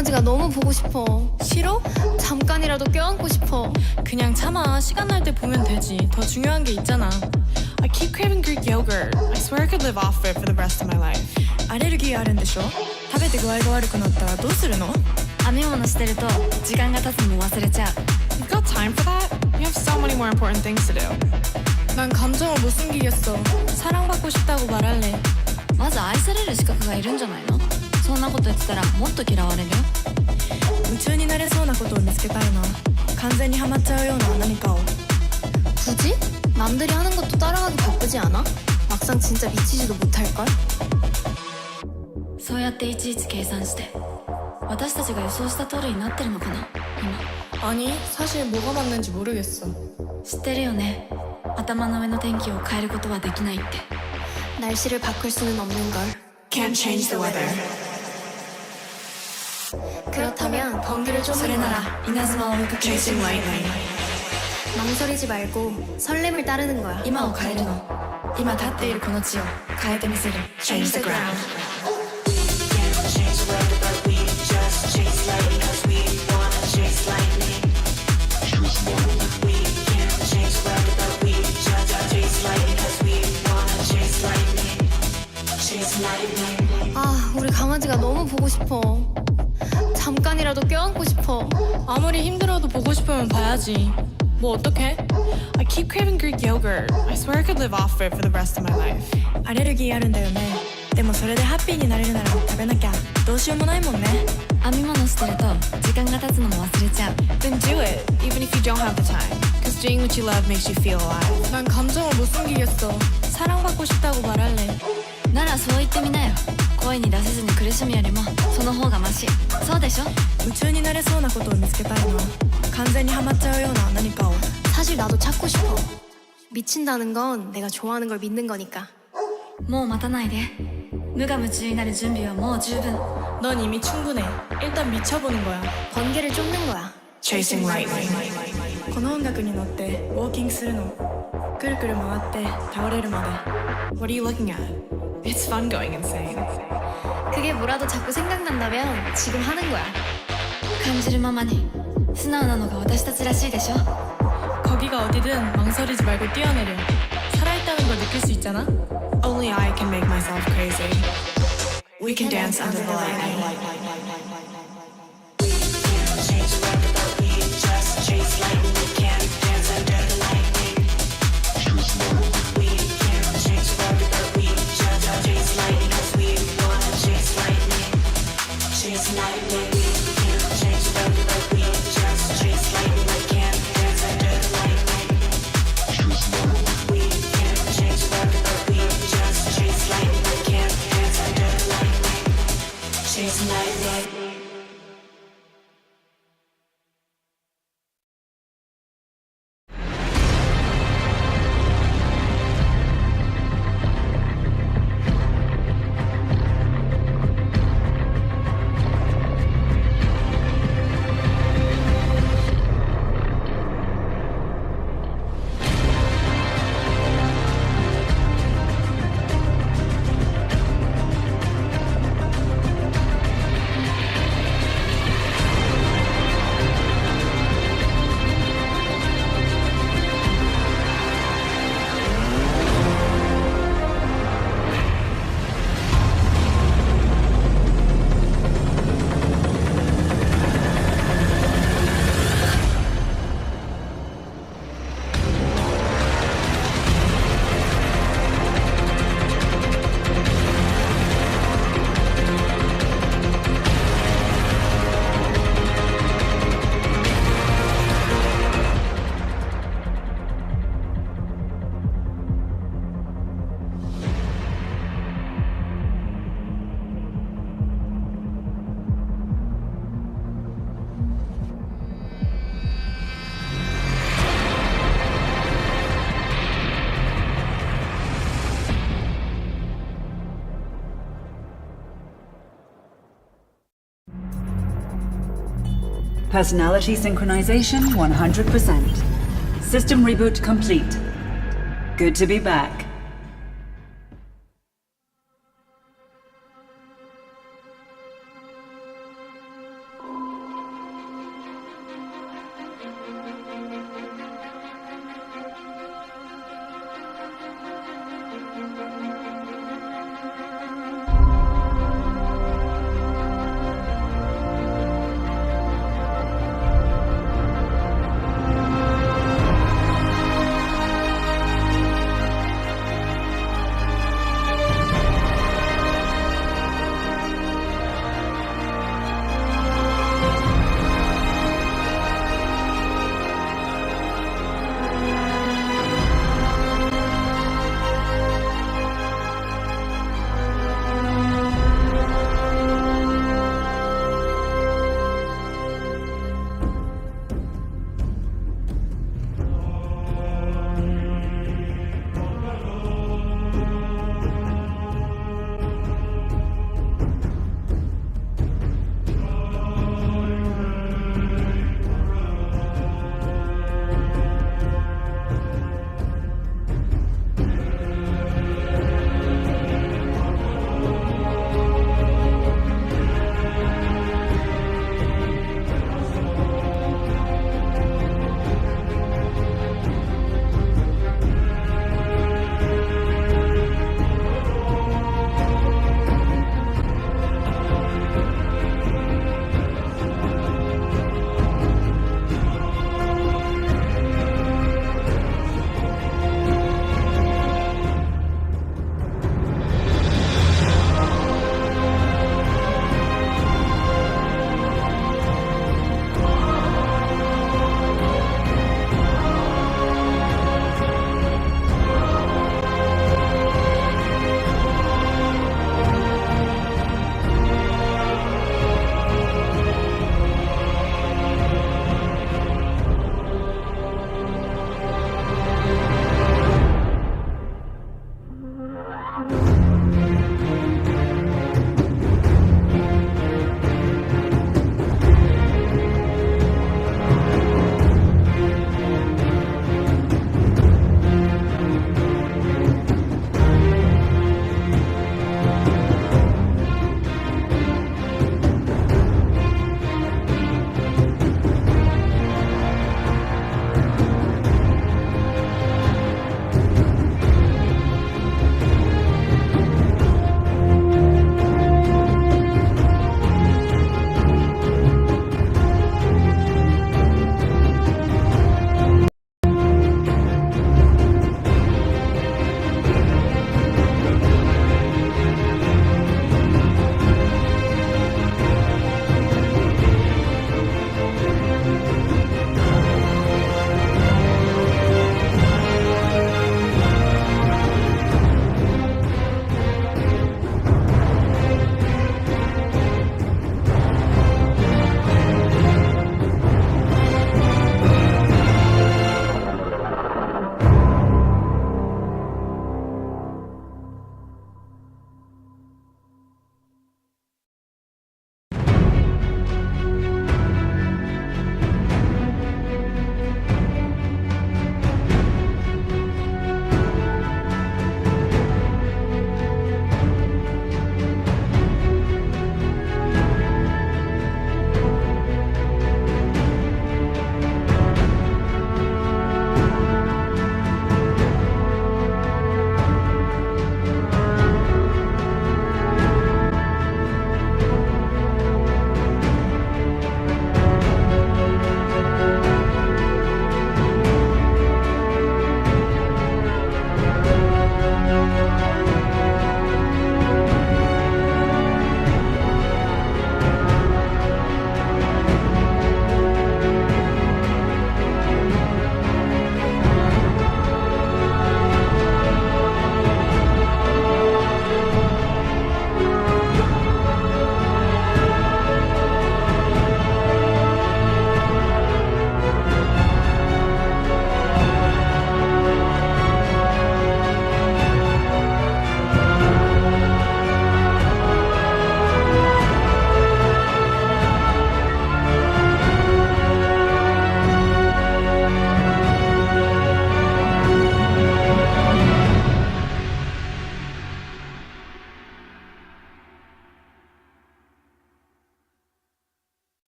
강아지가 너무 보고 싶어. 싫어? 잠깐이라도 껴안고 싶어. 그냥 참아. 시간 날 때 보면 되지. 더 중요한 게 있잖아. I keep craving Greek yogurt. I swear I could live off it for the rest of my life. アレルギーあるんでしょ？食べて具合が悪くなったらどうするの？編み物してると時間が経つのも忘れちゃう。 You've got time for that? You have so many more important things to do. 난 감정을 못 숨기겠어. 사랑받고 싶다고 말할래. まず愛される資格がいるんじゃないの？そんなこと言ってたらもっと嫌われるよ。夢中になれそうなことを見つけたいな。完全にハマっちゃうような何かを。 굳이? 남들이 하는 것도 따라가기 바쁘지 않아? 막상 진짜 미치지도 못할걸? そうやっていちいち計算して私たちが予想した通りになってるのかな今。 아니, 사실 뭐가 맞는지 모르겠어. 知ってるよね。頭の上の天気を変えることはできないって。 날씨를 바꿀 수는 없는 걸. Can't change the weather. 그렇다면 번개를 좀 それなら稲妻を追いかける Chasing lightning. 망설이지 말고 설렘을 따르는 거야. 今を変えるの。今立っているこの地を変えてみせる Change the ground. 아, 우리 강아지가 너무 보고 싶어. 잠깐이라도 껴안고 싶어. 아무리 힘들어도 보고 싶으면 봐야지. 뭐 어떡해? I keep craving Greek yogurt. I swear I could live off it for the rest of my life. アレルギーあるんだよね。でもそれでハッピーになれるなら食べなきゃどうしようもないもんね。編み物してると時間が経つのも忘れちゃう。 Then do it, even if you don't have the time. Cause doing what you love makes you feel alive. 난 감정을 못 숨기겠어. 사랑받고 싶다고 말할래. ならそう言ってみなよ。声に出せずに苦しむよりもその方がマシ。そうでしょ？夢中になれそうなことを見つけたいな。完全にハマっちゃうような何かを。 사실 나도 찾고 싶어. 미친다는 건 내가 좋아하는 걸 믿는 거니까. もう待たないで。無我夢中になる準備はもう十分。 넌 이미 충분해. 일단 미쳐보는 거야. 번개를 쫓는 거야. Chasing lightning. この音楽に乗ってウォーキングするの。くるくる回って倒れるまで。What are you looking at? It's fun going insane. 그게 뭐라도 자꾸 생각난다면 지금 하는 거야. 感じるままに素直なのが私たちらしいでしょ? 거기가 어디든 망설이지 말고 뛰어내려. 살아있다는 걸 느낄 수 있잖아. Only I can make myself crazy. We can dance under the lightning. Chase lightning, we can't dance under the lightning. We can't change the weather, but we just chase lightning, cause we wanna chase lightning. Chase lightning, we can't change the weather, but we just chase lightning, we can't dance under the lightning. We can't change the weather, but we just chase lightning, we can't dance under the lightning. Chase lightning. Personality synchronization 100%. System reboot complete. Good to be back.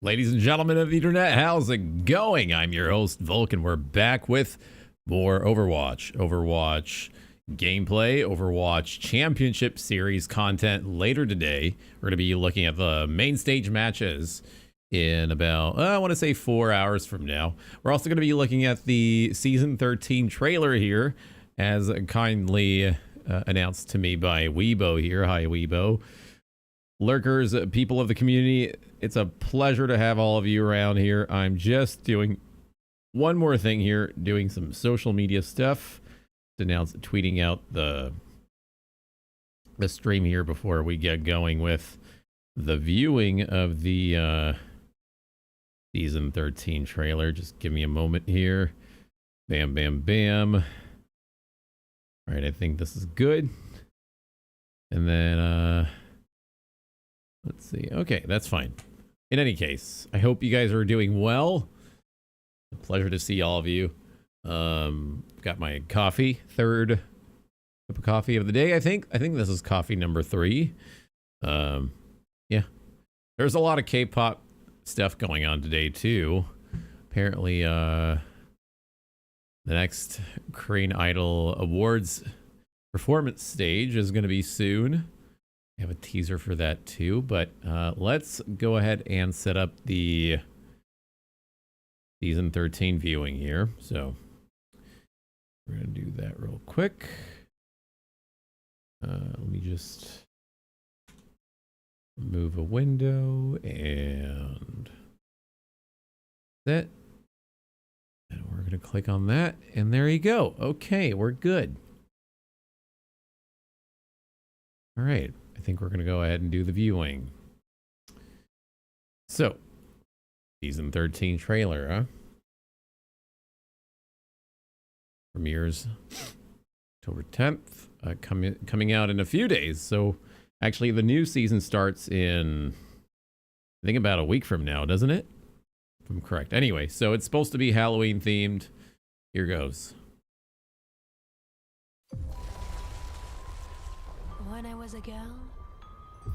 Ladies and gentlemen of the internet, how's it going? I'm your host, Volk, and we're back with more Overwatch. Overwatch gameplay, Overwatch Championship Series content later today. We're going to be looking at the main stage matches in about, I want to say 4 hours from now. We're also going to be looking at the Season 13 trailer here, as kindly announced to me by Weibo here. Hi, Weibo. Lurkers, people of the community, it's a pleasure to have all of you around here. I'm just doing one more thing here, doing some social media stuff. Tweeting out the stream here before we get going with the viewing of the Season 13 trailer. Just give me a moment here. Bam, bam, bam. All right, I think this is good. And then, let's see. Okay, that's fine. In any case, I hope you guys are doing well. A pleasure to see all of you. Got my coffee, third cup of coffee of the day, I think. I think this is coffee number 3. Yeah. There's a lot of K-pop stuff going on today, too. Apparently, the next Korean Idol Awards performance stage is going to be soon. I have a teaser for that too, but let's go ahead and set up the Season 13 viewing here. So we're going to do that real quick. Let me just move a window and that. And we're going to click on that, and there you go. Okay, we're good. All right. I think we're going to go ahead and do the viewing. So, Season 13 trailer, huh? Premieres October 10th, coming out in a few days. So, actually, the new season starts in, I think, about a week from now, doesn't it? If I'm correct. Anyway, so it's supposed to be Halloween themed. Here goes. When I was a girl,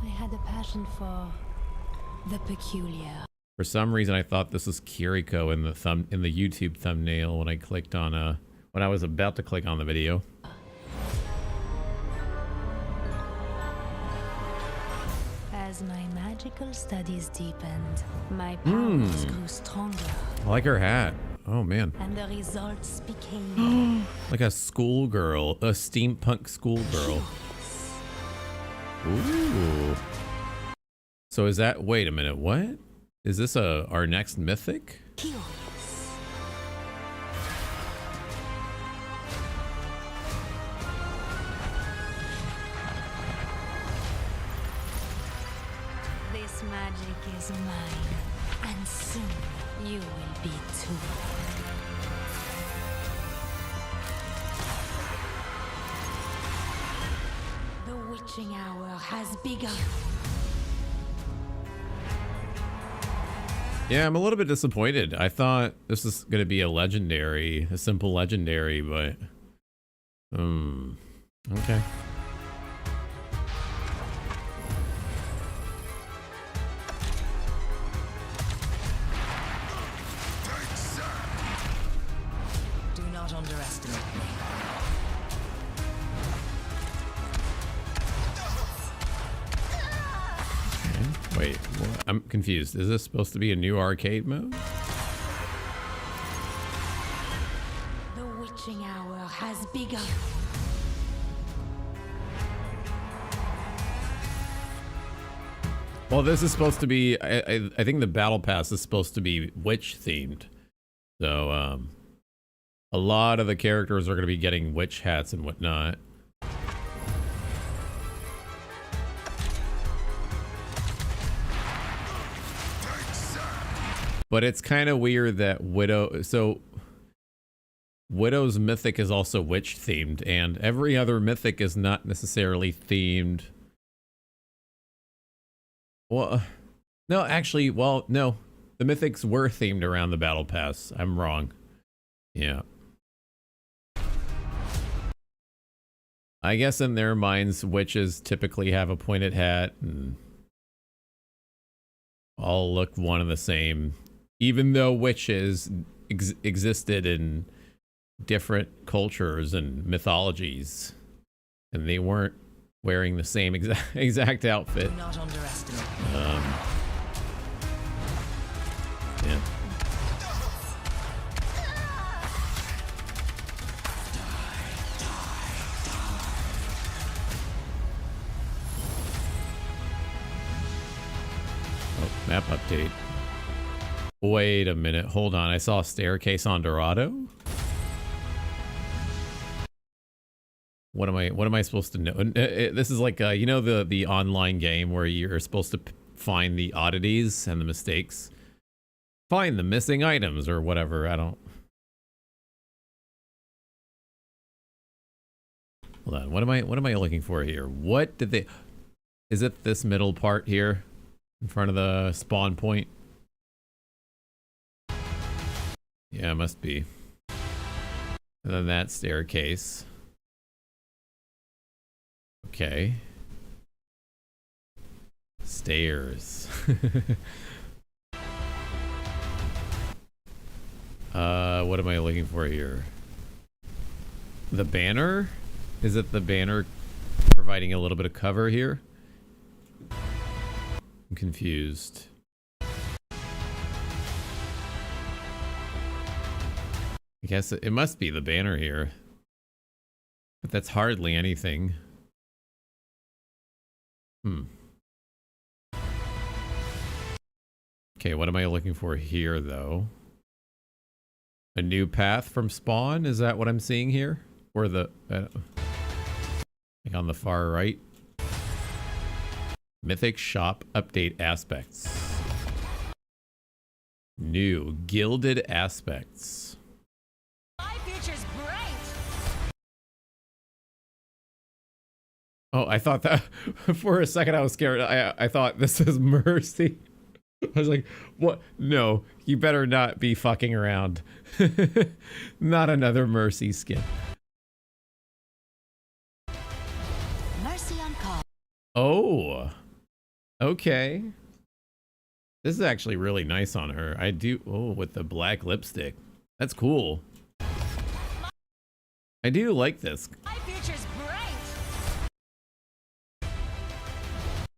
I had a passion for the peculiar. For some reason, I thought this was Kiriko in the YouTube thumbnail when I clicked on when I was about to click on the video. As my magical studies deepened, my powers grew stronger. I like her hat. Oh man. And the results became like a schoolgirl, a steampunk schoolgirl. Ooh. So is that, wait a minute, what? Is this our next mythic? curious. This magic is mine, and soon you will be too. The witching hour has begun. Yeah, I'm a little bit disappointed. I thought this was going to be a simple legendary, but okay. Do not underestimate me. Wait, what? I'm confused. Is this supposed to be a new arcade mode? The witching hour has begun. Well, this is supposed to be, I think the battle pass is supposed to be witch themed. So, a lot of the characters are going to be getting witch hats and whatnot. But it's kind of weird that Widow's mythic is also witch themed, and every other mythic is not necessarily themed. Well, no, actually, well, no. The mythics were themed around the battle pass. I'm wrong. Yeah. I guess in their minds, witches typically have a pointed hat and all look one and the same, even though witches existed in different cultures and mythologies, and they weren't wearing the same exact outfit. Do not underestimate. Yeah. Oh, map update. Wait a minute. Hold on. I saw a staircase on Dorado. What am I supposed to know? This is like you know the online game where you're supposed to find the oddities and the mistakes. Find the missing items or whatever. I don't. Hold on. What am I looking for here? What did they? Is it this middle part here in front of the spawn point? Yeah, it must be. And then that staircase. Okay. Stairs. What am I looking for here? The banner? Is it the banner providing a little bit of cover here? I'm confused. I guess it must be the banner here. But that's hardly anything. Okay, what am I looking for here, though? A new path from spawn? Is that what I'm seeing here? Or the... like on the far right? Mythic shop update aspects. New gilded aspects. My future's bright. Oh, I thought that for a second I was scared. I thought this is Mercy. I was like, what? No, you better not be fucking around. Not another Mercy skin. Mercy on call. Oh, okay. This is actually really nice on her. I do. Oh, with the black lipstick. That's cool. I do like this. My future's bright.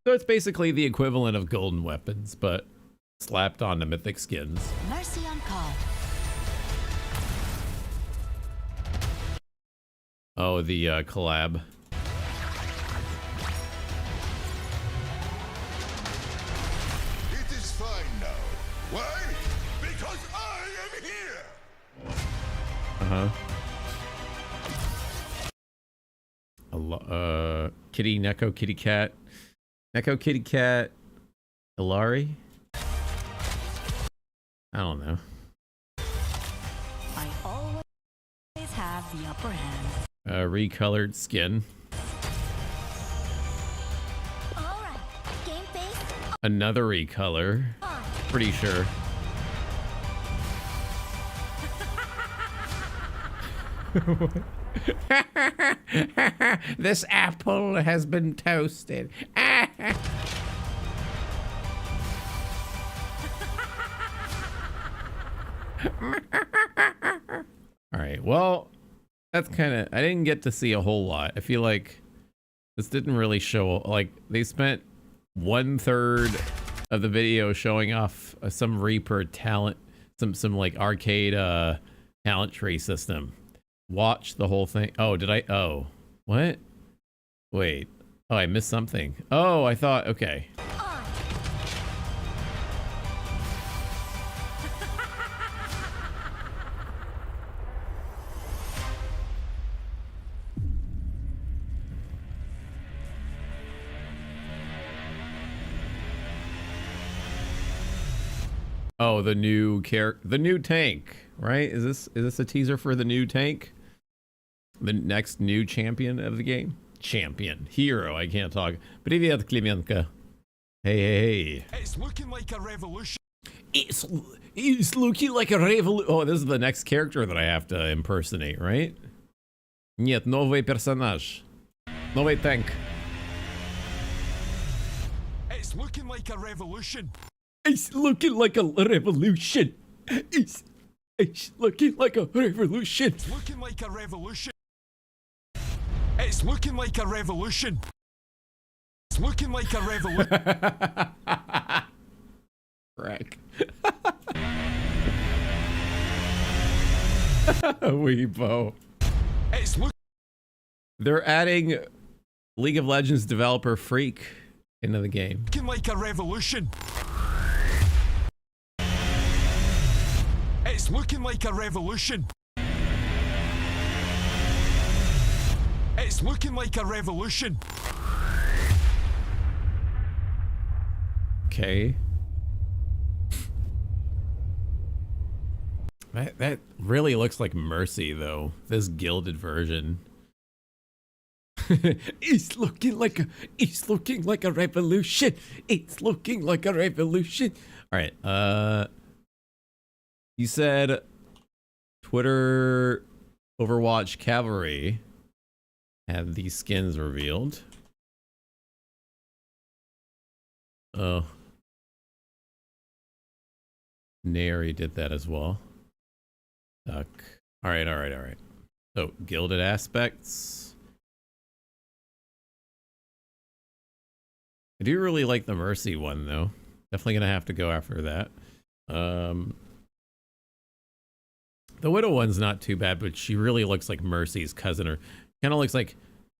So it's basically the equivalent of golden weapons, but slapped onto mythic skins. Mercy on call. Oh, the collab. It is fine now. Why? Because I am here! Kitty, Neko, Kitty Cat. Neko, Kitty Cat. Ilari? I don't know. I always have the upper hand. Recolored skin. Alright, game face. Another recolor. Pretty sure. This apple has been toasted. All right, well, that's kind of, I didn't get to see a whole lot. I feel like this didn't really show, like, they spent 1/3 of the video showing off some Reaper talent, some like arcade talent tree system. Watch the whole thing. Oh, did I? Oh, what? Wait. Oh, I missed something. Oh, I thought, okay. Oh, the new tank, right? Is this a teaser for the new tank? The next new champion of the game? Champion. Hero, I can't talk. Привет, Клименко. Hey. It's looking like a revolution. It's looking like a revolution. Oh, this is the next character that I have to impersonate, right? Нет, новый персонаж. Новый танк. It's looking like a revolution. It's looking like a revolution. It's looking like a revolution. It's looking like a revolution. It's looking like a revolution. It's looking like a revolution. Crack. Weebo. It's They're adding League of Legends developer Freak into the game. looking like a revolution. It's looking like a revolution. It's looking like a revolution. Okay. That really looks like Mercy though. This gilded version. It's looking like a revolution. It's looking like a revolution. All right. You said Twitter Overwatch Cavalry had these skins revealed. Oh. Nary did that as well. Duck. All right. So gilded aspects. I do really like the Mercy one though. Definitely gonna have to go after that. The Widow one's not too bad, but she really looks like Mercy's cousin, or kind of looks like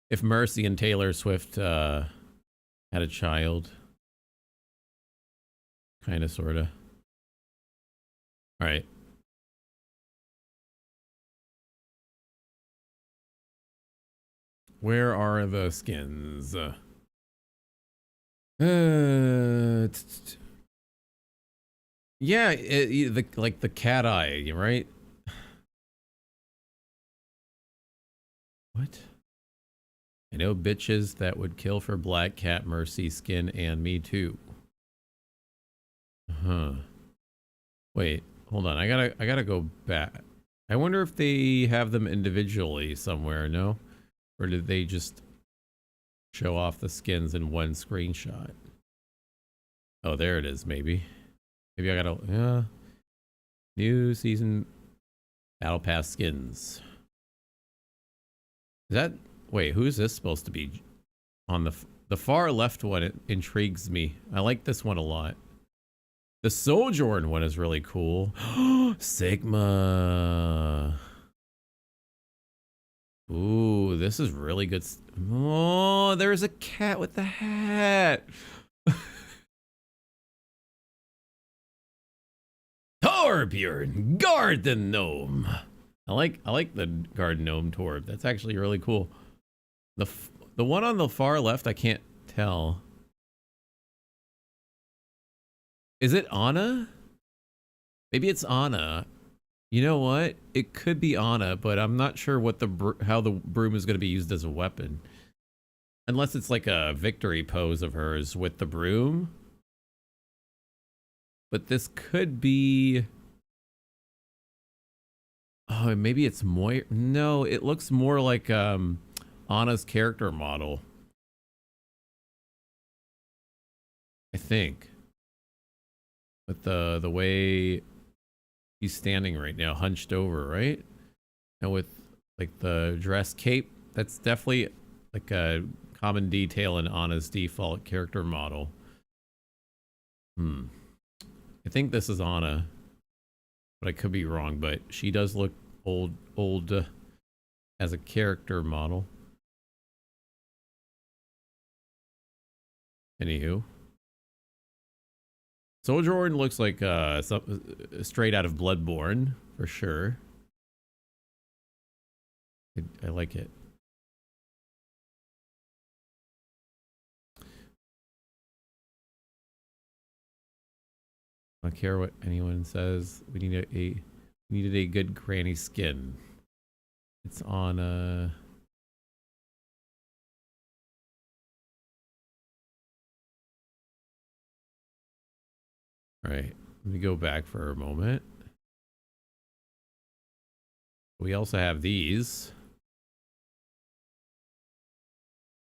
if Mercy and Taylor Swift had a child. Kind of, sort of. All right. Where are the skins? Yeah, like the cat eye, right? What? I know bitches that would kill for Black Cat Mercy skin, and me too. Huh. Wait, hold on. I gotta go back. I wonder if they have them individually somewhere, no? Or did they just show off the skins in one screenshot? Oh, there it is, maybe. Maybe I gotta, yeah. New season Battle Pass skins. Is that, wait, who's this supposed to be? On the far left one, it intrigues me. I like this one a lot. The Sojourn one is really cool. Sigma. Ooh, this is really good. Oh, there's a cat with the hat. Torbjorn, Garden Gnome. I like the Garden Gnome Torb. That's actually really cool. The one on the far left, I can't tell. Is it Anna? Maybe it's Anna. You know what? It could be Anna, but I'm not sure what how the broom is going to be used as a weapon. Unless it's like a victory pose of hers with the broom. But this could be... Oh, maybe it's Moira. No, it looks more like Anna's character model. I think. With the way he's standing right now, hunched over, right? And with like the dress cape, that's definitely like a common detail in Anna's default character model. I think this is Anna, but I could be wrong, but she does look old as a character model. Anywho. Sojourn looks like straight out of Bloodborne, for sure. I like it. I don't care what anyone says. We needed a good granny skin. It's on All right, let me go back for a moment. We also have these.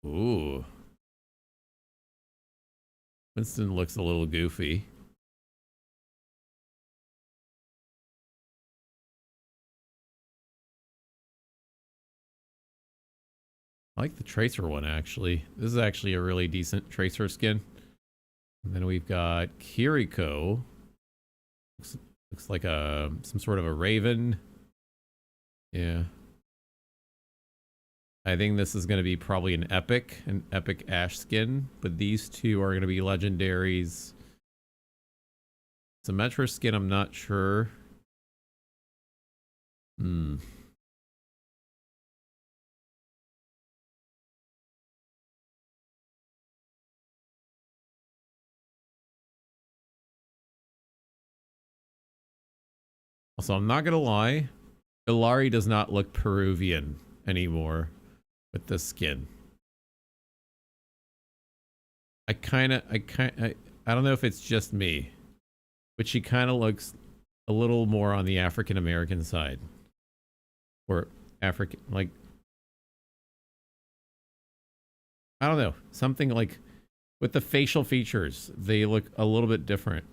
Ooh. Winston looks a little goofy. I like the Tracer one, actually. This is actually a really decent Tracer skin. And then we've got Kiriko. Looks like some sort of a raven. Yeah. I think this is going to be probably an epic Ash skin. But these two are going to be legendaries. Symmetra skin, I'm not sure. Also, I'm not gonna lie, Ilari does not look Peruvian anymore with this skin. I don't know if it's just me, but she kind of looks a little more on the African American side, or African, like, I don't know, something like with the facial features, they look a little bit different.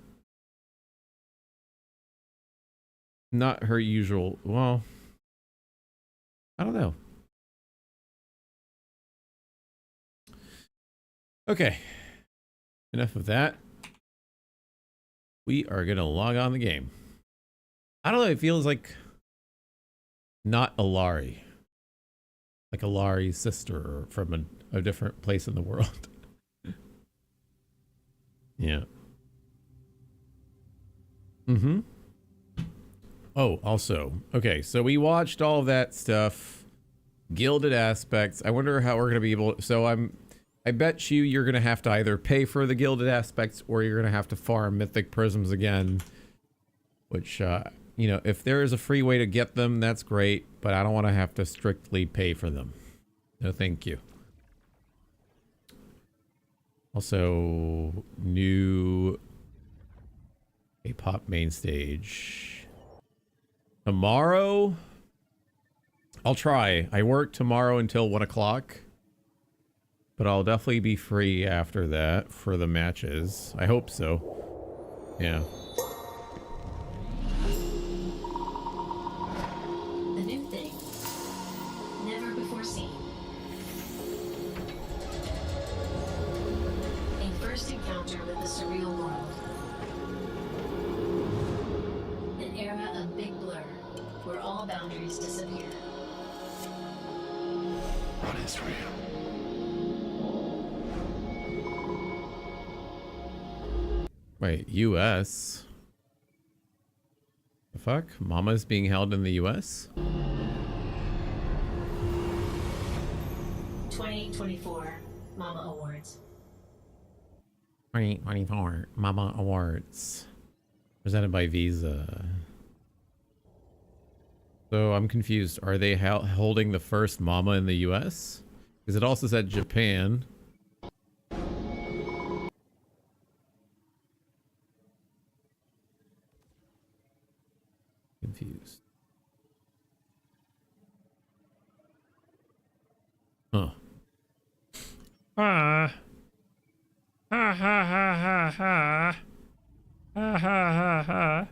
Not her usual, well, I don't know. Okay, enough of that. We are gonna log on the game. I don't know, it feels like not Ilari. Like Ilari's sister from a different place in the world. Yeah. Mm-hmm. Oh, also, okay, so we watched all of that stuff. Gilded aspects. I wonder how we're gonna be able, so I bet you're gonna have to either pay for the gilded aspects or you're gonna have to farm mythic prisms again. Which, you know, if there is a free way to get them, that's great, but I don't want to have to strictly pay for them. No, thank you. Also, new K-pop main stage. Tomorrow, I'll try. I work tomorrow until 1 o'clock, but I'll definitely be free after that for the matches. I hope so. Yeah. The new thing. Never before seen. A first encounter with the surreal world. An era of big blur, where all boundaries disappear. What is real? Wait, US? The fuck? Mama's being held in the US? 2024 Mama Awards. 2024 Mama Awards. Presented by Visa. So I'm confused. Are they holding the first Mama in the US? Because it also said Japan. Confused. Huh. Ha ha ha ha ha. Ha ha ha ha.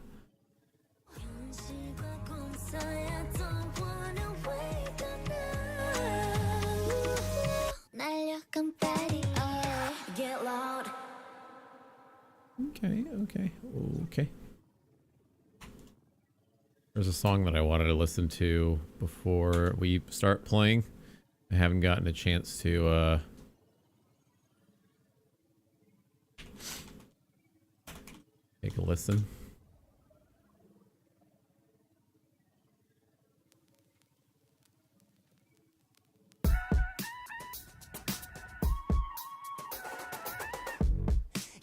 Okay. There's a song that I wanted to listen to before we start playing. I haven't gotten a chance to take a listen.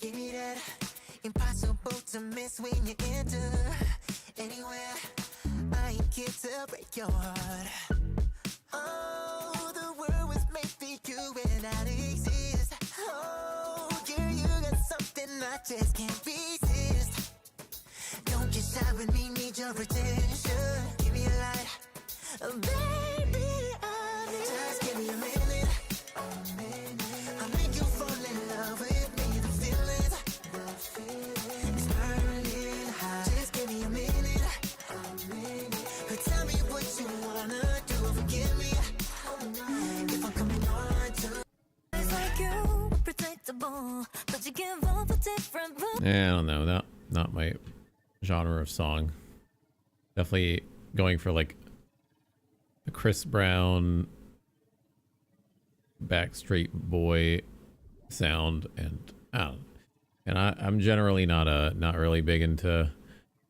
Give me that impossible to miss when you enter anywhere. I ain't here to break your heart. Oh, the world was made for you and I exist. Oh, girl, you got something I just can't resist. Don't get shy with me, need your attention. Give me a light, baby. I need just give me a minute. I'll make you fall in love with me. The feelings, it's burning hot. Just give me a minute. Tell me what you wanna do. Forgive me if I'm coming I don't know. Not my genre of song. Definitely going for like the Chris Brown Backstreet Boy sound, and I don't know. And I'm generally not really big into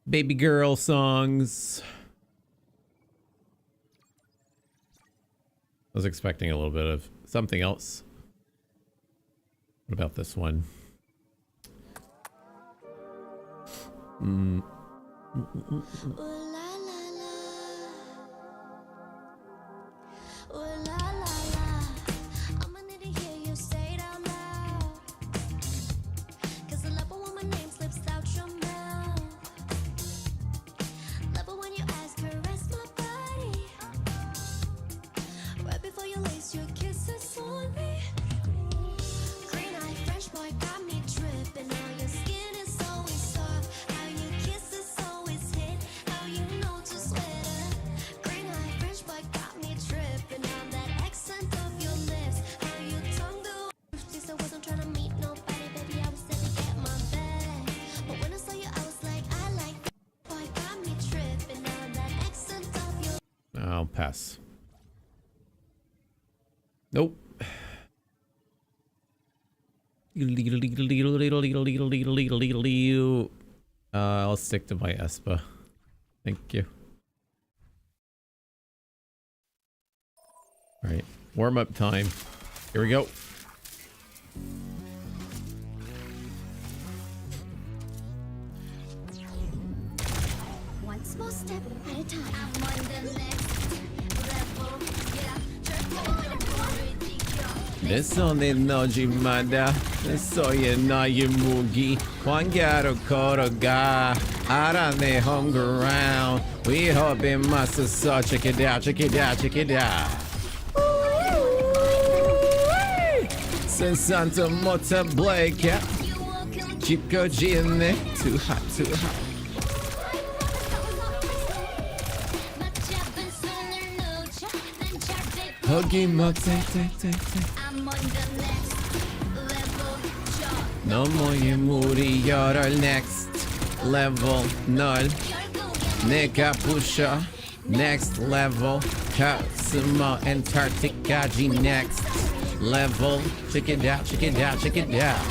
baby girl songs. I was expecting a little bit of something else. What about this one? I'll pass. Nope. I'll stick to my Espa. Thank you. All right, warm up time. Here we go. One small step at a time. I'm on the next level. 내 손에 넣지 마다 내 손에 나의 무기 광야로 걸어가 알아 내 home ground we hoping 맞서서 check it out check it out check it out 세상도 못해 블레이크 짚어지네 too hot too hot 거기 못해 너머의 물이 열어 next level 널 내가 부셔 next level 가슴어 엔타르틱까지 next level check it out check it out check it out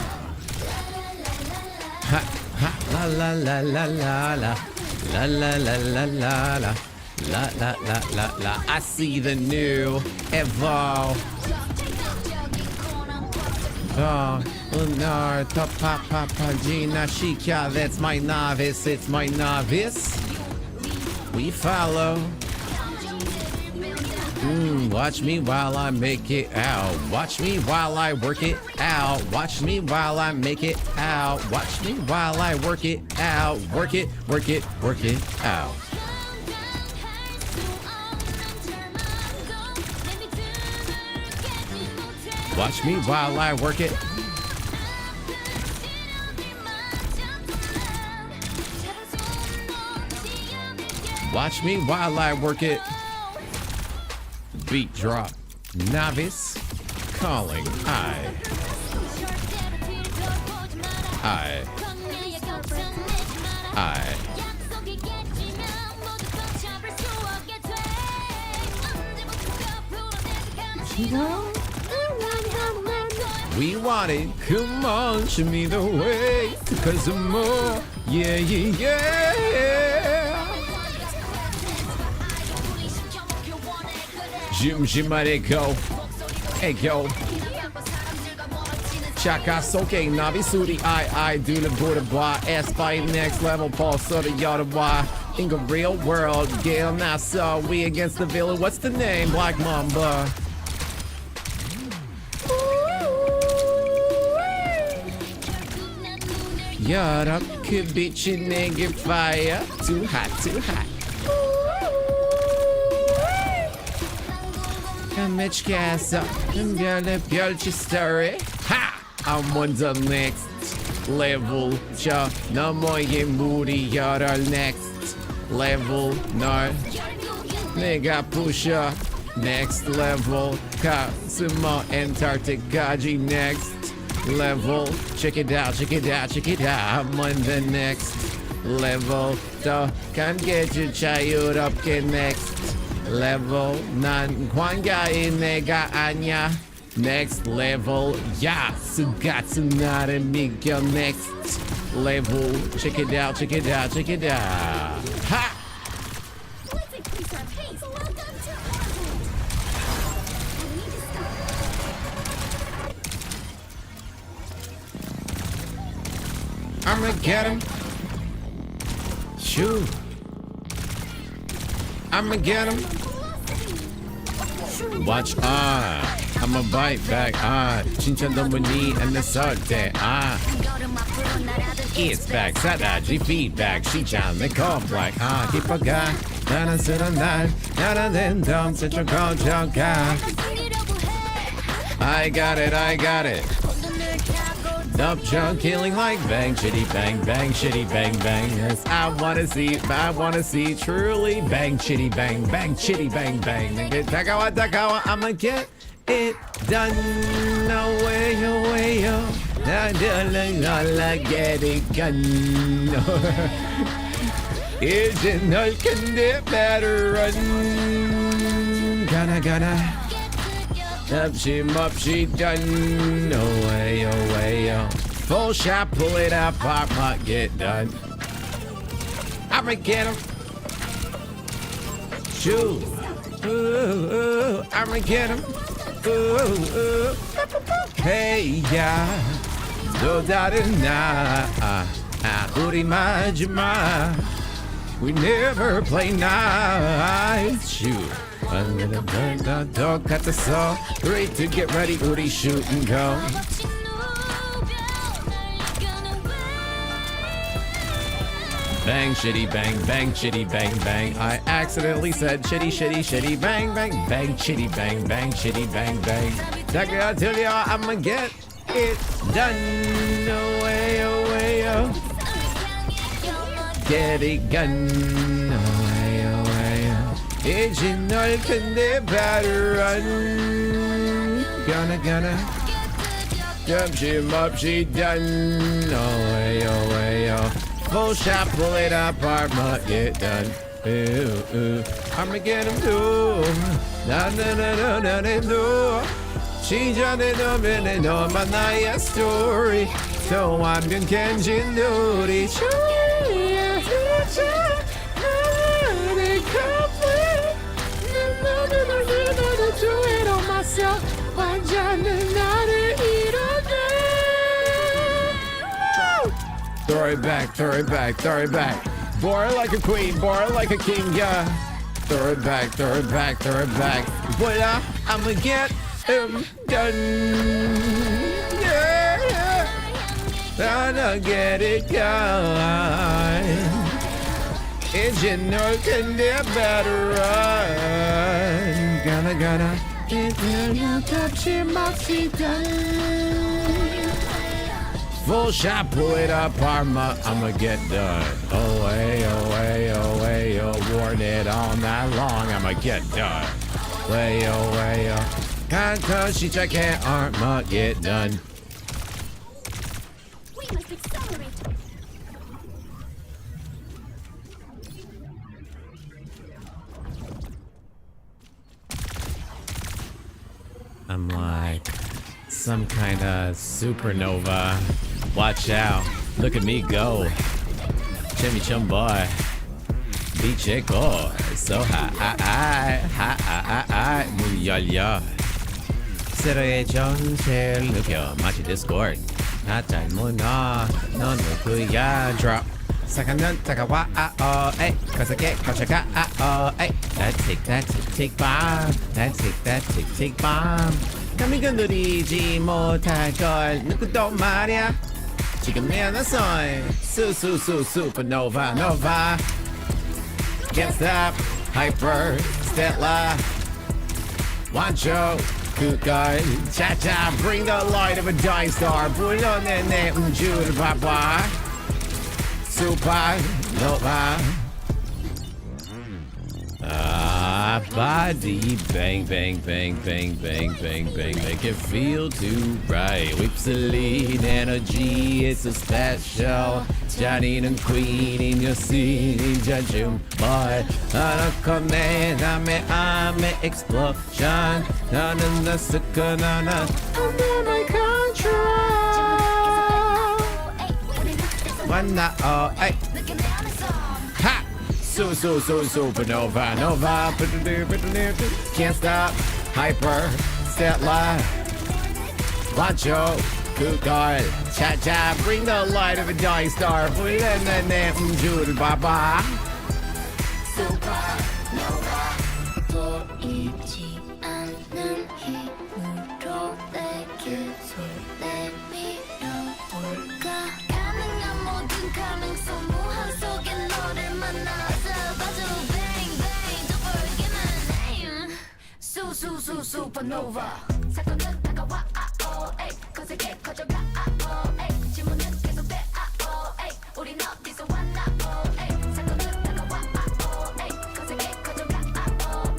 ha ha la la la la la la la la la la la la La la la la la I see the new evolve Oh Lunar the papa Gina Shika that's my novice it's my novice We follow Watch me while I make it out Watch me while I work it out Watch me while I make it out Watch me while I work it out Work it, work it, work it out Watch me while I work it. Watch me while I work it. Beat drop. Novice. Calling. I. We want it, come on, show me the way, cause the more, yeah, yeah, yeah. Jimare go, hey go. Chaka soke, navi suri, I do the Buddha boy, ass by next level, Paul Soda Yada boy. In the real world, Gail Nassau, we against the villain, what's the name? Black Mamba. Yada could beat your nigga fire. Too hot, too hot. Damage gas up and 별의 story. Ha! I'm on the next level. 저 너머의 물이 열어 next level. 널 내가 부셔 next level. 가슴어 엔타르틱까지 next level. Check it out, check it out, check it out. I'm on the next level. 더 감개주 자유롭게 next level. 난 관계인 내가 아니야. Next level. 야, 수가수 나를 믿겨. Next level. Check it out, check it out, check it out. Ha! I'ma get him. Shoot. I'ma get him. Watch I'ma bite back 진짜 너무 니 안냈을 때 It's back 사다지 feedback 시장 내 컴플렉 기뻐가 나는 쓰는 날 나는 덤 central 고정가 I got it I got it Up junk killing like bang shitty bang bang shitty bang bang yes I wanna see truly bang shitty bang bang shitty bang bang 다가와 I'ma get it done no way I get it done 이제 널 근데 better run gonna 없이 done no way full shot pull it out pop might get done I'ma get him shoot ooh, I'ma get him ooh. Hey yeah 또 다른 나 우리 마지막 we never play nice shoot I'm gonna burn the dog cut the saw ready to get ready 우리 shoot and go Bang shitty bang bang shitty bang bang I accidentally said shitty bang bang bang shitty bang bang shitty bang bang I tell ya I'ma get it done away get it done away 이제 널 근데 better run gonna 점심없이 done away full shot pull it apart might get done ooh. I'ma get him too na 시전에 너면 너만 나의 story 또 완벽한 진돌이 주위에 흐르자 나를 complete 너를 do it on myself 완전한 나를 이뤄내 Throw it back Born like a queen, born like a king, yeah Throw it back Voila, I'ma get him done Yeah I'ma get it done 이제 널 근데 better run gonna 이제는 덮침없이 done Full shot, pull it apart, I'ma get done. Away, warn it all night long, I'ma get done. Way, can't 시작해, I'ma get done. We must accelerate. I'm like some kind of supernova. Watch out. Lock at me go. Jimmy Chum boy. DJ go. So high. 문 열려. 세로의 정체를 느껴. 마치 디스코드. 나 잘못나. 넌 누구야. Drop. 사가면 다가와. 에이. 거세게 거쳐가. 에이. That tick bomb. That tick bomb. 감히가 누리지 못할 걸 누구도 말야 지금 내 나서의 supernova Can't stop hyper stella 완초 그걸 찾아 Bring the light of a dying star 불러내 내 우주를 봐봐 supernova body. Bang, bang, bang, bang, bang, bang, bang. Make it feel too right. Whipsaline energy, it's a special. Johnny는 Queen인 진짜 정말 하나커네 남의 explosion. 나는 나 습관 하나 under my control. 만나 에이 하 supernova nova can't stop hyper stellar macho 그걸 찾아 bring the light of a dying star 불러내 내 음주를 봐봐 보이지 않는 힘으로 내게 손 내밀어볼까 가능한 모든 가능성 무한 속에 너를 만나서 빠져 bang bang don't forget my name supernova 사건은 다가와 에이 거세게 커져가 에이 질문은 계속돼 에이 우린 어디서 왔나 에이 사건은 다가와 에이 거세게 커져가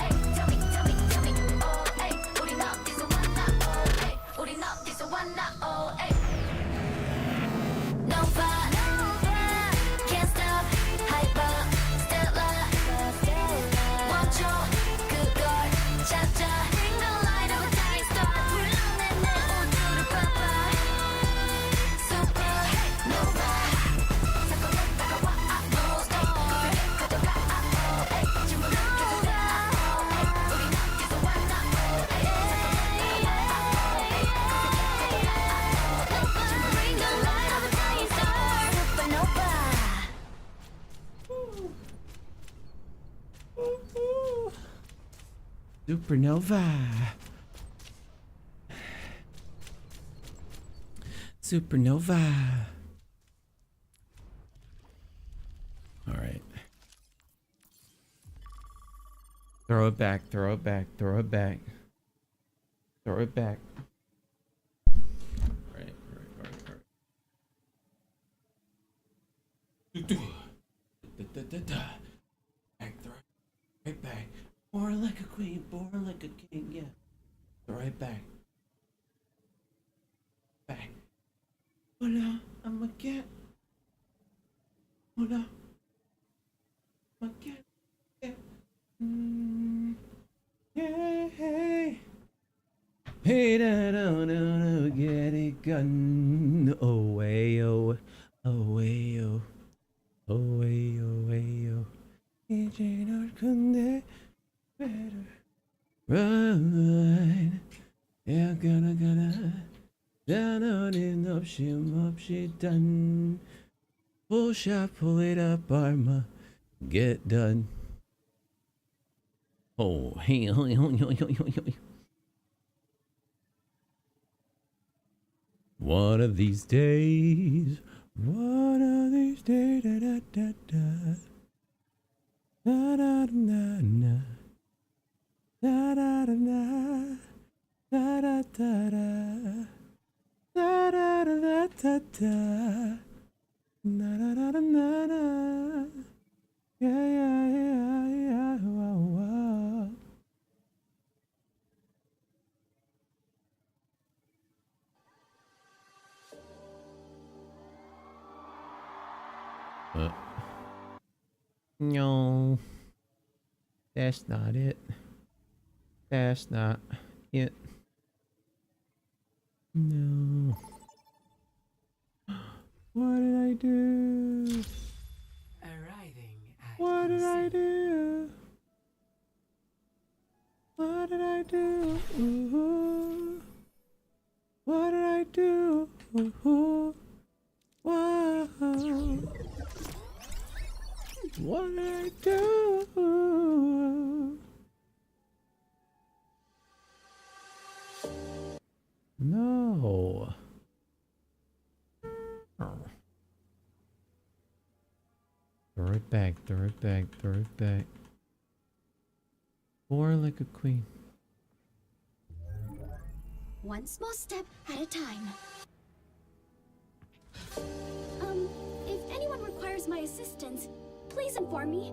에이 tell me 에이 우린 어디서 왔나 에이 우린 어디서 왔나 에이 Nova can't stop hyper stellar 멈춰 그걸 찾아 bring the light of a dying star 불러내 내 우주를 봐봐 supernova 사건은 다가와 거세게 가져가 질문은 계속돼 우린 어디서 왔나 bring the light of a dying star supernova Supernova. All right. Throw it back, throw it back, throw it back. Throw it back. All right. Back, throw it right back. Born like a queen, born like a king, yeah. Throw it back. Back. Oh no, I'm a cat. Oh no. I'm a cat. Yeah. Yeah, hey. Hey, no, get it gun. Oh, way, oh. Oh, way, oh. Oh, way, oh, way, oh. 이제 널 건네. Better run. Yeah, gonna. 나는 없이 done. Full shot, pull it up, armor. Get done. Oh, hey. One of these days. Da da da da. Da da da da. Da da da da. Da da da da. Da da da da da. Da da da da da. Yeah. Wow. No, that's not it. That's not it. No. What did I do? What did I do? What did I do? Ooh. What did I do? Ooh. Wow. What did I do? No. Throw it back, throw it back, throw it back. Or like a queen. One small step at a time. If anyone requires my assistance, please inform me.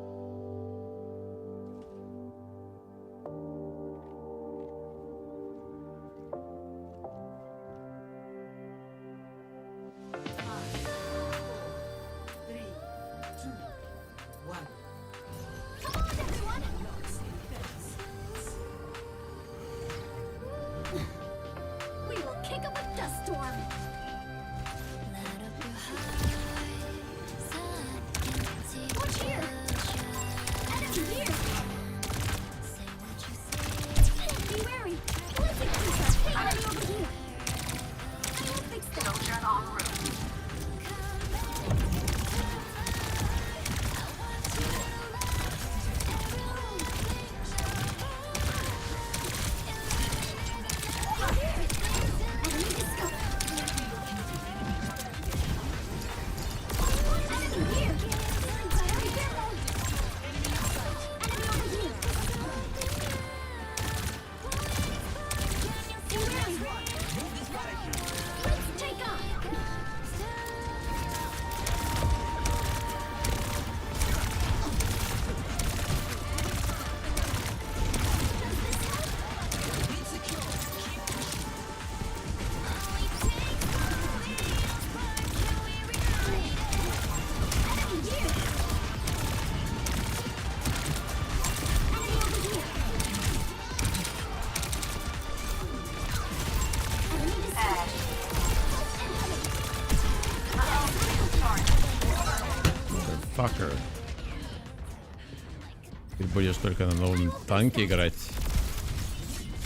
Ты будешь только на новом танке играть.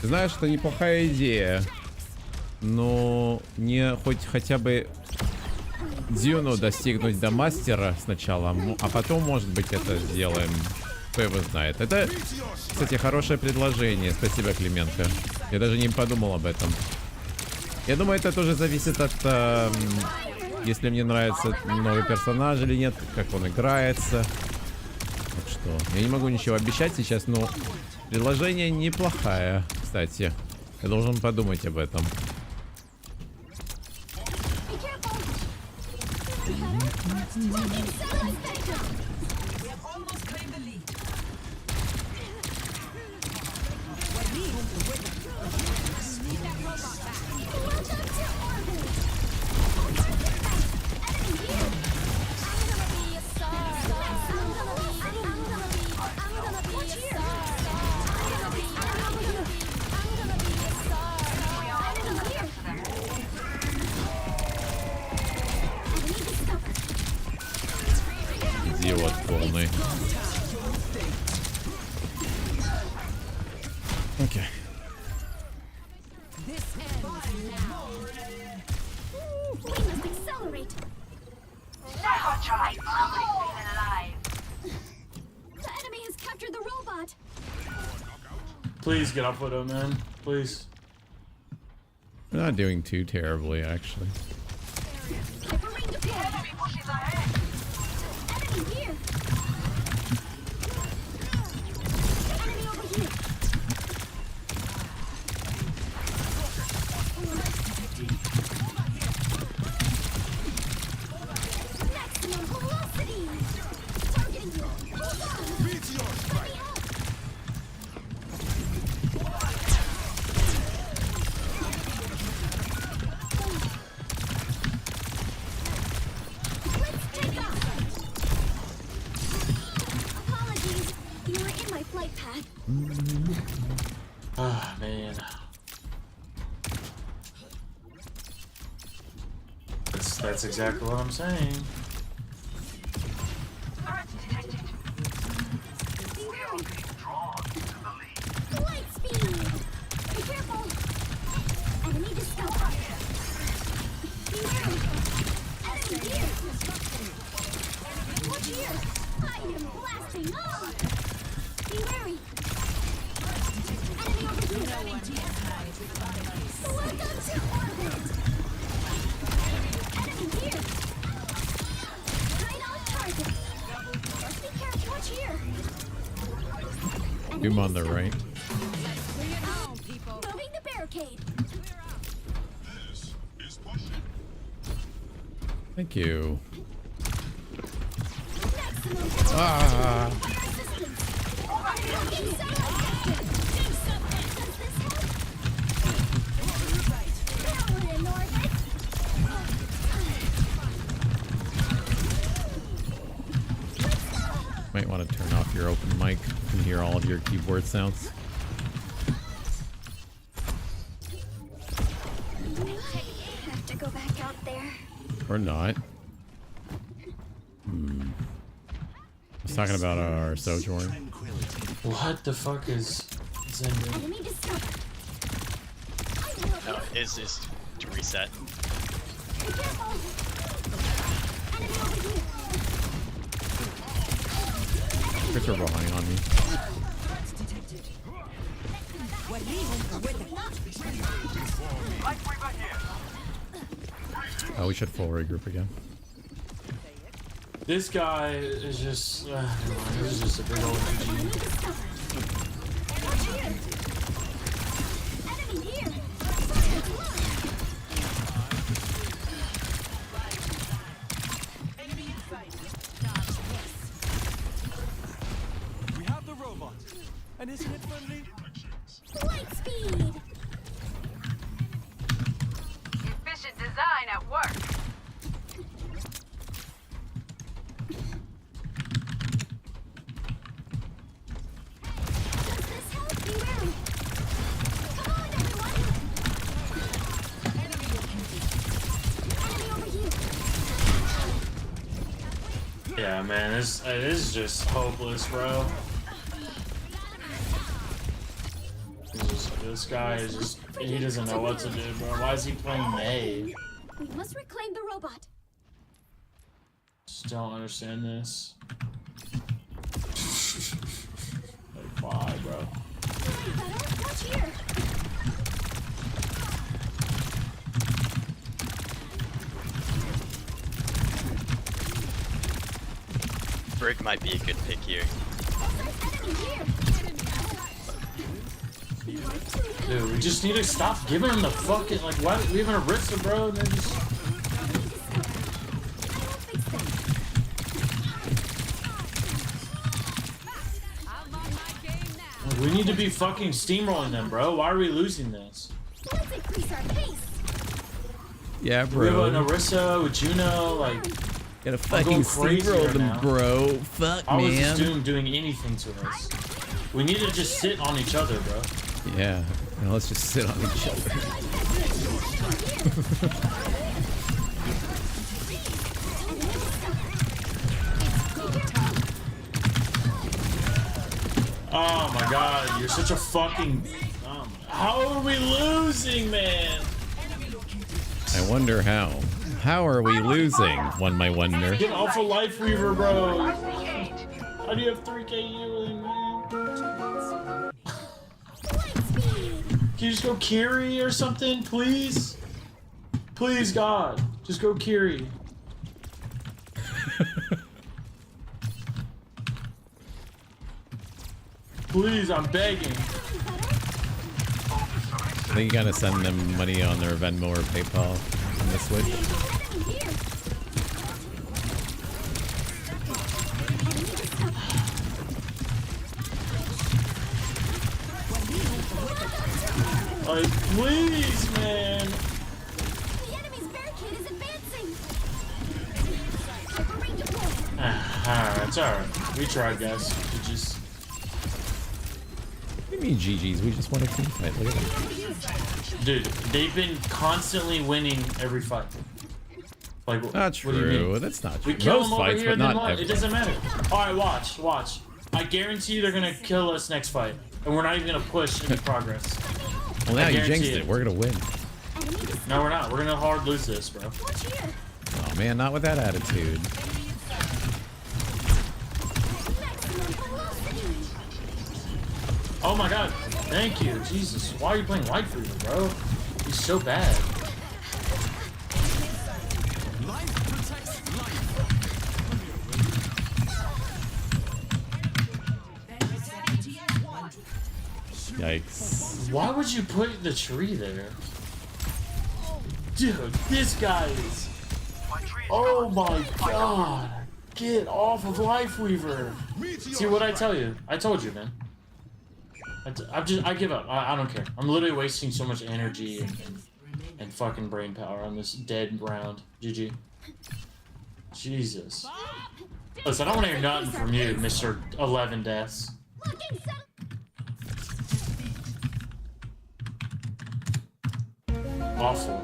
Ты знаешь, это неплохая идея. Но не хоть хотя бы Juno достигнуть до мастера сначала, а потом, может быть, это сделаем. Кто его знает. Это, кстати, хорошее предложение. Спасибо, Клименко. Я даже не подумал об этом. Я думаю, это тоже зависит от... если мне нравится новый персонаж или нет, как он играется. Так что, я не могу ничего обещать сейчас, но предложение неплохое, кстати. Я должен подумать об этом. Идиот полный. Окей. Please get off Widow, man. Please. We're not doing too terribly, actually. Ah, man. That's exactly what I'm saying. Doom on the right. Moving the barricade. Thank you. Ah. Might want to turn off your open mic and hear all of your keyboard sounds. Have to go back out there. Or not. I was talking about our Sojourn. What the fuck is Zen? Enemy discovered. No, is this to reset? Be careful. Enemy over here. Chris are behind on me. Oh, we should full regroup again. This guy is just. This is just a big old GG. Enemy here. We have the robot. And isn't it friendly? Light speed. Efficient design at work. Does this help? Be wary. Come on, everyone. Enemy over here. Yeah, man, this is just hopeless, bro. This guy is just, he doesn't know what to do, bro. Why is he playing May? We must reclaim the robot. Just don't understand this. Like, why, bro? Watch here. Brig might be a good pick here. Dude, we just need to stop giving him the fucking, like, why we have an Arista, bro, and they're just... Like, we need to be fucking steamrolling them, bro. Why are we losing this? Let's increase our pace. Yeah, We have an bro. Arista with Juno, like... Gotta I'm going fucking crazy steamroll right them, now. bro. Fuck, How is man. this doing anything to us? We need to just sit on each other, bro. Yeah. Now let's just sit on each other. Oh my god, you're such a fucking... how are we losing, man? I wonder how. How are we losing? One might wonder. Get off of Life Weaver, bro. How do you have 3k healing, man? Can you just go Kiri or something, please? Please, God. Just go Kiri. Please, I'm begging. I think you gotta send them money on their Venmo or PayPal on the Switch. Like, please, man. The enemy's barricade is advancing. Alright, it's alright. We tried, guys. We just... What do you mean GG's? We just won a team fight. Look at that. Dude, they've been constantly winning every fight. Like, Not what do you true. mean? That's not We true. kill Most them over fights, here, but then not what? every. It doesn't matter. Alright, watch. I guarantee you they're gonna kill us next fight. And we're not even gonna push any progress. Well, now I you guarantee jinxed it. We're gonna win. No, we're not. We're gonna hard lose this, bro. Oh man, not with that attitude. Oh my god. Thank you. Jesus. Why are you playing Light Freezer, bro? He's so bad. Yikes. Why would you put the tree there? Dude, this guy is... Oh my god. Get off of Life Weaver. See what I tell you? I told you, man. I give up. I don't care. I'm literally wasting so much energy and fucking brain power on this dead round. GG. Jesus. Listen, I don't want to hear nothing from you, Mr. 11 Deaths. Awful.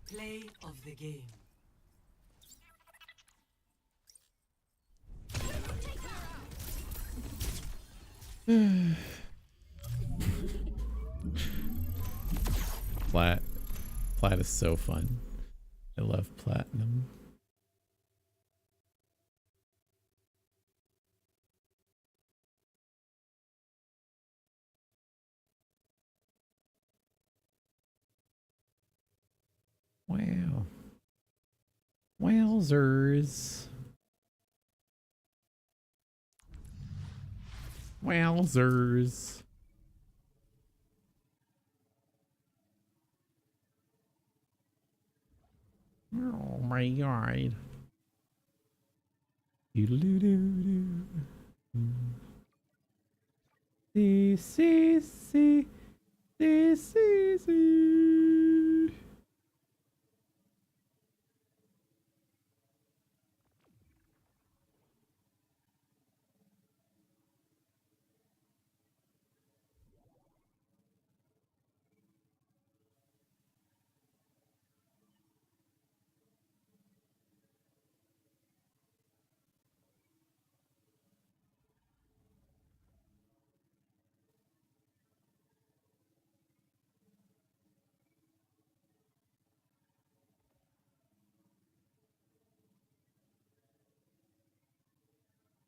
Play of the game. Plat is so fun. I love platinum. Wow. Wowzers. Wowzers. Oh my god. Doo-doo-doo-doo. This is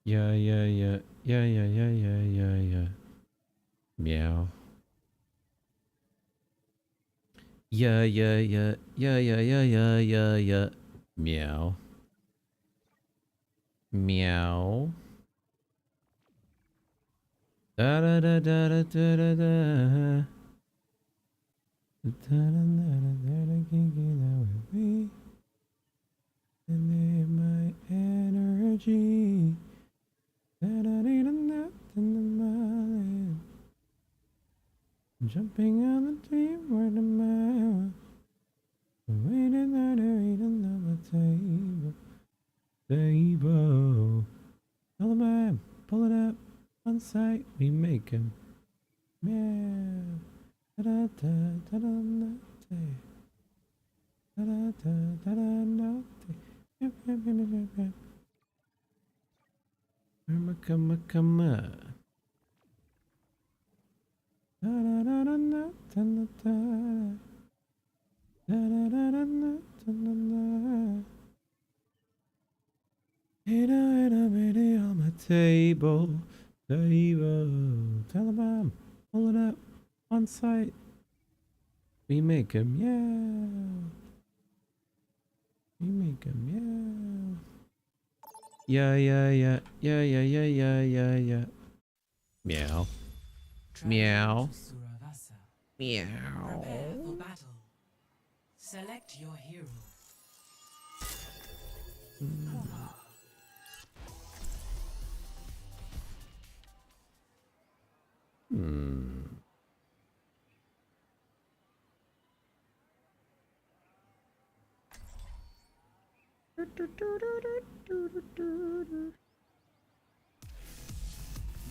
Yeah, yeah, yeah, yeah, yeah, yeah, yeah, yeah, yeah. Meow. Yeah, yeah, yeah, yeah, yeah, yeah, yeah, yeah, yeah. Meow. Meow. Da da da da da da da da. Da da da da da can't get out with me. And then my energy. Da da da da da da. Jumping on the tree where the man. Waiting on the table. Table. Tell the man, pull it up. On site, we make him. Meow. Da da da da da da. Da da da da da da. Come, come, da da da da da da da. Da da da da da da da. Hit a on my table. Table. Tell the bomb. Pull it up. On site. We make him yell. We make him yell. Yeah, yeah, yeah. Yeah, yeah, yeah, yeah, yeah, yeah. Meow. Meow. Meow. Prepare for battle. Select your hero.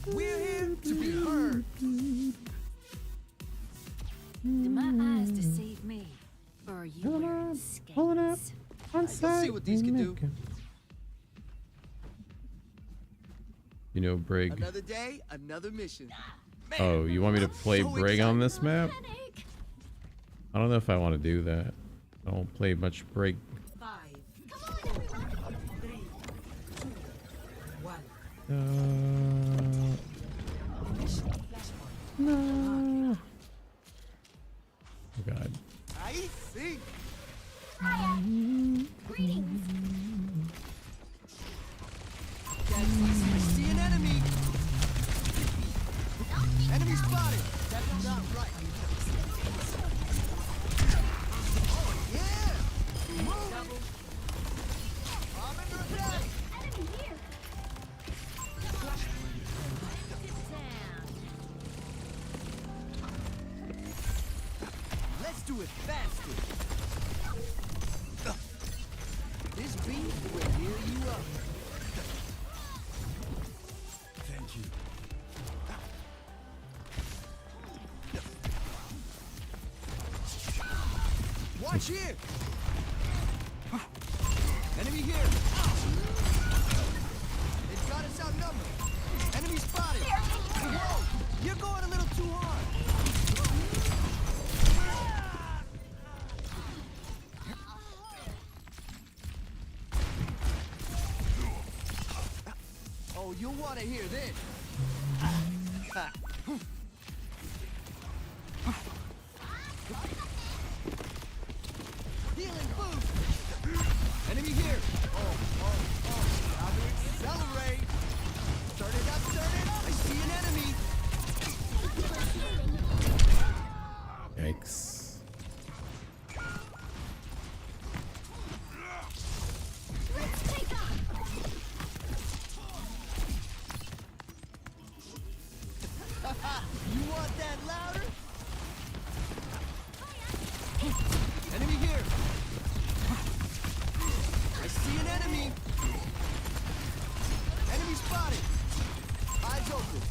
We're here to be heard. Do my eyes deceive me? Or are you wearing skates? Pull it up. On You'll site. see what these can do. You know, Brig. Another day, another mission. Man, Oh, you want me to play so Brig on this map? Headache. I don't know if I want to do that. I don't play much Brig. 5, Come on, everyone. 3, 2, 1. No. Oh God. I see. Greetings. I see an enemy. Enemy spotted. That's not right. Oh yeah. Move. I'm under attack. Enemy here. Let's do it faster. This beat will heal you up. Thank you. Watch here. Enemy here. They've got us outnumbered. Enemy spotted. Whoa, you're going a little too hard. Oh, you'll want to hear this. Healing boost. Enemy here. Oh. Time to accelerate. Turn it up, turn it up. I see an enemy. Yikes. Let's take off. You want that louder? Enemy here. I see an enemy. Enemy spotted. Eyes open.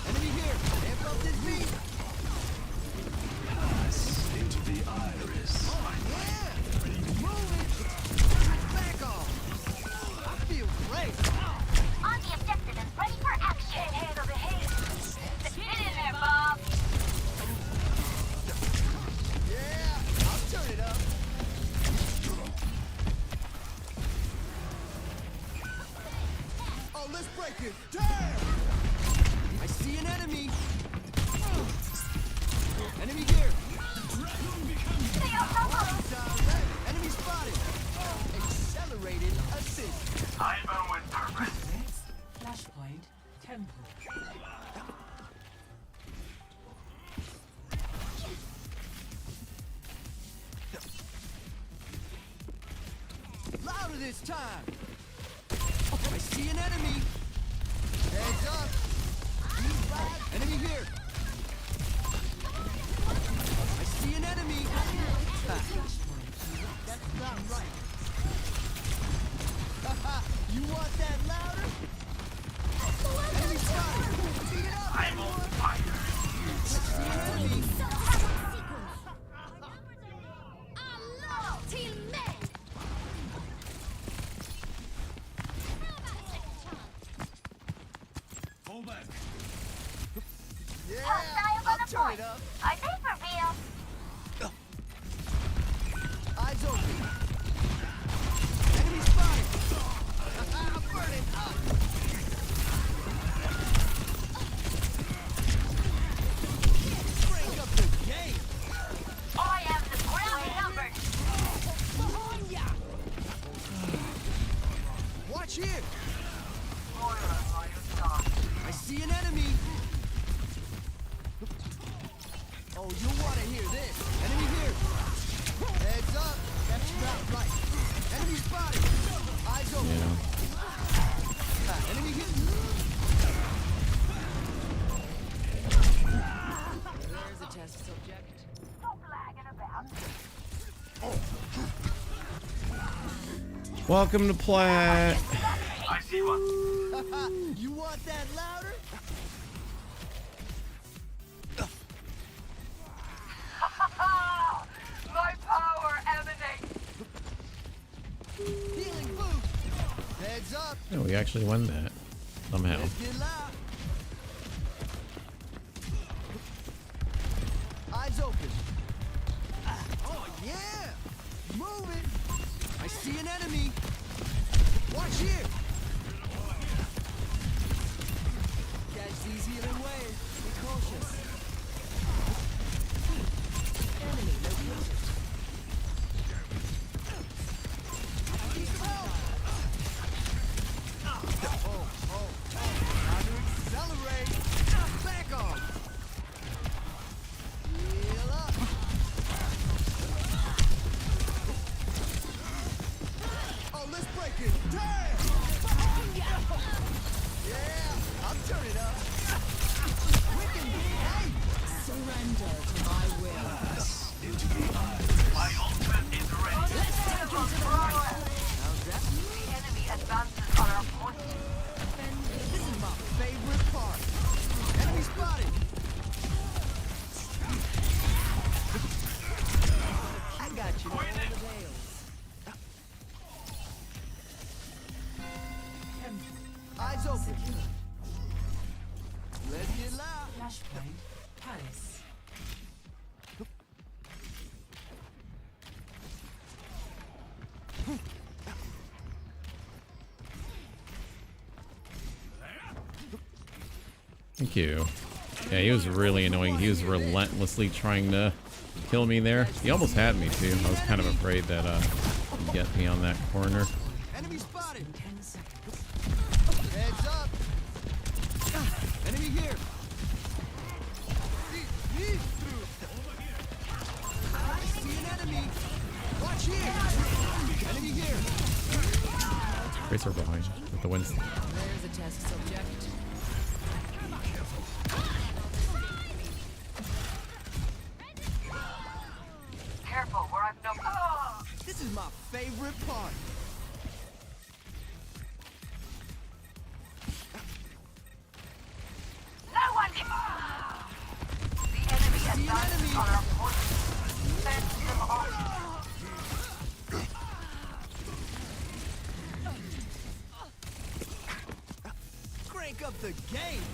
Enemy here. Amp up this beat. Into the iris. Oh, yeah. Move it. Back off. I feel great. On the objective and ready for action. Can't handle the heat. Get in there, Bob. Yeah, I'll turn it up. Oh let's break it. Damn! I see an enemy. Enemy here. Enemy spotted. Accelerated assist. I know with purpose. Flashpoint temple. Louder this time. I see an enemy. Heads up. Enemy here. I see an enemy. That's not right. You want that louder? Enemy spotted. Beat it up. I'm on fire. I see an enemy. Hold back. Yeah, I'll turn it up. I think for real. Eyes open. Enemy spotted. I'm burning up. Break up the game. I am the ground number. Watch here. I see an enemy. Oh, you'll want to hear this. Enemy here. Heads up. That's not right. Enemy spotted. Eyes open. Enemy here. There's a test subject. Stop lagging about. Welcome to Plat. I see one. You want that louder? My power emanates. Healing boost. Heads up. Oh, we actually won that somehow. Let's get loud. Eyes open. Oh yeah. Move it. I see an enemy. Watch here. Catch these healing waves. Be cautious. Enemy located. Time to accelerate. Back on. Heal up. Oh, let's break it. Damn! Yeah, I'll turn it up. Wicked. Hey! Surrender to my will. My ultimate is ready. How's that? The enemy advances on our point. This is my favorite part. Enemy spotted. I got you. All the tails. Eyes open. Let's get loud. Flashpoint Palace. Thank you. Yeah, he was really annoying. He was relentlessly trying to kill me there. He almost had me too. I was kind of afraid that he'd get me on that corner. Enemy spotted. 10 seconds. Heads up. Enemy here. I see an enemy. Watch here. Enemy here. Tracer behind with the Winston. There's a test subject. Careful, where I've no. Oh! This is my favorite part. No one can. The enemy advances on our point. Send them off. Crank up the game.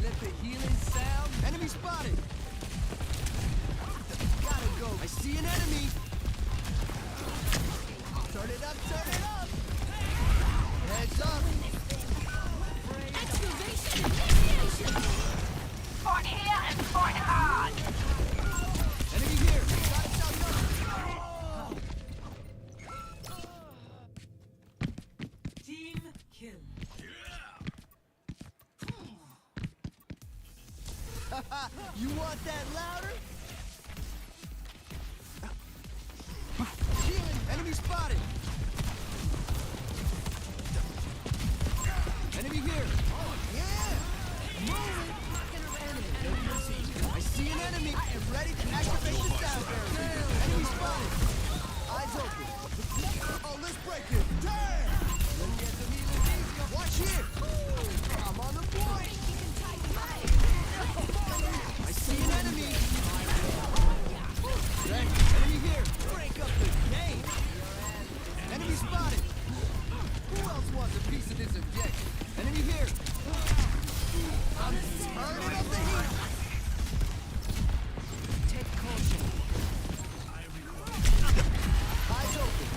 Let the healing sound. Enemy spotted. Gotta go. I see an enemy. You want that louder? Enemy spotted. Enemy here. Yeah. Moving. I see an enemy. I am ready to activate the sound barrier. Enemy spotted. Eyes open. Oh, let's break it. Damn. Let's get some healing easy. Watch here. I'm on the point. I see an enemy. Enemy here. Break up the game. Enemy spotted. Who else wants a piece of this objective? Enemy here. I'm turning up the heat. Take caution. Eyes open.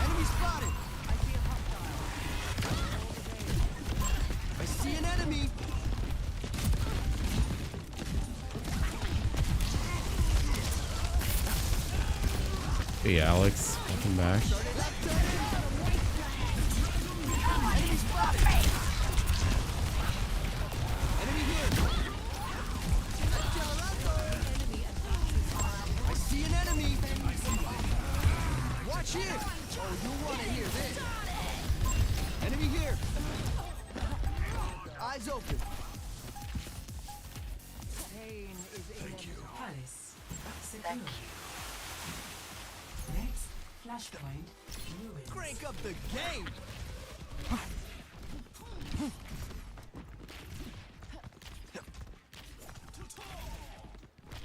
Enemy spotted. I see an enemy. Hey, Alex. Welcome back. Enemy spotted. Enemy here. I see an enemy. Watch here. Oh, you want to hear this. Enemy here. Eyes open. Palace secure. Next flashpoint ruins. Crank up the game.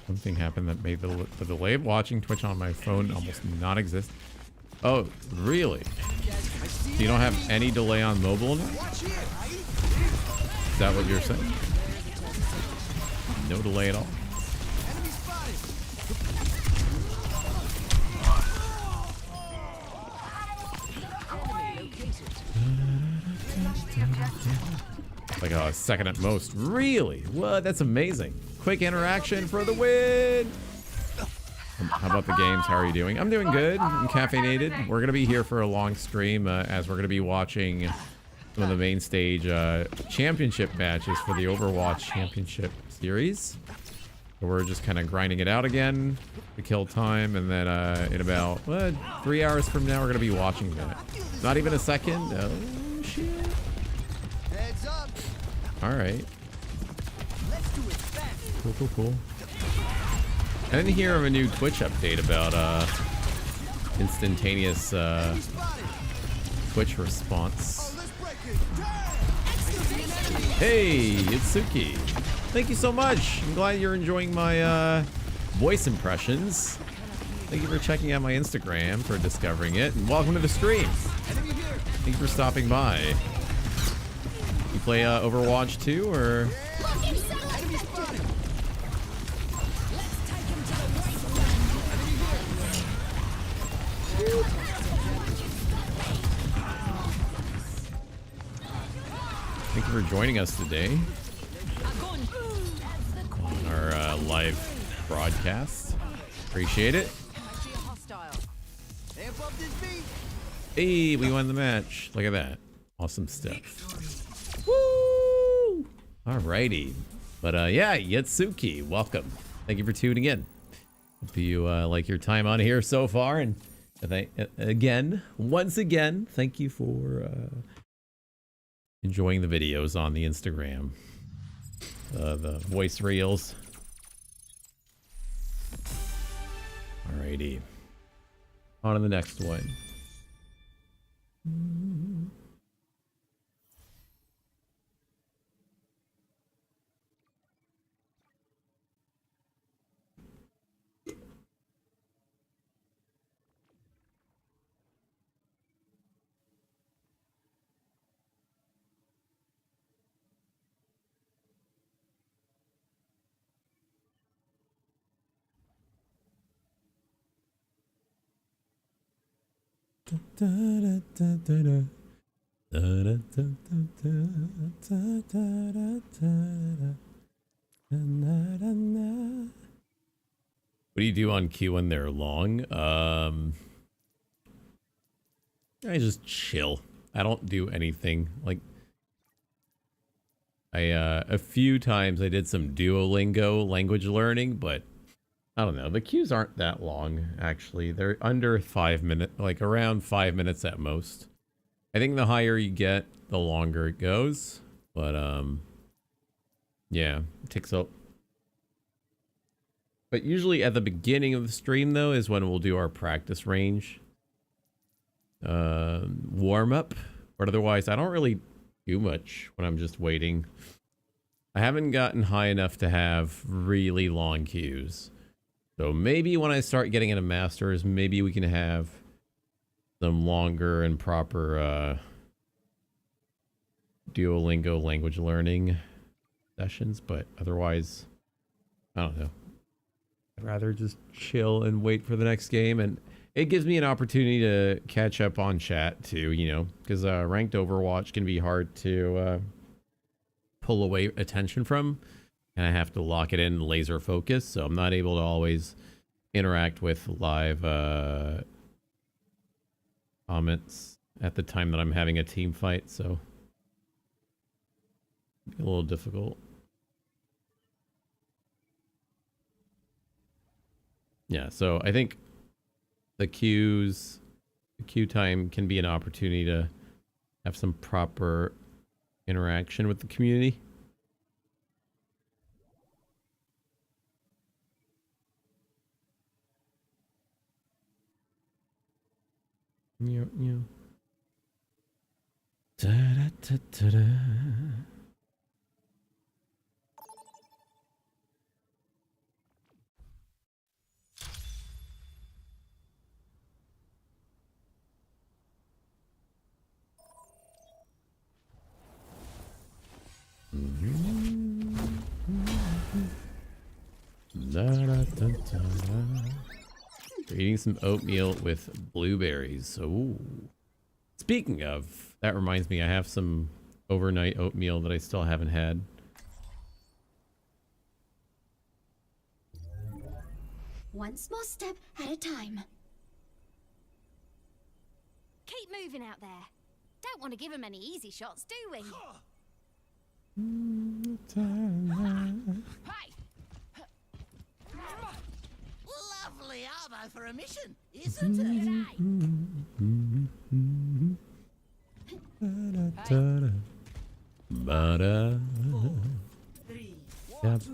Something happened that made the delay of watching Twitch on my phone almost not exist. Oh, really? So you don't have any delay on mobile now? Watch here. Is that what you're saying? No delay at all? Enemy spotted. Like a second at most. Really? What? That's amazing. Quick interaction for the win. How about the games? How are you doing? I'm doing good. I'm caffeinated. We're going to be here for a long stream as we're going to be watching some of the main stage championship matches for the Overwatch Championship Series. So we're just kind of grinding it out again to kill time. And then in about 3 hours from now, we're going to be watching that. Not even a second. Oh, shit. Heads up. All right. Let's do it fast. Cool, cool, cool. I didn't hear of a new Twitch update about instantaneous Twitch response. Oh, let's break it. Hey, it's Suki. Thank you so much. I'm glad you're enjoying my voice impressions. Thank you for checking out my Instagram, for discovering it, and welcome to the stream. Thank you for stopping by. You play Overwatch 2, or? Thank you for joining us today on our live broadcast. Appreciate it. Hey, we won the match. Look at that. Awesome stuff. Woo! Alrighty. But yeah, Yatsuki, welcome. Thank you for tuning in. Hope you like your time on here so far. And once again, thank you for enjoying the videos on the Instagram. The voice reels. Alrighty. On to the next one. What do you do on Q when they're long? I just chill. I don't do anything. Like, A few times I did some Duolingo language learning, but I don't know. The queues aren't that long, actually. They're under 5 minutes, like around 5 minutes at most. I think the higher you get, the longer it goes. But, yeah, it takes up. But usually at the beginning of the stream, though, is when we'll do our practice range warm up. But otherwise, I don't really do much when I'm just waiting. I haven't gotten high enough to have really long queues. So maybe when I start getting into Masters, maybe we can have some longer and proper Duolingo language learning sessions. But otherwise, I don't know. I'd rather just chill and wait for the next game. And it gives me an opportunity to catch up on chat too, you know, because ranked Overwatch can be hard to pull away attention from, and I have to lock it in laser focus, so I'm not able to always interact with live comments at the time that I'm having a team fight, so a little difficult. Yeah, so I think the queue time can be an opportunity to have some proper interaction with the community. Yeah. Da da da da da. We're eating some oatmeal with blueberries. Ooh. Speaking of, that reminds me, I have some overnight oatmeal that I still haven't had. One small step at a time. Keep moving out there. Don't want to give him any easy shots, do we? Hey! Lovely armor for a mission, isn't it? Let's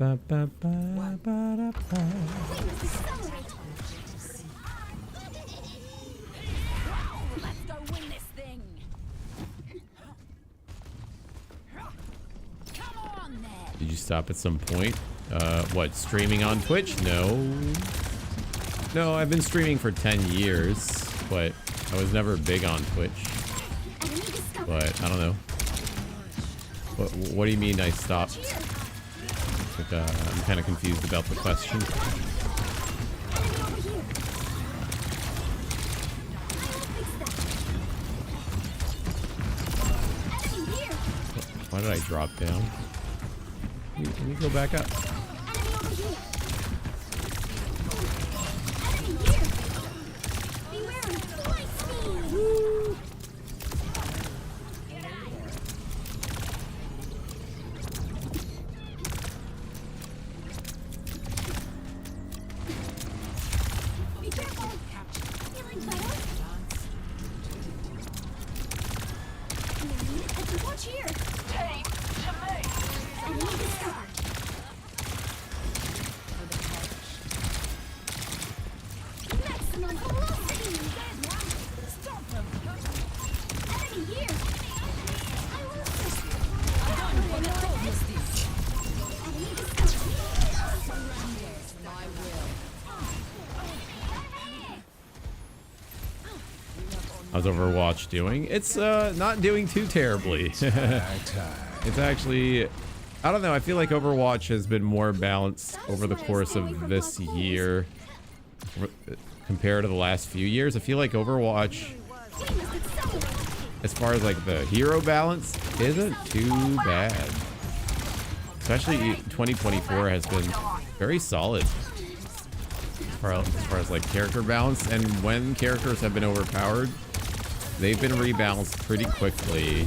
go win this thing. Come on then. Did you stop at some point? What, streaming on Twitch? No, I've been streaming for 10 years, but I was never big on Twitch. But I don't know. What do you mean I stopped? Like, I'm kind of confused about the question. Why did I drop down? Let me go back up. How's Overwatch doing? It's not doing too terribly. It's actually, I don't know, I feel like Overwatch has been more balanced over the course of this year compared to the last few years. I feel like Overwatch, as far as like the hero balance, isn't too bad. Especially 2024 has been very solid as far as like character balance, and when characters have been overpowered, they've been rebalanced pretty quickly.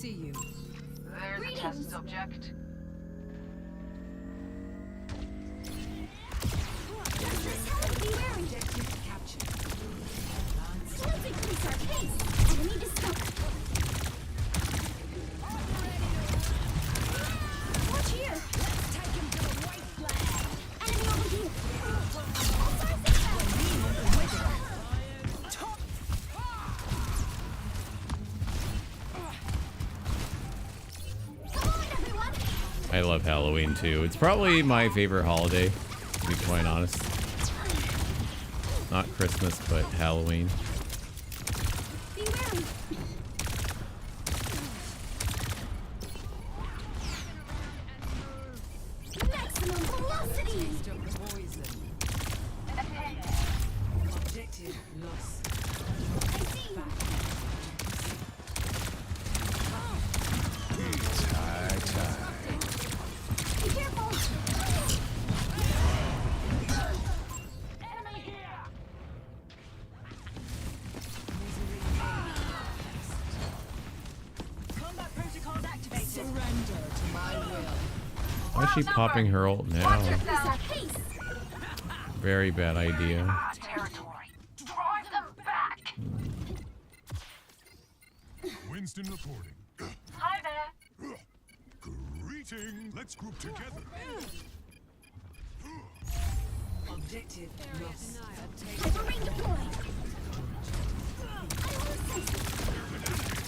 see you. There's a test subject. Be wary. Objective captured. Let's increase our pace. Enemy discovered. Watch here. Let's take him to the white flag. Enemy over here. Come on, everyone. I love Halloween too. It's probably my favorite holiday, to be quite honest. Not Christmas, but Halloween. Be wary. Maximum velocity. Stop poison. Objective lost. I see. Be careful. Enemy here. Combat protocols activated. Surrender to my will. Why is she popping her ult now? Increase our pace. Very bad idea. Territory. Drive them back. Winston reporting. Hi there. Greeting. Let's group together. Objective lost. Hyperring deployed. I will assist.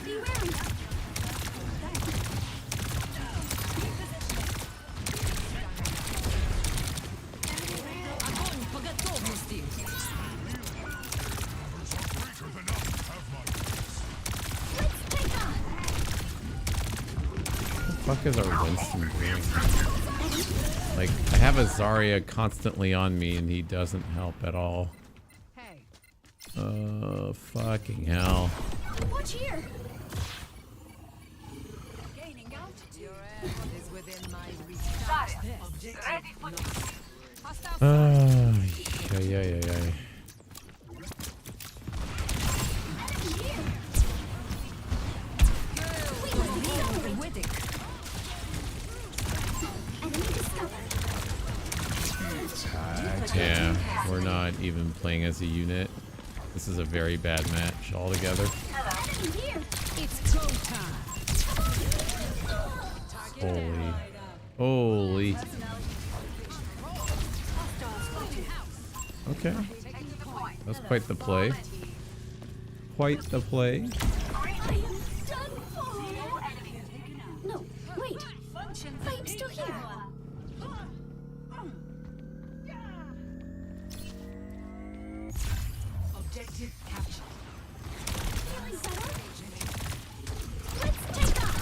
Be wary. Greater than us. Have my Let's take off. What the fuck is our Winston doing? Like, I have a Zarya constantly on me and he doesn't help at all. Hey. Fucking hell. Watch here. Gaining altitude. Your end is within my reach. Zarya, Objective ready for lost. duty. Yeah. Yeah, we're not even playing as a unit. This is a very bad match altogether. It's go time. Holy. Okay. That's quite the play. Quite the play. I am done for. No, wait. I am still here. Objective captured. Feeling better? Let's take off.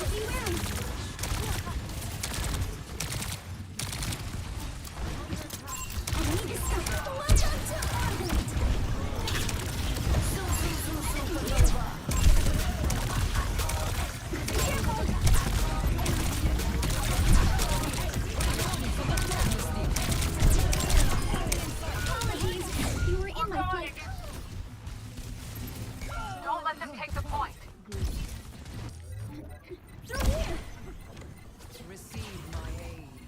Be wary. Enemy discovered. Latch on to orbit. Be careful. Apologies. You were in my flank. Don't let them take the point. Through here. Receive my aid.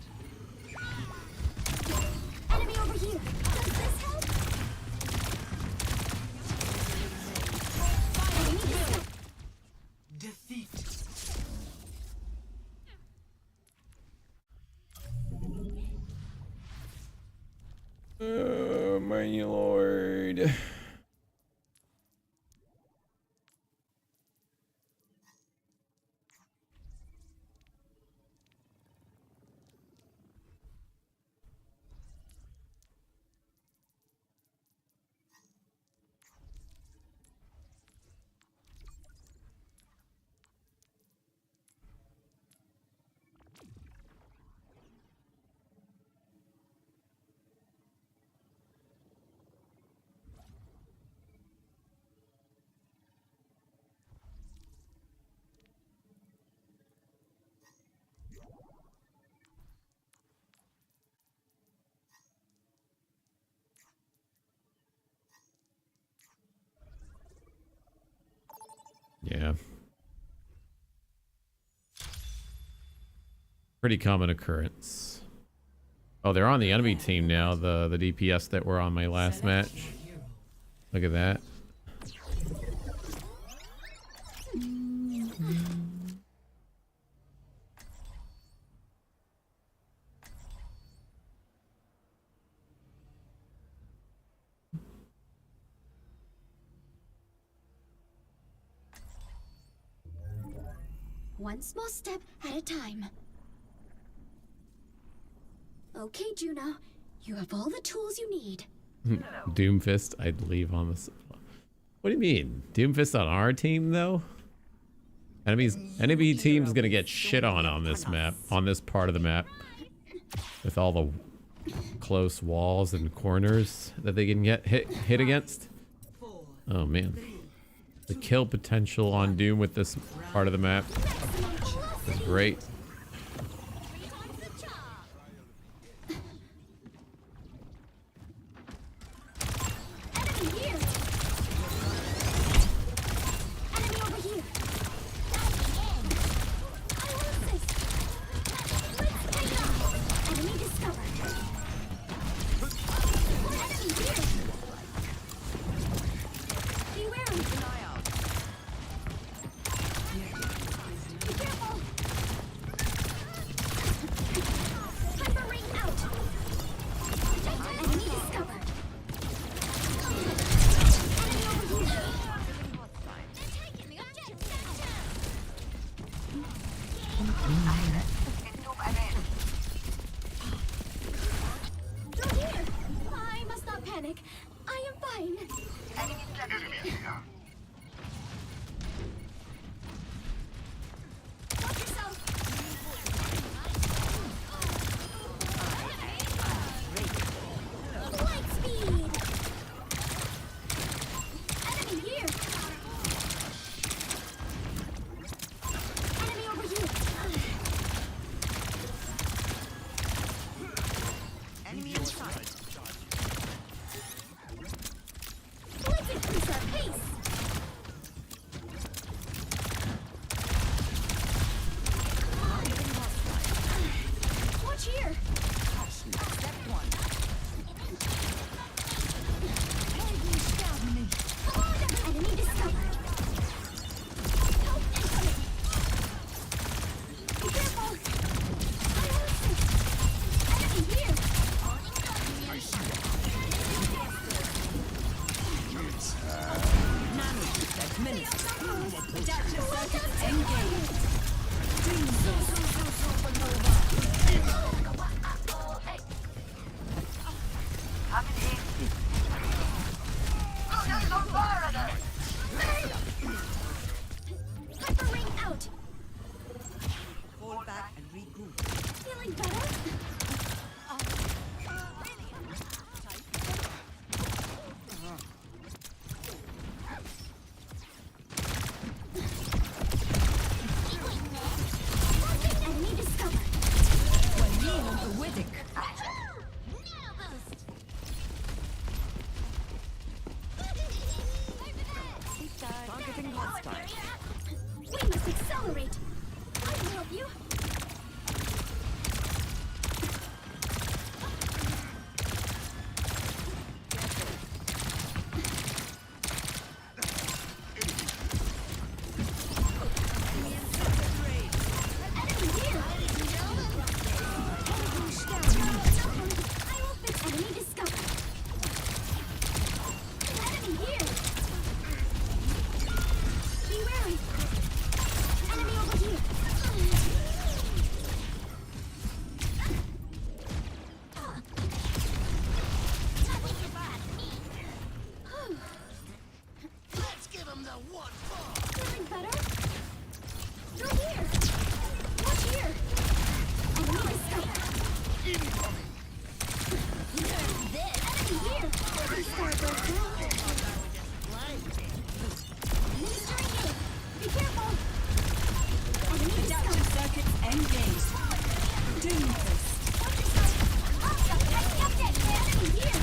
Enemy over here. Does this help? Enemy discovered. Defeat. Oh my lord. Yeah. Pretty common occurrence. Oh, they're on the enemy team now, the DPS that were on my last match. Look at that. One small step at a time. Okay, Juno. You have all the tools you need. Doomfist, I'd leave on this. What do you mean? Doomfist on our team, though? Enemy team's gonna get shit on this map, on this part of the map. With all the close walls and corners that they can get hit against. Oh, man. The kill potential on Doom with this part of the map is great. I must not panic. I am fine. Watch yourself. Light speed. Enemy here. Enemy over here. Enemy inside. Let's increase our pace. Watch here. Step one. Come on, enemy discovered. Help incoming. Be careful. I will assist. Enemy here. Nanoprotect minutes. Adaptive circuits engaged. Hyper ring out. Fall back and regroup. Feeling better? Enemy discovered. Targeting hostile. We must accelerate. I will help you. Enemy here. I will fix enemy discovered. Enemy here. Be wary. Enemy over here. Let's give him the one ball. Feeling better? Through here. Watch here. Enemy discovered. Enemy here. Star goes down. Ministering aid. Be careful. Enemy Adaptive discovered. circuits engaged. Doomfist. Watch yourself. Enemy update. Enemy here.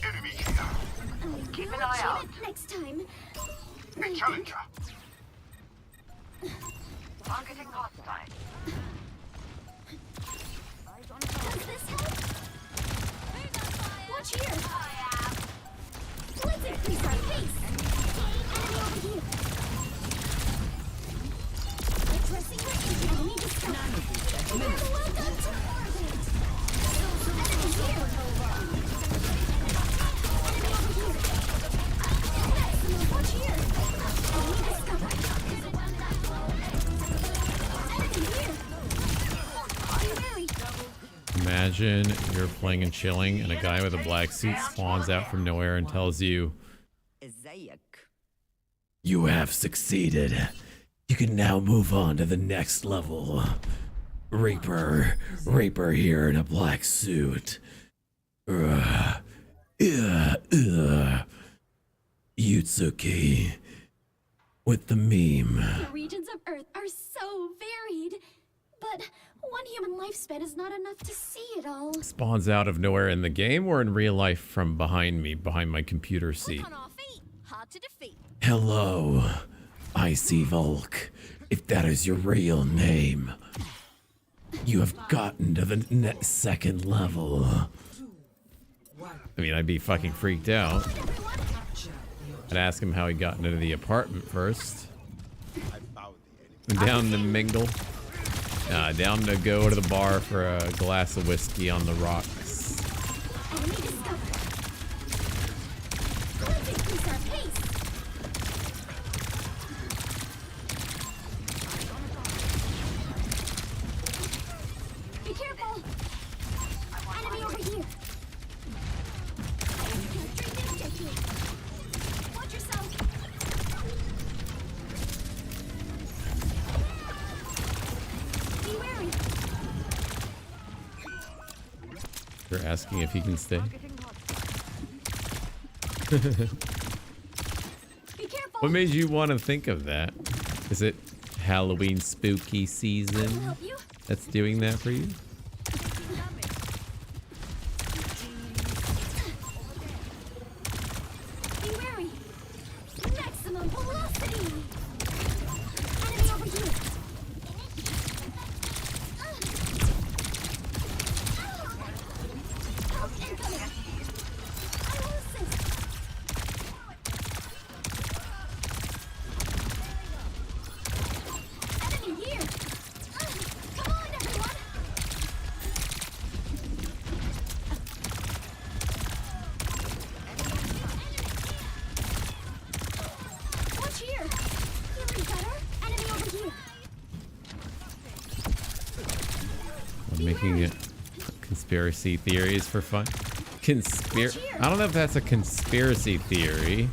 Enemy here. Keep an eye out. Next time. A challenger. Targeting hostile. Does this help? Watch here. Let's increase our pace. Enemy over here. Addressing the enemy discovered. Well done, target. Enemy here. Enemy over here. Excellent. Watch here. Enemy discovered. Enemy here. Be wary. Imagine you're playing and chilling, and a guy with a black suit spawns out from nowhere and tells you, "You have succeeded. You can now move on to the next level." Reaper here in a black suit. Yutsuki with the meme. The regions of Earth are so varied, but one human lifespan is not enough to see it all. Spawns out of nowhere in the game or in real life from behind me, behind my computer seat. On our feet, hard to defeat. Hello, Icy Volk. If that is your real name, you have gotten to the second level. I mean, I'd be fucking freaked out. I'd ask him how he got into the apartment first. Down to mingle. Down to go to the bar for a glass of whiskey on the rocks. Enemy discovered. Let's increase our pace. Be careful. Enemy over here. Capturing ninja here. Watch yourself. Be wary. You're asking if he can stay. Be careful. What made you want to think of that? Is it Halloween spooky I'll season help you. that's doing that for you? Be wary. Maximum velocity. Enemy over here. Help incoming. I will assist. Enemy here. Come on, everyone. Watch here. Feeling better? Enemy over here. I'm making it conspiracy theories for fun. I don't know if that's a conspiracy theory.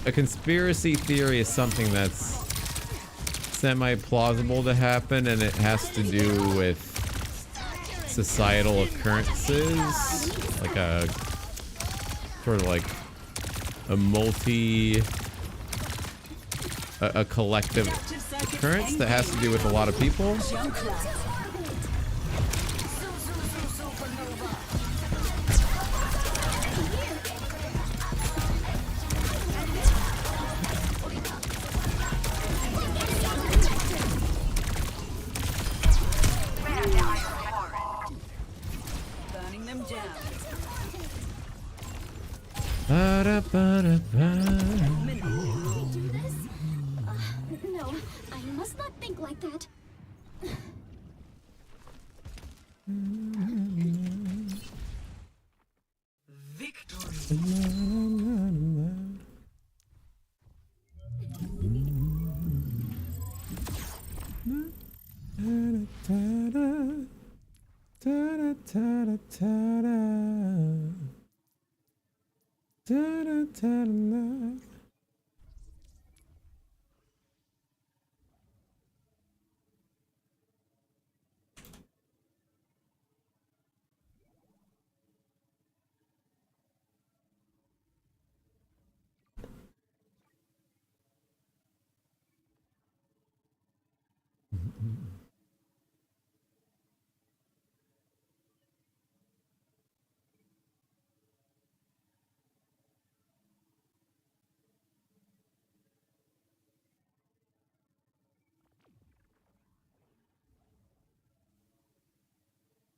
A conspiracy theory is something that's semi-plausible to happen, and it has to do with societal occurrences, like a sort of like a collective occurrence that has to do with a lot of people. Burning them down. Do this? No, I must not think like that.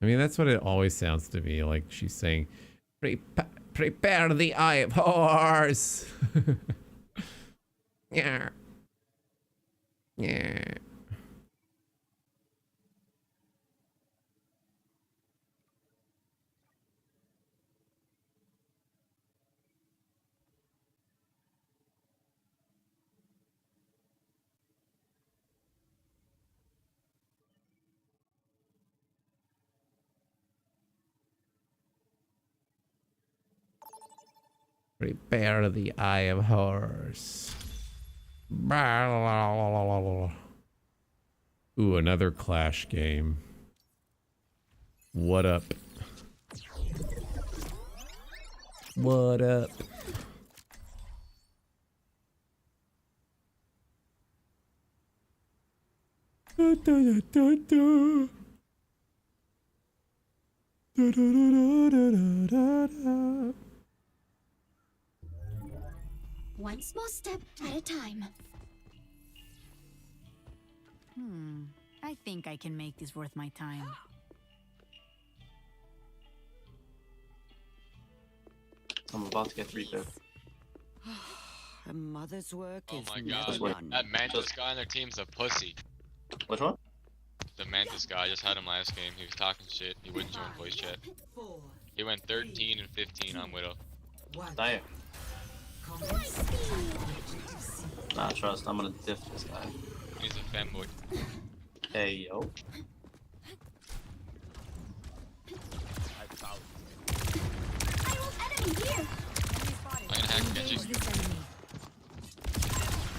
I mean, that's what it always sounds to me like. She's saying, prepare the eye of horse. Yeah. Yeah. Prepare the eye of horse. Ooh, another Clash game. What up? What up? Da, da, da, da, da, da, da, da, da. One small step at a time. I think I can make this worth my time. I'm about to get 3-5. A mother's work Oh is my never god, done. that Mantis guy on their team's a pussy. Which one? The Mantis guy, I just had him last game. He was talking shit. He wouldn't join voice chat. He went 13 and 15 on Widow. Damn. Nah, trust. I'm gonna diff this guy. He's a fanboy. Hey, yo. Enemy here! I'm gonna hack against you.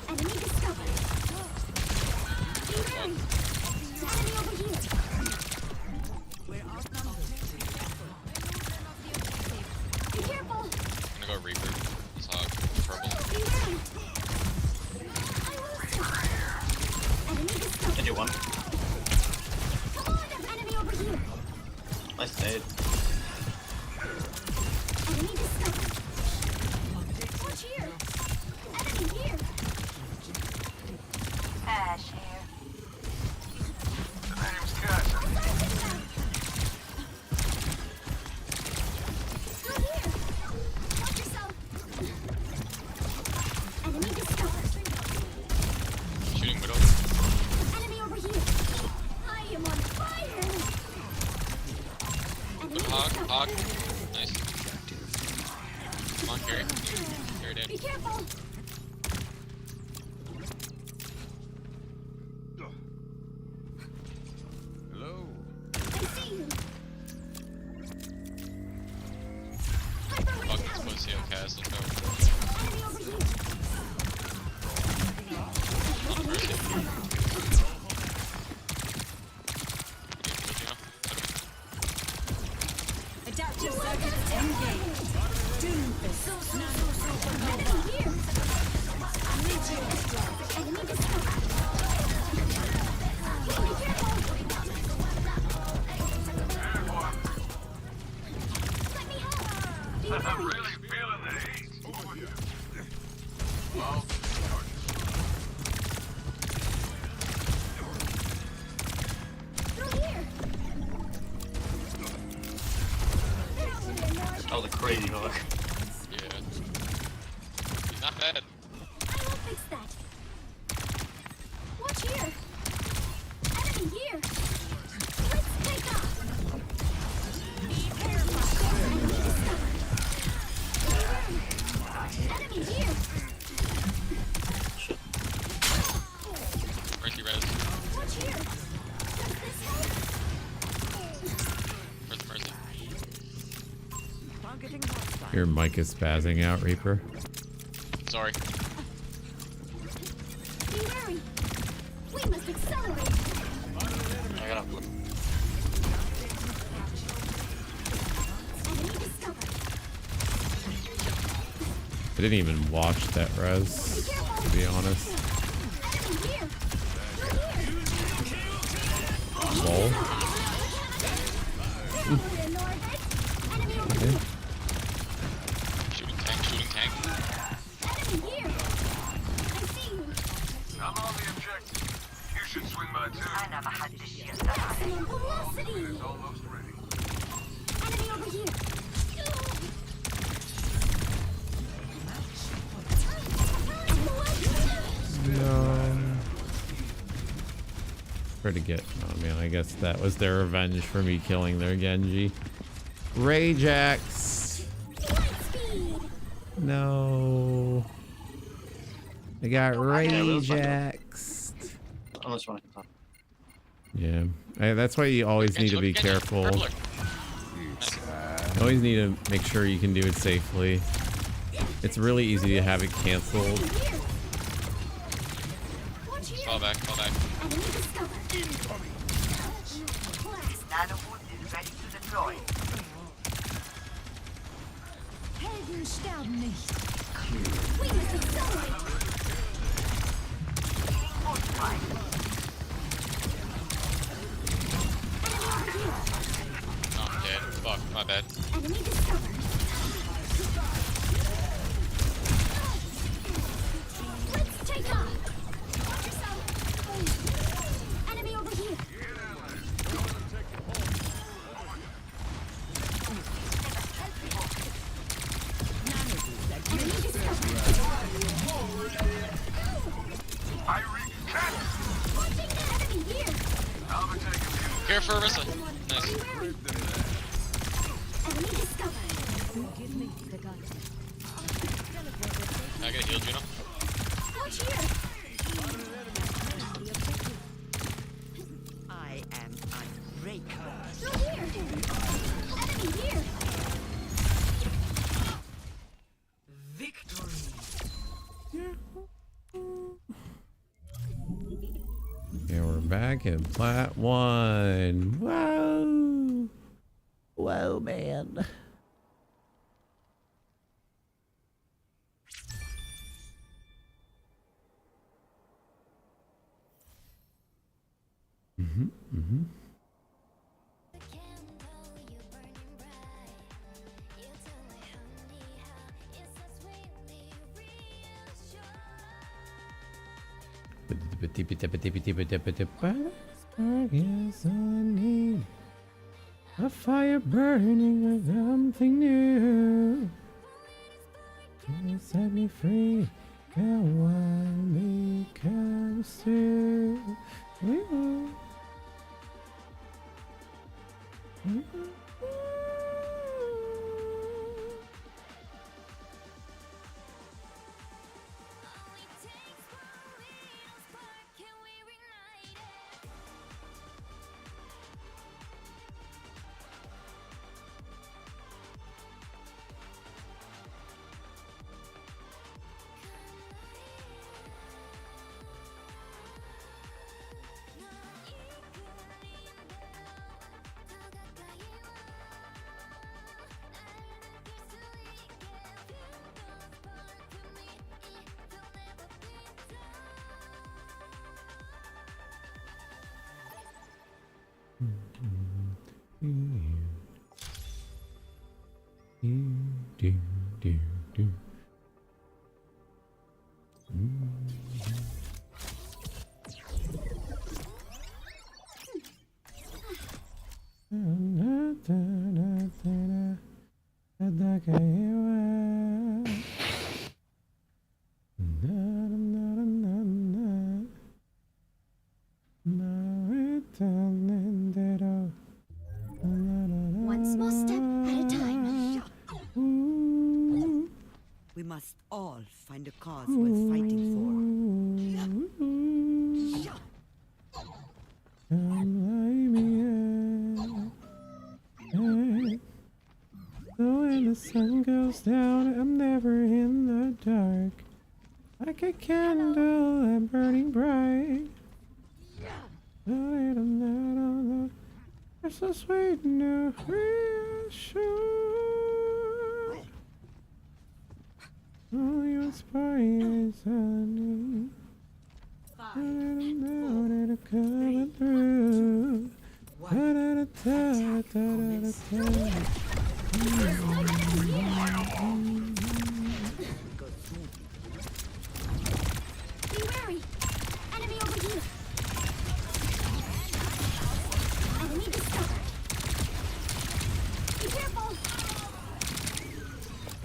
Enemy discovered! Be wary! Enemy over here! Be careful! I'm gonna go Reaper. He's hog. Purple. Be wary! Enemy discovered! Can you one? Come on, enemy over here! Nice nade. Enemy discovered! Watch here! Enemy here! Ash here. The name's Cass. Through here! Watch yourself! Enemy discovered! Shooting Widow. Enemy over here! I am on fire! Enemy Hog, discovered! hog. Nice. Come on, carry. Carry Be dead. careful! Hello. I see you! Fuck this pussy, I'll cast. Let's go. Enemy over here! On Enemy mercy. discovered! Adapt yourself to the engage. Doomfist. Enemy here! Enemy discovered! Be careful! Let me help! Be I'm wary! really feeling the heat. Well, Through here! That was a crazy hook. Yeah. He's not bad. I will fix that. Watch here. Enemy here. Let's take off. Be careful. Enemy discovered. Enemy here. Mercy res. Watch here. Does this help? Where's the mercy? Targeting hostile. Your mic is spazzing out, Reaper. Sorry. Be wary. We must accelerate. I gotta. Enemy discovered. I didn't even watch that res, Be careful. to be honest. Enemy here. Through here. Lol. Okay. Shooting tank, shooting tank. I'm on the objective. You should swing by too. I never had this shit. It's almost ready. Enemy over here. No. Pretty good. Oh man, I guess that was their revenge for me killing their Genji. Rajax. No. I got Rajaxed. Unless you want to talk. Yeah. That's why you always need to be careful. You always need to make sure you can do it safely. It's really easy to have it canceled. Fall back, fall back. Nanoboot is ready to deploy. Helden sterben nicht. Oh, I'm dead. Fuck, my bad. Enemy discovered. Let's take off. Watch yourself. Enemy over here. Enemy discovered. I recant. Watching the enemy here. I'll be taking you. Care for Arissa. Nice. Enemy discovered. Can I get a heal, Juno? Watch here. I am unbreakable. Through here. Enemy here. Victory. Yeah, we're back in Plat 1. Whoa! Whoa, man. Mm-hmm. Yes, I need a fire burning with something new. You set me free, and one becomes two. One small step at a time. We must all find a cause worth fighting for. So when the sun goes down, I'm never in the dark. Like a candle, I'm burning bright. It's so sweet and reassured. All you inspire is honey. I don't know that I'm coming through. Be wary! Enemy over here! Enemy discovered! Be careful!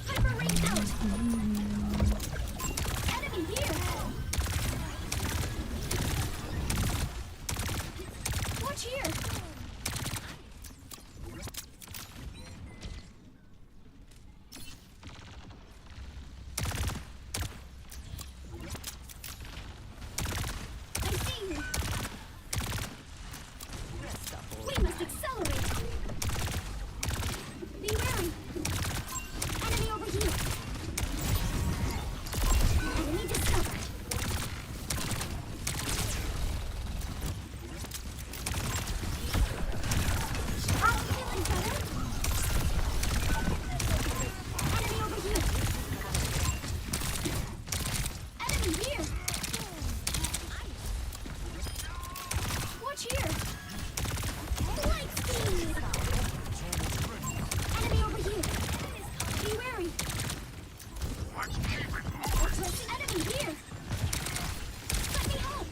Hyper ring out! Enemy here! Watch here! I see you! We must accelerate! Be wary! Enemy over here! Enemy discovered! I'm feeling better! Enemy over here! Enemy here! Watch here! Light speed! Enemy over here! Be wary! Enemy here! Let me help!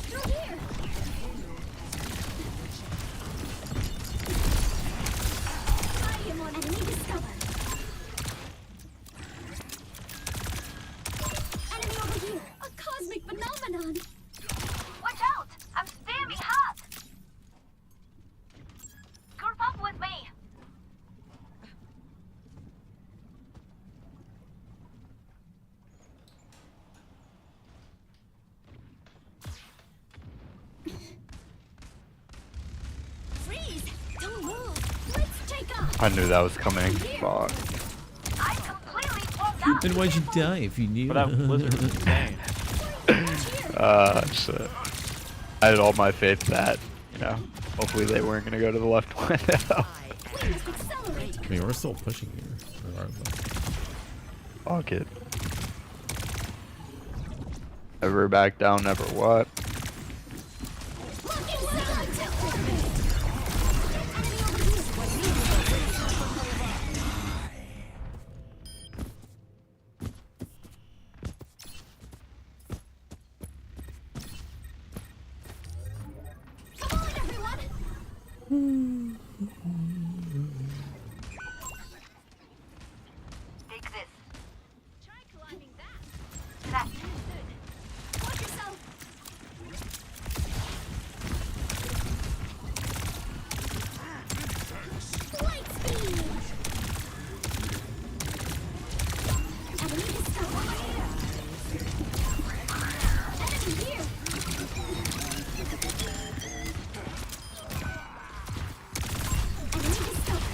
Through here! I am on enemy discovered! Enemy over here! A cosmic phenomenon! Watch out! I'm standing hot! Group up with me! Freeze! Don't move! Let's take off! I knew that was coming. Fuck. I completely broke out! Then why'd you die if you knew? But that lizard was insane. Shit. I had all my faith that, you know, hopefully they weren't gonna go to the left window. We must accelerate! I mean, we're still pushing here, regardless. Fuck it. Never back down, never what. Look inside! Enemy over here! Come on, everyone! Take this. Try climbing that. That's good. Watch yourself. Light speed. Enemy discovered. Enemy here. Enemy discovered.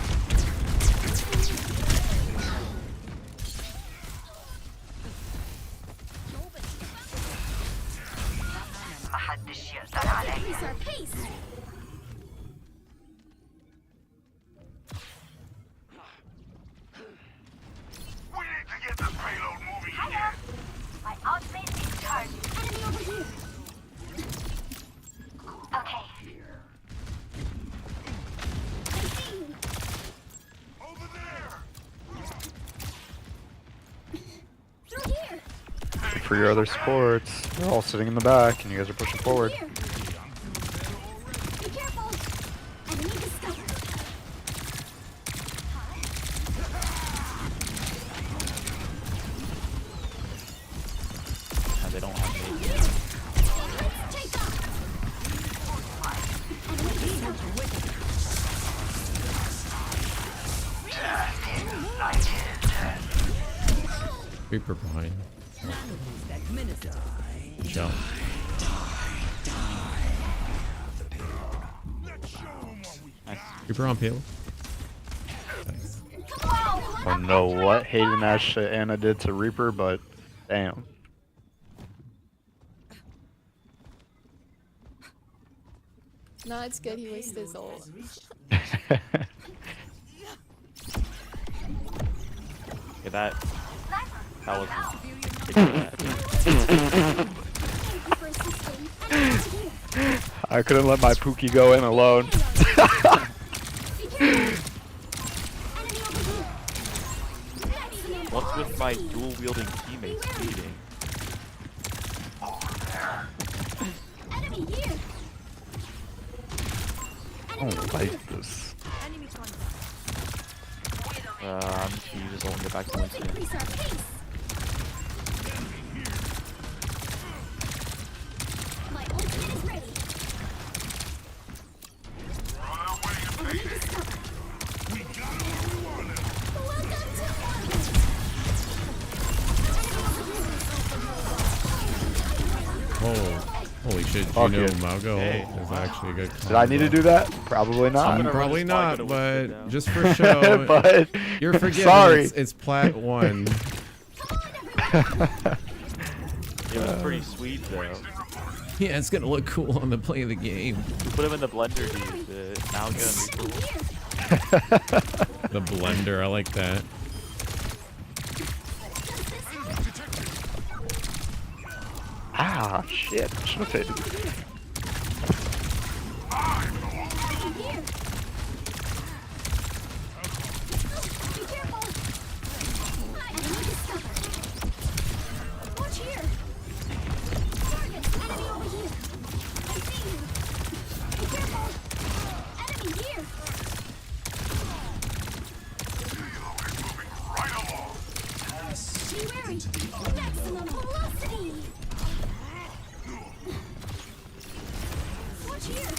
Increase our pace. We need to get this payload moving here. My ultimate is charged. Enemy over here. Okay. I see you. Over there. Through here. For your other sports, they're all sitting in the back and you guys are pushing forward. Here. Be careful. Enemy discovered. They don't have me. Let's take off. Enemy discovered. Reaper behind. Jump. Reaper on payload. I don't know what hating that shit Anna did to Reaper, but damn. No, it's good. He wasted his ult. Yeah, that was I couldn't let my Pookie go in alone. What's with my dual wielding teammates feeding? I don't like this. I'm just gonna use this ult and get back to Winston. My ultimate is ready. Oh, holy shit, Fuck Juno it. Mago Hey. is actually a good combo. Did I need to do that? Probably not. Probably Just probably not, gonna but whisper down. just for show, But you're forgiven. sorry. It's plat 1. It was pretty sweet though. Yeah, it's gonna look cool on the play of the game. We put him in the blender, dude. The Malga neutral. The blender, I like that. Ah, shit. Should have faded. Watch here. Target. Enemy over here. I see you. Be careful. Enemy here. Be wary. Maximum velocity. Watch here.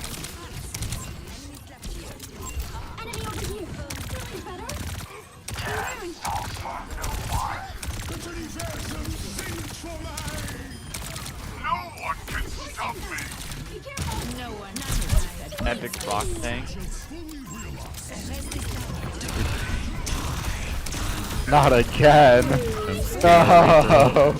Enemy over here. Feeling better? Be wary. No one can stop me. Be careful. No one. Epic rock tank. Not again. I'm scared, No.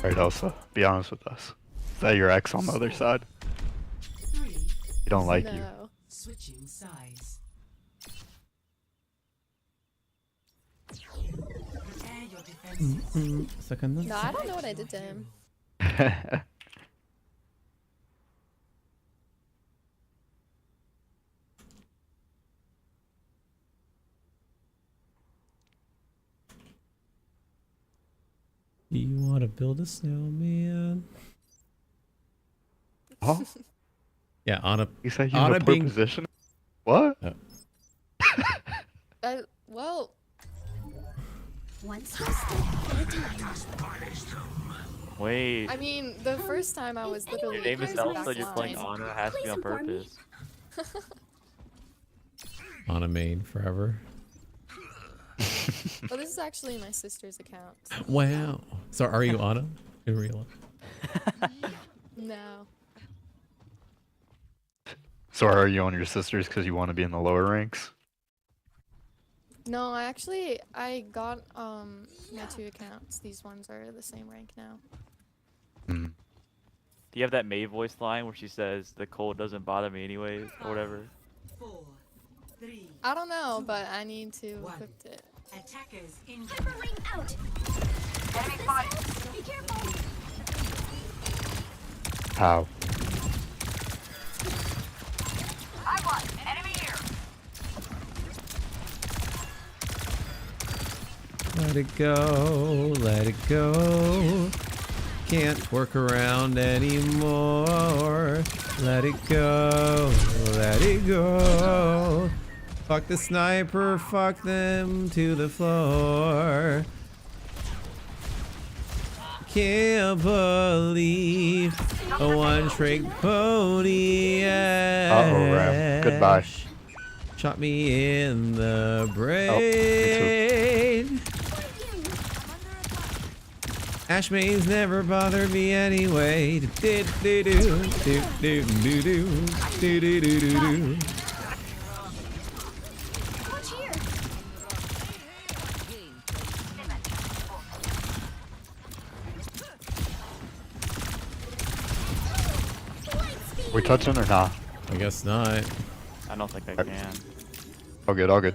Alright, Elsa, be honest with us. Is that your ex on the other side? He don't like you. No. Switching sides. Prepare your defenses. Second. No, I don't know what I did to him. You want to build a snowman? Oh, Yeah, Anna. you said you Anna in a poor being. position? What? Well, One step at a time. Wait. I mean, the first time I was literally. Your name is crazy Elsa, you're back playing line. Ana, it has to be on purpose. Anna main forever. Well, this is actually my sister's account. Wow. So are you Anna in real life? No. So are you on your sisters because you want to be in the lower ranks? No, I got my 2 accounts. These ones are the same rank now. Hmm. Do you have that May voice line where she says the cold doesn't bother me anyways or whatever? 4, 3. I don't know, but I need to equip it. Attackers in. Hyperlink out. Enemy spotted. Be careful. How? I want an enemy here. Let it go. Let it go. Can't work around anymore. Let it go. Let it go. Fuck the sniper. Fuck them to the floor. Can't believe a one-trick pony. Uh-oh, Ram. Goodbye. Shot me in the Oh, me too. brain. Ashmay's never bothered me anyway. Do-do-do-do-do-do-do-do-do-do-do-do. We touching or not? I guess not. I don't think I can. All good, all good.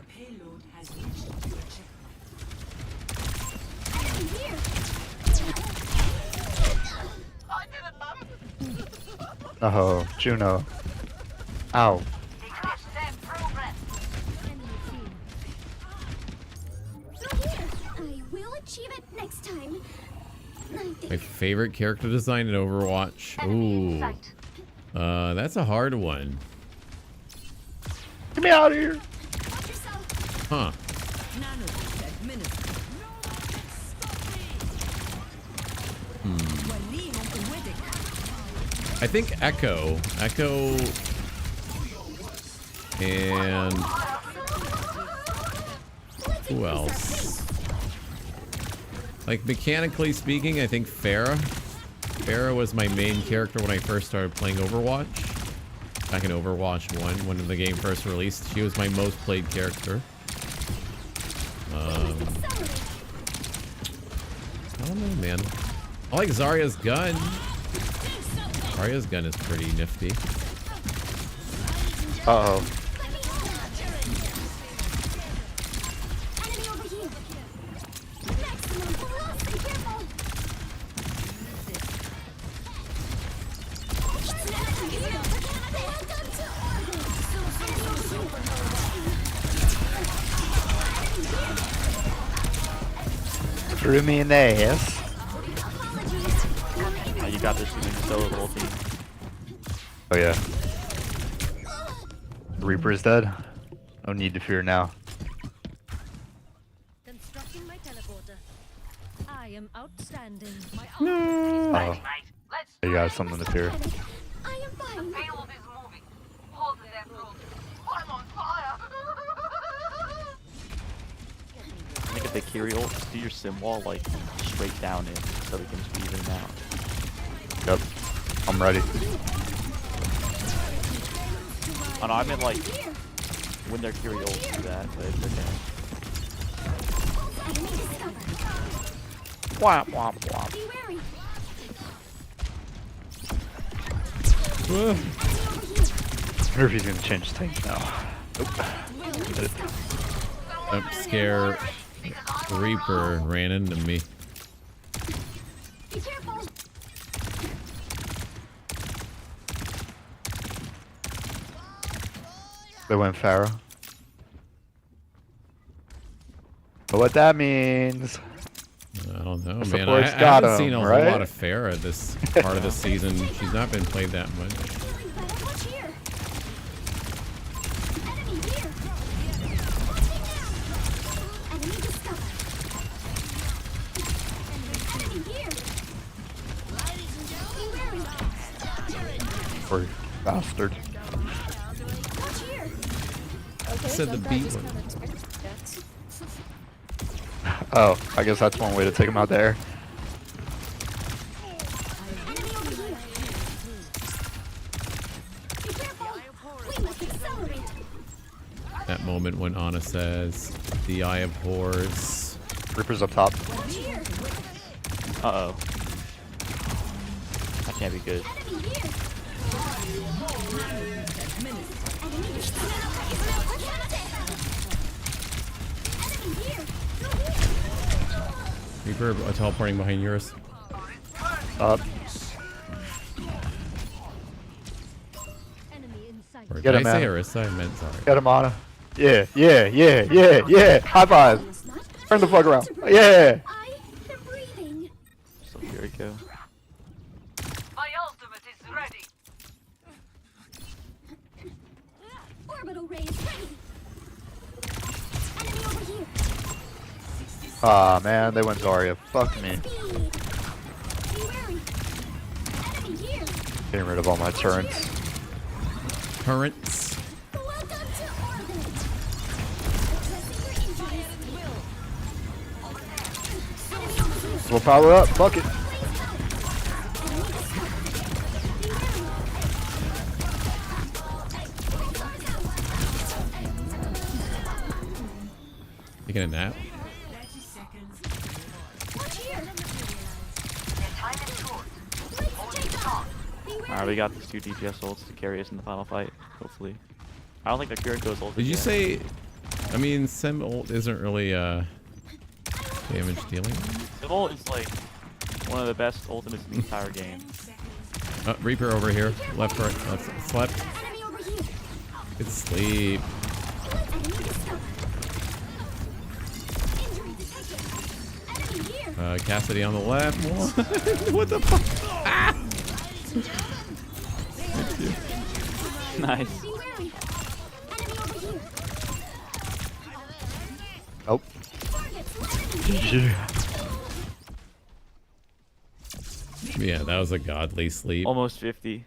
Oh, Juno. Ow. I will achieve it next time. My favorite character design in Overwatch. Ooh. That's a hard one. Get me out of here. Huh. I think Echo. And who else? Like mechanically speaking, I think Pharah. Pharah was my main character when I first started playing Overwatch. Back in Overwatch 1, when the game first released. She was my most played character. I don't know, man. I like Zarya's gun. Zarya's gun is pretty nifty. Uh-oh. Threw me in the ass. You got this, you can solo little team. Oh yeah. Reaper is dead. No need to fear now. Constructing my teleporter. I am outstanding. Oh. You got something to fear. I am fine. Payload is moving. Hold that road. I'm on fire. I think if they carry ult, just do your sim wall like straight down it so we can just be even out. Yep. I'm ready. Oh no, I meant like when they're carry ult, do that, but it's okay. Womp womp womp. I wonder if he's gonna change his tank now. Nope. Jump scare Reaper ran into me. Be careful. They went Pharah. But what that means? I don't know, The man. I support's haven't got him, seen a right? whole lot of Pharah this part of the season. She's not been played that much. Watch here. Enemy here. Enemy discovered. Enemy here. Or bastard. Watch here. Okay, Said the so I beat just one. kinda expected that. Oh, I guess that's one way to take him out there. Enemy over here. Be careful. We must accelerate. That moment when Ana says, "The Eye of Whores." Reaper's up top. Watch here. Uh-oh. That can't be good. Enemy here. Enemy discovered. Enemy here. Reaper teleporting behind yours. Up. Or Get did him, I say man. Orisa? I meant sorry. Get him, Ana. Yeah, yeah, yeah, yeah, yeah. High five. Turn the fuck around. Yeah. I am breathing. So here we go. My ultimate is ready. Orbital ray is ready. Enemy over here. Ah, man, they went Zarya. Fuck me. Speed. Be wary. Enemy here. Getting rid of all my turrets. Currents. Welcome to orbit. Addressing your injuries. We'll power up. Fuck it. Taking a nap? Alright, we got these 2 DPS ults to carry us in the final fight, hopefully. I don't think the Kiriko's ult. Did you say... I mean, Sim ult isn't really, damage dealing? The ult is like one of the best ultimates in the entire game. Reaper over here. Left, right, left. Slept. Good sleep. Cassidy on the left. What the fuck? Ah! Nice. Nope. Yeah, that was a godly sleep. Almost 50.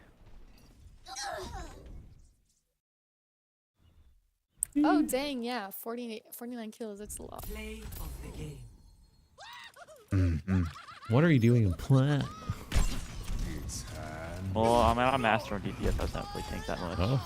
Oh dang, yeah, 49 kills. That's a lot. What are you doing in plat? Well, I'm not a master on DPS. I don't really tank that much. Oh.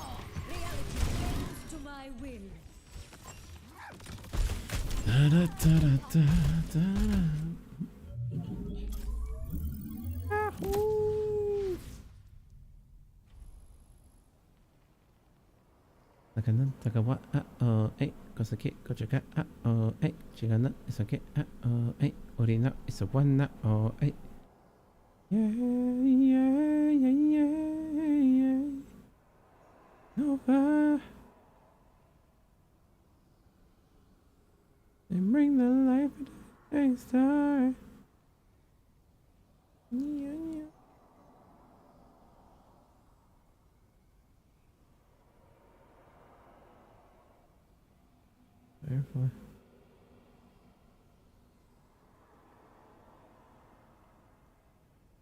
Over and bring the life of the day star. Therefore.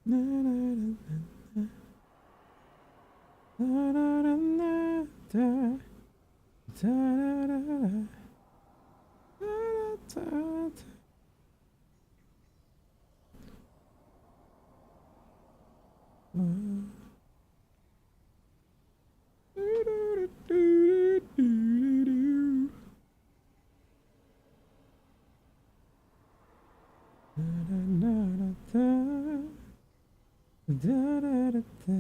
Na, na, na, na, na, na, na, na, da, da, da, da, da. Da, da, da.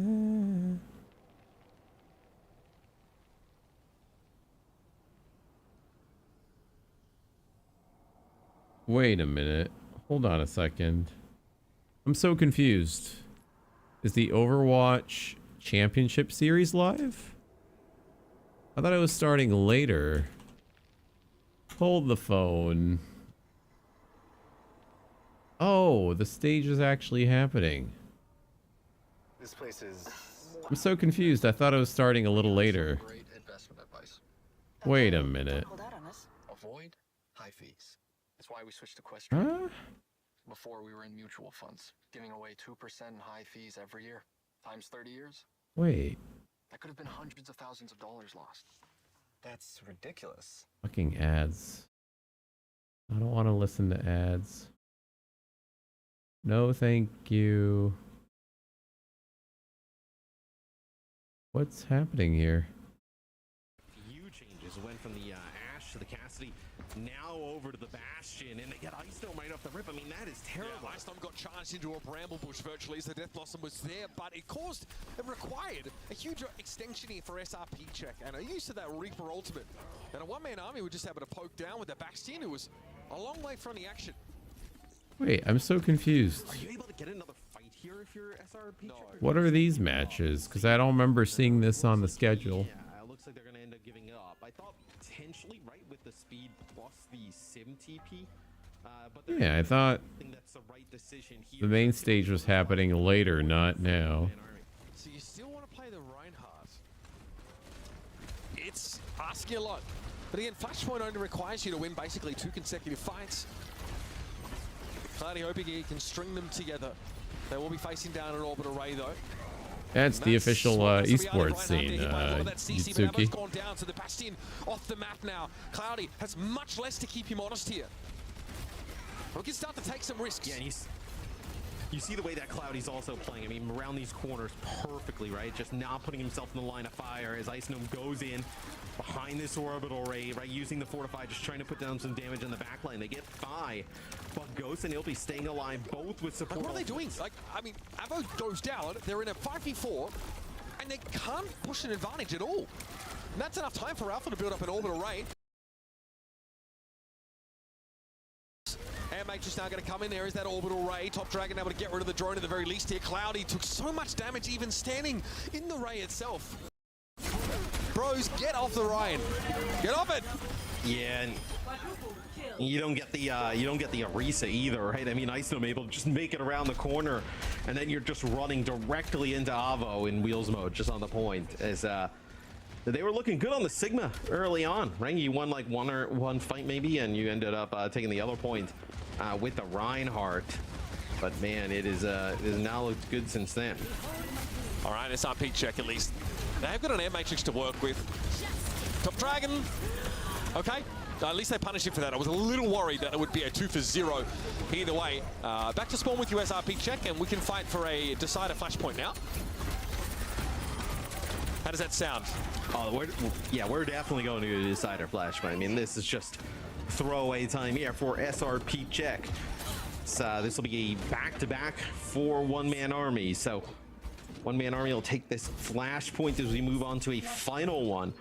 Wait a minute. Hold on a second. I'm so confused. Is the Overwatch Championship Series live? I thought it was starting later. Hold the phone. Oh, the stage is actually happening. This place is... I'm so confused. I thought it was starting a little later. Great investment advice. Wait a minute. Avoid high fees. That's why we switched to Equestrian. Huh? Before we were in mutual funds, giving away 2% in high fees every year. Times 30 years. Wait. That could have been hundreds of thousands of dollars lost. That's ridiculous. Fucking ads. I don't want to listen to ads. No, thank you. What's happening here? Few changes went from the Ash to the Cassidy, now over to the Bastion, and they get Ice Dome right off the rip. I mean, that is terrible. Yeah, Ice Dome got charged into a bramble bush virtually as the Death Blossom was there, but it required a huge extension here for SRP check, and I'm used to that Reaper ultimate. And a one-man army would just able to poke down with the Bastion, who was a long way from the action. Wait, I'm so confused. Are you able to get another fight here if you're SRP? No. What are these matches? Because I don't remember seeing this on the schedule. Yeah, it looks like they're going to end up giving it up. I thought potentially, right, with the speed plus the sim TP. But Yeah, I thought that's the right decision here. the main stage was happening later, not now. So you still want to play the Reinhardt. It's asking a lot. But again, Flashpoint only requires you to win basically 2 consecutive fights. Cloudy hoping he can string them together. They will be facing down an orbit array though. That's the official esports scene, Yutsuki. Gone down, so the Bastion off the map now. Cloudy has much less to keep him honest here. We can start to take some risks. Yeah, and he's You see the way that Cloudy's also playing. I mean, around these corners perfectly, right? Just not putting himself in the line of fire as Ice Gnome goes in behind this orbital ray, right? Using the Fortify, just trying to put down some damage in the backline. They get by, but Ghost and he'll be staying alive, both with support. Like, what are they doing? Like, I mean, Avo goes down. They're in a 5v4, and they can't push an advantage at all. And that's enough time for Alpha to build up an orbital ray. Air Matrix now going to come in. There is that orbital ray. Top Dragon able to get rid of the drone at the very least here. Cloudy took so much damage even standing in the ray itself. Bros, get off the Ryan. Get off it. Yeah, and you don't get the Orisa either, right? I mean, Ice Gnome able to just make it around the corner, and then you're just running directly into Avo in Wheels mode, just on the point. As they were looking good on the Sigma early on, right? You won like one fight maybe, and you ended up taking the other point with the Reinhardt. But man, it is now looked good since then. All right, SRP check at least. They've got an Air Matrix to work with. Top Dragon. Okay. At least they punished him for that. I was a little worried that it would be a 2 for 0 either way. Back to spawn with you, SRP check, and we can fight for a decider flashpoint now. How does that sound? Oh, we're definitely going to a decider flashpoint. I mean, this is just throwaway time here for SRP check. This will be a back-to-back for one-man army. So one-man army will take this flashpoint as we move on to a final one.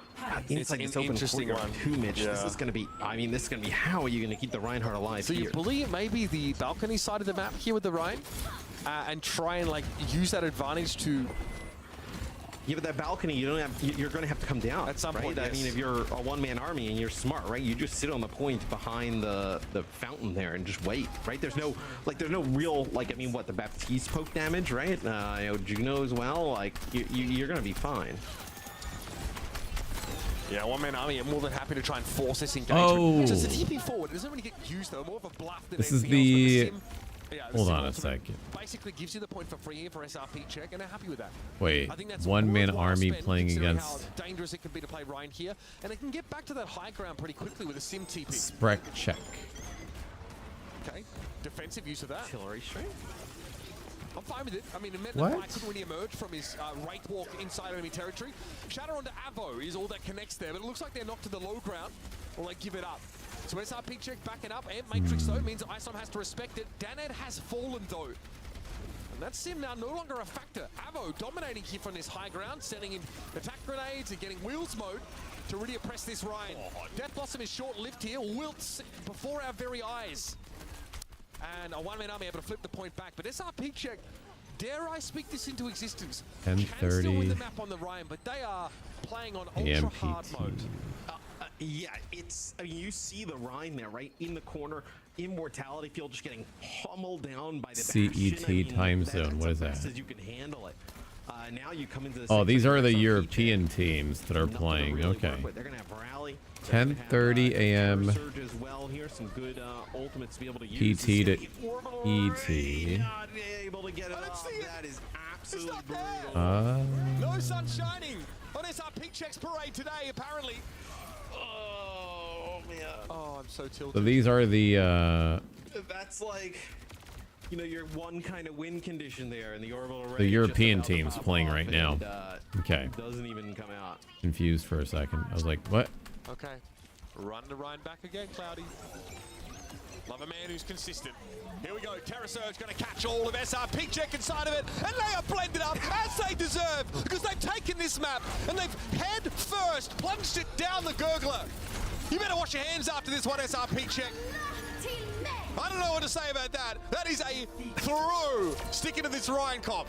Inside this open interesting courtyard one. too, Mitch. Yeah. This is going to be, I mean, this is going to be, how are you going to keep the Reinhardt alive So here? you believe maybe the balcony side of the map here with the Rhine and try and like use that advantage to... Yeah, but that balcony, you're going to have to come down at some point. Right? Yes. I mean, if you're a one-man army and you're smart, right? You just sit on the point behind the fountain there and just wait, right? There's no real, like, I mean, what, the Baptiste poke damage, right? You know, Juno as well. Like, you're going to be fine. Yeah, one-man army are more than happy to try and force this engagement. Oh. Just a TP forward. It doesn't really get used though. More of a bluff than This is anything else. the... Yeah, Hold on a second. Basically gives you the point for free here for SRP check, and they're happy with that. Wait, I think that's one-man worthwhile army spend, playing considering against... how dangerous it can be to play Ryan here, and they can get back to that high ground pretty quickly with a sim TP. Sprek check. Okay, defensive use of that. Artillery strength. I'm fine with it. I mean, it meant What? that Mike couldn't really emerge from his right walk inside enemy territory. Shatter onto Avo is all that connects there, but it looks like they're knocked to the low ground, or they give it up. So SRP check backing up, and Matrix though means Isom has to respect it. Daned has fallen though. And that sim now no longer a factor. Avo dominating here from this high ground, sending in attack grenades and getting wheels mode to really oppress this Ryan. Death Blossom is short-lived here, wilts before our very eyes. And a one-man army able to flip the point back. But SRP check, dare I speak this into existence? 10:30. Can still win the map on the Ryan, but they are playing on ultra-hard mode. Yeah, I mean, you see the Rhine there, right? In the corner, Immortality Field just getting pummeled down by the CET I mean, time zone. What is that? As you can handle it. Now you come into Oh, these are the European teams that are playing. Okay. They're gonna have Rally. 10:30 a.m. Surge as well here. Some good ultimates to be able to use. PT to ET. Not able to get it off. That is absolutely brutal. No sun shining on SRP check's parade today, apparently. Oh man. Oh, I'm so tilted. So these are the That's like, you know, your one kind of win condition there in the orbital array. the European teams playing right now. Okay. Doesn't even come out. Confused for a second. I was like, what? Okay. Run to Ryan back again, Cloudy. Love a man who's consistent. Here we go. Terra Surge going to catch all of SRP check inside of it, and they are blended up as they deserve because they've taken this map and they've head first plunged it down the gurgler. You better wash your hands after this one, SRP check. I don't know what to say about that. That is a throw sticking to this Ryan comp.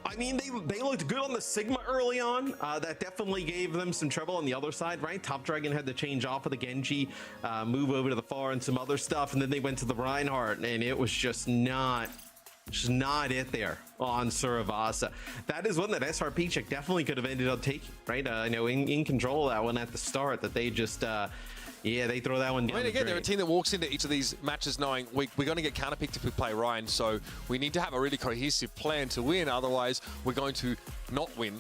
I mean, they looked good on the Sigma early on. That definitely gave them some trouble on the other side, right? Top Dragon had to change off of the Genji, move over to the far and some other stuff, and then they went to the Reinhardt, and it was just not it there on Suravasa. That is one that SRP check definitely could have ended up taking, right? I know in control of that one at the start, that they just yeah, they throw that one down. I mean, again, they're a team that walks into each of these matches knowing we're going to get counterpicked if we play Ryan, so we need to have a really cohesive plan to win, otherwise we're going to not win.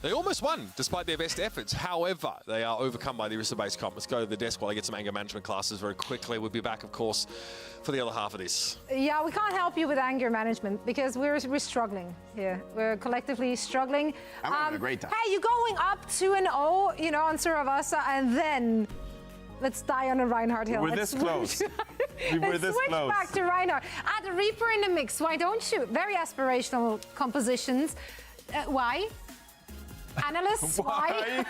They almost won, despite their best efforts. However, they are overcome by the Orisa-based comp. Let's go to the desk while I get some anger management classes very quickly. We'll be back, of course, for the other half of this. Yeah, we can't help you with anger management because we're struggling here. We're collectively struggling. I'm having a great time. Hey, you're going up 2-0, you know, on Suravasa, and then let's die on a Reinhardt hill. We're Let's this close. We're this switch close. back to Reinhardt. Add a Reaper in the mix. Why don't you? Very aspirational compositions. Why? Analysts, why?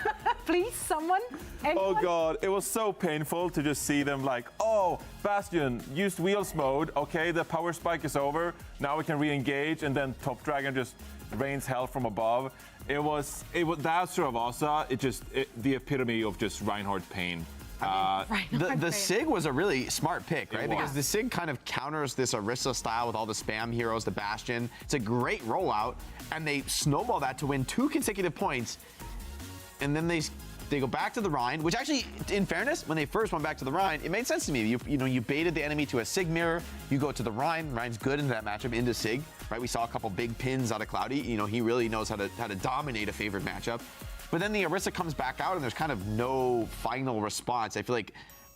Please, someone? Anyone? Oh god, it was so painful to just see them like, oh, Bastion used wheels mode. Okay, the power spike is over. Now we can re-engage, and then Top Dragon just rains hell from above. It was that Suravasa. The epitome of just Reinhardt pain. The SIG was a really smart pick, right? was. Because the SIG kind of counters this Orisa style with all the spam heroes, the Bastion. It's a great rollout, and they snowball that to win 2 consecutive points. And then they go back to the Rhine, which actually, in fairness, when they first went back to the Rhine, it made sense to me. You baited the enemy to a SIG mirror, you go to the Rhine. Rhine's good into that matchup, into SIG, right? We saw a couple big pins out of Cloudy. You know, he really knows how to dominate a favored matchup. But then the Orisa comes back out, and there's kind of no final response. I feel like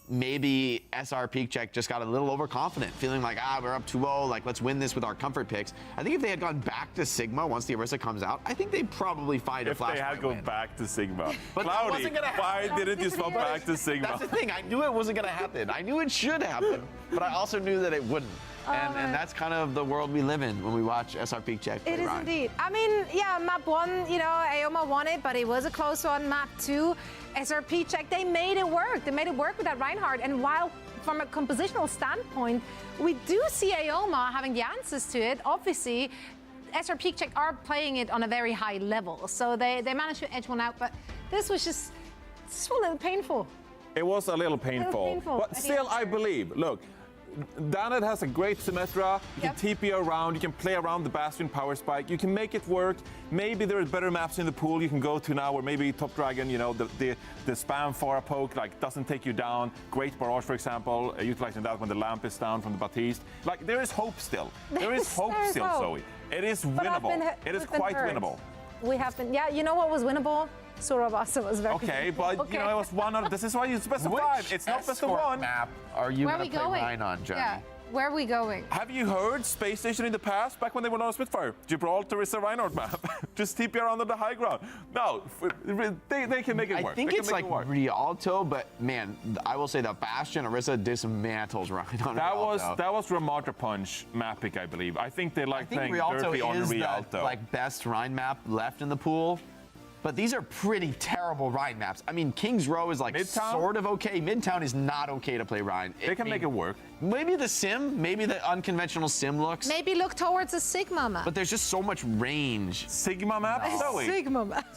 maybe SR Peak Check just got a little overconfident, feeling like, we're up 2-0, like, let's win this with our comfort picks. I think if they had gone back to Sigma once the Orisa comes out, I think they'd probably find a flash. If they had gone back to Sigma. But Cloudy, why didn't you swap back to Sigma? That's the thing. I knew it wasn't going to happen. I knew it should happen, but I also knew that it wouldn't. And that's kind of the world we live in when we watch SR Peak Check play It is Ryan. indeed. I mean, yeah, map 1, you know, Aoma won it, but it was a close one. Map 2, SRP Check, they made it work. They made it work with that Reinhardt. And while from a compositional standpoint, we do see Aoma having the answers to it, obviously, SRP Check are playing it on a very high level. So they managed to edge one out, but this was just a little painful. It was a little painful. But still, I believe. Look, Danet has a great Symmetra. You can TP around, you can play around the Bastion power spike, you can make it work. Maybe there are better maps in the pool you can go to now, where maybe Top Dragon, you know, the spam Pharah poke like doesn't take you down. Great barrage, for example, utilizing that when the lamp is down from the Baptiste. Like, there is hope still. There is hope still, Zoe. It is winnable. It is quite winnable. We have been, yeah, you know what was winnable? Suravasa was very okay, but you know, it was one of. This is why you specified. It's not best of one. Map are you going to play Rhine on, Johnny? Yeah, where are we going? Have you heard Space Station in the past, back when they were on a Spitfire? Gibraltar is a Reinhardt map. Just TP around on the high ground. No, they can make it work. I think it's like Rialto, but man, I will say that Bastion Orisa dismantles Rhine on Rialto. That was Ramatra Punch map pick, I believe. I think they like playing Rialto dirty on is Rialto. The like best Rhine map left in the pool. But these are pretty terrible Rhine maps. I mean, King's Row is like Midtown? Sort of okay. Midtown is not okay to play Rhine. They can make it work. Maybe the sim, maybe the unconventional sim looks. Maybe look towards a Sigma map. But there's just so much range. Sigma map? Zoe. Sigma map.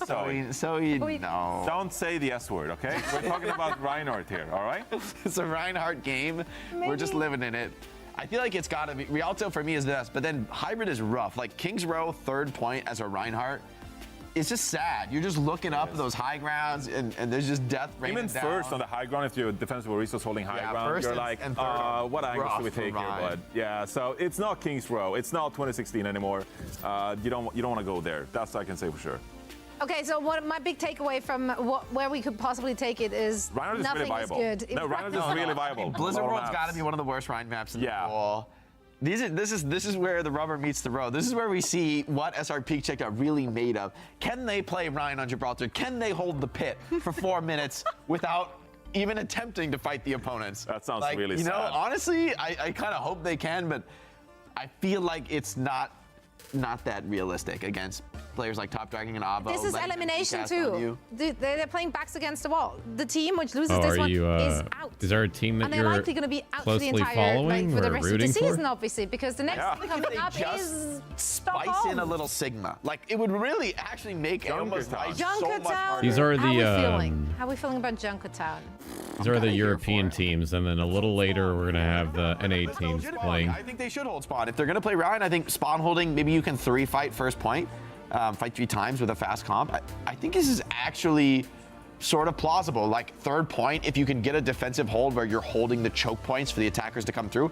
Zoe, no. Don't say the S word, okay? We're talking about Reinhardt here, all right? It's a Reinhardt game. We're just living in it. I feel like it's got to be. Rialto for me is this, but then Hybrid is rough. Like King's Row, 3rd point as a Reinhardt. It's just sad. You're just looking up those high grounds, and there's just death raining Even down. first on the high ground, if your defensive Orisa's holding high ground, you're like, what angles do we take here, bud? Yeah, so it's not King's Row. It's not 2016 anymore. You don't want to go there. That's what I can say for sure. Okay, so what my big takeaway from where we could possibly take it is Reinhardt is nothing really viable. is good. No, Reinhardt is really viable. Blizzard World's got to be one of the worst Rhine maps in the pool. This is where the rubber meets the road. This is where we see what SR Peak Check are really made of. Can they play Rhine on Gibraltar? Can they hold the pit for 4 minutes without even attempting to fight the opponents? That sounds like, really sad. sad. You know, honestly, I kind of hope they can, but I feel like it's not that realistic against players like Top Dragon and Avo. This is elimination too. They're playing backs against the wall. The team which loses this are one you, is out. Is there a team that and you're they're likely going to be out for the closely entire following for the or rest of the rooting season, for? obviously, because the next thing coming up is spice in a little Sigma. Like it would really actually make Elma's life so much harder. These are the How are we feeling about Junkertown? these are the European teams, and then a little later we're gonna have the NA teams playing. I think they should hold spawn. If they're going to play Ryan, I think spawn holding, maybe you can 3-fight first point, fight 3 times with a fast comp. I think this is actually sort of plausible. Like third point, if you can get a defensive hold where you're holding the choke points for the attackers to come through,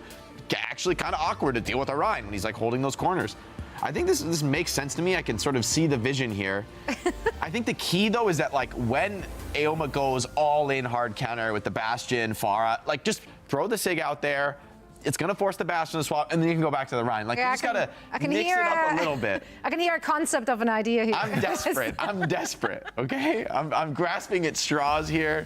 actually kind of awkward to deal with Orion when he's like holding those corners. I think this makes sense to me. I can sort of see the vision here. I think the key though is that like when Aoma goes all in hard counter with the Bastion, Pharah, like just throw the Sig out there. It's gonna force the Bastion to swap, and then you can go back to the Rhine. Like you just gotta mix it up a little bit. I can hear a concept of an idea here. I'm desperate. I'm desperate. Okay, I'm grasping at straws here.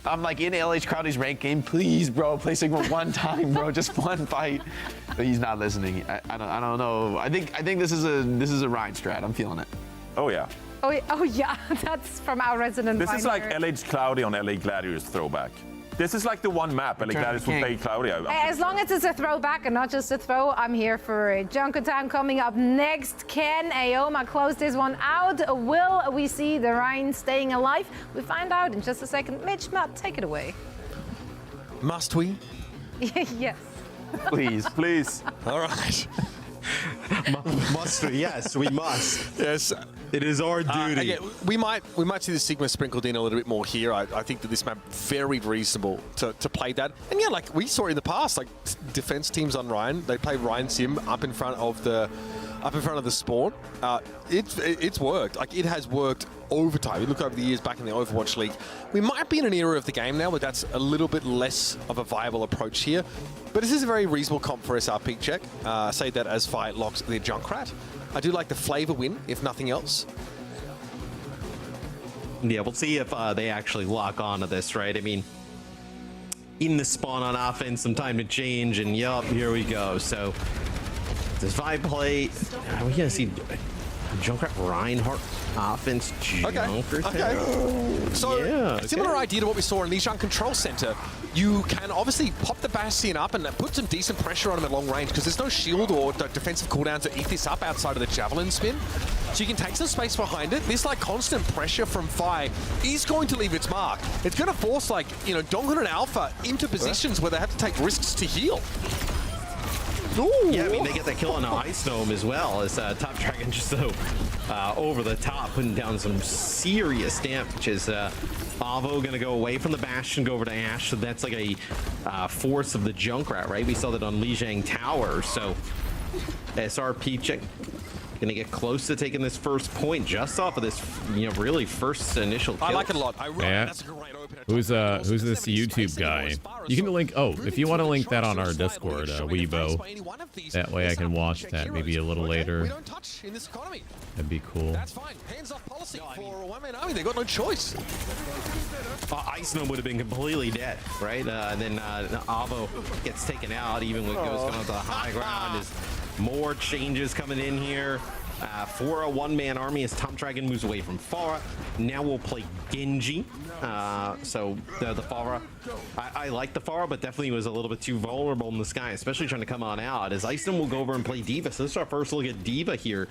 I'm like in LH Crowdy's rank game. Please, bro, play Sigma one time, bro. Just one fight. But he's not listening. I don't know. I think this is a Rhine strat. I'm feeling it. Oh yeah. Oh yeah, that's from our resident. This is like here. LH Cloudy on LA Gladiators throwback. This is like the one map LA Gladiators will play Cloudy. As long as it's a throwback and not just a throw, I'm here for it. Junker time coming up next. Can Aoma close this one out? Will we see the Rhine staying alive? We find out in just a second. Mitch, Matt, take it away. Must we? Yes. Please. Please. All right. Must we? Yes, we must. Yes. It is our duty. Again, we might see the Sigma sprinkled in a little bit more here. I think that this map very reasonable to play that. And yeah, like we saw in the past, like defense teams on Rhine, they play Rhine Sim up in front of the spawn. It's worked. Like it has worked over time. You look over the years back in the Overwatch League. We might be in an era of the game now where that's a little bit less of a viable approach here. But this is a very reasonable comp for SRP check. Say that as Fight locks the Junkrat. I do like the flavor win, if nothing else. Yeah, we'll see if they actually lock onto this, right? I mean, in the spawn on offense, some time to change, and yup, here we go. So, does Vibe play? Are we gonna see Junkrat Reinhardt offense? Okay. So, yeah, similar idea to what we saw in Lijiang Control Center. You can obviously pop the Bastion up and put some decent pressure on him at long range because there's no shield or defensive cooldown to eat this up outside of the Javelin spin. So you can take some space behind it. This like constant pressure from Fi is going to leave its mark. It's going to force like, you know, Donghun and Alpha into positions where they have to take risks to heal. Ooh. Yeah, I mean, they get that kill on the Ice Dome as well as Top Dragon just so over the top, putting down some serious damage as Avo gonna go away from the Bastion, go over to Ashe, so that's like a force of the Junkrat, right? We saw that on Lijiang Tower, so SRP check gonna get close to taking this first point just off of this, you know, really first initial kill. I like it a lot. That's a great who's this YouTube guy? You can link. Oh, if you want to link that on our Discord, Weibo. That way I can watch that maybe a little later. That'd be cool. That's fine. Hands off policy for a one-man army. They got no choice. Ice Gnome would have been completely dead, right? Then Avo gets taken out, even when it goes going to the high ground. Is more changes coming in here. For a one-man army as Top Dragon moves away from Pharah. Now we'll play Genji. So the Pharah, I like the Pharah, but definitely was a little bit too vulnerable in the sky, especially trying to come on out. As Icedom will go over and play D.Va. So this is our first look at D.Va here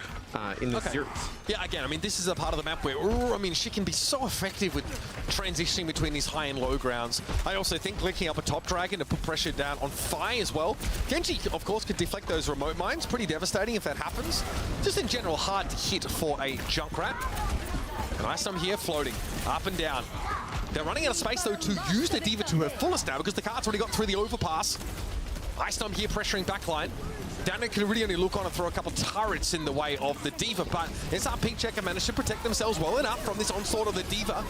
in the series. Yeah, again, I mean, this is a part of the map where, I mean, she can be so effective with transitioning between these high and low grounds. I also think linking up a Top Dragon to put pressure down on Fi as well. Genji, of course, could deflect those remote mines. Pretty devastating if that happens. Just in general, hard to hit for a Junkrat. And Icedom here floating up and down. They're running out of space, though, to use the D.Va to her fullest now because the card's already got through the overpass. Icedom here pressuring backline. Down can really only look on and throw a couple turrets in the way of the D.Va, but SRP Checker managed to protect themselves well enough from this onslaught of the D.Va.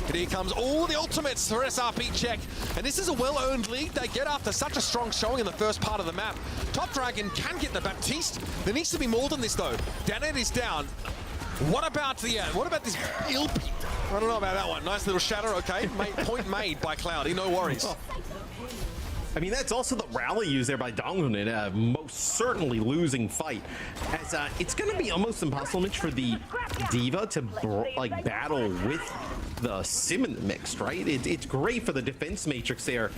And here comes all the ultimates for SRP Check. And this is a well-earned lead they get after such a strong showing in the first part of the map. Top Dragon can get the Baptiste. There needs to be more than this, though. Danet is down. What about this Ilpi? I don't know about that one. Nice little shatter, okay. Point made by Cloudy, no worries. I mean, that's also the rally used there by Donghun in a most certainly losing fight. As it's going to be almost impossible, Mitch, for the D.Va to like battle with the Sim in the mix, right? It's great for the defense matrix there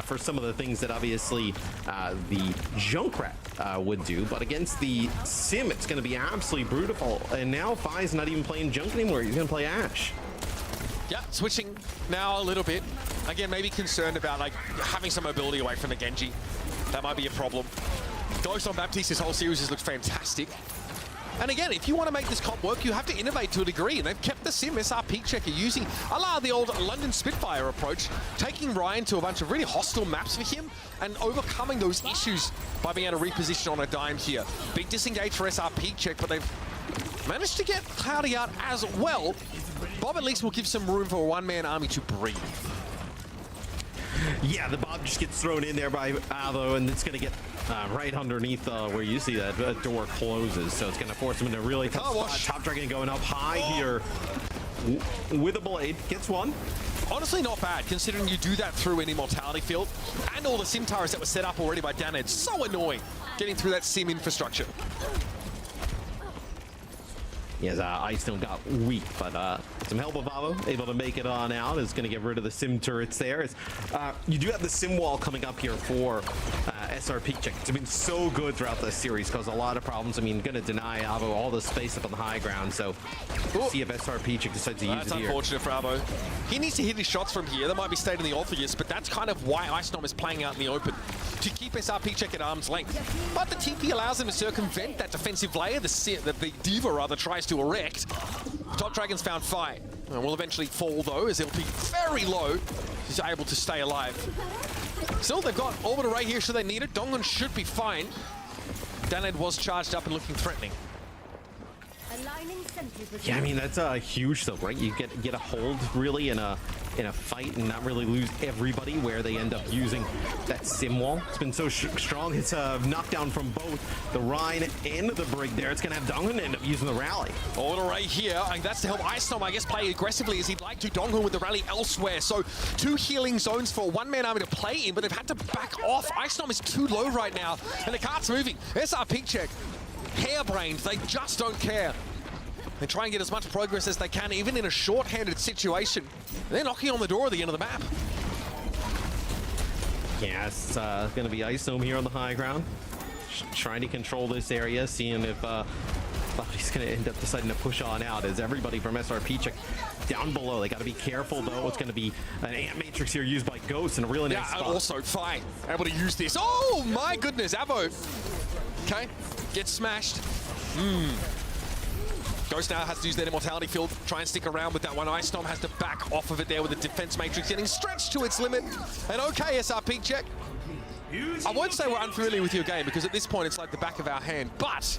for some of the things that obviously the Junkrat would do, but against the Sim, it's going to be absolutely brutal. And now Fi's not even playing Junk anymore. He's going to play Ashe. Yeah, switching now a little bit. Again, maybe concerned about like having some mobility away from the Genji. That might be a problem. Ghost on Baptiste this whole series has looked fantastic. And again, if you want to make this comp work, you have to innovate to a degree. And they've kept the sim SRP checker using a la the old London Spitfire approach, taking Ryan to a bunch of really hostile maps for him and overcoming those issues by being able to reposition on a dime here. Big disengage for SRP check, but they've managed to get Cloudy out as well. Bob at least will give some room for a one-man army to breathe. Yeah, the bomb just gets thrown in there by Avo, and it's going to get right underneath where you see that door closes. So it's going to force him into a really tough spot. Top Dragon going up high here with a blade. Gets one. Honestly, not bad, considering you do that through an immortality field and all the sim towers that were set up already by Dan. It's so annoying getting through that sim infrastructure. Yes, Ice Stone got weak, but some help of Avo, able to make it on out. Is going to get rid of the sim turrets there. You do have the sim wall coming up here for SRP check. It's been so good throughout the series, caused a lot of problems. I mean, going to deny Avo all the space up on the high ground, so we'll see if SRP check decides to use it here. That's unfortunate for Avo. He needs to hit his shots from here. That might be stayed in the Orpheus, but that's kind of why Ice Storm is playing out in the open, to keep SRP check at arm's length. But the TP allows him to circumvent that defensive layer that the Diva rather tries to erect. Top Dragon's found fight. And will eventually fall though, as it'll be very low. He's able to stay alive. Still, they've got Orbital Ray here should they need it. Dongun should be fine. Daned was charged up and looking threatening. Yeah, I mean, that's huge though, right? You get a hold really in a fight and not really lose everybody, where they end up using that sim wall. It's been so strong. It's a knockdown from both the Rhine and the Brig there. It's going to have Donghun end up using the rally. Order right here, and that's to help Ice Storm, I guess, play aggressively as he'd like to. Donghun with the rally elsewhere. So 2 healing zones for a one-man army to play in, but they've had to back off. Ice Storm is too low right now, and the cart's moving. SRP check, harebrained. They just don't care. They try and get as much progress as they can, even in a short-handed situation. They're knocking on the door at the end of the map. Yeah, it's going to be Ice-Gnome here on the high ground. Trying to control this area, seeing if he's going to end up deciding to push on out, as everybody from SRP check down below. They got to be careful, though. It's going to be an Ant Matrix here used by Ghost in a really nice spot. Yeah, also fine. Able to use this. Oh, my goodness, Avo. Okay, gets smashed. Ghost now has to use that immortality field, try and stick around with that one. Ice Storm has to back off of it there with the defense matrix getting stretched to its limit. And okay, SRP check. I won't say we're unfamiliar with your game, because at this point it's like the back of our hand, but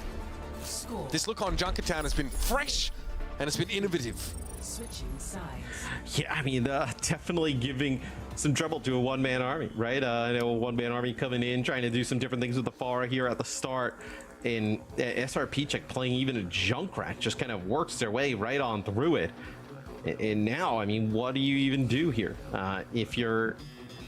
this look on Junkertown has been fresh and it's been innovative. Switching sides. Yeah, I mean, definitely giving some trouble to a one-man army, right? I know a one-man army coming in, trying to do some different things with the Pharah here at the start. And SRP check playing even a Junkrat just kind of works their way right on through it. And now, I mean, what do you even do here if you're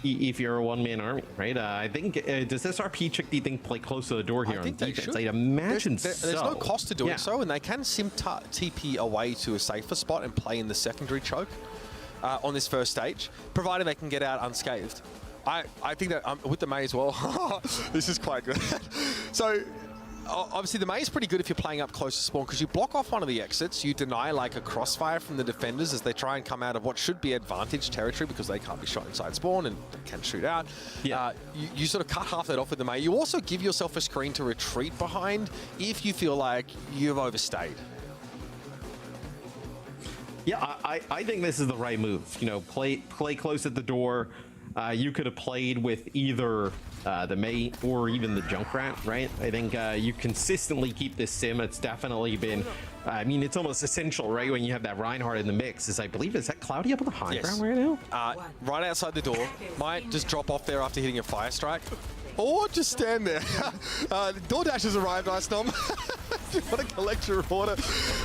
a one-man army, right? I think does SRP check, do you think, play close to the door here on defense? I'd imagine there's so. There's no cost to doing so, and they can sim TP away to a safer spot and play in the secondary choke on this first stage, provided they can get out unscathed. I think that with the Mei as well, this is quite good. So obviously the Mei is pretty good if you're playing up close to spawn, because you block off one of the exits, you deny like a crossfire from the defenders as they try and come out of what should be advantage territory, because they can't be shot inside spawn and can shoot out. Yeah. You sort of cut half that off with the Mei. You also give yourself a screen to retreat behind if you feel like you've overstayed. Yeah, I think this is the right move. You know, play close at the door. You could have played with either the Mei or even the Junkrat, right? I think you consistently keep this sim. It's definitely been, I mean, it's almost essential, right? When you have that Reinhardt in the mix, is I believe, is that Cloudy up on the high ground right now? Right outside the door. Might just drop off there after hitting a fire strike. Or just stand there. DoorDash has arrived, Ice Storm. Want to collect your order.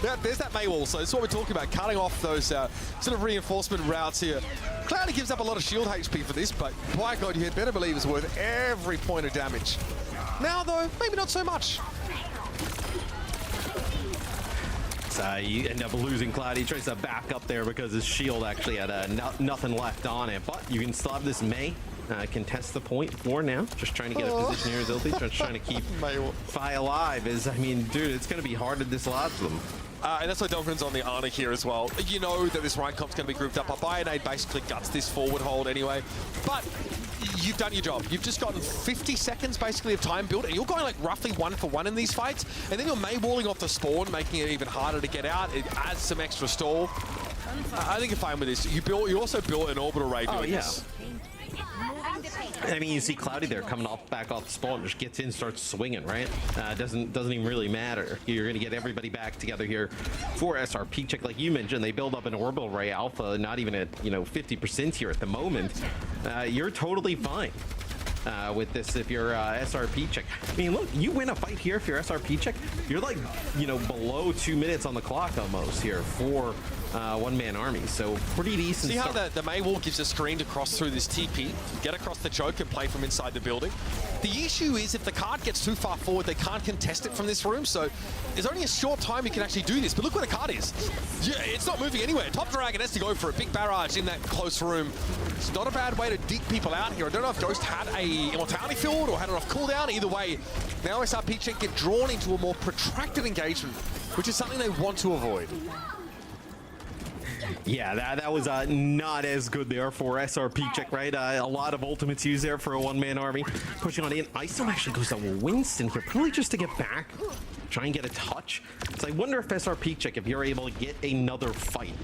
Now, there's that Mei wall, so that's what we're talking about, cutting off those sort of reinforcement routes here. Cloudy gives up a lot of shield HP for this, but by God, you had better believe it's worth every point of damage. Now, though, maybe not so much. So you end up losing Cloudy. He tries to back up there because his shield actually had nothing left on it, but you can still have this Mei. Contest the point for now. Just trying to get a position here as Ilti. Just trying to keep Fi alive. I mean, dude, it's going to be hard to dislodge them. And that's why Dongan's on the Ana here as well. You know that this Rhine comp's going to be grouped up. Bayonade basically guts this forward hold anyway. But you've done your job. You've just gotten 50 seconds basically of time built, and you're going like roughly 1 for 1 in these fights, and then you're Maywalling off the spawn, making it even harder to get out. It adds some extra stall. I think you're fine with this. You also built an orbital ray doing this. I mean, you see Cloudy there coming back off the spawn, just gets in, starts swinging, right? Doesn't even really matter. You're going to get everybody back together here for SRP check. Like you mentioned, they build up an orbital ray alpha, not even at 50% here at the moment. You're totally fine with this if you're SRP check. I mean, look, you win a fight here if you're SRP check. You're like below 2 minutes on the clock almost here for one-man army, so pretty decent. See how the Maywall gives a screen to cross through this TP, get across the choke and play from inside the building. The issue is if the card gets too far forward, they can't contest it from this room, so there's only a short time you can actually do this. But look where the card is. Yeah, it's not moving anywhere. Top Dragon has to go for a big barrage in that close room. It's not a bad way to dig people out here. I don't know if Ghost had a Immortality field or had it off cooldown. Either way, now SRP Check get drawn into a more protracted engagement, which is something they want to avoid. Yeah, that was not as good there for SRP check, right? A lot of ultimates used there for a one-man army. Pushing on in. Isom actually goes to Winston here, probably just to get back, try and get a touch. So I wonder if SRP check, if you're able to get another fight.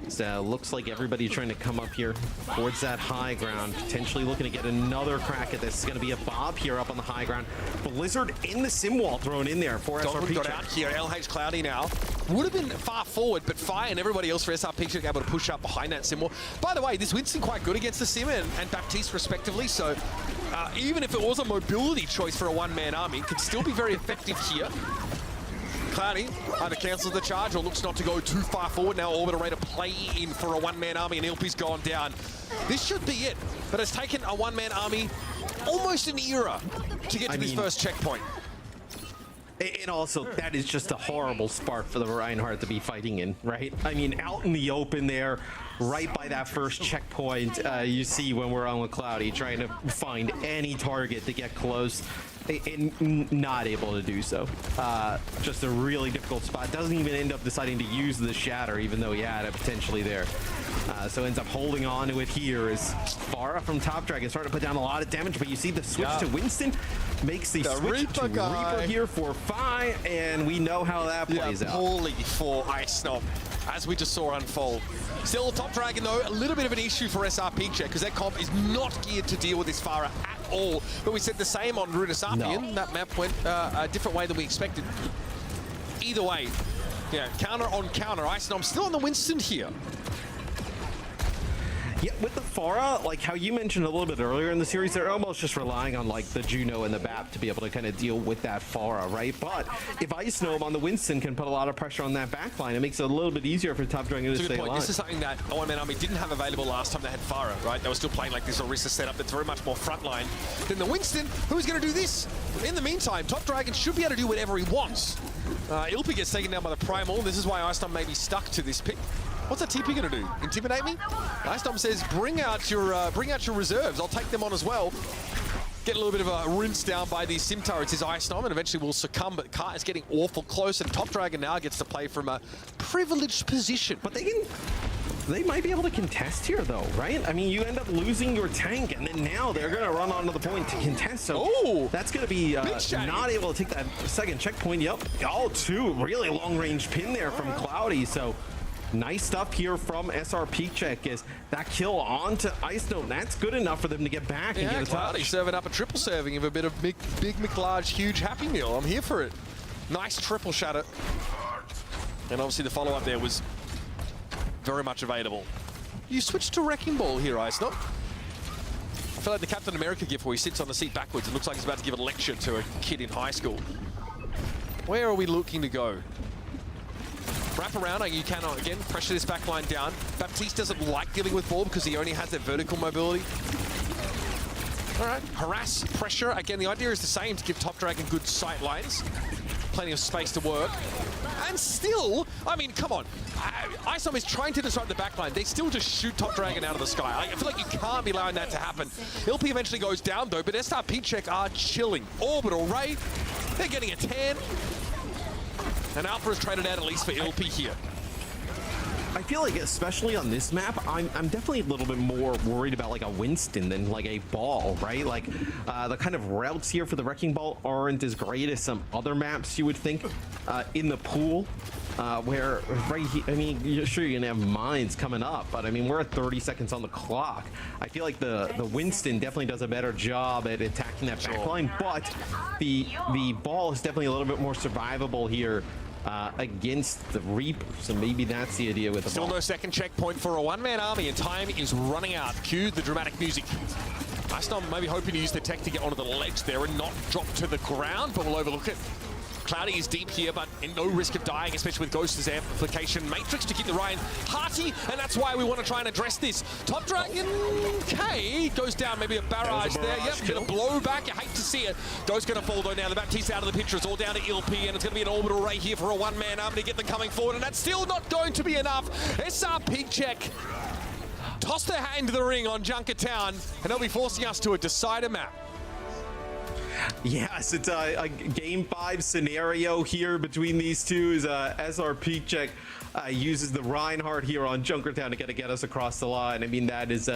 So looks like everybody trying to come up here towards that high ground, potentially looking to get another crack at this. It's going to be a Bob here up on the high ground. Blizzard in the sim wall thrown in there for SRP got out here. LH Cloudy now would have been far forward, but Fire and everybody else for SRP Check able to push up behind that sim wall. By the way, this Winston quite good against the sim and Baptiste respectively, so even if it was a mobility choice for a one-man army, it could still be very effective here. Cloudy either cancels the charge or looks not to go too far forward. Now Orbital Ray to play in for a one-man army, and Ilpy's gone down. This should be it, but it's taken a one-man army almost an era to get to this first checkpoint. And also, that is just a horrible spot for the Reinhardt to be fighting in, right? I mean, out in the open there, right by that first checkpoint, you see when we're on with Cloudy trying to find any target to get close. And not able to do so. Just a really difficult spot. Doesn't even end up deciding to use the Shatter, even though he had it potentially there. So ends up holding on to it here as Farah from Top Dragon starting to put down a lot of damage, but you see the switch to Winston makes the switch to Reaper here for Fi, and we know how that plays out. Poorly for Ice Snob, as we just saw unfold. Still, Top Dragon, though, a little bit of an issue for SRP Check, because their comp is not geared to deal with this Farah at all. But we said the same on Rudisapian. That map went a different way than we expected. Either way, yeah, counter on counter. Ice Snob still on the Winston here. Yeah, with the Farah, like how you mentioned a little bit earlier in the series, they're almost just relying on like the Juno and the BAP to be able to kind of deal with that Farah, right? But if Ice Gnome on the Winston can put a lot of pressure on that backline, it makes it a little bit easier for Top Dragon to stay alive. This is something that a one-man army didn't have available last time they had Farah, right? They were still playing like this Orisa setup that's very much more frontline than the Winston. Who's going to do this? In the meantime, Top Dragon should be able to do whatever he wants. Ilpy gets taken down by the Primal. This is why Ice Gnome may be stuck to this pick. What's that TP gonna do? Intimidate me? Ice Gnome says, bring out your reserves. I'll take them on as well. Get a little bit of a rinse down by these sim turrets is Ice Gnome, and eventually will succumb, but Kart is getting awful close, and Top Dragon now gets to play from a privileged position. But they might be able to contest here though, right? I mean, you end up losing your tank, and then now they're gonna run onto the point to contest, so that's gonna be not able to take that second checkpoint. Yep, two really long-range pin there from Cloudy, so nice stuff here from SRP Check is that kill onto Ice Gnome. That's good enough for them to get back and get a Cloudy touch. Serving up a triple serving of a bit of big McLarge, huge Happy Meal. I'm here for it. Nice triple shatter. And obviously the follow-up there was very much available. You switched to Wrecking Ball here, Ice Gnome. I feel like the Captain America gif where he sits on the seat backwards. It looks like he's about to give a lecture to a kid in high school. Where are we looking to go? Wrap around, you cannot, again, pressure this backline down. Baptiste doesn't like dealing with ball because he only has that vertical mobility. All right, harass, pressure. Again, the idea is the same, to give Top Dragon good sight lines. Plenty of space to work. And still, I mean, come on. Ice Gnome is trying to disrupt the backline. They still just shoot Top Dragon out of the sky. I feel like you can't be allowing that to happen. Ilpy eventually goes down, though, but SRP Check are chilling. Orbital Ray, they're getting a 10. And Alpha is traded out at least for Ilpy here. I feel like, especially on this map, I'm definitely a little bit more worried about like a Winston than like a Ball, right? Like the kind of routes here for the Wrecking Ball aren't as great as some other maps you would think in the pool. Where I mean, sure, you're gonna have mines coming up, but I mean, we're at 30 seconds on the clock. I feel like the Winston definitely does a better job at attacking that back line, but the Ball is definitely a little bit more survivable here against the Reaper, so maybe that's the idea with the Still Ball. no second checkpoint for a one-man army, and time is running out. Cue the dramatic music. Icestorm maybe hoping to use the tech to get onto the ledge there and not drop to the ground, but we'll overlook it. Cloudy is deep here, but in no risk of dying, especially with Ghost's amplification. Matrix to keep the Ryan hearty, and that's why we want to try and address this. Top Dragon K goes down, maybe a barrage there. Yep, bit of blowback. You hate to see it. Ghost going to fall though now. The Baptiste out of the picture. It's all down to ILP, and it's going to be an orbital ray here for a one-man army to get them coming forward, and that's still not going to be enough. SRP check. Toss their hat into the ring on Junkertown, and they'll be forcing us to a decider map. Yes, it's a game 5 scenario here between these two. As SRP check uses the Reinhardt here on Junkertown to get us across the line. I mean, that is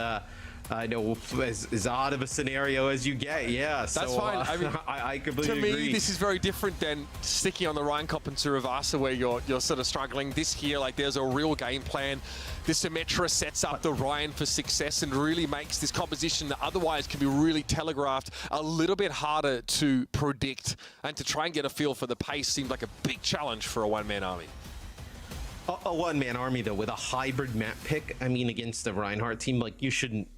I know as odd of a scenario as you get. Yeah, that's so, fine. I mean, I completely agree. agree. This is very different than sticking on the Ryan Cop and Suravasa where you're sort of struggling. This here, like, there's a real game plan. The Symmetra sets up the Ryan for success and really makes this composition that otherwise can be really telegraphed a little bit harder to predict, and to try and get a feel for the pace seemed like a big challenge for a one-man army. A one-man army though with a hybrid map pick. I mean, against the Reinhardt team, like, you shouldn't.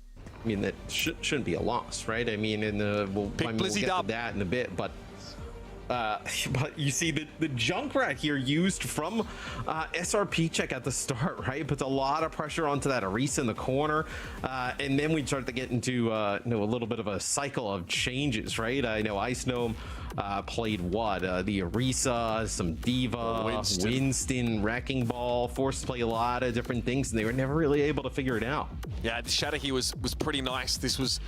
I mean, that shouldn't be a loss, right? I mean, we'll get to that in a bit, but you see the Junkrat here used from SRP check at the start, right? Puts a lot of pressure onto that Orisa in the corner, and then we start to get into a little bit of a cycle of changes, right? I know Ice Gnome played what? The Orisa, some Diva, Winston, Wrecking Ball, forced to play a lot of different things, and they were never really able to figure it out. Yeah, the Shatter here was pretty nice. This was,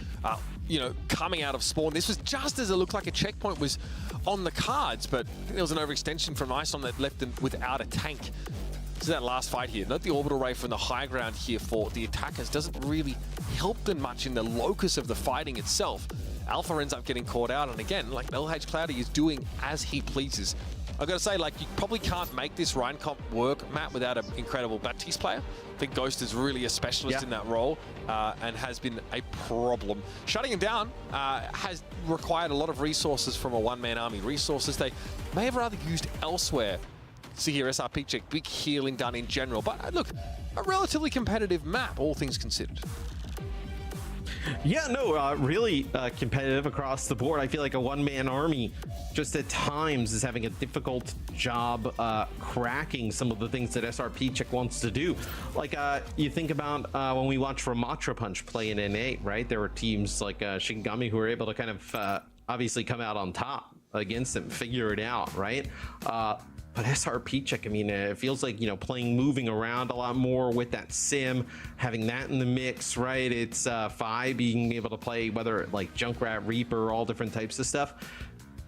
coming out of spawn. This was just as it looked like a checkpoint was on the cards, but there was an overextension from Icestorm that left them without a tank. So that last fight here, not the orbital ray from the high ground here for the attackers, doesn't really help them much in the locus of the fighting itself. Alpha ends up getting caught out, and again, like, LH Cloudy is doing as he pleases. I've got to say, like, you probably can't make this Ryan Comp work, Matt, without an incredible Baptiste player. I think Ghost is really a specialist in that role and has been a problem. Shutting him down has required a lot of resources from a one-man army. Resources they may have rather used elsewhere. See here, SRP check, big healing done in general. But look, a relatively competitive map, all things considered. Yeah, no, really competitive across the board. I feel like a one-man army just at times is having a difficult job cracking some of the things that SRP check wants to do. Like you think about when we watched Ramatra Punch play in N8, right? There were teams like Shingami who were able to kind of obviously come out on top against them, figure it out, right? But SRP check, I mean, it feels like, moving around a lot more with that sim, having that in the mix, right? It's Phi being able to play whether like Junkrat, Reaper, all different types of stuff.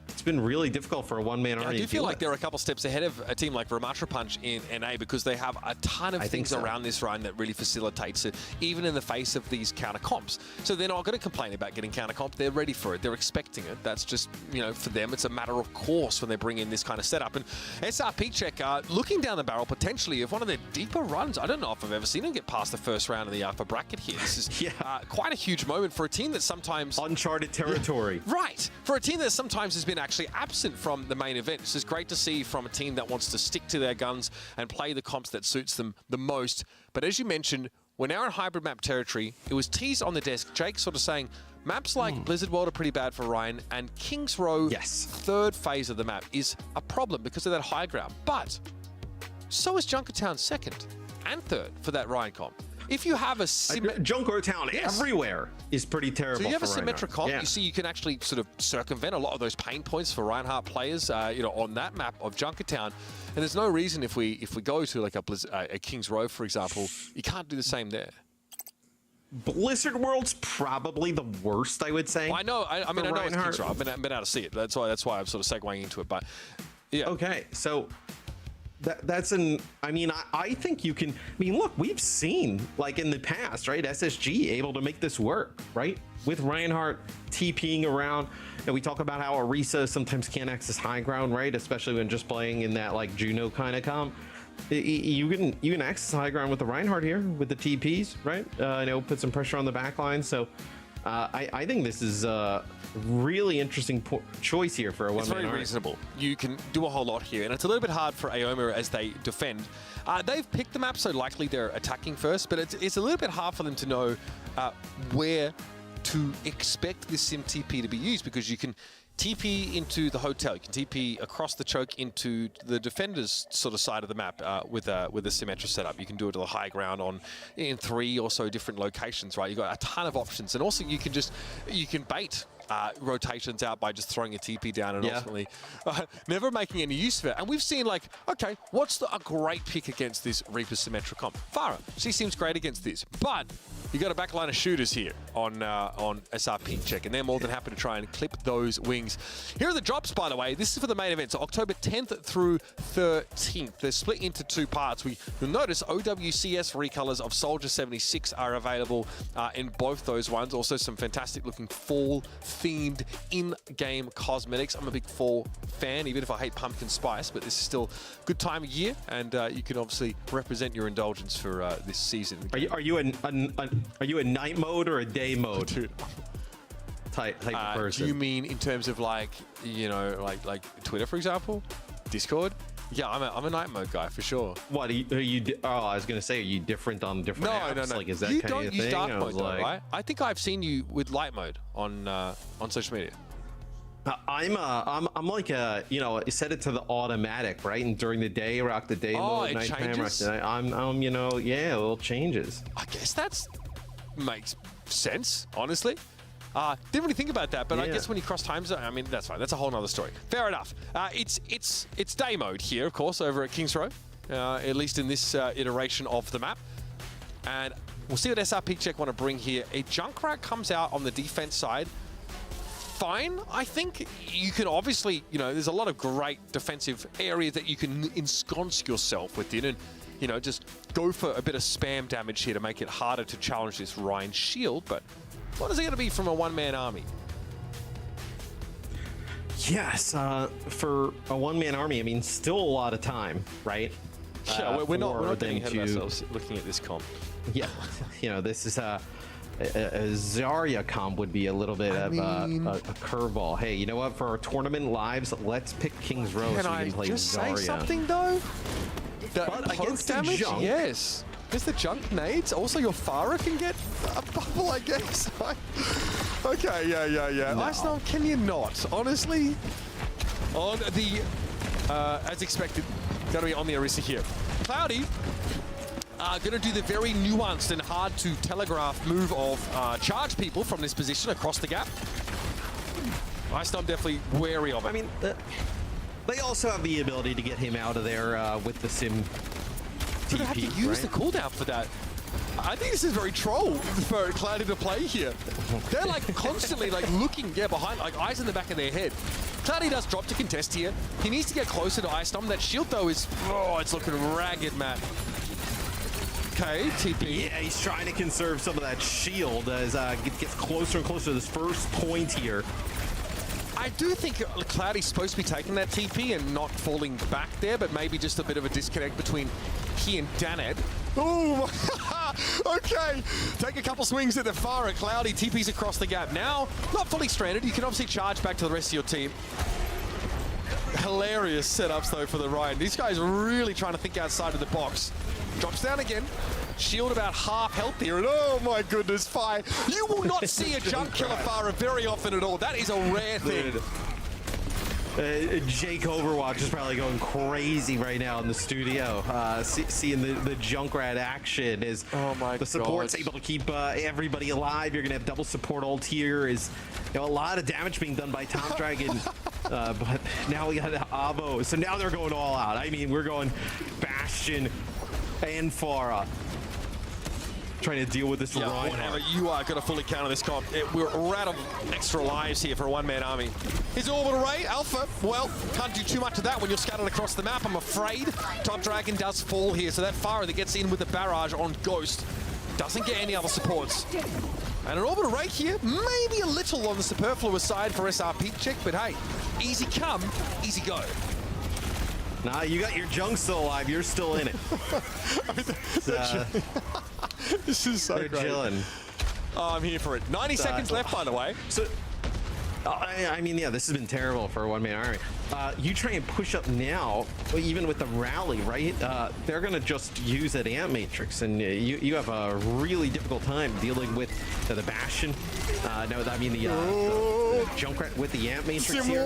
It's been really difficult for a one-man army. I do feel like they're a couple steps ahead of a team like Ramatra Punch in NA because they have a ton of things around this run that really facilitates it, even in the face of these counter comps. So they're not going to complain about getting counter comp. They're ready for it. They're expecting it. That's just, for them, it's a matter of course when they bring in this kind of setup. And SRP check, looking down the barrel potentially of one of their deeper runs. I don't know if I've ever seen them get past the first round of the upper bracket here. This is quite a huge moment for a team that sometimes... Uncharted territory. Right. For a team that sometimes has been actually absent from the main event. This is great to see from a team that wants to stick to their guns and play the comps that suits them the most. But as you mentioned, we're now in hybrid map territory. It was teased on the desk. Jake sort of saying, maps like Blizzard World are pretty bad for Ryan, and King's Row, third phase of the map, is a problem because of that high ground. But so is Junkertown second and third for that Ryan comp. If you have a Junkertown everywhere is pretty terrible. So you have a for symmetric comp. You see, you can actually sort of circumvent a lot of those pain points for Reinhardt players, on that map of Junkertown. And there's no reason if we go to like a King's Row, for example, you can't do the same there. Blizzard World's probably the worst, I would say. Well, I know. I mean, I know it's King's Row. I've been able to see it. That's why I'm sort of segueing into it. But yeah. Okay, so that's an. I mean, I think you can. I mean, look, we've seen like in the past, right? SSG able to make this work, right? With Reinhardt TPing around, and we talk about how Orisa sometimes can't access high ground, right? Especially when just playing in that like Juno kind of comp. You can access high ground with the Reinhardt here with the TPs, right? Put some pressure on the back line. So I think this is a really interesting choice here for a one-man It's very army. reasonable. You can do a whole lot here, and it's a little bit hard for Aoma as they defend. They've picked the map, so likely they're attacking first, but it's a little bit hard for them to know where to expect this Sim TP to be used, because you can TP into the hotel, you can TP across the choke into the defender's sort of side of the map with a Symmetra setup. You can do it to the high ground in 3 or so different locations, right? You've got a ton of options, and also you can bait rotations out by just throwing a TP down and ultimately never making any use of it. And we've seen like, okay, what's a great pick against this Reaper Symmetra comp? Farah, she seems great against this, but you got a backline of shooters here on SRP check, and they're more than happy to try and clip those wings. Here are the drops, by the way. This is for the main event, so October 10th through 13th. They're split into 2 parts. You'll notice OWCS recolors of Soldier 76 are available in both those ones. Also some fantastic looking fall-themed in-game cosmetics. I'm a big fall fan, even if I hate pumpkin spice, but this is still a good time of year, and you can obviously represent your indulgence for this season. Are you a night mode or a day mode? Dude. Type of person. Do you mean in terms of like, like Twitter, for example? Discord? Yeah, I'm a night mode guy for sure. What are you? I was gonna say, are you different on different apps? No. Like, is that you kind don't of use thing? dark I mode, was though, like, right? I think I've seen you with light mode on social media. I'm like you set it to the automatic, right? And during the day, rock the day mode. It Nighttime, changes? I'm little changes. I guess that's makes sense, honestly. Didn't really think about that, but I guess when you cross time zone, I mean, that's fine. That's a whole nother story. Fair enough. It's day mode here, of course, over at Kings Row, at least in this iteration of the map. And we'll see what SRP Check want to bring here. A Junkrat comes out on the defense side. Fine, I think. You can obviously, there's a lot of great defensive areas that you can ensconce yourself within, and just go for a bit of spam damage here to make it harder to challenge this Rhine shield. But what is it going to be from a one-man army? Yes, for a one-man army, I mean, still a lot of time, right? Yeah, we're not getting ahead of ourselves looking at this comp. Yeah, this is a Zarya comp would be a little bit of a curveball. Hey, you know what? For our tournament lives, let's pick Kings Row so we can play just Zarya. say something though? But against the damage, junk, yes. Against the junk nades, also your Farah can get a bubble, I guess. Okay, yeah. No. Ice Storm, can you not? Honestly, on the as expected, going to be on the Orisa here. Cloudy. Going to do the very nuanced and hard to telegraph move of charge people from this position across the gap. Ice Storm definitely wary of it. I mean, they also have the ability to get him out of there with the Sim TP, they have to use the cooldown for that. I think this is very troll for Cloudy to play here. They're like constantly like looking behind, like eyes in the back of their head. Cloudy does drop to contest here. He needs to get closer to Ice Storm. That shield though is, it's looking ragged, Matt. Okay, TP. Yeah, he's trying to conserve some of that shield as it gets closer and closer to this first point here. I do think Cloudy's supposed to be taking that TP and not falling back there, but maybe just a bit of a disconnect between he and Daned. Ooh, okay. Take a couple swings at the Farah. Cloudy TP's across the gap. Now, not fully stranded. You can obviously charge back to the rest of your team. Hilarious setups, though, for the Ryan. These guys are really trying to think outside of the box. Drops down again. Shield about half health here, and oh my goodness, fire. You will not see a junk killer Farah very often at all. That is a rare thing. Jake Overwatch is probably going crazy right now in the studio, seeing the Junkrat action as the support's able to keep everybody alive. You're going to have double support ult here. Is a lot of damage being done by Top Dragon, but now we got Avo. So now they're going all out. I mean, we're going Bastion and Farah. trying to deal with this Reinhardt. Whatever, you are going to fully counter this comp. We're out of extra lives here for a one-man army. His orbital ray, Alpha, well, can't do too much of that when you're scattered across the map, I'm afraid. Top Dragon does fall here, so that Pharah that gets in with the barrage on Ghost doesn't get any other supports. And an orbital ray here, maybe a little on the superfluous side for SRP check, but hey, easy come, easy go. Nah, you got your junk still alive. You're still in it. This is so they're great. chilling. Oh, I'm here for it. 90 seconds left, by the way. So, I mean, yeah, this has been terrible for a one-man army. You try and push up now, even with the rally, right? They're going to just use that Ant Matrix, and you have a really difficult time dealing with the Bastion. No, I mean the Junkrat with the Ant Matrix here.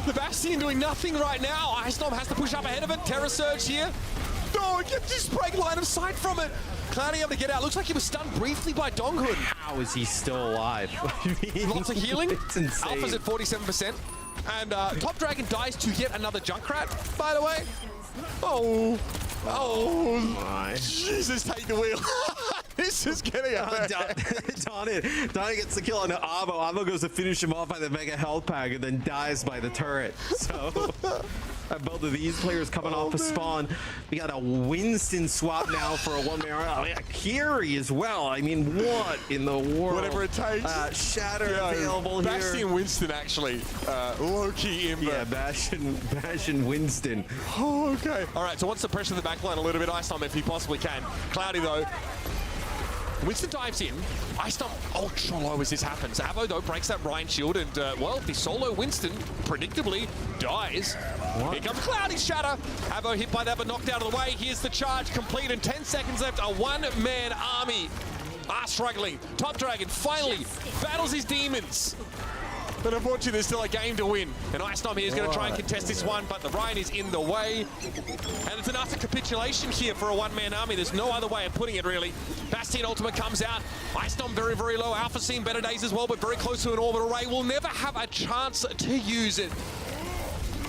The Bastion doing nothing right now. Icestorm has to push up ahead of it. Terror Surge here. No, just break line of sight from it. Cloudy able to get out. Looks like he was stunned briefly by Donghoon. How is he still alive? Lots of healing. It's insane. Alpha's at 47%. And Top Dragon dies to yet another Junkrat, by the way. Oh my. Jesus, take the wheel. This is getting out. Donnie gets the kill on Avo. Avo goes to finish him off by the Mega Health Pack and then dies by the turret. So both of these players coming off a spawn. We got a Winston swap now for a one-man army. Kiri as well. I mean, what in the world? Whatever it takes. Shatter available here. Bastion Winston actually. Low-key Imber. Yeah, Bastion Winston. Oh, okay. All right, so wants to pressure the backline a little bit. Icestorm if he possibly can. Cloudy though. Winston dives in. Icestorm ultra low as this happens. Avo though breaks that Ryan shield and well, the solo Winston predictably dies. Here comes Cloudy Shatter. Avo hit by that but knocked out of the way. Here's the charge complete and 10 seconds left. A one-man army are struggling. Top Dragon finally battles his demons. But unfortunately, there's still a game to win. And Icestorm here is going to try and contest this one, but the Ryan is in the way. And it's an utter capitulation here for a one-man army. There's no other way of putting it, really. Bastion ultimate comes out. Icestorm very, very low. Alpha seen better days as well, but very close to an orbital ray. Will never have a chance to use it.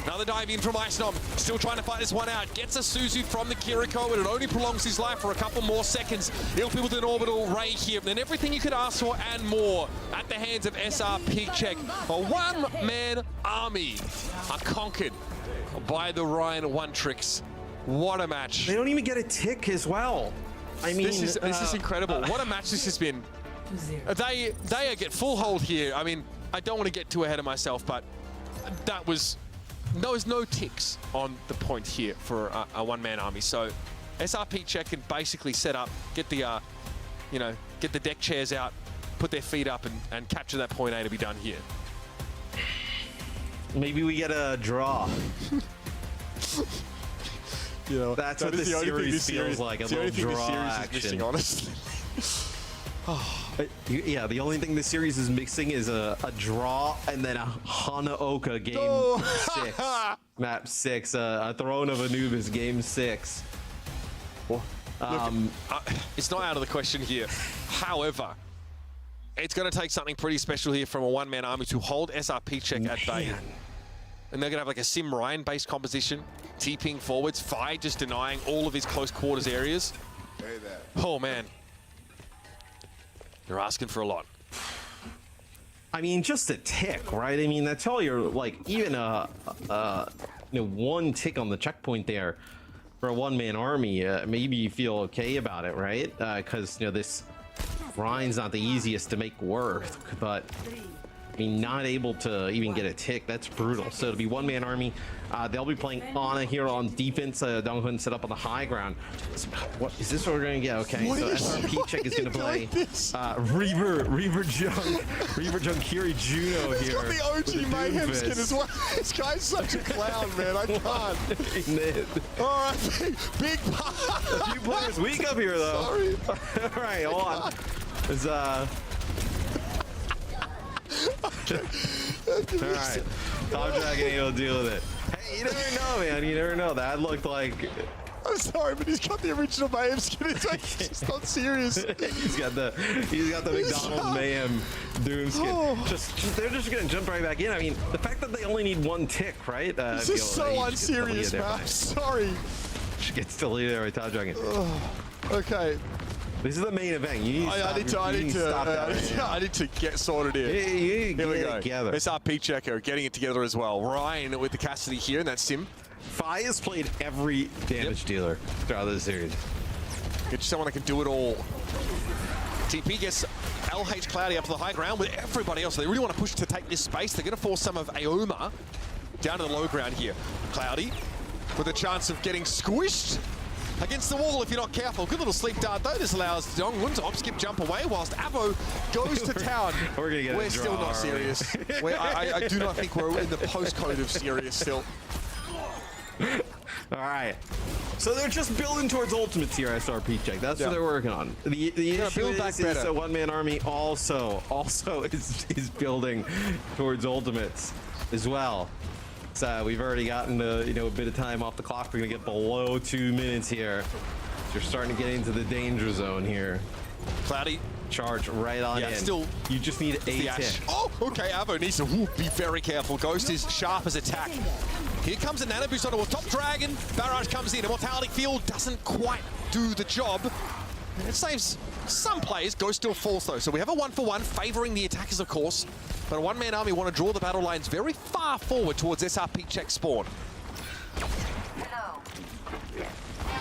Another dive in from Icestorm, still trying to fight this one out. Gets a Suzu from the Kiriko, and it only prolongs his life for a couple more seconds. He'll be with an orbital ray here, and everything you could ask for and more at the hands of SRP Check. A one-man army are conquered by the Ryan One Tricks. What a match. They don't even get a tick as well. I mean, this is incredible. What a match this has been. They get full hold here. I mean, I don't want to get too ahead of myself, but that was... There's no ticks on the point here for a one-man army. So SRP Check can basically set up, get the, get the deck chairs out, put their feet up and capture that point A to be done here. Maybe we get a draw. That's what this series feels like, a little draw action. Honestly. Yeah, the only thing this series is mixing is a draw and then a Hanaoka game 6. Map 6, a Throne of Anubis game 6. Look, it's not out of the question here. However, it's going to take something pretty special here from a one-man army to hold SRP Check at bay. And they're going to have like a Sim Ryan-based composition, TPing forwards, Fi just denying all of his close quarters areas. Oh, man. You're asking for a lot. I mean, just a tick, right? I mean, that's all you're like, even one tick on the checkpoint there for a one-man army. Maybe you feel okay about it, right? Because this Ryan's not the easiest to make work, but I mean, not able to even get a tick, that's brutal. So to be one-man army, they'll be playing Ana here on defense. Donghoon set up on the high ground. So, what is this what we're gonna get? Okay, so SRP Check is gonna play Reaver Junk Kiri Juno here. He's got the OG Mayhem skin as well. This guy's such a clown, man. I can't. All right, big part. A few players weak up here though. Sorry. All right, hold on. There's all right, Top Dragon ain't able to deal with it. Hey, you never know, man. You never know. That looked like... I'm sorry, but he's got the original Mayhem skin. It's like, it's not serious. he's got the McDonald's Mayhem Doom skin. They're just gonna jump right back in. I mean, the fact that they only need one tick, right? This is so unserious, man. I'm sorry. She gets deleted by Top Dragon. Okay. This is the main event. You need I need to get sorted here. Here we go. Together. SRP Checker getting it together as well. Ryan with the Cassidy here, and that's Sim. Fi has played every damage dealer throughout this series. Get someone that can do it all. TP gets LH Cloudy up to the high ground with everybody else. They really want to push to take this space. They're going to force some of Aoma down to the low ground here. Cloudy with a chance of getting squished against the wall if you're not careful. Good little sleep dart though. This allows Dongwon to hop, skip, jump away whilst Avo goes to town. We're gonna get We're a draw, still not serious. I do not think we're in the postcode of serious still. All right. So they're just building towards ultimates here, SRP Check. That's what they're working on. The issue is a one-man army also is building towards ultimates as well. So we've already gotten a bit of time off the clock. We're gonna get below 2 minutes here. You're starting to get into the danger zone here. Cloudy. Charge right on in. Still, you just need a tick. Oh, okay. Avo needs to be very careful. Ghost is sharp as attack. Here comes a nano boost onto a top dragon. Barrage comes in. Immortality Field doesn't quite do the job. It saves some players. Ghost still falls though. So we have a 1-for-1 favoring the attackers, of course. But a one-man army want to draw the battle lines very far forward towards SRP Check spawn.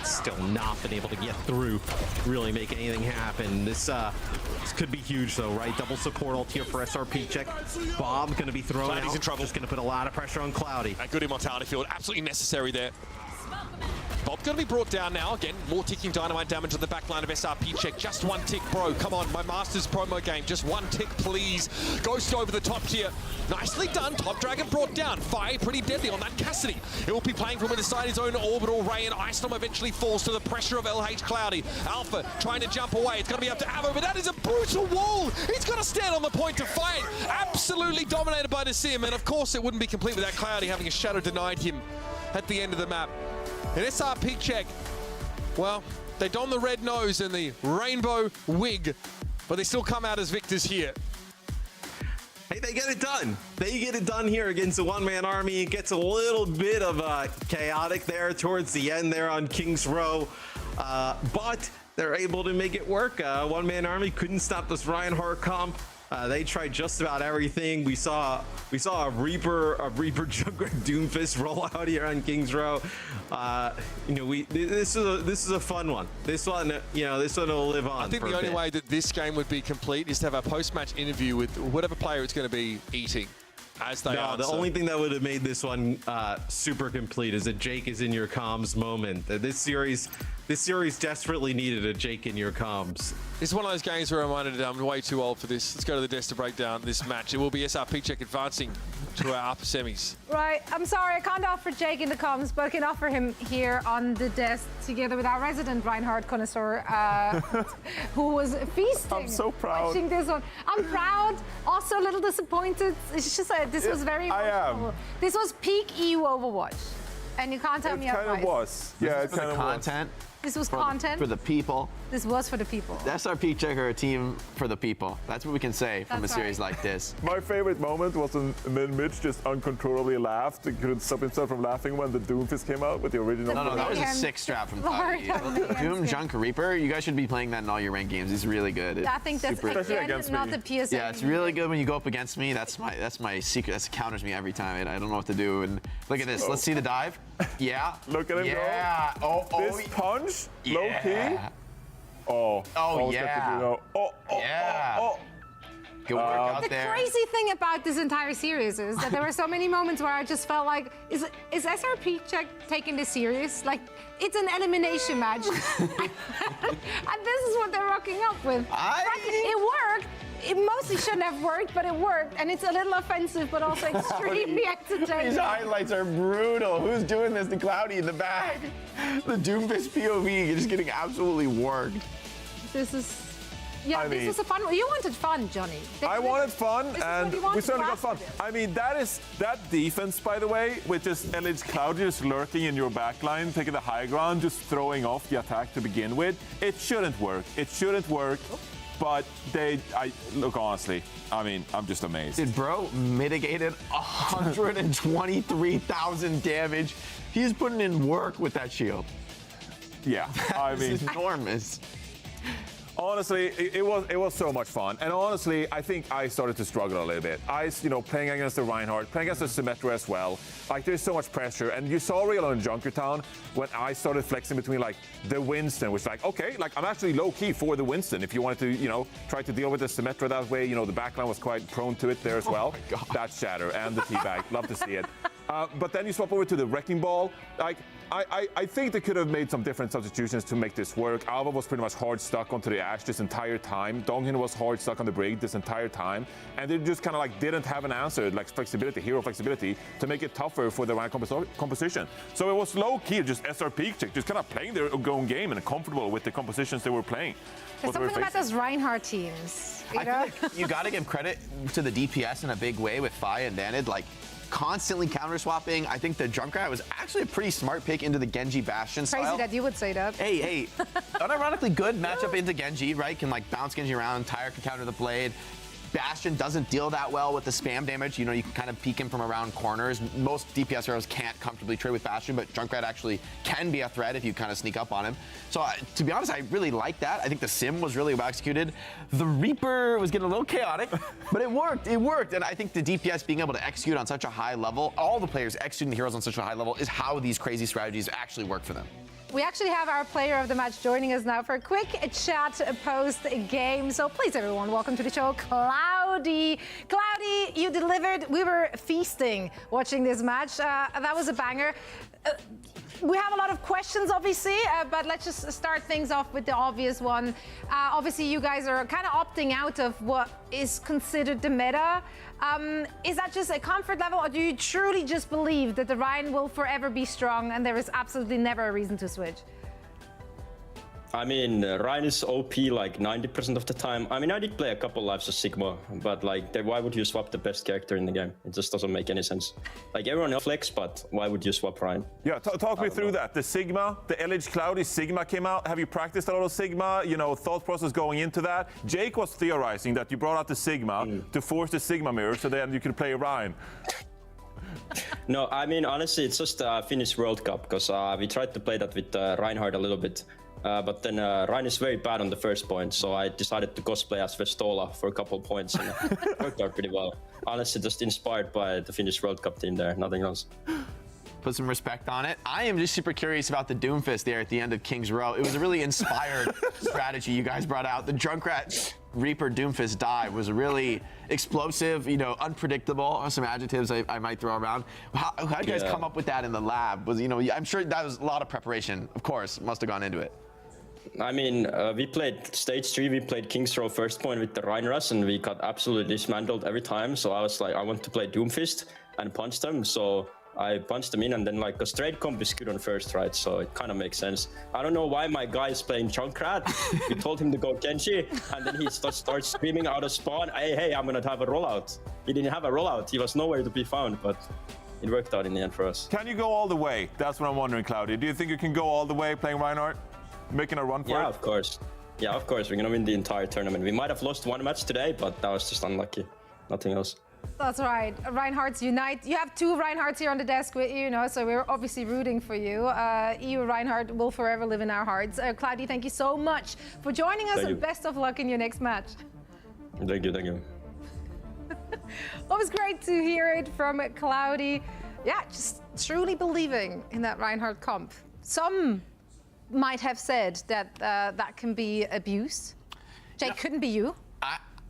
Still not been able to get through, really make anything happen. This could be huge though, right? Double support ult here for SRP Check. Bob going to be thrown Cloudy's out. in trouble. Just going to put a lot of pressure on Cloudy. A good Immortality Field, absolutely necessary there. Bob's going to be brought down now. Again, more ticking dynamite damage on the back line of SRP Check. Just one tick, bro. Come on, my Masters promo game. Just one tick, please. Ghost over the top tier. Nicely done. Top Dragon brought down. Fire pretty deadly on that Cassidy. It will be playing from inside his own orbital ray, and Ice Storm eventually falls to the pressure of LH Cloudy. Alpha trying to jump away. It's going to be up to Avo, but that is a brutal wall. He's got to stand on the point to fight. Absolutely dominated by the Sim, and of course it wouldn't be complete without Cloudy having a shadow denied him at the end of the map. And SRP Check, well, they don the red nose and the rainbow wig, but they still come out as victors here. Hey, they get it done. They get it done here against a one-man army. It gets a little bit of chaotic there towards the end there on King's Row, but they're able to make it work. One-man army couldn't stop this Reinhardt comp. They tried just about everything. We saw a Reaper Junkrat Doomfist roll out here on King's Row. This is a fun one. This one will live on. I think the only way that this game would be complete is to have a post-match interview with whatever player it's going to be eating. As they answer. The only thing that would have made this one super complete is a Jake is in your comms moment. This series desperately needed a Jake in your comms. It's one of those games where I reminded I'm way too old for this. Let's go to the desk to break down this match. It will be SRP Check advancing to our upper semis. Right, I'm sorry, I can't offer Jake in the comms, but I can offer him here on the desk together with our resident Reinhardt connoisseur, who was feasting. I'm so proud. Watching this one. I'm proud, also a little disappointed. It's just this was very emotional. This was peak EU Overwatch, and you can't tell me otherwise. It kind of was. Yeah, it kind of was. Content. This was content. For the people. This was for the people. The SRP Check are a team for the people. That's what we can say from a series like this. My favorite moment was when Mitch just uncontrollably laughed. He couldn't stop himself from laughing when the Doomfist came out with the original. No, that was a sick strap from Cloudy. Doom Junk Reaper, you guys should be playing that in all your ranked games. He's really good. I think that's again, not the PSA. Yeah, it's really good when you go up against me. That's my secret. That counters me every time. I don't know what to do. And look at this. Let's see the dive. Yeah. Look at him go. This punch, low key. Oh yeah. Good work out the there. Crazy thing about this entire series is that there were so many moments where I just felt like, is SRP Check taking this serious? Like, it's an elimination match. And this is what they're rocking up with. It worked. It mostly shouldn't have worked, but it worked. And it's a little offensive, but also extremely entertaining. These highlights are brutal. Who's doing this to Cloudy in the back? The Doomfist POV just getting absolutely worked. This is... Yeah, this was a fun one. You wanted fun, Johnny. I wanted fun, and we certainly got fun. I mean, that defense, by the way, with just LH Cloudy just lurking in your backline, taking the high ground, just throwing off the attack to begin with, it shouldn't work. It shouldn't work. But look, honestly, I mean, I'm just amazed. Dude, bro mitigated 123,000 damage. He's putting in work with that shield. Yeah, I mean, it's enormous. Honestly, it was so much fun, and honestly, I think I started to struggle a little bit. Playing against the Reinhardt, playing against the Symmetra as well. Like, there's so much pressure, and you saw real on Junkertown when I started flexing between like the Winston, which okay, like I'm actually low key for the Winston. If you wanted to, try to deal with the Symmetra that way, the backline was quite prone to it there as well. That shatter and the teabag, love to see it. But then you swap over to the Wrecking Ball. Like, I think they could have made some different substitutions to make this work. Alva was pretty much hard stuck onto the Ashe this entire time. Donghyun was hard stuck on the Brig this entire time. And they just kind of like didn't have an answer, like flexibility, hero flexibility, to make it tougher for the Ryan composition. So it was low-key, just SRP check, just kind of playing their own game and comfortable with the compositions they were playing. There's something about those Reinhardt teams. I feel like you got to give credit to the DPS in a big way with Fi and Danid, like constantly counter swapping. I think the Junkrat was actually a pretty smart pick into the Genji Bastion style. Crazy that you would say that. Hey, unironically good matchup into Genji, right? Can like bounce Genji around, Tyre can counter the blade. Bastion doesn't deal that well with the spam damage. You can kind of peek him from around corners. Most DPS heroes can't comfortably trade with Bastion, but Junkrat actually can be a threat if you kind of sneak up on him. So to be honest, I really like that. I think the sim was really well executed. The Reaper was getting a little chaotic, but it worked. It worked. And I think the DPS being able to execute on such a high level, all the players executing the heroes on such a high level, is how these crazy strategies actually work for them. We actually have our player of the match joining us now for a quick chat post-game. So please, everyone, welcome to the show, Cloudy. Cloudy, you delivered. We were feasting watching this match. That was a banger. We have a lot of questions, obviously, but let's just start things off with the obvious one. Obviously, you guys are kind of opting out of what is considered the meta. Is that just a comfort level, or do you truly just believe that the Ryan will forever be strong and there is absolutely never a reason to switch? I mean, Ryan is OP like 90% of the time. I mean, I did play a couple lives of Sigma, but like, why would you swap the best character in the game? It just doesn't make any sense. Like, everyone else flex, but why would you swap Ryan? Yeah, talk me through that. The Sigma, the LH Cloudy Sigma came out. Have you practiced a lot of Sigma? Thought process going into that. Jake was theorizing that you brought out the Sigma to force the Sigma mirror so then you could play Ryan. No, I mean, honestly, it's just a Finnish World Cup, because we tried to play that with Reinhardt a little bit. But then Ryan is very bad on the first point, so I decided to cosplay as Vestola for a couple of points, and it worked out pretty well. Honestly, just inspired by the Finnish World Cup team there, nothing else. Put some respect on it. I am just super curious about the Doomfist there at the end of King's Row. It was a really inspired strategy you guys brought out. The Junkrat Reaper Doomfist dive was really explosive, unpredictable. Some adjectives I might throw around. How did you guys come up with that in the lab? I'm sure that was a lot of preparation, of course, must have gone into it. I mean, we played stage 3, we played King's Row first point with the Rhine Rush, and we got absolutely dismantled every time. So I was like, I want to play Doomfist and punch them. So I punched them in, and then like a straight comp is good on first, right? So it kind of makes sense. I don't know why my guy is playing Junkrat. We told him to go Genji, and then he starts screaming out of spawn, hey, I'm gonna have a rollout. He didn't have a rollout. He was nowhere to be found, but it worked out in the end for us. Can you go all the way? That's what I'm wondering, Cloudy. Do you think you can go all the way playing Reinhardt? Making a run for it? Yeah, of course. Yeah, of course. We're gonna win the entire tournament. We might have lost one match today, but that was just unlucky. Nothing else. That's right. Reinhardts unite. You have 2 Reinhardts here on the desk with you, so we're obviously rooting for you. EU Reinhardt will forever live in our hearts. Cloudy, thank you so much for joining us, and best of luck in your next match. Thank you. It was great to hear it from Cloudy. Yeah, just truly believing in that Reinhardt comp. Some might have said that that can be abused. Jake, couldn't be you.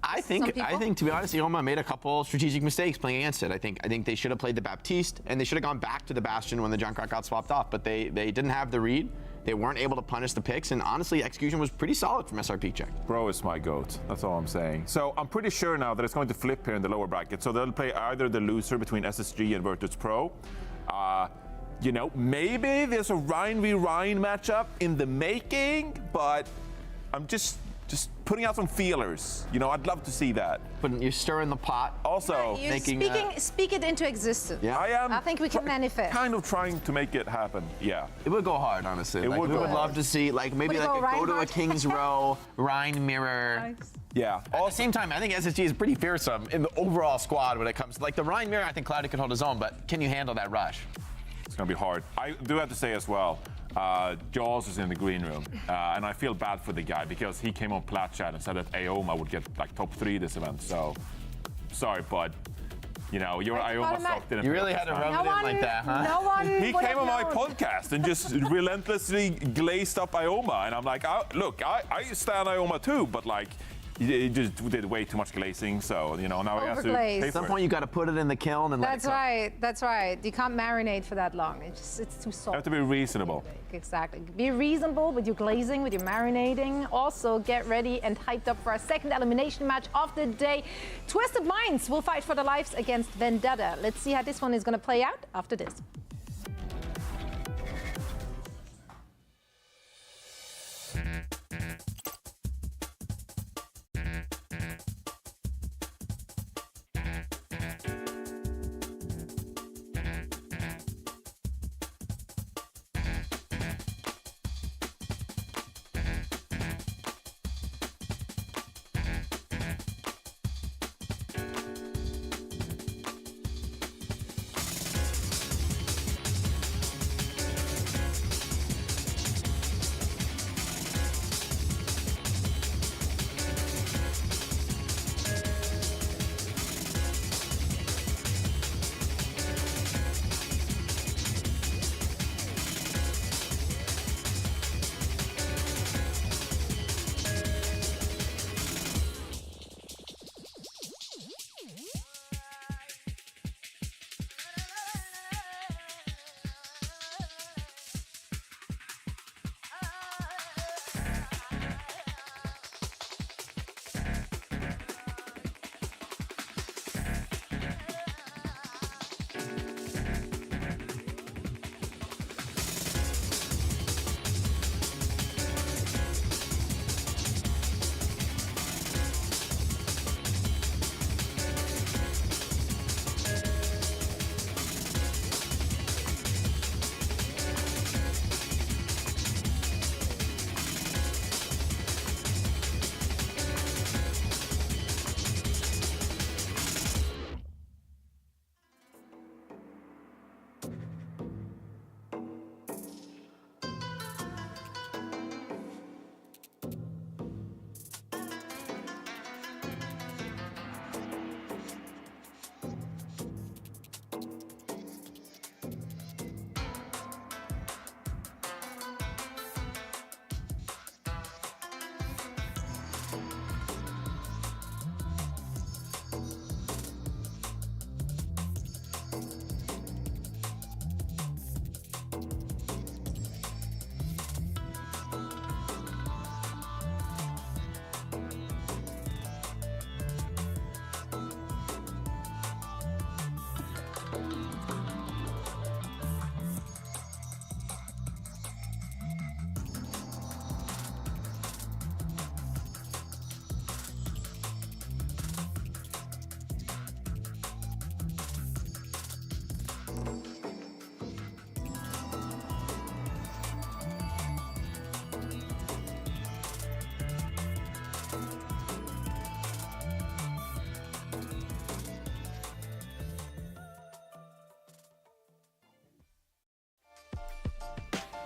I think, to be honest, Ioma made a couple strategic mistakes playing against it. I think they should have played the Baptiste, and they should have gone back to the Bastion when the Junkrat got swapped off, but they didn't have the read. They weren't able to punish the picks, and honestly, execution was pretty solid from SRP check. Bro is my goat. That's all I'm saying. So I'm pretty sure now that it's going to flip here in the lower bracket. So they'll play either the loser between SSG and Virtus Pro. Maybe there's a Ryan v Ryan matchup in the making, but I'm just putting out some feelers. I'd love to see that. But you're stirring the pot. Also, speak it into existence. Yeah, I think we can manifest. Kind of trying to make it happen. Yeah, it would go hard, honestly. We would love to see maybe go to a King's Row, Rhine mirror. Nice. Yeah. At the same time, I think SSG is pretty fearsome in the overall squad when it comes to the Rhine mirror. I think Cloudy can hold his own, but can you handle that rush? It's going to be hard. I do have to say as well, Jaws is in the green room, and I feel bad for the guy because he came on Plat Chat and said that Aoma would get like top 3 this event. So, sorry, bud. You know, your Ioma stock didn't. You really had to rub it in like that, huh? No one. He came on my podcast and just relentlessly glazed up Ioma, and I'm like, look, I stand Ioma too, but like, he just did way too much glazing, so you know now he has to pay for At some point, you got to put it in the kiln and let it That's cook. right. That's right. You can't marinate for that long. It's too salty. You have to be reasonable. Exactly. Be reasonable with your glazing, with your marinating. Also, get ready and hyped up for our second elimination match of the day. Twisted Minds will fight for their lives against Vendetta. Let's see how this one is going to play out after this.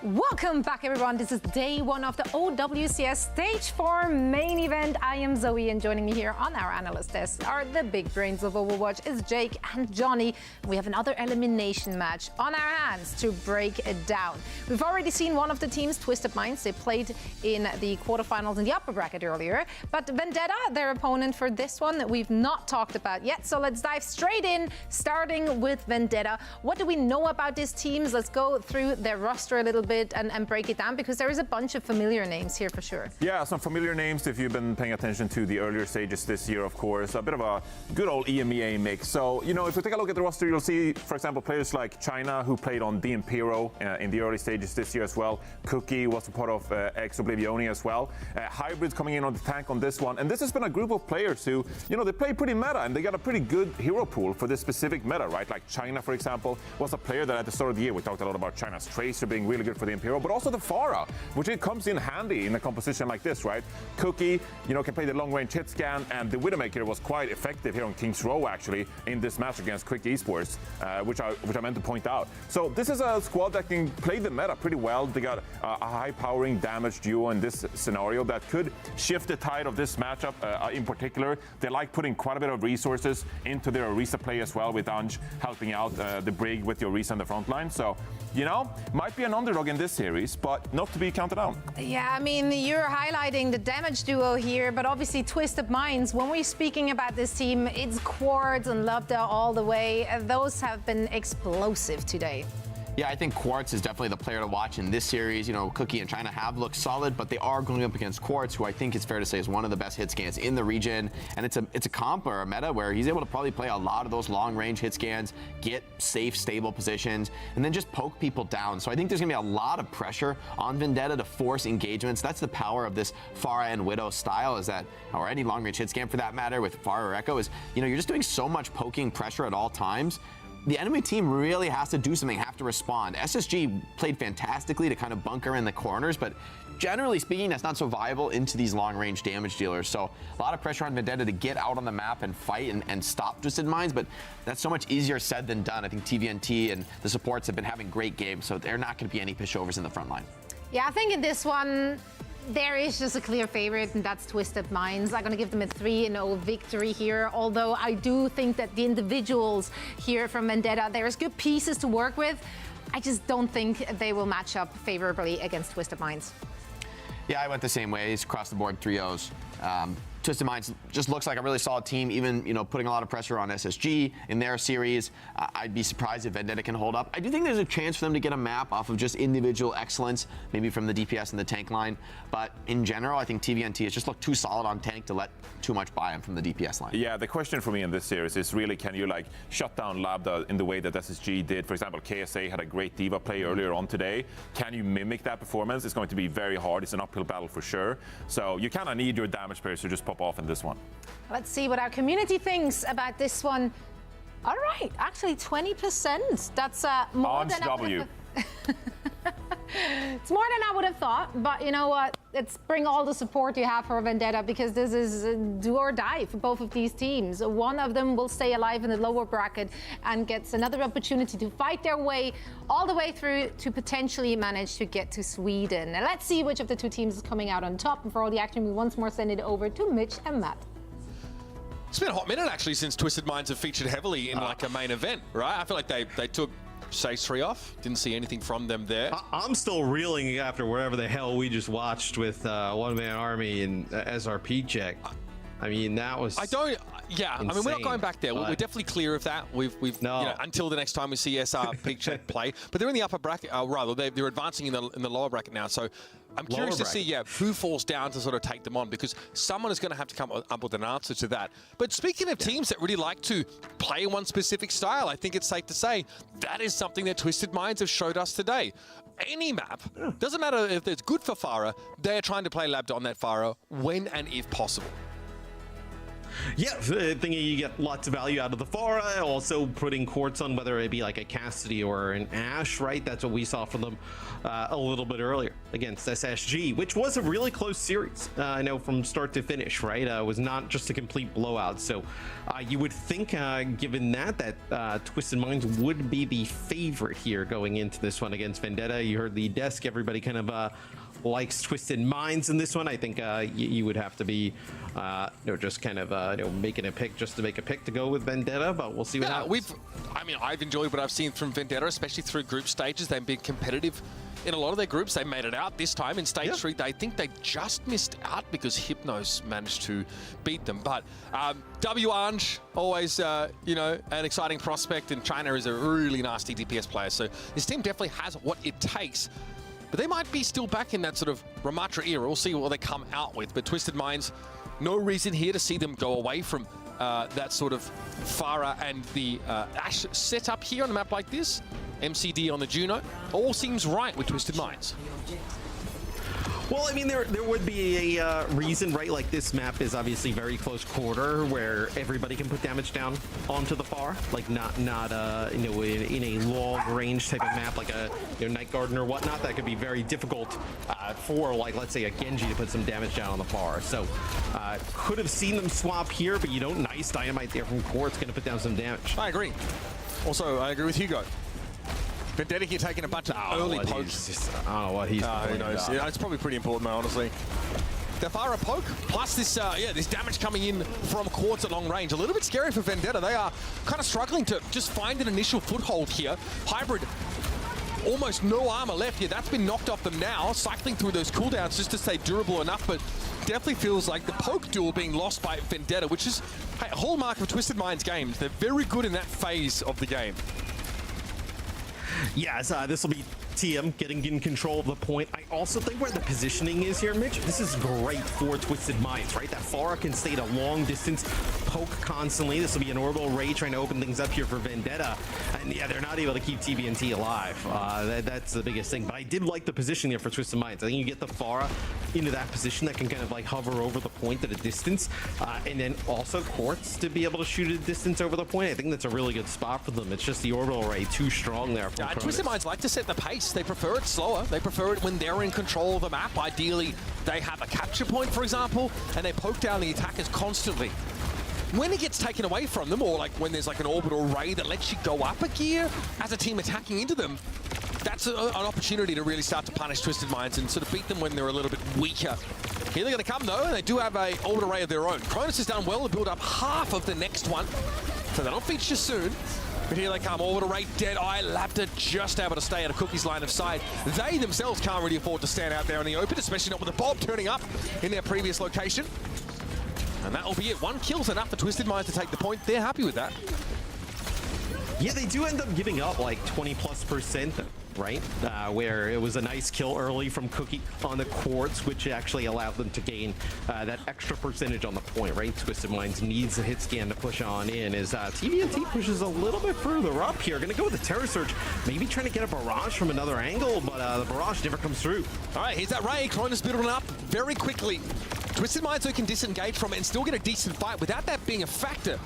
Welcome back, everyone. This is day 1 of the OWCS Stage 4 main event. I am Zoe, and joining me here on our analyst desk are the big brains of Overwatch, is Jake and Johnny. We have another elimination match on our hands to break it down. We've already seen one of the teams, Twisted Minds. They played in the quarterfinals in the upper bracket earlier. But Vendetta, their opponent for this one, that we've not talked about yet. So let's dive straight in, starting with Vendetta. What do we know about these teams? Let's go through their roster a little bit and break it down, because there is a bunch of familiar names here for sure. Yeah, some familiar names if you've been paying attention to the earlier stages this year, of course. A bit of a good old EMEA mix. So, you know, if we take a look at the roster, you'll see, for example, players like China, who played on the Impero in the early stages this year as well. Cookie was a part of Ex Oblivioni as well. Hybrids coming in on the tank on this one. And this has been a group of players who, you know, they play pretty meta, and they got a pretty good hero pool for this specific meta, right? Like China, for example, was a player that at the start of the year, we talked a lot about China's Tracer being really good for the Imperial, but also the Pharah, which it comes in handy in a composition like this, right? Cookie, you know, can play the long-range hit scan, and the Widowmaker was quite effective here on King's Row, actually, in this match against Quick Esports, which I meant to point out. So this is a squad that can play the meta pretty well. They got a high-powering damage duo in this scenario that could shift the tide of this matchup in particular. They like putting quite a bit of resources into their Orisa play as well, with Anj helping out the Brig with the Orisa on the front line. So, you know, might be an underdog in this series, but not to be counted out. Yeah, I mean, you're highlighting the damage duo here, but obviously Twisted Minds, when we're speaking about this team, it's Quartz and Lambda all the way. Those have been explosive today. Yeah, I think Quartz is definitely the player to watch in this series. You know, Cookie and China have looked solid, but they are going up against Quartz, who I think it's fair to say is one of the best hit scans in the region. And it's a comp or a meta where he's able to probably play a lot of those long-range hit scans, get safe, stable positions, and then just poke people down. So I think there's going to be a lot of pressure on Vendetta to force engagements. That's the power of this Pharah and Widow style, is that, or any long-range hit scan for that matter, with Pharah or Echo, is, you know, you're just doing so much poking pressure at all times. The enemy team really has to do something, have to respond. SSG played fantastically to kind of bunker in the corners, but generally speaking, that's not so viable into these long-range damage dealers. So a lot of pressure on Vendetta to get out on the map and fight and stop Twisted Minds, but that's so much easier said than done. I think TVNT and the supports have been having great games, so they're not going to be any pushovers in the front line. Yeah, I think in this one, there is just a clear favorite, and that's Twisted Minds. I'm going to give them a 3-0 victory here, although I do think that the individuals here from Vendetta, there's good pieces to work with. I just don't think they will match up favorably against Twisted Minds. Yeah, I went the same way. It's across the board, 3-0s. Twisted Minds just looks like a really solid team, even, you know, putting a lot of pressure on SSG in their series. I'd be surprised if Vendetta can hold up. I do think there's a chance for them to get a map off of just individual excellence, maybe from the DPS and the tank line. But in general, I think TVNT has just looked too solid on tank to let too much by them from the DPS line. Yeah, the question for me in this series is really, can you like shut down Lambda in the way that SSG did? For example, KSA had a great Diva play earlier on today. Can you mimic that performance? It's going to be very hard. It's an uphill battle for sure. So you kind of need your damage players to just pop off in this one. Let's see what our community thinks about this one. All right, actually 20%. That's more than I would have. It's more than I would have thought, but you know what? Let's bring all the support you have for Vendetta, because this is do or die for both of these teams. One of them will stay alive in the lower bracket and gets another opportunity to fight their way all the way through to potentially manage to get to Sweden. Now let's see which of the two teams is coming out on top. And for all the action, we once more send it over to Mitch and Matt. It's been a hot minute actually since Twisted Minds have featured heavily in like a main event, right? I feel like they took Stage 3 off. Didn't see anything from them there. I'm still reeling after whatever the hell we just watched with One Man Army and SRP check. I mean, that was yeah, insane. I mean, we're not going back there. We're definitely clear of that. We've no. You know, until the next time we see SRP check play. But they're in the upper bracket, rather, they're advancing in the lower bracket now. So I'm curious to see, who falls down to sort of take them on, because someone is going to have to come up with an answer to that. But speaking of teams that really like to play one specific style, I think it's safe to say that is something that Twisted Minds have showed us today. Any map, doesn't matter if it's good for Pharah, they're trying to play Lambda on that Pharah when and if possible. Yeah, thinking you get lots of value out of the Pharah, also putting Quartz on, whether it be like a Cassidy or an Ashe, right? That's what we saw from them a little bit earlier against SSG, which was a really close series, I know, from start to finish, right? It was not just a complete blowout. So you would think, given that Twisted Minds would be the favorite here going into this one against Vendetta. You heard the desk, everybody kind of likes Twisted Minds in this one. I think you would have to be just kind of making a pick just to make a pick to go with Vendetta, but we'll see what happens. I've enjoyed what I've seen from Vendetta, especially through group stages. They've been competitive in a lot of their groups. They made it out this time in stage 3. They think they just missed out because Hypnos managed to beat them. But W Anj, always an exciting prospect, and China is a really nasty DPS player. So this team definitely has what it takes. But they might be still back in that sort of Ramatra era. We'll see what they come out with. But Twisted Minds, no reason here to see them go away from that sort of Pharah and the Ashe setup here on a map like this. MCD on the Juno. All seems right with Twisted Minds. Well, I mean, there would be a reason, right? Like, this map is obviously very close quarter, where everybody can put damage down onto the far. Like, not you know, in a long range type of map, like a Night Garden or whatnot. That could be very difficult for, like, let's say a Genji to put some damage down on the far. So, could have seen them swap here, but you know, nice dynamite there from Core. It's going to put down some damage. I agree. Also, I agree with Hugo. Vendetta here taking a bunch of early pokes. I don't know what he's who knows? Yeah, it's probably pretty important, though, honestly. The Fara poke, plus this this damage coming in from Quartz at long range. A little bit scary for Vendetta. They are kind of struggling to just find an initial foothold here. Hybrid, almost no armor left here. That's been knocked off them now. Cycling through those cooldowns just to stay durable enough, but definitely feels like the poke duel being lost by Vendetta, which is a hallmark of Twisted Mind's games. They're very good in that phase of the game. Yes, this will be TM getting in control of the point. I also think where the positioning is here, Mitch, this is great for Twisted Minds, right? That Farah can stay at a long distance, poke constantly. This will be an orbital ray trying to open things up here for Vendetta. And yeah, they're not able to keep TBNT alive. That's the biggest thing. But I did like the position there for Twisted Minds. I think you get the Farah into that position that can kind of like hover over the point at a distance. And then also Quartz to be able to shoot at a distance over the point. I think that's a really good spot for them. It's just the orbital ray too strong there. Twisted Minds like to set the pace. They prefer it slower. They prefer it when they're in control of the map. Ideally, they have a capture point, for example, and they poke down the attackers constantly. When it gets taken away from them, or like when there's like an orbital ray that lets you go up a gear as a team attacking into them, that's an opportunity to really start to punish Twisted Minds and sort of beat them when they're a little bit weaker. Here they're going to come, though, and they do have a orbital ray of their own. Cronus has done well to build up half of the next one, so they don't feature soon. But here they come, orbital ray, Deadeye, Lapta just able to stay out of Cookie's line of sight. They themselves can't really afford to stand out there in the open, especially not with the Bob turning up in their previous location. And that'll be it. One kill's enough for Twisted Minds to take the point. They're happy with that. Yeah, they do end up giving up like 20+%, right? Where it was a nice kill early from Cookie on the Quartz, which actually allowed them to gain that extra percentage on the point, right? Twisted Minds needs a hit scan to push on in as TBNT pushes a little bit further up here. Gonna go with the Terror Surge, maybe trying to get a barrage from another angle, but the barrage never comes through. All right, here's that ray. Cronus building up very quickly. Twisted Minds who can disengage from it and still get a decent fight without that being a factor.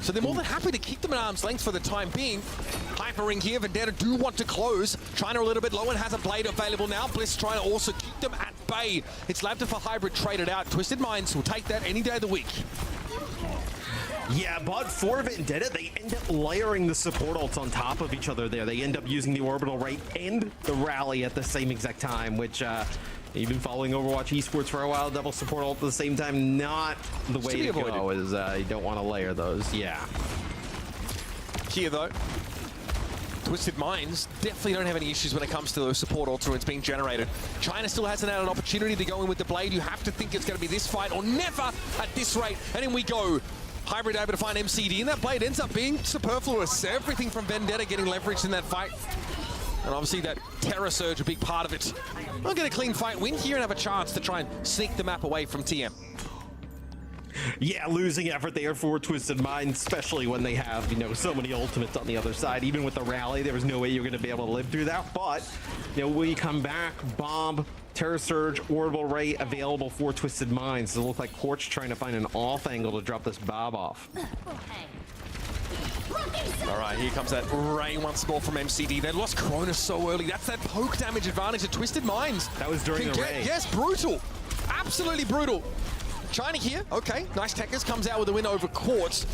So they're more than happy to keep them at arm's length for the time being. Hypering here, Vendetta do want to close. China a little bit low and has a blade available now. Bliss trying to also keep them at bay. It's Lapta for Hybrid traded out. Twisted Minds will take that any day of the week. Yeah, but for Vendetta, they end up layering the support ults on top of each other there. They end up using the orbital ray and the rally at the same exact time, which you've been following Overwatch esports for a while. Double support ult at the same time, not the way to go. Is you don't want to layer those. Yeah. Here though, Twisted Minds definitely don't have any issues when it comes to those support ults when it's being generated. China still hasn't had an opportunity to go in with the blade. You have to think it's going to be this fight or never at this rate. And in we go. Hybrid able to find MCD, and that blade ends up being superfluous. Everything from Vendetta getting leveraged in that fight. And obviously that Terror Surge, a big part of it. I'll get a clean fight win here and have a chance to try and sneak the map away from TM. Yeah, losing effort there for Twisted Minds, especially when they have, you know, so many ultimates on the other side. Even with the rally, there was no way you're going to be able to live through that. But, you know, when you come back, Bomb, Terror Surge, Orbital Ray available for Twisted Minds. It looks like Quartz trying to find an off angle to drop this Bob off. All right, here comes that ray once more from MCD. They lost Cronus so early. That's that poke damage advantage of Twisted Minds. That was during the ray. Yes, brutal. Absolutely brutal. China here, okay. Nice Techers comes out with a win over Quartz.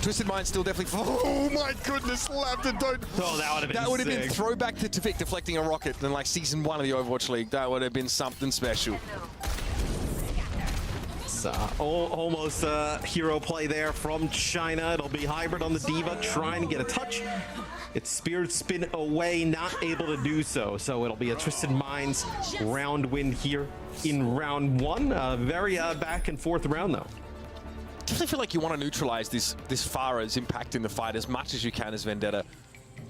Twisted Minds still definitely. Oh my goodness, Lapta, don't. Oh, that would have been throwback to Tefik deflecting a rocket in like season 1 of the Overwatch League. That would have been something special. Almost hero play there from China. It'll be Hybrid on the Diva trying to get a touch. It's Spirit Spin away, not able to do so. So it'll be a Twisted Minds round win here in round 1. Very back and forth round though. Definitely feel like you want to neutralize this Farah's impact in the fight as much as you can as Vendetta.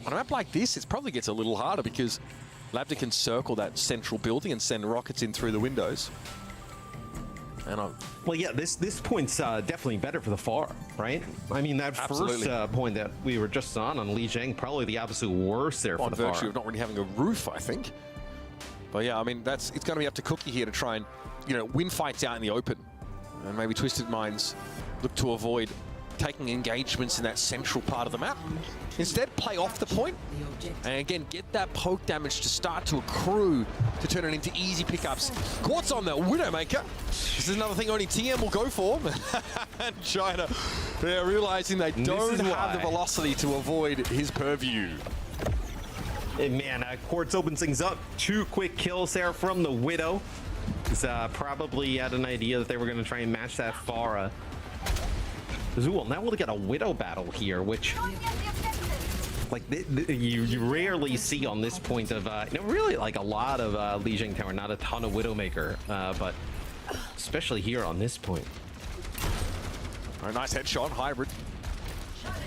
On a map like this, it probably gets a little harder because Lapta can circle that central building and send rockets in through the windows. And well, yeah, this point's definitely better for the Far, right? I mean, that first point that we were just on Li Jiang, probably the absolute worst there for the Far. On virtue of not really having a roof, I think. But yeah, I mean, it's going to be up to Cookie here to try and, you know, win fights out in the open. And maybe Twisted Minds look to avoid taking engagements in that central part of the map. Instead, play off the point, and again, get that poke damage to start to accrue to turn it into easy pickups. Quartz on the Widowmaker. This is another thing only TM will go for. And China, they're realizing they don't have the velocity to avoid his purview. Hey, man, Quartz opens things up. 2 quick kills there from the Widow. He's probably had an idea that they were going to try and match that Pharah. Zool, now we'll get a Widow battle here, which like you rarely see on this point of you know, really like a lot of Lijiang Tower, not a ton of Widowmaker, but especially here on this point. All right, nice headshot. Hybrid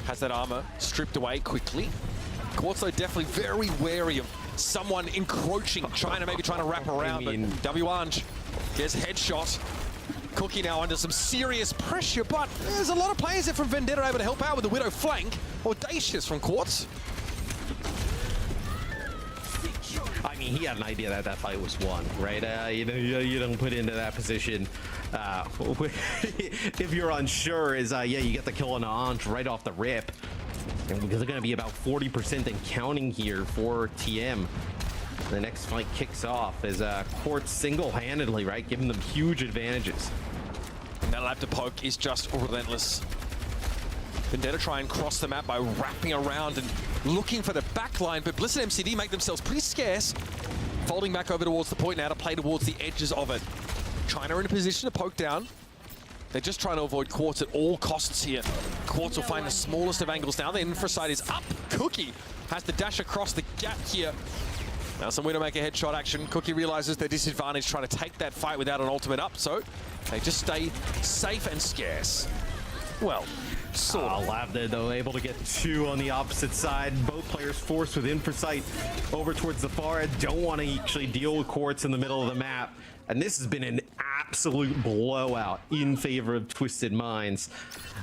has that armor stripped away quickly. Quartz though definitely very wary of someone encroaching, China maybe trying to wrap around, but W-Ange gets headshot. Cookie now under some serious pressure, but there's a lot of players there from Vendetta able to help out with the Widow flank. Audacious from Quartz. I mean, he had an idea that that fight was won, right? You know, you don't put into that position. If you're unsure, yeah, you get the kill on Ange right off the rip. And because they're going to be about 40% and counting here for TM. The next fight kicks off as Quartz single-handedly, right, giving them huge advantages. And that lap to poke is just relentless. Vendetta try and cross the map by wrapping around and looking for the back line, but Blizzard MCD make themselves pretty scarce. Folding back over towards the point now to play towards the edges of it. China in a position to poke down. They're just trying to avoid Quartz at all costs here. Quartz will find the smallest of angles now. The infra side is up. Cookie has to dash across the gap here. Now some Widowmaker headshot action. Cookie realizes their disadvantage trying to take that fight without an ultimate up, so they just stay safe and scarce. Well, sort of. Lab there though, able to get 2 on the opposite side. Both players forced with Infrasight over towards the far end. Don't want to actually deal with Quartz in the middle of the map. And this has been an absolute blowout in favor of Twisted Minds.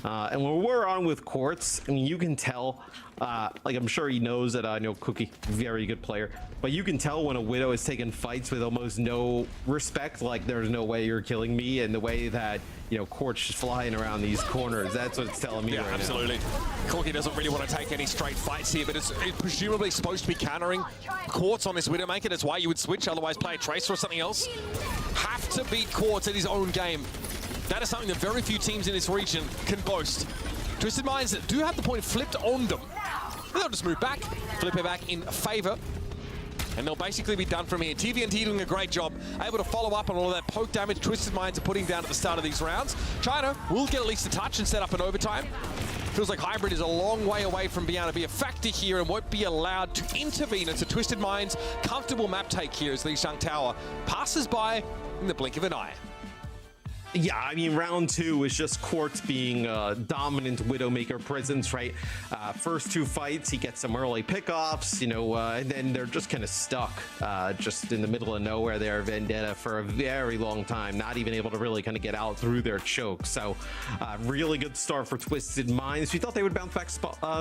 And when we're on with Quartz, I mean, you can tell, like I'm sure he knows that I know Cookie, very good player, but you can tell when a Widow is taking fights with almost no respect, like there's no way you're killing me, and the way that, you know, Quartz is flying around these corners, that's what it's telling me right absolutely. now. Cookie doesn't really want to take any straight fights here, but it's presumably supposed to be countering Quartz on this Widowmaker. That's why you would switch, otherwise play a Tracer or something else. Have to beat Quartz at his own game. That is something that very few teams in this region can boast. Twisted Minds do have the point flipped on them. They'll just move back, flip it back in favor, and they'll basically be done from here. TVNT doing a great job, able to follow up on all of that poke damage Twisted Minds are putting down at the start of these rounds. China will get at least a touch and set up an overtime. Feels like Hybrid is a long way away from being able to be a factor here and won't be allowed to intervene. It's a Twisted Minds comfortable map take here as Lijiang Tower passes by in the blink of an eye. Yeah, I mean, round 2 is just Quartz being dominant Widowmaker presence, right? First 2 fights, he gets some early pickoffs, you know, and then they're just kind of stuck just in the middle of nowhere there, Vendetta, for a very long time, not even able to really kind of get out through their choke. So, really good start for Twisted Minds. We thought they would bounce back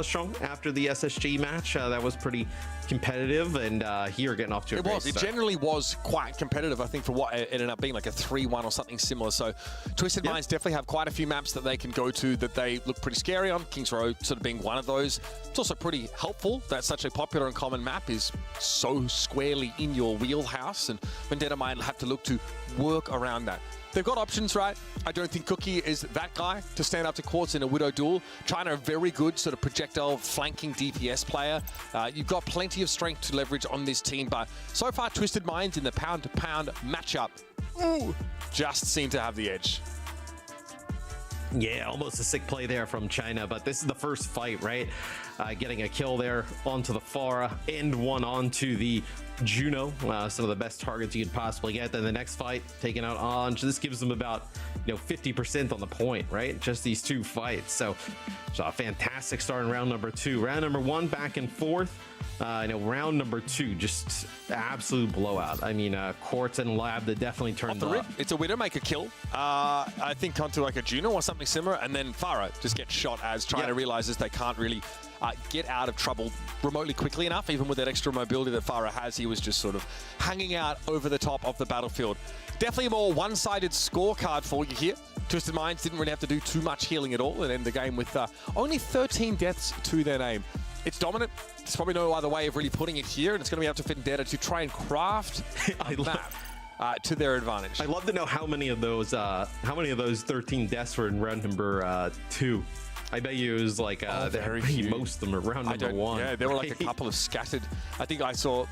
strong after the SSG match. That was pretty competitive, and here getting off to a great start. It generally was quite competitive, I think, for what it ended up being, like a 3-1 or something similar. So Twisted Minds definitely have quite a few maps that they can go to that they look pretty scary on, Kings Row sort of being one of those. It's also pretty helpful that such a popular and common map is so squarely in your wheelhouse, and Vendetta might have to look to work around that. They've got options, right? I don't think Cookie is that guy to stand up to Quartz in a Widow duel. China, a very good sort of projectile flanking DPS player. You've got plenty of strength to leverage on this team, but so far Twisted Minds in the pound-to-pound matchup, just seem to have the edge. Yeah, almost a sick play there from China, but this is the first fight, right? Getting a kill there onto the Pharah and one onto the Juno, some of the best targets you could possibly get. Then the next fight, taking out Ange. This gives them about, you know, 50% on the point, right? Just these 2 fights. So a fantastic start in round number 2. Round number 1, back and forth. I know round number 2, just absolute blowout. I mean, Quartz and Lab, that definitely turned the rip. It's a Widowmaker kill. I think onto like a Juno or something similar, and then Farah just gets shot as China realizes they can't really get out of trouble remotely quickly enough. Even with that extra mobility that Farah has, he was just sort of hanging out over the top of the battlefield. Definitely a more one-sided scorecard for you here. Twisted Minds didn't really have to do too much healing at all and end the game with only 13 deaths to their name. It's dominant. There's probably no other way of really putting it here, and it's going to be up to Vendetta to try and craft a map to their advantage. I'd love to know how many of those 13 deaths were in round number 2. I bet you it was like very few. Most of them are round number 1. Yeah, there were like a couple of scattered. I think I saw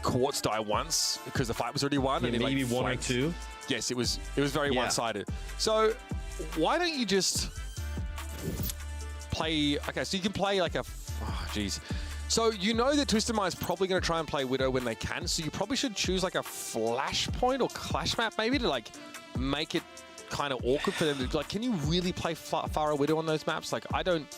Quartz die once because the fight was already won. Yeah, and maybe like 1 or 2. Yes, it was very one-sided. So why don't you just play? Okay, so you can play like a. Oh, geez. So you know that Twisted Mind's probably going to try and play Widow when they can. So you probably should choose like a Flashpoint or Clash map maybe to like make it kind of awkward for them to like. Can you really play Farah Widow on those maps? Like I don't.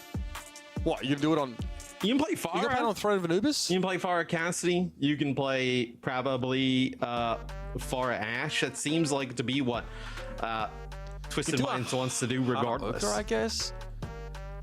What you can do it on? You can play Farah. You can play it on Throne of Anubis. You can play Farah Cassidy. You can play probably Farah Ashe. That seems like to be what Twisted Minds wants to do regardless. I guess.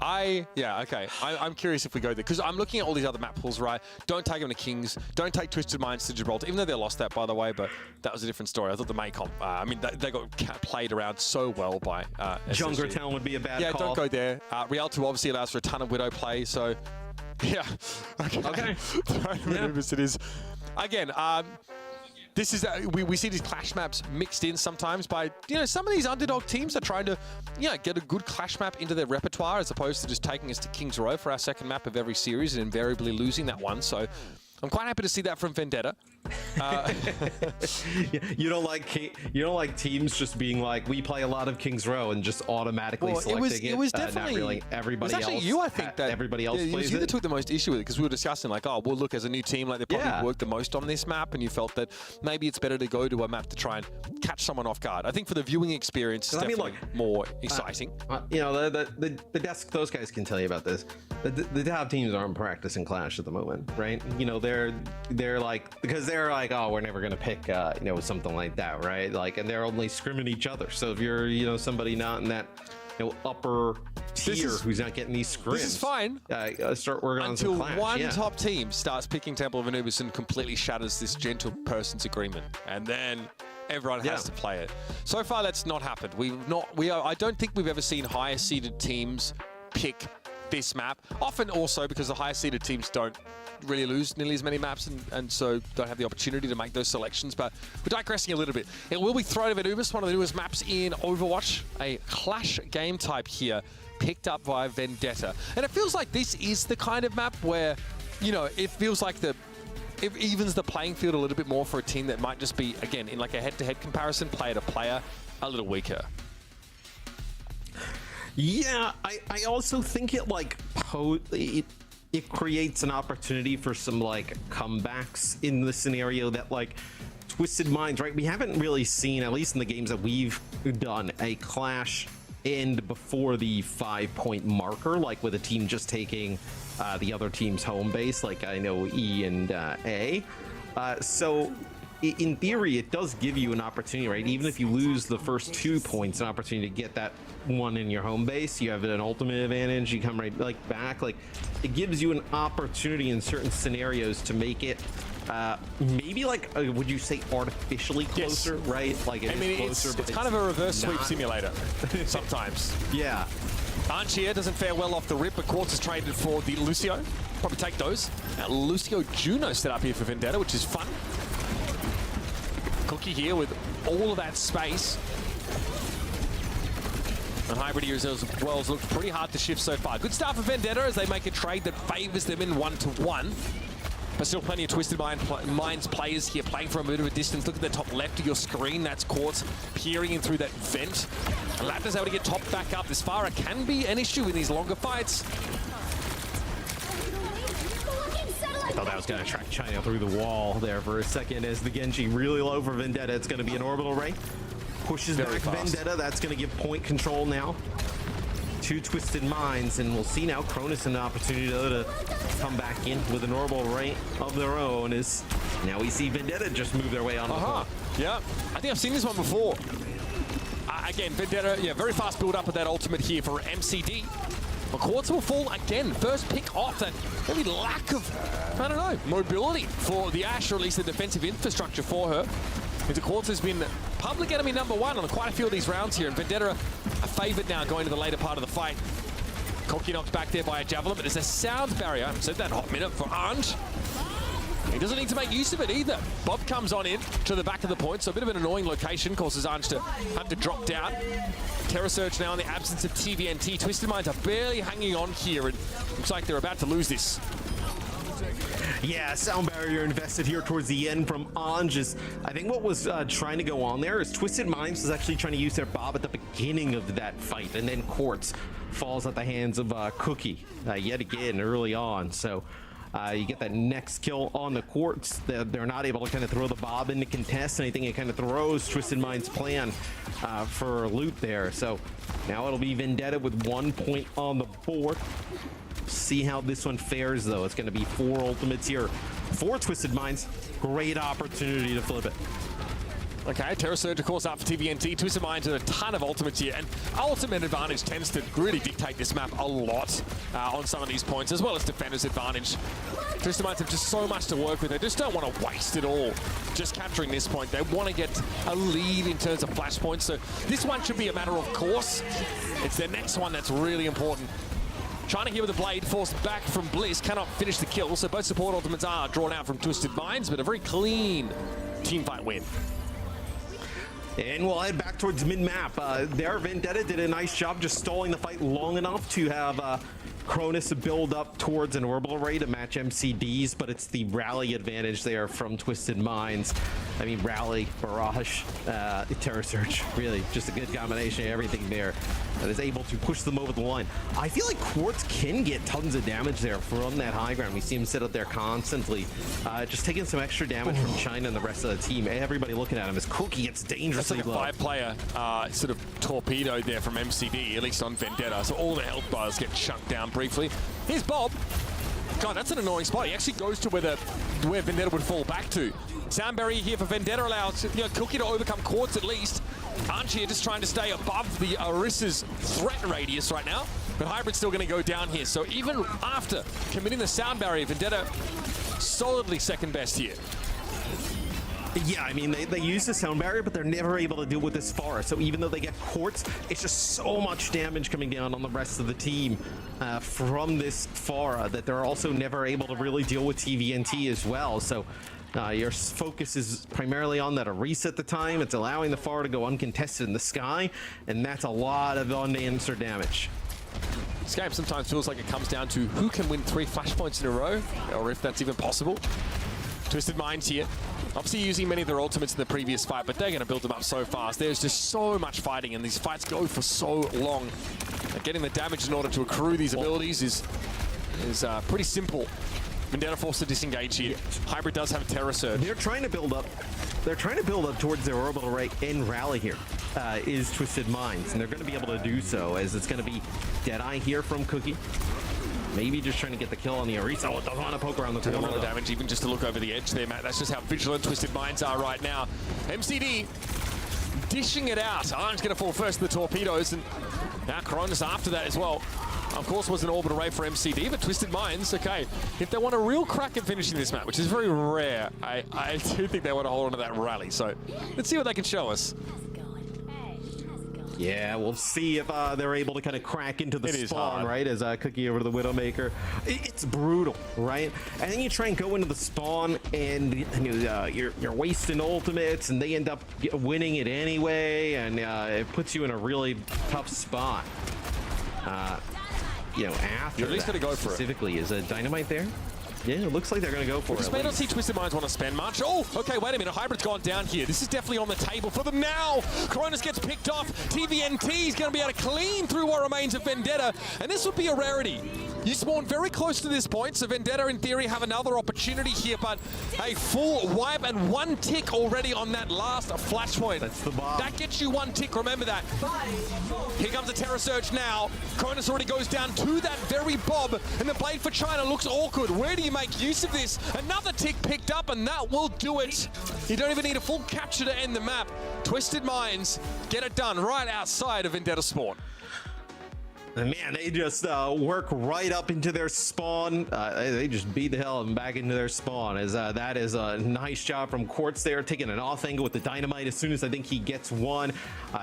Yeah, okay. I'm curious if we go there because I'm looking at all these other map pools, right? Don't take them to Kings. Don't take Twisted Minds to Gibraltar, even though they lost that, by the way. But that was a different story. I thought the Maycom. I mean, they got played around so well by Jungertown would be a bad call. Yeah, don't go there. Rialto obviously allows for a ton of Widow play, so yeah. Okay. It is. Again, this is we see these clash maps mixed in sometimes by some of these underdog teams are trying to get a good clash map into their repertoire as opposed to just taking us to King's Row for our second map of every series and invariably losing that one. So I'm quite happy to see that from Vendetta. You don't like teams just being like, we play a lot of King's Row and just automatically selecting it. It was definitely not really everybody else. Actually you, I think that everybody else plays it was you it. that took the most issue with it because we were discussing like, oh, well, look, as a new team, like they probably worked the most on this map, and you felt that maybe it's better to go to a map to try and catch someone off guard. I think for the viewing experience, it's definitely more exciting. The desk, those guys can tell you about this. The top teams aren't practicing Clash at the moment, right? They're like, because they're like, oh, we're never gonna pick something like that, right? Like, and they're only scrimming each other. So if you're somebody not in that upper tier who's not getting these scrims, this is fine. Start working until on some Clash. One top team starts picking Temple of Anubis and completely shatters this gentle person's agreement, and then everyone has to play it. So far, that's not happened. I don't think we've ever seen higher seeded teams pick this map. Often also because the higher seeded teams don't really lose nearly as many maps and so don't have the opportunity to make those selections. But we're digressing a little bit. It will be Throne of Anubis, one of the newest maps in Overwatch, a Clash game type here, picked up by Vendetta. And it feels like this is the kind of map where, it feels like it evens the playing field a little bit more for a team that might just be, again, in like a head-to-head comparison, player to player, a little weaker. Yeah, I also think it creates an opportunity for some comebacks in the scenario that Twisted Minds, right? We haven't really seen, at least in the games that we've done, a clash end before the 5-point marker, with a team just taking the other team's home base, like I know E and A. So in theory, it does give you an opportunity, right? Even if you lose the first 2 points, an opportunity to get that one in your home base. You have an ultimate advantage. You come right back. It gives you an opportunity in certain scenarios to make it maybe would you say artificially closer, right? It's kind of a reverse sweep simulator sometimes. Yeah. Arnchier doesn't fare well off the rip, but Quartz is traded for the Lucio. Probably take those. Lucio Juno set up here for Vendetta, which is fun. Cookie here with all of that space. And Hybrid Ears as well has looked pretty hard to shift so far. Good start for Vendetta as they make a trade that favors them in 1-1. But still plenty of Twisted Minds players here playing from a bit of a distance. Look at the top left of your screen. That's Quartz peering in through that vent. And Lapta's able to get topped back up. This Farah can be an issue in these longer fights. I thought that was going to track China through the wall there for a second as the Genji really low for Vendetta. It's going to be an orbital ray. Pushes back Vendetta. That's going to give point control now to Twisted Minds, and we'll see now Cronus an opportunity to come back in with an orbital right of their own. As now we see Vendetta just move their way on the point. Yeah, I think I've seen this one before. Again, Vendetta, yeah, very fast build up of that ultimate here for MCD. But Quartz will fall again. First pick off that maybe lack of, I don't know, mobility for the Ashe, or at least the defensive infrastructure for her. Because Quartz has been public enemy #1 on quite a few of these rounds here, and Vendetta a favorite now going to the later part of the fight. Koki knocked back there by a javelin, but there's a sound barrier. I haven't said that hot minute for Ange. He doesn't need to make use of it either. Bob comes on in to the back of the point, so a bit of an annoying location, causes Ange to have to drop down. Terror Surge now in the absence of TVNT. Twisted Minds are barely hanging on here, and looks like they're about to lose this. Yeah, sound barrier invested here towards the end from Ange. I think what was trying to go on there is Twisted Minds was actually trying to use their Bob at the beginning of that fight, and then Quartz falls at the hands of Cookie yet again early on. So you get that next kill on the Quartz. They're not able to kind of throw the Bob into contest anything. It kind of throws Twisted Minds' plan for loot there. So now it'll be Vendetta with 1 point on the board. See how this one fares, though. It's going to be 4 ultimates here for Twisted Minds. Great opportunity to flip it. Okay, Terror Surge, of course, up for TVNT. Twisted Minds with a ton of ultimates here, and ultimate advantage tends to really dictate this map a lot on some of these points, as well as defender's advantage. Twisted Minds have just so much to work with. They just don't want to waste it all just capturing this point. They want to get a lead in terms of flashpoints, so this one should be a matter of course. It's their next one that's really important. Trying to hit with the blade, forced back from Bliss, cannot finish the kill, so both support ultimates are drawn out from Twisted Minds, but a very clean teamfight win. And we'll head back towards mid-map. There, Vendetta did a nice job just stalling the fight long enough to have Cronus build up towards an orbital array to match MCDs, but it's the rally advantage there from Twisted Minds. I mean, rally, barrage, Terror Surge, really just a good combination of everything there that is able to push them over the line. I feel like Quartz can get tons of damage there from that high ground. We see him sit up there constantly, just taking some extra damage from China and the rest of the team. Everybody looking at him as Cookie gets dangerously low. That's like a 5-player sort of torpedo there from MCD, at least on Vendetta. So all the health bars get chunked down briefly. Here's Bob. God, that's an annoying spot. He actually goes to where Vendetta would fall back to. Sound barrier here for Vendetta allows Cookie to overcome Quartz at least. Ange here just trying to stay above the Orissa's threat radius right now. But Hybrid's still going to go down here. So even after committing the sound barrier, Vendetta solidly second best here. Yeah, I mean, they use the sound barrier, but they're never able to deal with this far. So even though they get Quartz, it's just so much damage coming down on the rest of the team from this far that they're also never able to really deal with TVNT as well. So your focus is primarily on that Orisa at the time. It's allowing the FAR to go uncontested in the sky, and that's a lot of unanswered damage. This game sometimes feels like it comes down to who can win 3 flashpoints in a row, or if that's even possible. Twisted Minds here. Obviously using many of their ultimates in the previous fight, but they're going to build them up so fast. There's just so much fighting, and these fights go for so long. Getting the damage in order to accrue these abilities is pretty simple. Vendetta forced to disengage here. Hybrid does have Terror Surge. They're trying to build up. They're trying to build up towards their orbital array and rally here. Is Twisted Minds, and they're going to be able to do so, as it's going to be Deadeye here from Cookie. Maybe just trying to get the kill on the Orisa. Oh, doesn't want to poke around the corner. A lot of damage, even just to look over the edge there, Matt. That's just how vigilant Twisted Minds are right now. MCD dishing it out. Arn's going to fall first to the torpedoes, and now Cronus after that as well. Of course, was an orbital array for MCD, but Twisted Minds, okay. If they want a real crack at finishing this map, which is very rare, I do think they want to hold on to that rally. So let's see what they can show us. Yeah, we'll see if they're able to kind of crack into the spawn, right? As Cookie over to the Widowmaker. It's brutal, right? And then you try and go into the spawn, and you're wasting ultimates, and they end up winning it anyway, and it puts you in a really tough spot. After you're at least going to go for specifically, is a Dynamite there? Yeah, it looks like they're going to go for it. We may not see Twisted Minds want to spend much. Oh, okay, wait a minute. Hybrid's gone down here. This is definitely on the table for them now. Cronus gets picked off. TVNT is going to be able to clean through what remains of Vendetta, and this would be a rarity. You spawn very close to this point, so Vendetta in theory have another opportunity here, but a full wipe and 1 tick already on that last flashpoint. That's the bomb. That gets you 1 tick, remember that. Here comes the Terror Surge now. Cronus already goes down to that very bob, and the Blade for China looks awkward. Where do you make use of this? Another tick picked up, and that will do it. You don't even need a full capture to end the map. Twisted Minds get it done right outside of Vendetta spawn. And man, they just work right up into their spawn. They just beat the hell of them back into their spawn. As that is a nice job from Quartz there, taking an off angle with the dynamite as soon as I think he gets one.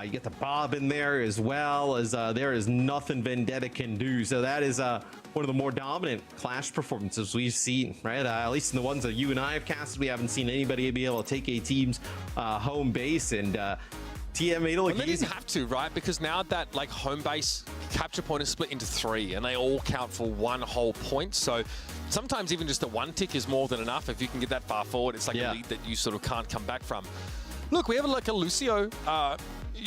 You get the Bob in there as well, as there is nothing Vendetta can do. So that is one of the more dominant Clash performances we've seen, right? At least in the ones that you and I have casted, we haven't seen anybody be able to take a team's home base, and TM made it look they easy. didn't have to, right? Because now that like home base capture point is split into 3, and they all count for 1 whole point. So sometimes even just the 1 tick is more than enough. If you can get that far forward, it's like a lead that you sort of can't come back from. Look, we have like a Lucio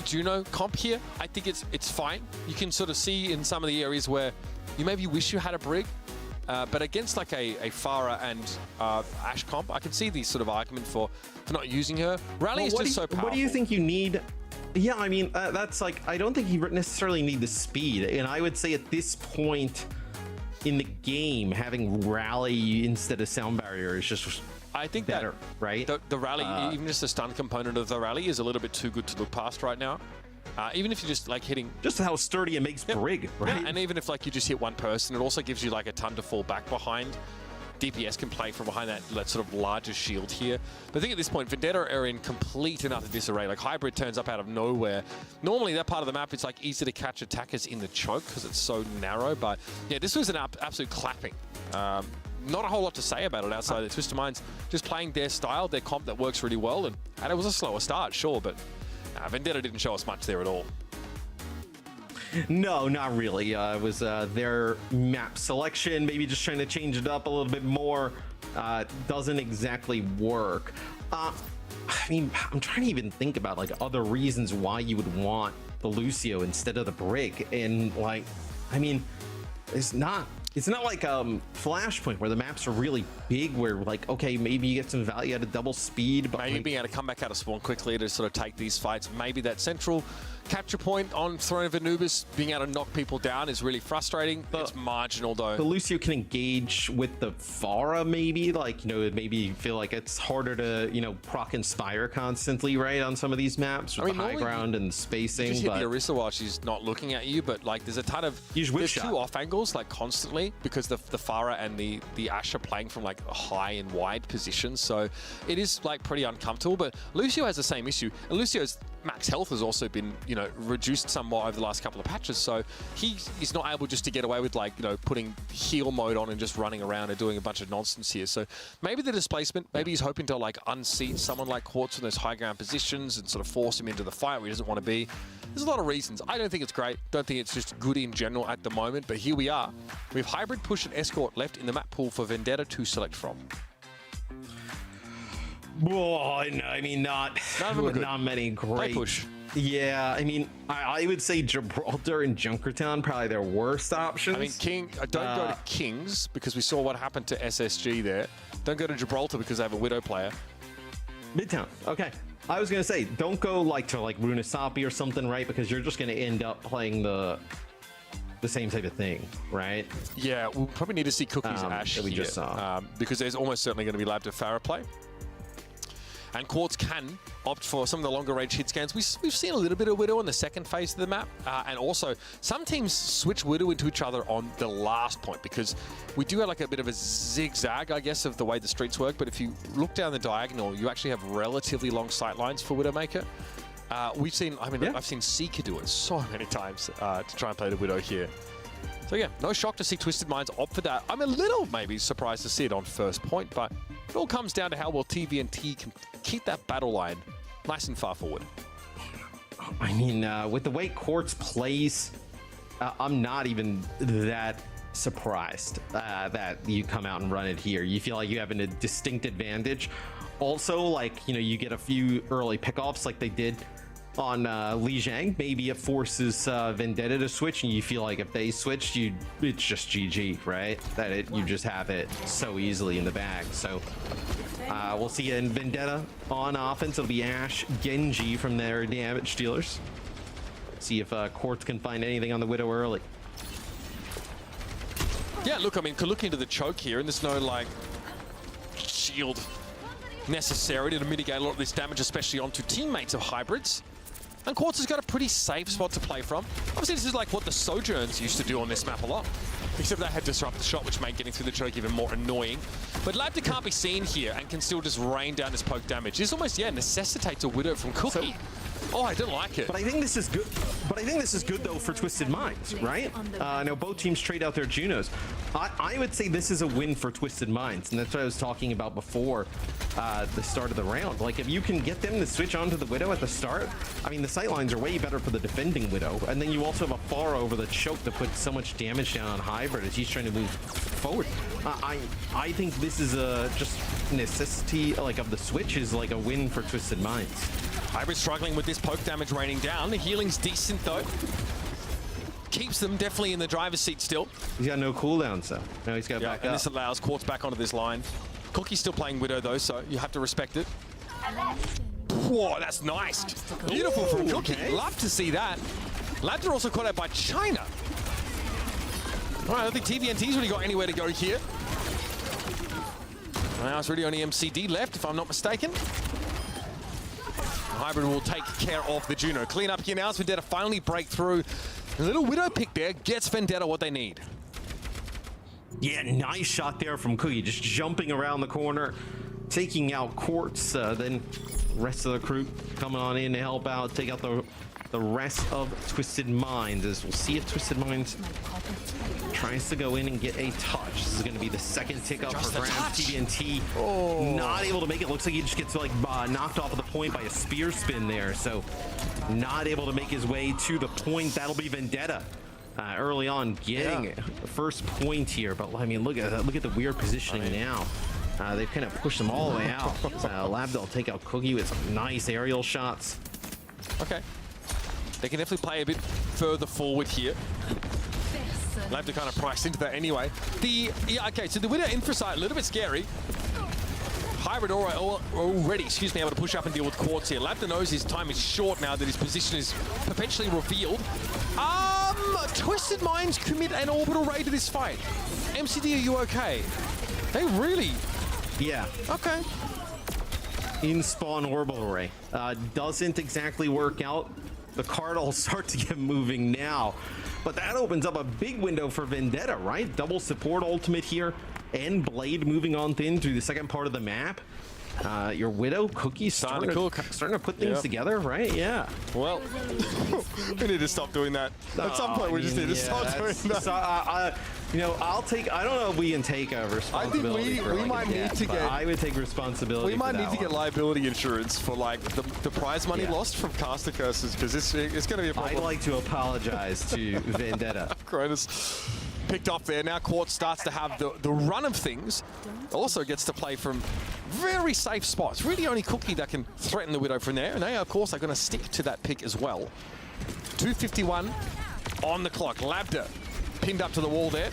Juno comp here. I think it's fine. You can sort of see in some of the areas where you maybe wish you had a Brig. But against like a Farah and Ashe comp, I can see the sort of argument for not using her. Rally is just so powerful. What do you think you need? Yeah, I mean, that's like, I don't think you necessarily need the speed. And I would say at this point in the game, having Rally instead of Sound Barrier is just I think better, right? The Rally, even just the stun component of the Rally is a little bit too good to look past right now. Even if you're just like hitting... Just how sturdy it makes Brig, right? Yeah, and even if like you just hit one person, it also gives you like a ton to fall back behind. DPS can play from behind that sort of larger shield here. But I think at this point, Vendetta are in complete and utter disarray. Like Hybrid turns up out of nowhere. Normally that part of the map, it's like easy to catch attackers in the choke because it's so narrow. But yeah, this was an absolute clapping. Not a whole lot to say about it outside of Twisted Minds. Just playing their style, their comp that works really well. And it was a slower start, sure, but Vendetta didn't show us much there at all. No, not really. It was their map selection, maybe just trying to change it up a little bit more. Doesn't exactly work. I mean, I'm trying to even think about like other reasons why you would want the Lucio instead of the Brig. And like, I mean, it's not like Flashpoint where the maps are really big, where like, okay, maybe you get some value out of double speed, but maybe like, being able to come back out of spawn quickly to sort of take these fights. Maybe that central capture point on Throne of Anubis, being able to knock people down is really frustrating. It's marginal though. The Lucio can engage with the Farah, maybe, like, you know, maybe you feel like it's harder to, you know, proc Inspire constantly, right, on some of these maps with the high ground and spacing. You just hit the Orisa while she's not looking at you, but like there's a ton of there's 2 off angles like constantly because the Farah and the Ashe are playing from like high and wide positions, so it is like pretty uncomfortable. But Lucio has the same issue, and Lucio's max health has also been, you know, reduced somewhat over the last couple of patches, so he is not able just to get away with like, you know, putting heal mode on and just running around and doing a bunch of nonsense here. So maybe the displacement, maybe he's hoping to like unseat someone like Quartz in those high ground positions and sort of force him into the fight where he doesn't want to be. There's a lot of reasons. I don't think it's great. Don't think it's just good in general at the moment, but here we are. We have Hybrid, Push, and Escort left in the map pool for Vendetta to select from. Well, I mean, not many great. Push. Yeah, I mean, I would say Gibraltar and Junkertown probably their worst options. I mean, don't go to Kings because we saw what happened to SSG there. Don't go to Gibraltar because they have a Widow player. Midtown, okay. I was gonna say, don't go like to like Runasapi or something, right? Because you're just gonna end up playing the same type of thing, right? Yeah, we'll probably need to see Cookie's Ashe that we here, just saw. because there's almost certainly going to be Lab to Farah play. And Quartz can opt for some of the longer range hit scans. We've seen a little bit of Widow in the second phase of the map. And also, some teams switch Widow into each other on the last point because we do have like a bit of a zigzag, I guess, of the way the streets work. But if you look down the diagonal, you actually have relatively long sight lines for Widowmaker. We've seen, I've seen Seeker do it so many times to try and play the Widow here. So yeah, no shock to see Twisted Minds opt for that. I'm a little maybe surprised to see it on first point, but it all comes down to how well TVNT can keep that battle line nice and far forward. I mean, with the way Quartz plays, I'm not even that surprised that you come out and run it here. You feel like you have a distinct advantage. Also, like, you know, you get a few early pickoffs like they did on Li Jiang. Maybe it forces Vendetta to switch, and you feel like if they switched, it's just GG, right? You just have it so easily in the bag. So we'll see in Vendetta on offense. It'll be Ashe, Genji from their damage dealers. See if Quartz can find anything on the Widow early. Yeah, look, I mean, could look into the choke here, and there's no, like, shield necessary to mitigate a lot of this damage, especially onto teammates of hybrids. And Quartz has got a pretty safe spot to play from. Obviously, this is like what the Sojourns used to do on this map a lot. Except they had Disrupt the Shot, which made getting through the choke even more annoying. But Labda can't be seen here and can still just rain down his poke damage. This almost, yeah, necessitates a Widow from Cookie. Oh, I don't like it. But I think this is good. But I think this is good though for Twisted Minds, right? I know both teams trade out their Junos. I would say this is a win for Twisted Minds, and that's what I was talking about before the start of the round. Like if you can get them to switch onto the Widow at the start, I mean the sightlines are way better for the defending Widow, and then you also have a Pharah over the choke to put so much damage down on Hybrid as he's trying to move forward. I think this is a just necessity like of the switch is like a win for Twisted Minds. Hybrid struggling with this poke damage raining down. The healing's decent though. Keeps them definitely in the driver's seat still. He's got no cooldowns though. Now he's got back up. And this allows Quartz back onto this line. Cookie's still playing Widow though, so you have to respect it. Whoa, that's nice. Beautiful from Cookie. Okay. Love to see that. Labda also caught out by China. All right, I don't think TVNT's really got anywhere to go here. Now it's really only MCD left, if I'm not mistaken. Hybrid will take care of the Juno. Clean up here now as Vendetta finally break through. A little Widow pick there gets Vendetta what they need. Yeah, nice shot there from Cookie, just jumping around the corner, taking out Quartz. Then rest of the crew coming on in to help out, take out the rest of Twisted Minds. As we'll see if Twisted Minds tries to go in and get a touch. This is going to be the second tick up for Graham. TVNT not able to make it. Looks like he just gets like knocked off of the point by a spear spin there. So not able to make his way to the point. That'll be Vendetta early on getting the first point here. But I mean, look at the weird positioning now. They've kind of pushed them all the way out. Labda will take out Cookie with some nice aerial shots. Okay. They can definitely play a bit further forward here. Labda kind of priced into that anyway. Okay, so the Widow Infrasight, a little bit scary. Hybrid already, able to push up and deal with Quartz here. Labda knows his time is short now that his position is perpetually revealed. Twisted Minds commit an orbital raid to this fight. MCD, are you okay? They really... Yeah. Okay. In spawn orbital array. Doesn't exactly work out. The card will start to get moving now. But that opens up a big window for Vendetta, right? Double support ultimate here. And Blade moving on thin through the second part of the map. Your Widow, Cookie starting to put things together, right? Yeah. Well, we need to stop doing that. At some point, we just need to stop doing that. So, you know, I don't know if we can take a responsibility. I think we might need to get. I would take responsibility. We might need to get liability insurance for like the prize money lost from caster curses, because it's going to be a problem. I'd like to apologize to Vendetta. Cronus picked off there. Now Quartz starts to have the run of things. Also gets to play from very safe spots. Really only Cookie that can threaten the Widow from there. And they, of course, are going to stick to that pick as well. 2:51 on the clock. Labda pinned up to the wall there.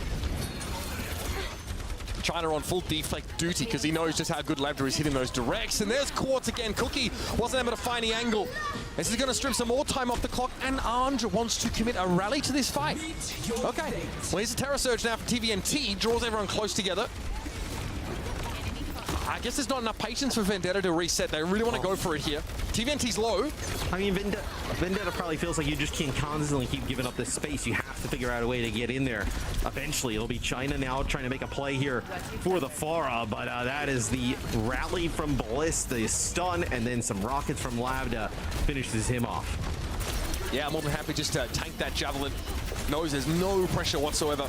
China on full deflect duty because he knows just how good Labda is hitting those directs. And there's Quartz again. Cookie wasn't able to find the angle. This is going to strip some more time off the clock, and Ange wants to commit a rally to this fight. Okay, well, here's a Terror Surge now for TVNT. Draws everyone close together. I guess there's not enough patience for Vendetta to reset. They really want to go for it here. TVNT's low. I mean, Vendetta probably feels like you just can't constantly keep giving up this space. You have to figure out a way to get in there. Eventually, it'll be China now trying to make a play here for the Pharah, but that is the rally from Bliss, the stun, and then some rockets from Labda finishes him off. Yeah, I'm more than happy just to tank that Javelin. Knows there's no pressure whatsoever.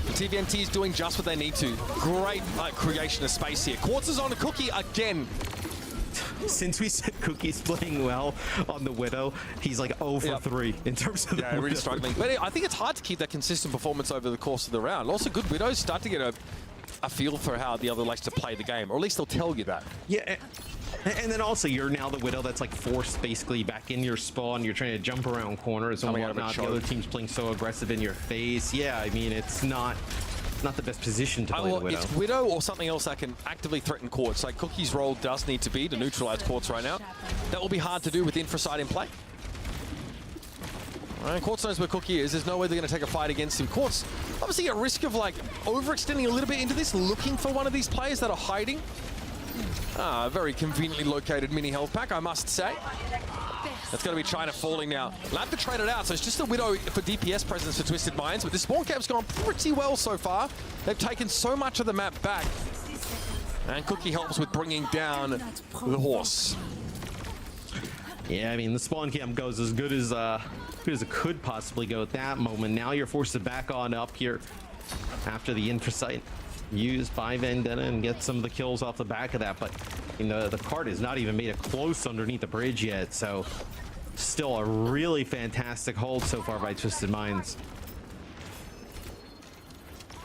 TVNT is doing just what they need to. Great creation of space here. Quartz is on a Cookie again. Since we said Cookie's playing well on the Widow, he's like 0 for 3 in terms of the really struggling. But I think it's hard to keep that consistent performance over the course of the round. Also, good Widows start to get a feel for how the other likes to play the game, or at least they'll tell you that. Yeah, And then also, you're now the Widow that's like forced basically back in your spawn. You're trying to jump around corners and whatnot. The other team's playing so aggressive in your face. Yeah, I mean, it's not the best position to play the Widow. It's Widow or something else that can actively threaten Quartz. Like Cookie's role does need to be to neutralize Quartz right now. That will be hard to do with Infrasight in play. All right, Quartz knows where Cookie is. There's no way they're going to take a fight against him. Quartz, obviously at risk of like overextending a little bit into this, looking for one of these players that are hiding. Very conveniently located mini health pack, I must say. That's going to be China falling now. Lab to trade it out, so it's just a Widow for DPS presence for Twisted Minds, but the spawn camp's gone pretty well so far. They've taken so much of the map back. And Cookie helps with bringing down the horse. Yeah, I mean, the spawn camp goes as good as it could possibly go at that moment. Now you're forced to back on up here after the Infrasight used by Vendetta and get some of the kills off the back of that, but you know, the cart has not even made it close underneath the bridge yet, so still a really fantastic hold so far by Twisted Minds.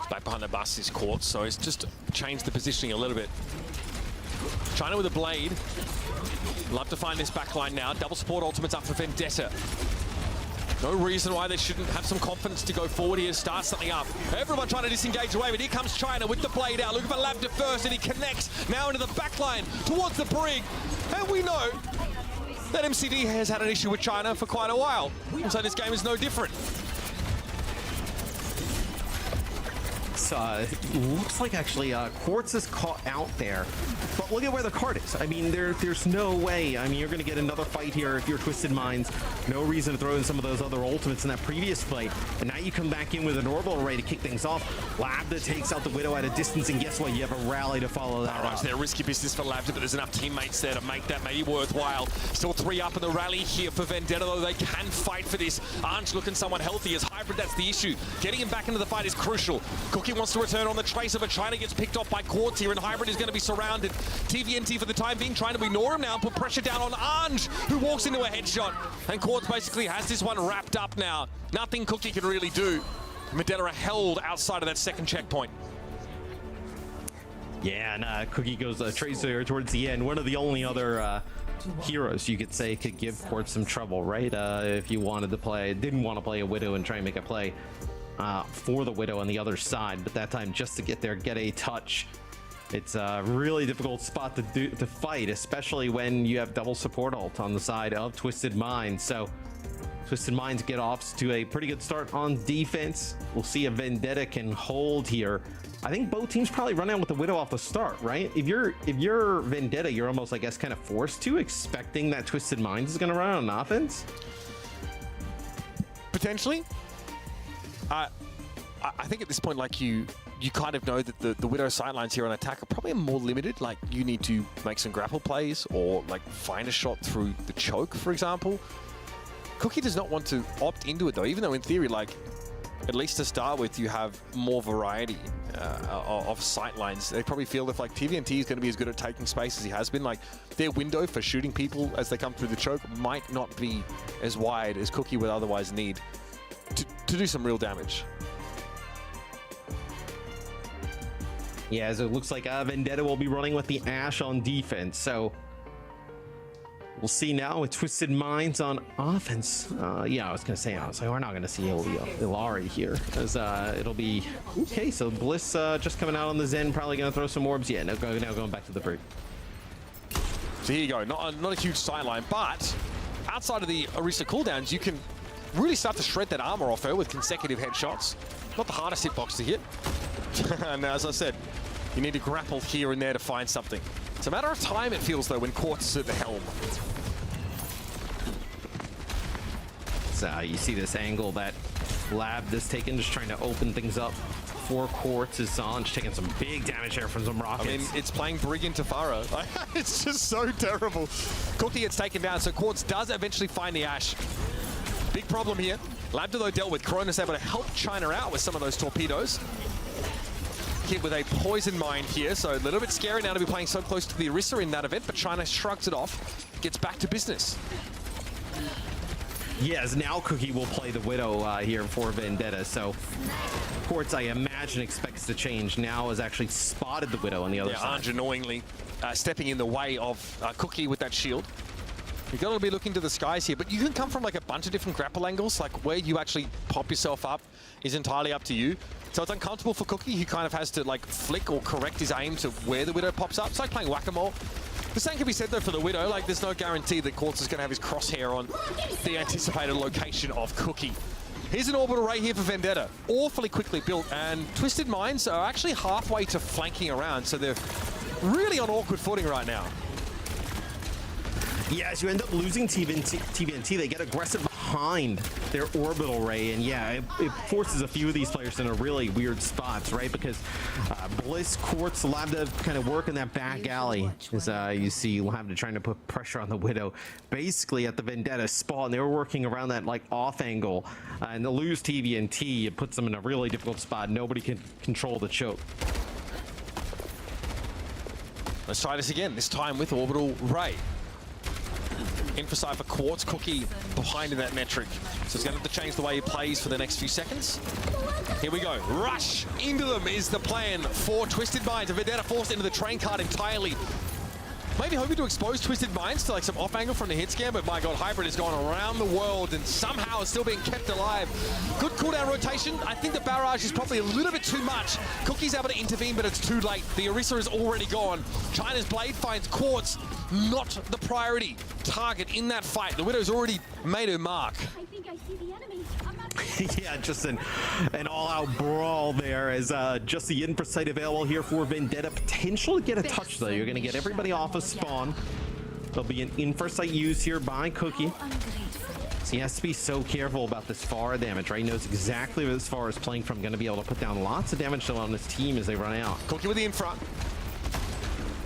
Back behind the bus is Quartz, so it's just changed the positioning a little bit. China with a blade. Love to find this backline now. Double support ultimates up for Vendetta. No reason why they shouldn't have some confidence to go forward here, start something up. Everyone trying to disengage away, but here comes China with the blade out, looking for Lab to first, and he connects now into the back line towards the brig. And we know that MCD has had an issue with China for quite a while, so this game is no different. Looks like actually Quartz is caught out there, but look at where the cart is. I mean, there's no way. I mean, you're going to get another fight here if you're Twisted Minds. No reason to throw in some of those other ultimates in that previous fight, and now you come back in with an orbital array to kick things off. Labda takes out the Widow at a distance, and guess what? You have a rally to follow that up. They're risky business for Labda, but there's enough teammates there to make that maybe worthwhile. Still 3 up in the rally here for Vendetta, though they can fight for this. Ange looking somewhat healthy as Hybrid, that's the issue. Getting him back into the fight is crucial. Cookie wants to return on the tracer, but China gets picked off by Quartz here, and Hybrid is going to be surrounded. TVNT for the time being trying to ignore him now and put pressure down on Ange, who walks into a headshot. And Quartz basically has this one wrapped up now. Nothing Cookie can really do. Vendetta are held outside of that second checkpoint. Yeah, and Cookie goes tracer towards the end. One of the only other heroes you could say could give Quartz some trouble, right? If you wanted to play, didn't want to play a Widow and try and make a play for the Widow on the other side, but that time just to get there, get a touch. It's a really difficult spot to fight, especially when you have double support ult on the side of Twisted Minds. So Twisted Minds get off to a pretty good start on defense. We'll see if Vendetta can hold here. I think both teams probably run out with the Widow off the start, right? If you're Vendetta, you're almost, I guess, kind of forced to, expecting that Twisted Minds is going to run on offense. Potentially. I think at this point, like you kind of know that the Widow sightlines here on attack are probably more limited. Like you need to make some grapple plays or like find a shot through the choke, for example. Cookie does not want to opt into it though, even though in theory, like at least to start with, you have more variety of sightlines. They probably feel if like TVNT is going to be as good at taking space as he has been, like their window for shooting people as they come through the choke might not be as wide as Cookie would otherwise need to do some real damage. Yeah, as it looks like Vendetta will be running with the Ashe on defense, so we'll see now with Twisted Minds on offense. Yeah, I was gonna say, we're not gonna see Illari here, as it'll be okay. So Bliss just coming out on the Zen, probably gonna throw some orbs. Yeah, now going back to the brig. So here you go, not a huge sideline, but outside of the Orisa cooldowns, you can really start to shred that armor off her with consecutive headshots. Not the hardest hitbox to hit. And as I said, you need to grapple here and there to find something. It's a matter of time, it feels, though, when Quartz is at the helm. So you see this angle that Lab has taken, just trying to open things up for Quartz. Is Zanj taking some big damage there from some rockets. I mean, it's playing Brig into Pharah. It's just so terrible. Cookie gets taken down, so Quartz does eventually find the Ashe. Big problem here. Labda, though, dealt with. Cronus able to help China out with some of those torpedoes. Kid with a poison mine here, so a little bit scary now to be playing so close to the Orisa in that event, but China shrugs it off, gets back to business. Yes, now Cookie will play the Widow here for Vendetta, so Quartz, I imagine, expects to change. Now has actually spotted the Widow on the other side. Ange annoyingly stepping in the way of Cookie with that shield. You've got to be looking to the skies here, but you can come from like a bunch of different grapple angles, like where you actually pop yourself up is entirely up to you. So it's uncomfortable for Cookie, who kind of has to like flick or correct his aim to where the Widow pops up. It's like playing whack-a-mole. The same can be said though for the Widow, like there's no guarantee that Quartz is going to have his crosshair on the anticipated location of Cookie. Here's an orbital ray here for Vendetta, awfully quickly built, and Twisted Minds are actually halfway to flanking around, so they're really on awkward footing right now. Yeah, as you end up losing TVNT, they get aggressive behind their orbital ray, and yeah, it forces a few of these players in a really weird spots, right? Because Bliss, Quartz, Lambda kind of work in that back alley, as you see Lambda trying to put pressure on the Widow, basically at the Vendetta spot, and they were working around that like off angle, and to lose TVNT, it puts them in a really difficult spot. Nobody can control the choke. Let's try this again, this time with orbital ray. Emphasize for Quartz, Cookie behind in that metric. So he's going to have to change the way he plays for the next few seconds. Here we go. Rush into them is the plan for Twisted Minds. Vendetta forced into the train cart entirely. Maybe hoping to expose Twisted Minds to like some off angle from the hit scam, but my god, Hybrid has gone around the world and somehow is still being kept alive. Good cooldown rotation. I think the barrage is probably a little bit too much. Cookie's able to intervene, but it's too late. The Orisa is already gone. China's Blade finds Quartz, not the priority target in that fight. The Widow's already made her mark. I think I see the enemy. Yeah, just an all-out brawl there as just the input site available here for Vendetta. Potential to get a touch, though. You're going to get everybody off of spawn. There'll be an infra site used here by Cookie. So he has to be so careful about this far damage, right? He knows exactly where this far is playing from. Going to be able to put down lots of damage on his team as they run out. Cookie with the infra.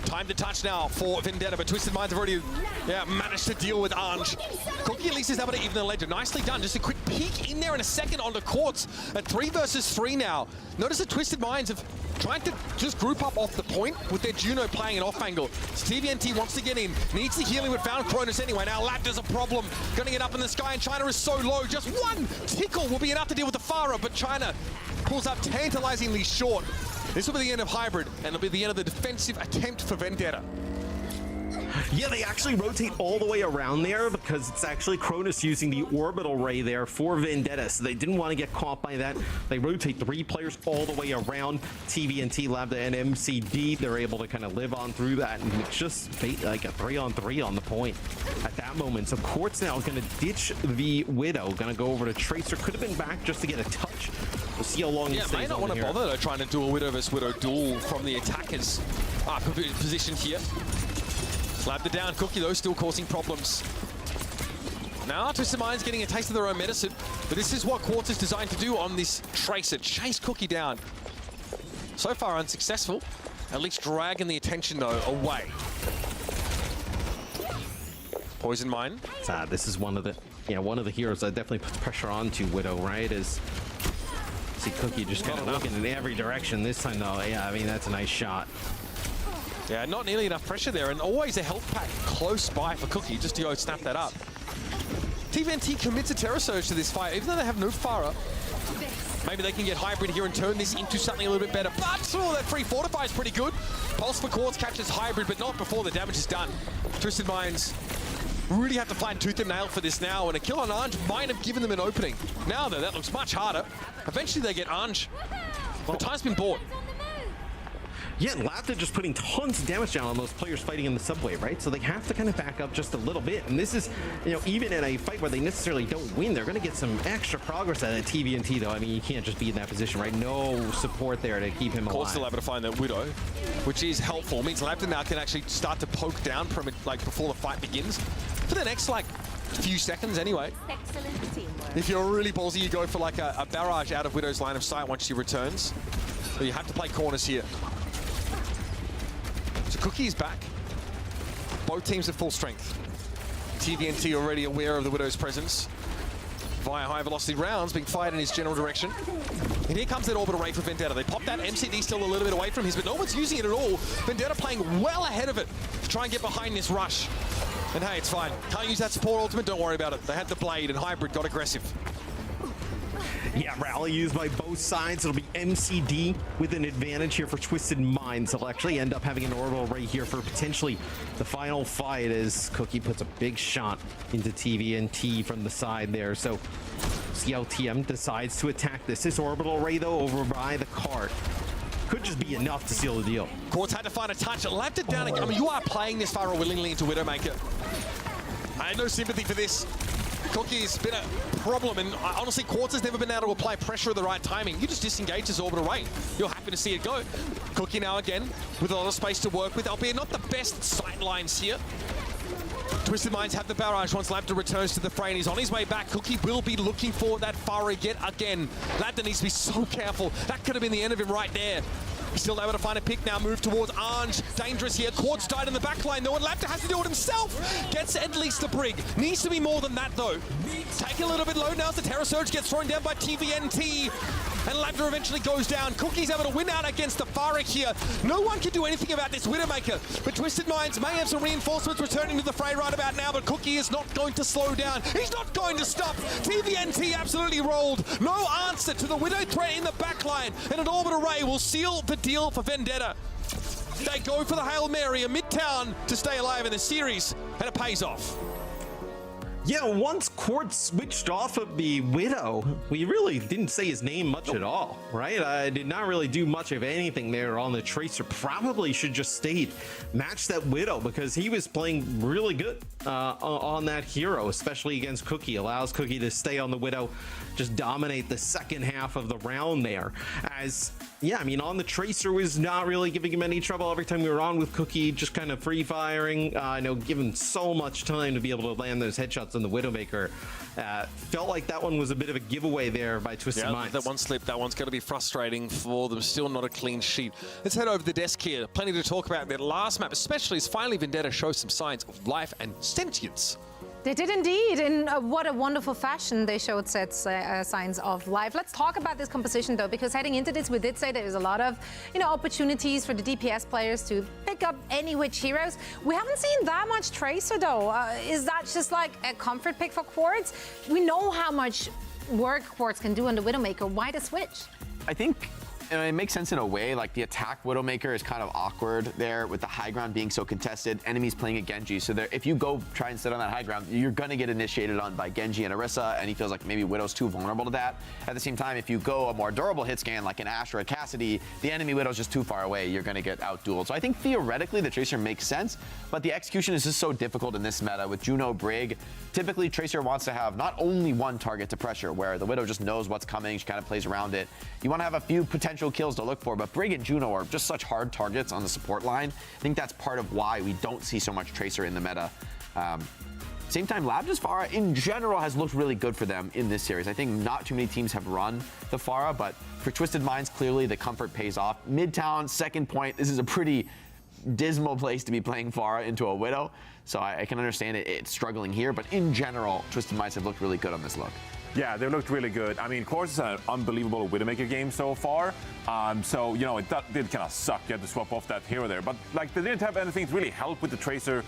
Time to touch now for Vendetta, but Twisted Minds have already managed to deal with Ange. Cookie at least is able to even the ledger. Nicely done. Just a quick peek in there in a second onto Quartz. At 3 versus 3 now. Notice that Twisted Minds have tried to just group up off the point with their Juno playing an off angle. TVNT wants to get in. Needs the healing, but found Cronus anyway. Now Laptor's a problem. Gonna get up in the sky, and China is so low. Just one tickle will be enough to deal with the Pharah, but China pulls up tantalizingly short. This will be the end of Hybrid, and it'll be the end of the defensive attempt for Vendetta. Yeah, they actually rotate all the way around there because it's actually Cronus using the orbital ray there for Vendetta, so they didn't want to get caught by that. They rotate 3 players all the way around. TVNT, Lambda, and MCD, they're able to kind of live on through that, and it's just like a 3-on-3 on the point at that moment. So Quartz now is going to ditch the Widow, going to go over to Tracer. Could have been back just to get a touch. We'll see how long he stays on here. May not want to bother though, trying to do a Widow versus Widow duel from the attackers position here. Lambda down, Cookie though still causing problems. Now Twisted Minds getting a taste of their own medicine, but this is what Quartz is designed to do on this Tracer. Chase Cookie down. So far unsuccessful, at least dragging the attention though away. Poison Mine. This is one of the heroes that definitely puts pressure onto Widow, right? Is see Cookie just kind of looking in every direction this time though. Yeah, I mean that's a nice shot. Yeah, not nearly enough pressure there, and always a health pack close by for Cookie just to go snap that up. TVNT commits a Terror Surge to this fight, even though they have no Pharah. Maybe they can get Hybrid here and turn this into something a little bit better, but that free Fortify is pretty good. Pulse for Quartz catches Hybrid, but not before the damage is done. Twisted Minds really have to find tooth and nail for this now, and a kill on Ange might have given them an opening. Now though, that looks much harder. Eventually they get Ange. The time's been bought. Yeah, and Lambda just putting tons of damage down on those players fighting in the subway, right? So they have to kind of back up just a little bit. And this is, even in a fight where they necessarily don't win, they're going to get some extra progress out of TVNT, though. I mean, you can't just be in that position, right? No support there to keep him alive. Still able to find that Widow, which is helpful. It means Lambda now can actually start to poke down before the fight begins. For the next, few seconds anyway. Excellent teamwork. If you're really ballsy, you go for a barrage out of Widow's line of sight once she returns. But you have to play corners here. So Cookie is back. Both teams at full strength. TVNT already aware of the Widow's presence via high velocity rounds being fired in his general direction. And here comes that orbital ray for Vendetta. They pop that. MCD still a little bit away from his, but no one's using it at all. Vendetta playing well ahead of it to try and get behind this rush. And hey, it's fine. Can't use that support ultimate, don't worry about it. They had the Blade and Hybrid got aggressive. Yeah, rally used by both sides. It'll be MCD with an advantage here for Twisted Minds. They'll actually end up having an orbital right here for potentially the final fight as Cookie puts a big shot into TVNT from the side there. So CLTM decides to attack this orbital ray though over by the cart. Could just be enough to seal the deal. Quartz had to find a touch. Left it down again. I mean, you are playing this far willingly into Widowmaker. I had no sympathy for this. Cookie's been a problem, and honestly, Quartz has never been able to apply pressure at the right timing. You just disengage his orbital ray. You're happy to see it go. Cookie now again with a lot of space to work with, albeit not the best sight lines here. Twisted Minds have the barrage once Labda returns to the fray and he's on his way back. Cookie will be looking for that Farah yet again. Labda needs to be so careful. That could have been the end of him right there. He's still able to find a pick now, move towards Ange. Dangerous here. Quartz died in the back line though, and Labda has to do it himself. Gets at least the brig. Needs to be more than that though. Take a little bit low now as the Terror Surge gets thrown down by TVNT. And Labda eventually goes down. Cookie's able to win out against the Farah here. No one can do anything about this Widowmaker. But Twisted Minds may have some reinforcements returning to the fray right about now, but Cookie is not going to slow down. He's not going to stop. TVNT absolutely rolled. No answer to the Widow threat in the backline. And an orbital ray will seal the deal for Vendetta. They go for the Hail Mary, a Midtown to stay alive in the series, and it pays off. Yeah, once Quartz switched off of the Widow, we really didn't say his name much at all, right? I did not really do much of anything there on the Tracer. Probably should just stayed, match that Widow because he was playing really good on that hero, especially against Cookie. Allows Cookie to stay on the Widow, just dominate the second half of the round there. As, yeah, I mean, on the Tracer was not really giving him any trouble. Every time we were on with Cookie, just kind of free firing, given so much time to be able to land those headshots on the Widowmaker. Felt like that one was a bit of a giveaway there by Twisted Minds. That one slip, that one's going to be frustrating for them. Still not a clean sheet. Let's head over the desk here. Plenty to talk about. Their last map, especially as finally Vendetta shows some signs of life and sentience. They did indeed. In what a wonderful fashion they showed signs of life. Let's talk about this composition though, because heading into this, we did say there's a lot of opportunities for the DPS players to pick up any which heroes. We haven't seen that much Tracer though. Is that just like a comfort pick for Quartz? We know how much work Quartz can do on the Widowmaker. Why the switch? I think it makes sense in a way. Like the attack Widowmaker is kind of awkward there with the high ground being so contested. Enemies playing a Genji, so if you go try and sit on that high ground, you're gonna get initiated on by Genji and Orisa, and he feels like maybe Widow's too vulnerable to that. At the same time, if you go a more durable hit scan like an Ashe or a Cassidy, the enemy Widow's just too far away. You're gonna get out-dueled. So I think theoretically the Tracer makes sense, but the execution is just so difficult in this meta with Juno Brig. Typically, Tracer wants to have not only one target to pressure, where the Widow just knows what's coming, she kind of plays around it. You want to have a few potential kills to look for, but Brig and Juno are just such hard targets on the support line. I think that's part of why we don't see so much Tracer in the meta. Same time, Labda's Farah in general has looked really good for them in this series. I think not too many teams have run the Farah, but for Twisted Minds, clearly the comfort pays off. Midtown, second point, this is a pretty dismal place to be playing Farah into a Widow, so I can understand it's struggling here, but in general, Twisted Minds have looked really good on this look. Yeah, they looked really good. I mean, Quartz is an unbelievable Widowmaker game so far. So, it did kind of suck. You had to swap off that hero there. But, they didn't have anything to really help with the Tracer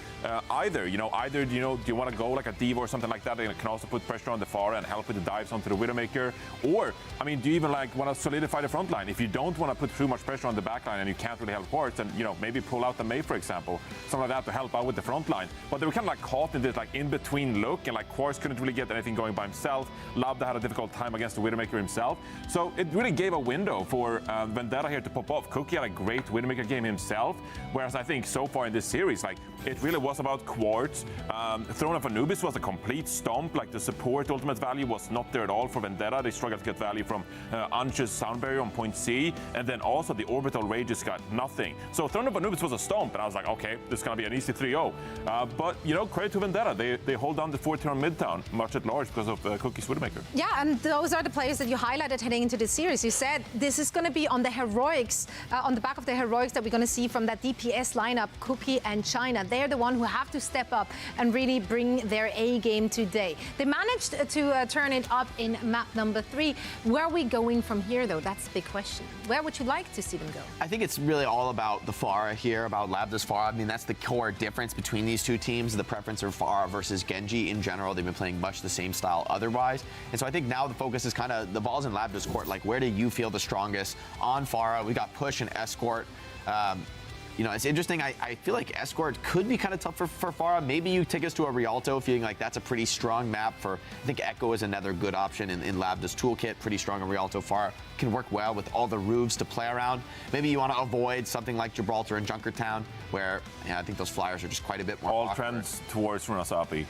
either. Either, do you want to go like a Diva or something like that? It can also put pressure on the Farah and help with the dives onto the Widowmaker. Or, I mean, do you even, want to solidify the front line? If you don't want to put too much pressure on the back line and you can't really help Quartz, then, maybe pull out the Mei, for example. Something like that to help out with the front line. But they were kind of, caught in this, in-between look, and, Quartz couldn't really get anything going by himself. Labda had a difficult time against the Widowmaker himself. So it really gave a window for Vendetta here to pop off. Cookie had a great Widowmaker game himself, whereas I think so far in this series, it really was about Quartz. Throne of Anubis was a complete stomp. The support ultimate value was not there at all for Vendetta. They struggled to get value from Ange's Sound Barrier on point C, and then also the Orbital Rage just got nothing. So Throne of Anubis was a stomp, and I was like, okay, this is going to be an easy 3-0. But, credit to Vendetta. They hold down the 4 tier on Midtown much at large because of Cookie's Widowmaker. Yeah, and those are the players that you highlighted heading into the series. You said this is going to be on the heroics, on the back of the heroics that we're going to see from that DPS lineup, Cookie and China. They're the one who have to step up and really bring their A game today. They managed to turn it up in map number 3. Where are we going from here, though? That's the big question. Where would you like to see them go? I think it's really all about the Farah here, about Labda's Farah. I mean, that's the core difference between these two teams, the preference of Pharah versus Genji in general. They've been playing much the same style otherwise. And so I think now the focus is kind of the ball's in Labda's court. Like, where do you feel the strongest on Pharah? We got Push and Escort. You know, it's interesting. I feel like Escort could be kind of tough for Pharah. Maybe you take us to a Rialto, feeling like that's a pretty strong map for. I think Echo is another good option in Labda's toolkit. Pretty strong in Rialto. Pharah can work well with all the roofs to play around. Maybe you want to avoid something like Gibraltar and Junkertown, where I think those flyers are just quite a bit more. All trends towards Runasapi.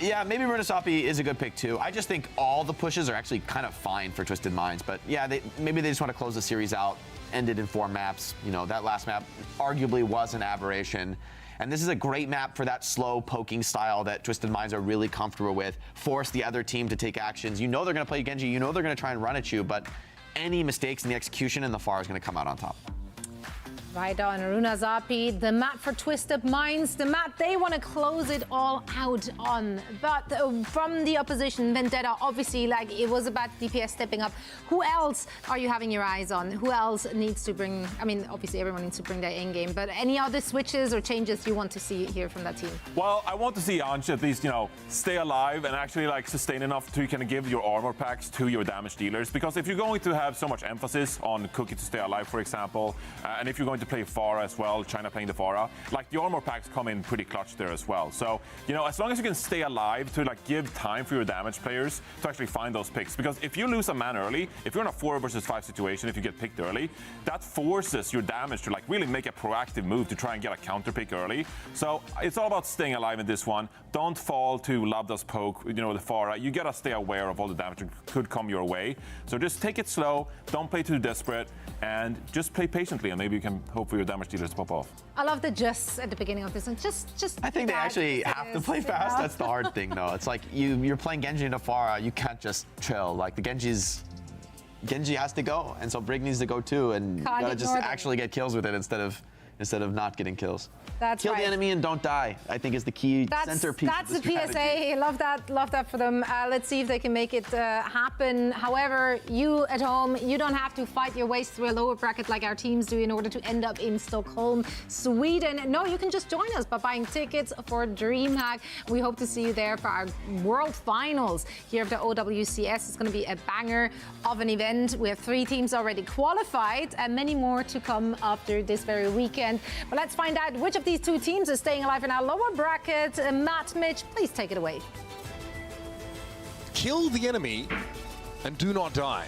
Yeah, maybe Runasapi is a good pick too. I just think all the pushes are actually kind of fine for Twisted Minds. But yeah, maybe they just want to close the series out. Ended in 4 maps. You know, that last map arguably was an aberration. And this is a great map for that slow poking style that Twisted Minds are really comfortable with. Force the other team to take actions. You know they're going to play Genji. You know they're going to try and run at you. But any mistakes in the execution and the Pharah is going to come out on top. Right on, Runasapi, the map for Twisted Minds, the map they want to close it all out on. But from the opposition, Vendetta, obviously, like, it was about DPS stepping up. Who else are you having your eyes on? Who else needs to bring, I mean, obviously everyone needs to bring their in game, but any other switches or changes you want to see here from that team? Well, I want to see Anj at least, you know, stay alive and actually like sustain enough to kind of give your armor packs to your damage dealers. Because if you're going to have so much emphasis on Cookie to stay alive, for example, and if you're going to play Pharah as well, China playing the Pharah, like the armor packs come in pretty clutch there as well. So, you know, as long as you can stay alive to like give time for your damage players to actually find those picks. Because if you lose a man early, if you're in a 4 versus 5 situation, if you get picked early, that forces your damage to like really make a proactive move to try and get a counter pick early. So it's all about staying alive in this one. Don't fall to Labda's poke, you know, the Pharah. You gotta stay aware of all the damage that could come your way. So just take it slow, don't play too desperate, and just play patiently, and maybe you can hope for your damage dealers to pop off. I love the just at the beginning of this one. Just. I think they actually have to play fast. That's the hard thing, though. It's like you're playing Genji into Pharah. You can't just chill. Like the Genji has to go, and so Brig needs to go too, and you gotta just actually get kills with it instead of not getting kills. That's Kill right. the enemy and don't die, I think, is the key centerpiece. That's of the the PSA. Love that for them. Let's see if they can make it happen. However, you at home, you don't have to fight your way through a lower bracket like our teams do in order to end up in Stockholm, Sweden. No, you can just join us by buying tickets for DreamHack. We hope to see you there for our World Finals here at the OWCS. It's going to be a banger of an event. We have 3 teams already qualified and many more to come after this very weekend. But let's find out which of these 2 teams are staying alive in our lower bracket. Matt, Mitch, please take it away. Kill the enemy and do not die.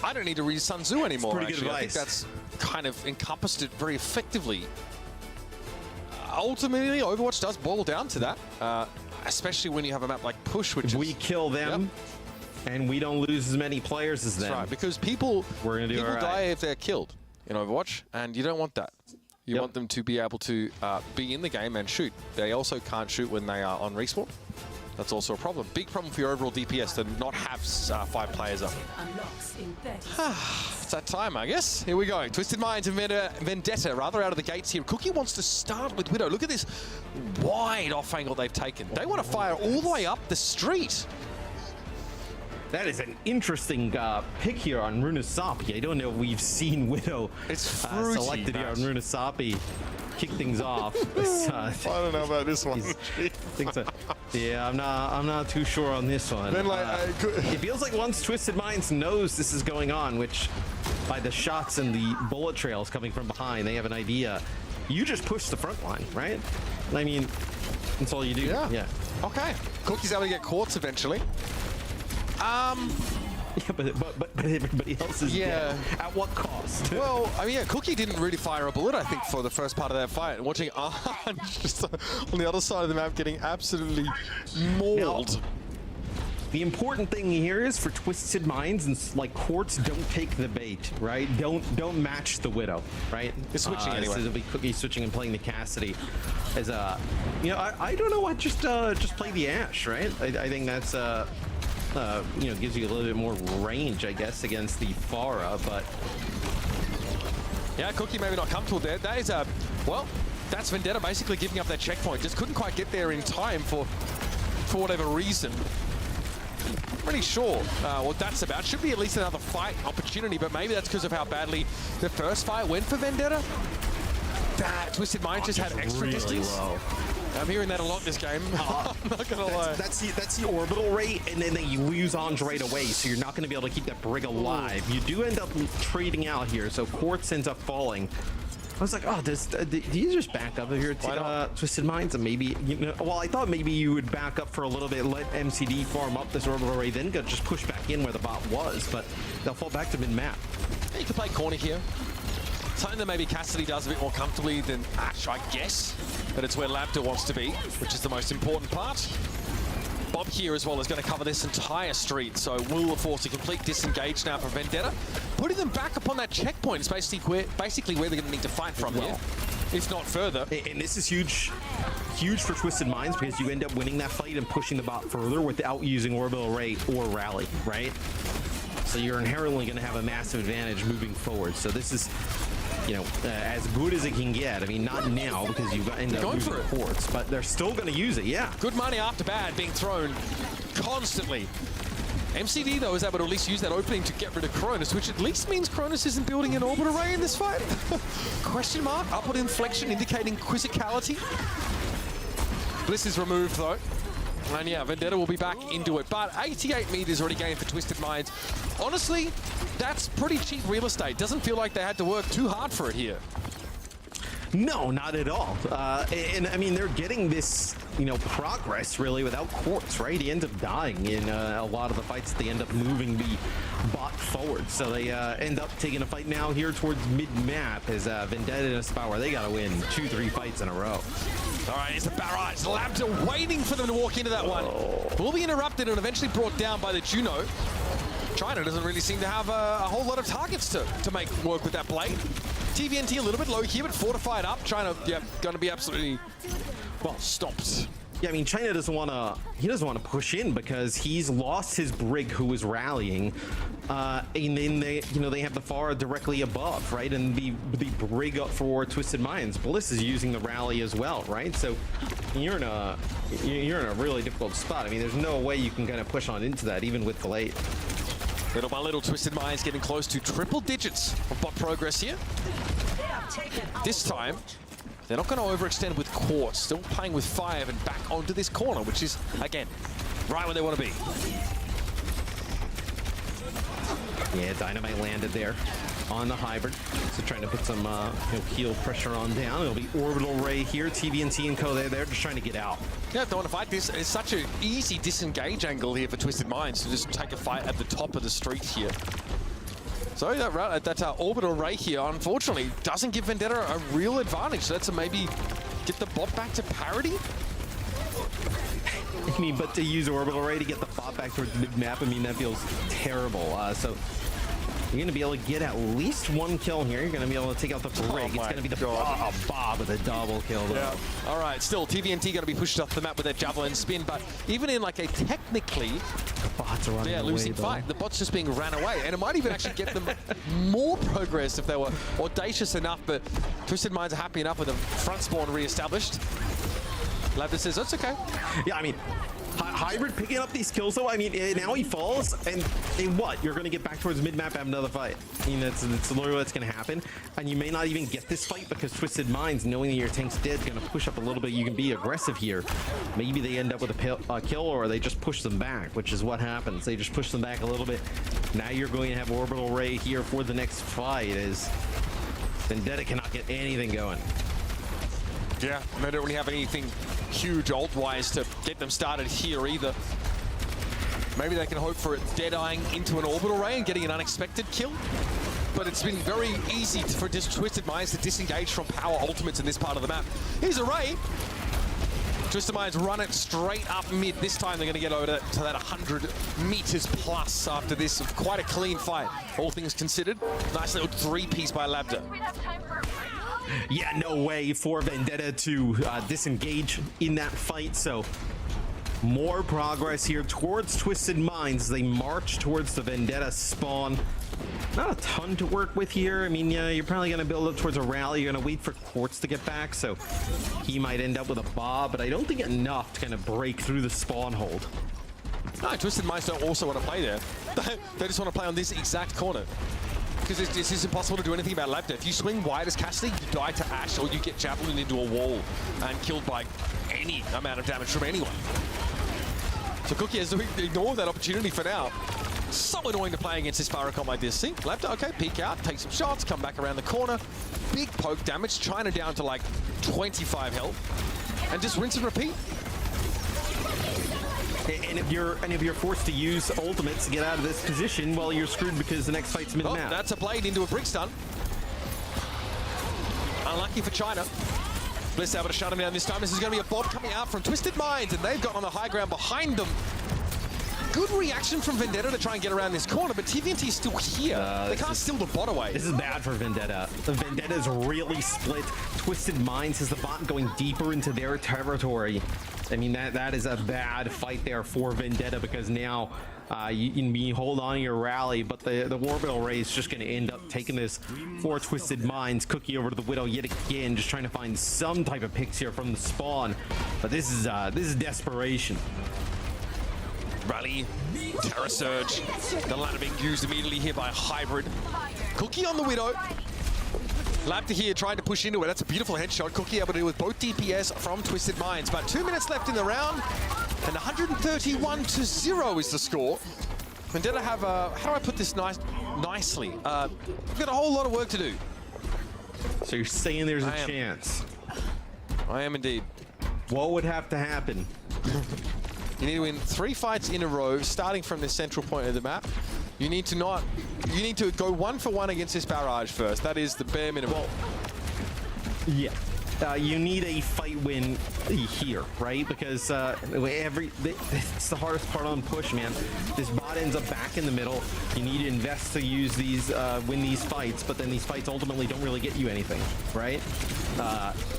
I don't need to read Sun Tzu anymore, actually. I think that's kind of encompassed it very effectively. Ultimately, Overwatch does boil down to that, especially when you have a map like Push, which we kill them, and we don't lose as many players as them. That's right, because people die die if they're killed in Overwatch, and you don't want that. You want them to be able to be in the game and shoot. They also can't shoot when they are on respawn. That's also a problem. Big problem for your overall DPS to not have 5 players up. It's that time, I guess. Here we go. Twisted Minds and Vendetta out of the gates here. Cookie wants to start with Widow. Look at this wide off angle they've taken. They want to fire all the way up the street. That is an interesting pick here on Runasapi. I don't know if we've seen Widow selected here on Runasapi. Kick things off. I don't know about this one. Yeah, I'm not too sure on this one. Then, it feels like once Twisted Minds knows this is going on, which by the shots and the bullet trails coming from behind, they have an idea. You just push the front line, right? I mean, that's all you do. Yeah. Okay. Cookie's able to get quartz eventually. Yeah, but everybody else is dead. At what cost? Well, I mean, Cookie didn't really fire a bullet, I think, for the first part of that fight. And watching Anj just on the other side of the map getting absolutely mauled. Now, the important thing here is for Twisted Minds and like Quartz, don't take the bait, right? Don't match the Widow, right? It's switching anyway. It'll be Cookie switching and playing the Cassidy. As you know, I don't know what, just play the Ashe, right? I think that's you know, gives you a little bit more range, I guess, against the Pharah, but yeah, Cookie maybe not comfortable there. That is well, that's Vendetta basically giving up that checkpoint. Just couldn't quite get there in time for whatever reason. I'm really sure what that's about. Should be at least another fight opportunity, but maybe that's because of how badly the first fight went for Vendetta. That Twisted Mind just had extra really distance. low. I'm hearing that a lot this game. I'm not gonna lie. That's the orbital rate, and then they lose on right away, so you're not going to be able to keep that Brig alive. You do end up trading out here, so Quartz ends up falling. I was like, oh, do you just back up here, Twisted Minds? And maybe, you know, well, I thought maybe you would back up for a little bit, let MCD farm up this orbital array, then go just push back in where the bot was, but they'll fall back to mid-map. Yeah, you could play corner here. Something that maybe Cassidy does a bit more comfortably than Ash, I guess. But it's where Labda wants to be, which is the most important part. Bob here as well is going to cover this entire street, so will force a complete disengage now for Vendetta. Putting them back upon that checkpoint is basically where they're going to need to fight from here, if not further. And this is huge for Twisted Minds because you end up winning that fight and pushing the bot further without using Orbital Array or Rally, right? So you're inherently going to have a massive advantage moving forward. So this is, you know, as good as it can get. I mean, not now because you've ended up losing Quartz, but they're still going to use it, yeah. Good money after bad being thrown constantly. MCD, though, is able to at least use that opening to get rid of Cronus, which at least means Cronus isn't building an orbit array in this fight. Question mark, upward inflection indicating quizzicality. Bliss is removed, though. And yeah, Vendetta will be back into it. But 88 meters already gained for Twisted Minds. Honestly, that's pretty cheap real estate. Doesn't feel like they had to work too hard for it here. No, not at all. And I mean, they're getting this, you know, progress really without Quartz, right? He ends up dying in a lot of the fights. They end up moving the bot forward. So they end up taking a fight now here towards mid-map as Vendetta in a spot where they got to win 2-3 fights in a row. All right, it's the barrage. The Labs are waiting for them to walk into that one. Will be interrupted and eventually brought down by the Juno. China doesn't really seem to have a whole lot of targets to make work with that blade. TVNT a little bit low here, but fortified up. China, yeah, going to be absolutely, well, stopped. Yeah, I mean, China doesn't want to. He doesn't want to push in because he's lost his Brig, who was rallying, and then they have the Pharah directly above, right? And the Brig up for Twisted Minds. Bliss is using the rally as well, right? So you're in a really difficult spot. I mean, there's no way you can kind of push on into that, even with the late. Little by little, Twisted Minds getting close to triple digits of bot progress here. This time, they're not going to overextend with Quartz. Still playing with 5 and back onto this corner, which is, again, right where they want to be. Yeah, Dynamite landed there on the hybrid. So trying to put some heal pressure on down. It'll be Orbital Ray here. TVNT and Co. They're just trying to get out. Yeah, don't want to fight this. It's such an easy disengage angle here for Twisted Minds to just take a fight at the top of the street here. So that Orbital Ray here, unfortunately, doesn't give Vendetta a real advantage. So that's maybe get the bot back to parity. I mean, but to use Orbital Ray to get the bot back towards mid-map, I mean, that feels terrible. So you're going to be able to get at least one kill here. You're going to be able to take out the Brig. It's going to be the Bob with a double kill, though. Yeah. All right, still, TVNT going to be pushed off the map with their Javelin spin, but even in like a technically bots are running away, losing fight, the bot's just being ran away, and it might even actually get them more progress if they were audacious enough, but Twisted Minds are happy enough with the front spawn re-established. Labda says, that's okay. Yeah, I mean, Hybrid picking up these kills, though. I mean, now he falls, and what? You're going to get back towards mid-map, have another fight. I mean, that's literally what's going to happen. And you may not even get this fight because Twisted Minds, knowing that your tank's dead, going to push up a little bit. You can be aggressive here. Maybe they end up with a kill, or they just push them back, which is what happens. They just push them back a little bit. Now you're going to have Orbital Ray here for the next fight, as Vendetta cannot get anything going. Yeah, they don't really have anything huge ult-wise to get them started here either. Maybe they can hope for it dead-eyeing into an orbital ray and getting an unexpected kill. But it's been very easy for Twisted Minds to disengage from power ultimates in this part of the map. Here's a ray. Twisted Minds run it straight up mid. This time they're going to get over to that 100 meters plus after this. Quite a clean fight, all things considered. Nice little 3-piece by Labda. Yeah, no way for Vendetta to disengage in that fight, so more progress here towards Twisted Minds. They march towards the Vendetta spawn. Not a ton to work with here. I mean, yeah, you're probably going to build up towards a rally. You're going to wait for Quartz to get back, so he might end up with a Bob, but I don't think enough to kind of break through the spawn hold. No, Twisted Minds don't also want to play there. They just want to play on this exact corner. because this is impossible to do anything about Labda. If you swing wide as Cassidy, you die to Ash, or you get javelined into a wall and killed by any amount of damage from anyone. So Cookie has to ignore that opportunity for now. So annoying to play against this Farrakhan like this. See, Labda, okay, peek out, take some shots, come back around the corner. Big poke damage, China down to like 25 health. And just rinse and repeat. And if you're forced to use ultimates to get out of this position, well, you're screwed because the next fight's mid-map. Oh, that's a blade into a brick stun. Unlucky for China. Bliss able to shut him down this time. This is going to be a bot coming out from Twisted Minds, and they've got on the high ground behind them. Good reaction from Vendetta to try and get around this corner, but TVNT is still here. They can't steal the bot away. This is bad for Vendetta. Vendetta is really split. Twisted Minds has the bot going deeper into their territory. I mean, that is a bad fight there for Vendetta, because now you hold on to your rally, but the orbital ray is just going to end up taking this for Twisted Minds. Cookie over to the Widow yet again, just trying to find some type of picks here from the spawn. But this is desperation. Rally, Terra Surge, the ladder being used immediately here by Hybrid. Cookie on the Widow. Labda here trying to push into it. That's a beautiful headshot. Cookie able to do with both DPS from Twisted Minds. But 2 minutes left in the round, and 131-0 is the score. Vendetta have how do I put this nicely? We've got a whole lot of work to do. So you're saying there's a chance? I am indeed. What would have to happen? You need to win 3 fights in a row, starting from the central point of the map. You need to go 1 for 1 against this barrage first. That is the bare minimum. Well, yeah. You need a fight win here, right? Because it's the hardest part on push, man. This bot ends up back in the middle. You need to invest to use these, win these fights, but then these fights ultimately don't really get you anything, right?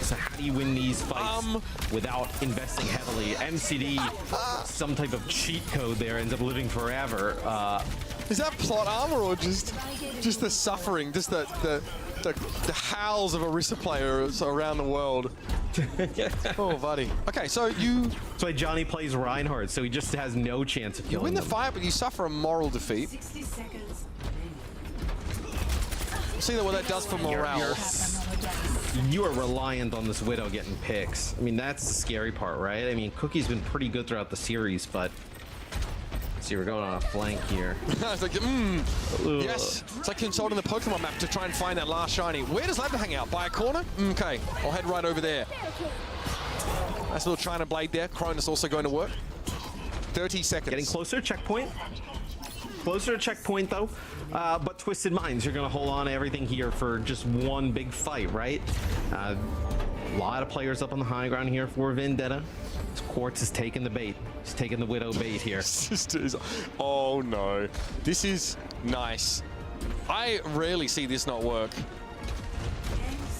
So how do you win these fights without investing heavily? MCD, some type of cheat code there, ends up living forever. Is that plot armor or just the suffering, just the howls of Orisa players around the world? Oh, buddy. Okay, so that's why Johnny plays Reinhardt, so he just has no chance of killing You win the them. fight, but you suffer a moral defeat. See what that does for morale. You are reliant on this Widow getting picks. I mean, that's the scary part, right? I mean, Cookie's been pretty good throughout the series, but see, we're going on a flank here. It's like, yes. It's like consulting the Pokemon map to try and find that last shiny. Where does Labda hang out? By a corner? Okay, I'll head right over there. Nice little China blade there. Cronus also going to work. 30 seconds. Getting closer to checkpoint. Closer to checkpoint, though. But Twisted Minds, you're going to hold on to everything here for just one big fight, right? A lot of players up on the high ground here for Vendetta. Quartz is taking the bait. He's taking the Widow bait here. Oh no. This is nice. I rarely see this not work.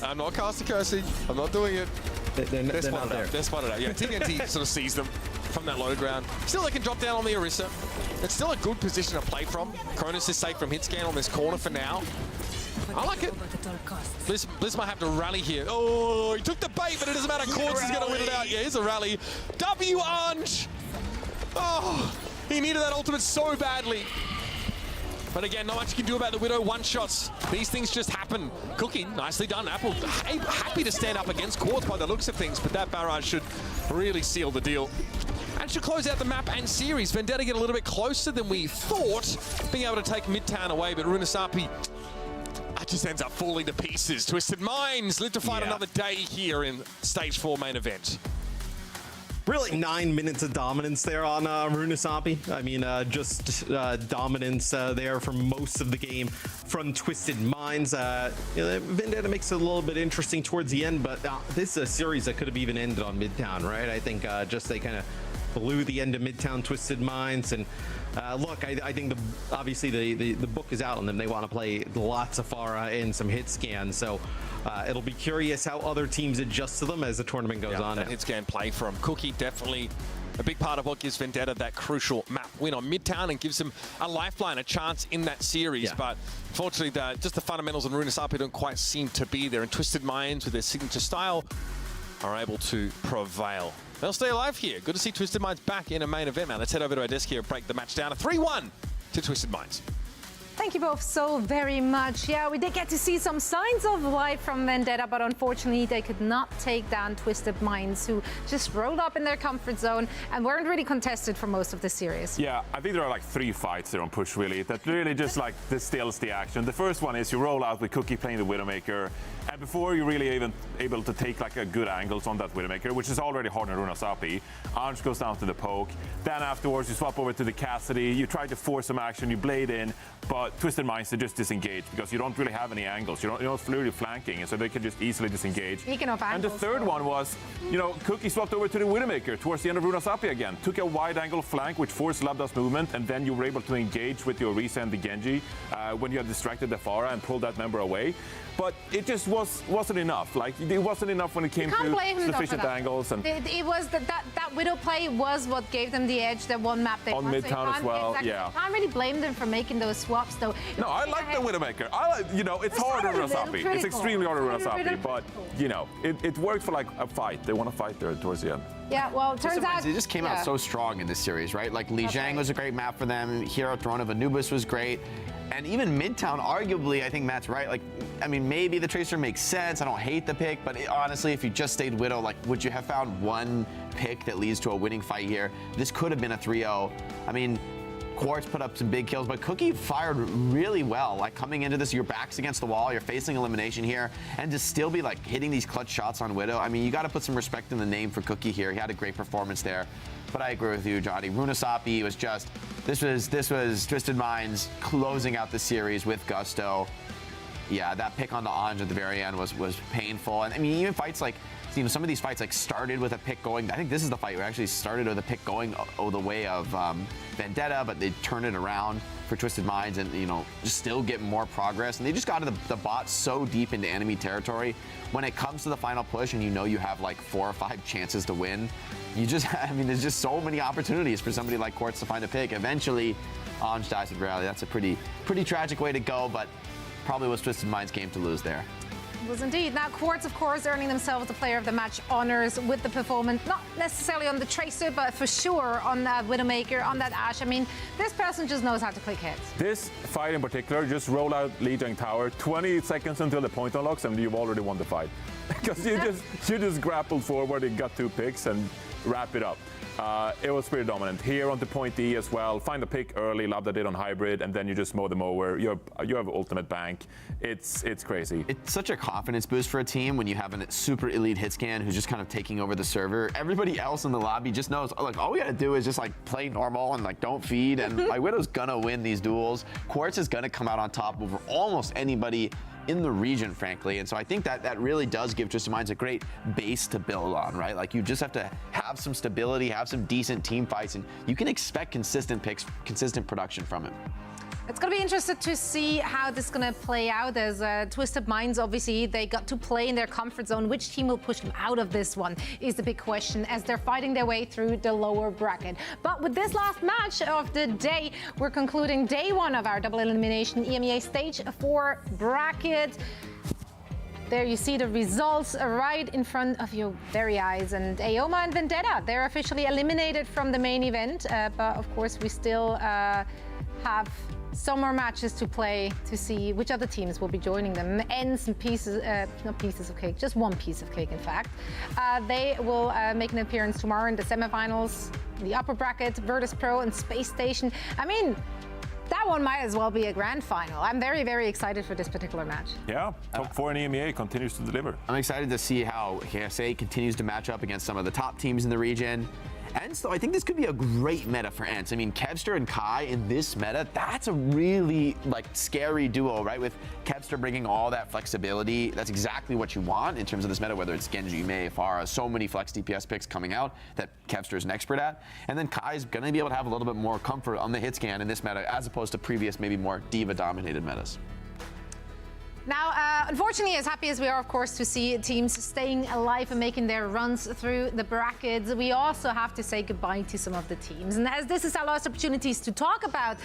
I'm not casting cursing. I'm not doing it. They're not there. They're spotted out. Yeah, TNT sort of sees them from that low ground. Still, they can drop down on the Orisa. It's still a good position to play from. Cronus is safe from hit scan on this corner for now. I like it. Bliss might have to rally here. Oh, he took the bait, but it doesn't matter. Quartz is going to win it out. Yeah, here's a rally. W Anj. Oh, he needed that ultimate so badly. But again, not much you can do about the Widow one-shots. These things just happen. Cookie, nicely done. Apple, happy to stand up against Quartz by the looks of things, but that barrage should really seal the deal. And should close out the map and series. Vendetta get a little bit closer than we thought, being able to take Midtown away, but Runasapi just ends up falling to pieces. Twisted Minds live to fight another day here in Stage 4 main event. Really 9 minutes of dominance there on Runasapi. I mean, just dominance there for most of the game from Twisted Minds. Vendetta makes it a little bit interesting towards the end, but this is a series that could have even ended on Midtown, right? I think just they kind of blew the end of Midtown Twisted Minds. And look, I think obviously the book is out on them. They want to play lots of Pharah and some hit scans. So it'll be curious how other teams adjust to them as the tournament goes on. That hit scan play from Cookie, definitely a big part of what gives Vendetta that crucial map win on Midtown and gives them a lifeline, a chance in that series. But unfortunately, just the fundamentals on Runasapi don't quite seem to be there. And Twisted Minds, with their signature style, are able to prevail. They'll stay alive here. Good to see Twisted Minds back in a main event, man. Let's head over to our desk here and break the match down. A 3-1 to Twisted Minds. Thank you both so very much. Yeah, we did get to see some signs of life from Vendetta, but unfortunately they could not take down Twisted Minds, who just rolled up in their comfort zone and weren't really contested for most of the series. Yeah, I think there are like 3 fights there on push really that really just like distills the action. The first one is you roll out with Cookie playing the Widowmaker, and before you're really even able to take like a good angles on that Widowmaker, which is already hard on Runasapi, Anj goes down to the poke. Then afterwards you swap over to the Cassidy, you try to force some action, you blade in, but Twisted Minds to just disengage because you don't really have any angles. You're not really flanking, and so they can just easily disengage. Speaking of angles, and the third one was, you know, Cookie swapped over to the Widowmaker towards the end of Runasapi again. Took a wide angle flank, which forced Labda's movement, and then you were able to engage with your Orisa and the Genji when you had distracted the Pharah and pulled that member away. But it just wasn't enough. Like, it wasn't enough when it came to sufficient angles. And it was that Widow play was what gave them the edge. That one map they on won. Midtown as well. Exactly. Yeah. You can't really blame them for making those swaps, though. No, I like the Widowmaker. I like, you know, it's hard on Runasapi. It's extremely hard on Runasapi, but you know, it worked for like a fight. They want to fight there towards the end. Yeah, well, it turns out they just came out so strong in this series, right? Like Lijiang was a great map for them. Hero Throne of Anubis was great. And even Midtown, arguably, I think Matt's right. Like, I mean, maybe the Tracer makes sense. I don't hate the pick, but honestly, if you just stayed Widow, like, would you have found one pick that leads to a winning fight here? This could have been a 3-0. I mean, Quartz put up some big kills, but Cookie fired really well. Like, coming into this, your back's against the wall, you're facing elimination here, and to still be like hitting these clutch shots on Widow. I mean, you got to put some respect in the name for Cookie here. He had a great performance there. But I agree with you, Johnny. Runasapi was just, this was Twisted Minds closing out the series with gusto. Yeah, that pick on the Anj at the very end was painful. And I mean, even fights like, you know, some of these fights like started with a pick going. I think this is the fight where actually started with a pick going the way of Vendetta, but they turned it around for Twisted Minds and, you know, just still get more progress. And they just got the bot so deep into enemy territory. When it comes to the final push and you know you have like 4 or 5 chances to win, you just, I mean, there's just so many opportunities for somebody like Quartz to find a pick. Eventually, Anj dies with Rally. That's a pretty tragic way to go, but probably was Twisted Minds' game to lose there. It was indeed. Now, Quartz, of course, earning themselves the player of the match honors with the performance, not necessarily on the Tracer, but for sure on that Widowmaker, on that Ashe. I mean, this person just knows how to click hits. This fight in particular, just roll out Lijiang Tower, 20 seconds until the point unlocks, and you've already won the fight. Because you just grappled forward and got 2 picks and wrap it up. It was pretty dominant. Here onto point E as well. Find a pick early, Labda did on hybrid, and then you just mow them over. You have ultimate bank. It's crazy. It's such a confidence boost for a team when you have a super elite hit scan who's just kind of taking over the server. Everybody else in the lobby just knows, like, all we gotta do is just like play normal and like don't feed, and my Widow's gonna win these duels. Quartz is gonna come out on top over almost anybody in the region, frankly. And so I think that really does give Twisted Minds a great base to build on, right? Like, you just have to have some stability, have some decent team fights, and you can expect consistent picks, consistent production from him. It's going to be interesting to see how this is going to play out as Twisted Minds, obviously, they got to play in their comfort zone. Which team will push them out of this one is the big question as they're fighting their way through the lower bracket. But with this last match of the day, we're concluding day 1 of our double elimination EMEA stage 4 bracket. There you see the results right in front of your very eyes. And Aoma and Vendetta, they're officially eliminated from the main event. But of course, we still have some more matches to play to see which other teams will be joining them. Ends and pieces, not pieces of cake, just one piece of cake, in fact. They will make an appearance tomorrow in the semifinals. The upper bracket, Virtus Pro and Space Station. I mean, that one might as well be a grand final. I'm very, very excited for this particular match. Yeah, top 4 in EMEA continues to deliver. I'm excited to see how KSA continues to match up against some of the top teams in the region. And so I think this could be a great meta for Ents. I mean, Kevster and Kai in this meta, that's a really like scary duo, right? With Kevster bringing all that flexibility, that's exactly what you want in terms of this meta, whether it's Genji, Mei, Pharah, so many flex DPS picks coming out that Kevster is an expert at. And then Kai's gonna be able to have a little bit more comfort on the hit scan in this meta as opposed to previous, maybe more diva-dominated metas. Now, unfortunately, as happy as we are, of course, to see teams staying alive and making their runs through the brackets, we also have to say goodbye to some of the teams. And as this is our last opportunities to talk about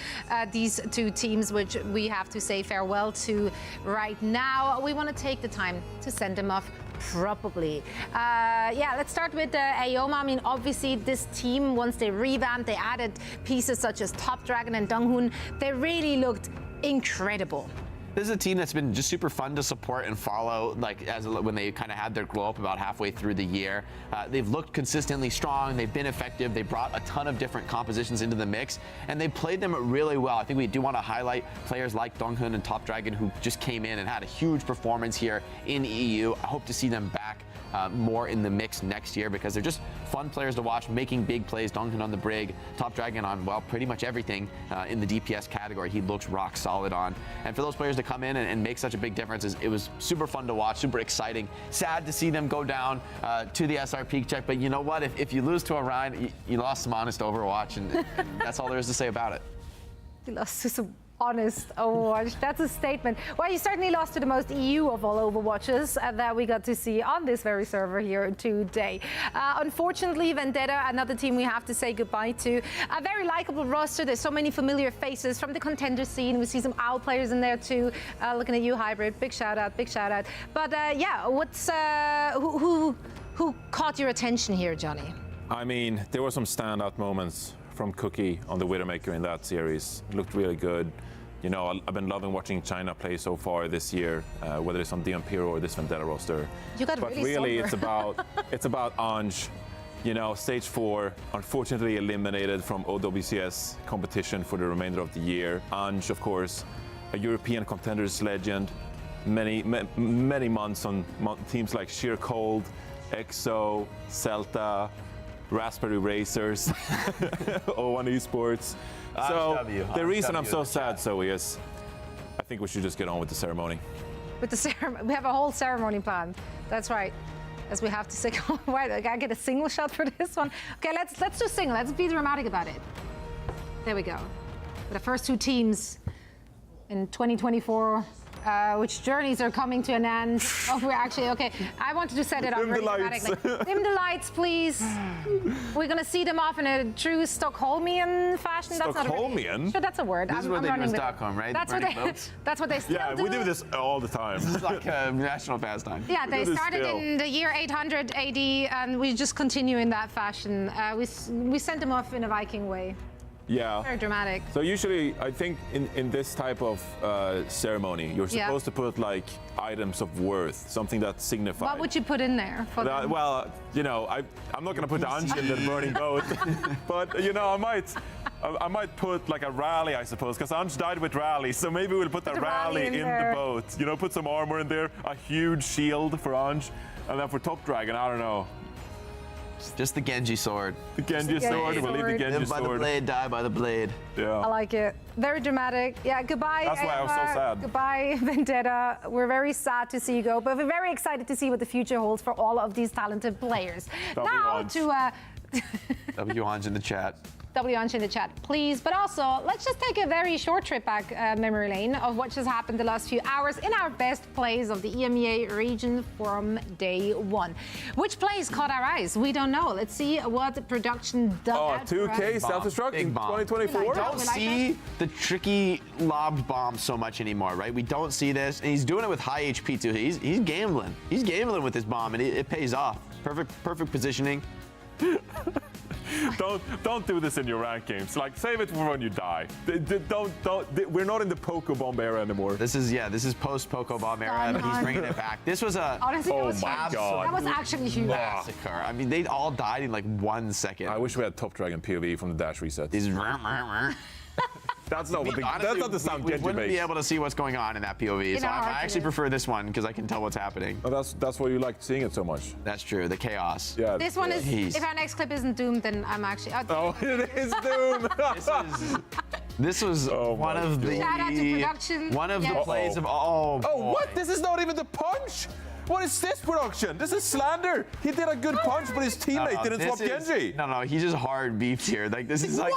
these 2 teams, which we have to say farewell to right now, we want to take the time to send them off properly. Yeah, let's start with Aoma. I mean, obviously, this team, once they revamped, they added pieces such as Top Dragon and Donghoon, they really looked incredible. This is a team that's been just super fun to support and follow, like when they kind of had their glow up about halfway through the year. They've looked consistently strong. They've been effective. They brought a ton of different compositions into the mix, and they played them really well. I think we do want to highlight players like Donghun and Top Dragon, who just came in and had a huge performance here in EU. I hope to see them back more in the mix next year because they're just fun players to watch, making big plays. Donghun on the brig, Top Dragon on, well, pretty much everything in the DPS category. He looks rock solid on. And for those players to come in and make such a big difference, it was super fun to watch, super exciting. Sad to see them go down to the SR peak check, but you know what? If you lose to Orion, you lost some honest Overwatch, and that's all there is to say about it. You lost to some honest Overwatch. That's a statement. Well, you certainly lost to the most EU of all Overwatches that we got to see on this very server here today. Unfortunately, Vendetta, another team we have to say goodbye to. A very likable roster. There's so many familiar faces from the contender scene. We see some OWL players in there too. Looking at you, Hybrid. Big shout out, big shout out. But yeah, what's who caught your attention here, Johnny? I mean, there were some standout moments from Cookie on the Widowmaker in that series. It looked really good. You know, I've been loving watching China play so far this year, whether it's on Diampiro or this Vendetta roster. You got but really it's about Ange. You know, stage 4, unfortunately eliminated from OWCS competition for the remainder of the year. Ange, of course, a European contenders legend. Many months on teams like Sheer Cold, EXO, Celta, Raspberry Racers, O1 Esports. So the reason I'm so sad, Zoe, is I think we should just get on with the ceremony. With the ceremony, we have a whole ceremony planned. That's right. As we have to sing. Wait, I gotta get a single shot for this one. Okay, let's do single. Let's be dramatic about it. There we go. The first two teams in 2024. Which journeys are coming to an end. Oh, we're actually, okay. I wanted to set it up really dramatically. Dim the lights, please. We're going to see them off in a true Stockholmian fashion. Stockholmian? Sure, that's a word. This is what they do in Stockholm, right? That's what they still do. We do this all the time. It's like a national pastime. Yeah, they started in the year 800 AD, and we just continue in that fashion. We sent them off in a Viking way. Yeah. Very dramatic. So usually, I think in this type of ceremony, you're supposed to put like items of worth, something that signifies. What would you put in there? For them? Well, you know, I'm not going to put Ange in the burning boat, but you know, I might put like a rally, I suppose, because Ange died with rally, so maybe we'll put a rally in the boat. You know, put some armor in there, a huge shield for Ange, and then for Top Dragon, I don't know. Just the Genji sword. The Genji sword. We'll leave the Genji sword. Live by the blade, die by the blade. Yeah. I like it. Very dramatic. Yeah, goodbye. That's why I was so sad. Goodbye, Vendetta. We're very sad to see you go, but we're very excited to see what the future holds for all of these talented players. Now to W Ange in the chat. W Ange in the chat, please. But also, let's just take a very short trip back memory lane of what just happened the last few hours in our best plays of the EMEA region from day one. Which plays caught our eyes? We don't know. Let's see what production does. Oh, 2K self-destruct in 2024? We don't see the tricky lobbed bomb so much anymore, right? We don't see this, and he's doing it with high HP too. He's gambling. He's gambling with his bomb, and it pays off. Perfect positioning. Don't do this in your rank games. Like, save it for when you die. We're not in the Poco Bomb era anymore. This is post Poco Bomb era, but he's bringing it back. This was a honestly, my God, that was actually huge. Massacre. I mean, they all died in like 1 second. I wish we had Top Dragon POV from the dash reset. That's not the sound we Genji wouldn't makes. be able to see what's going on in that POV. So I actually prefer this one because I can tell what's happening. Oh, that's why you like seeing it so much. That's true. The chaos. Yeah. This one is. If our next clip isn't Doom, then I'm actually. Oh, it is Doom. This was one of the. Shout out to production. One of the plays of Oh, what? This is not even the punch. What is this production? This is slander. He did a good punch, but his teammate didn't swap Genji. No, he just hard beefed here. Like this is like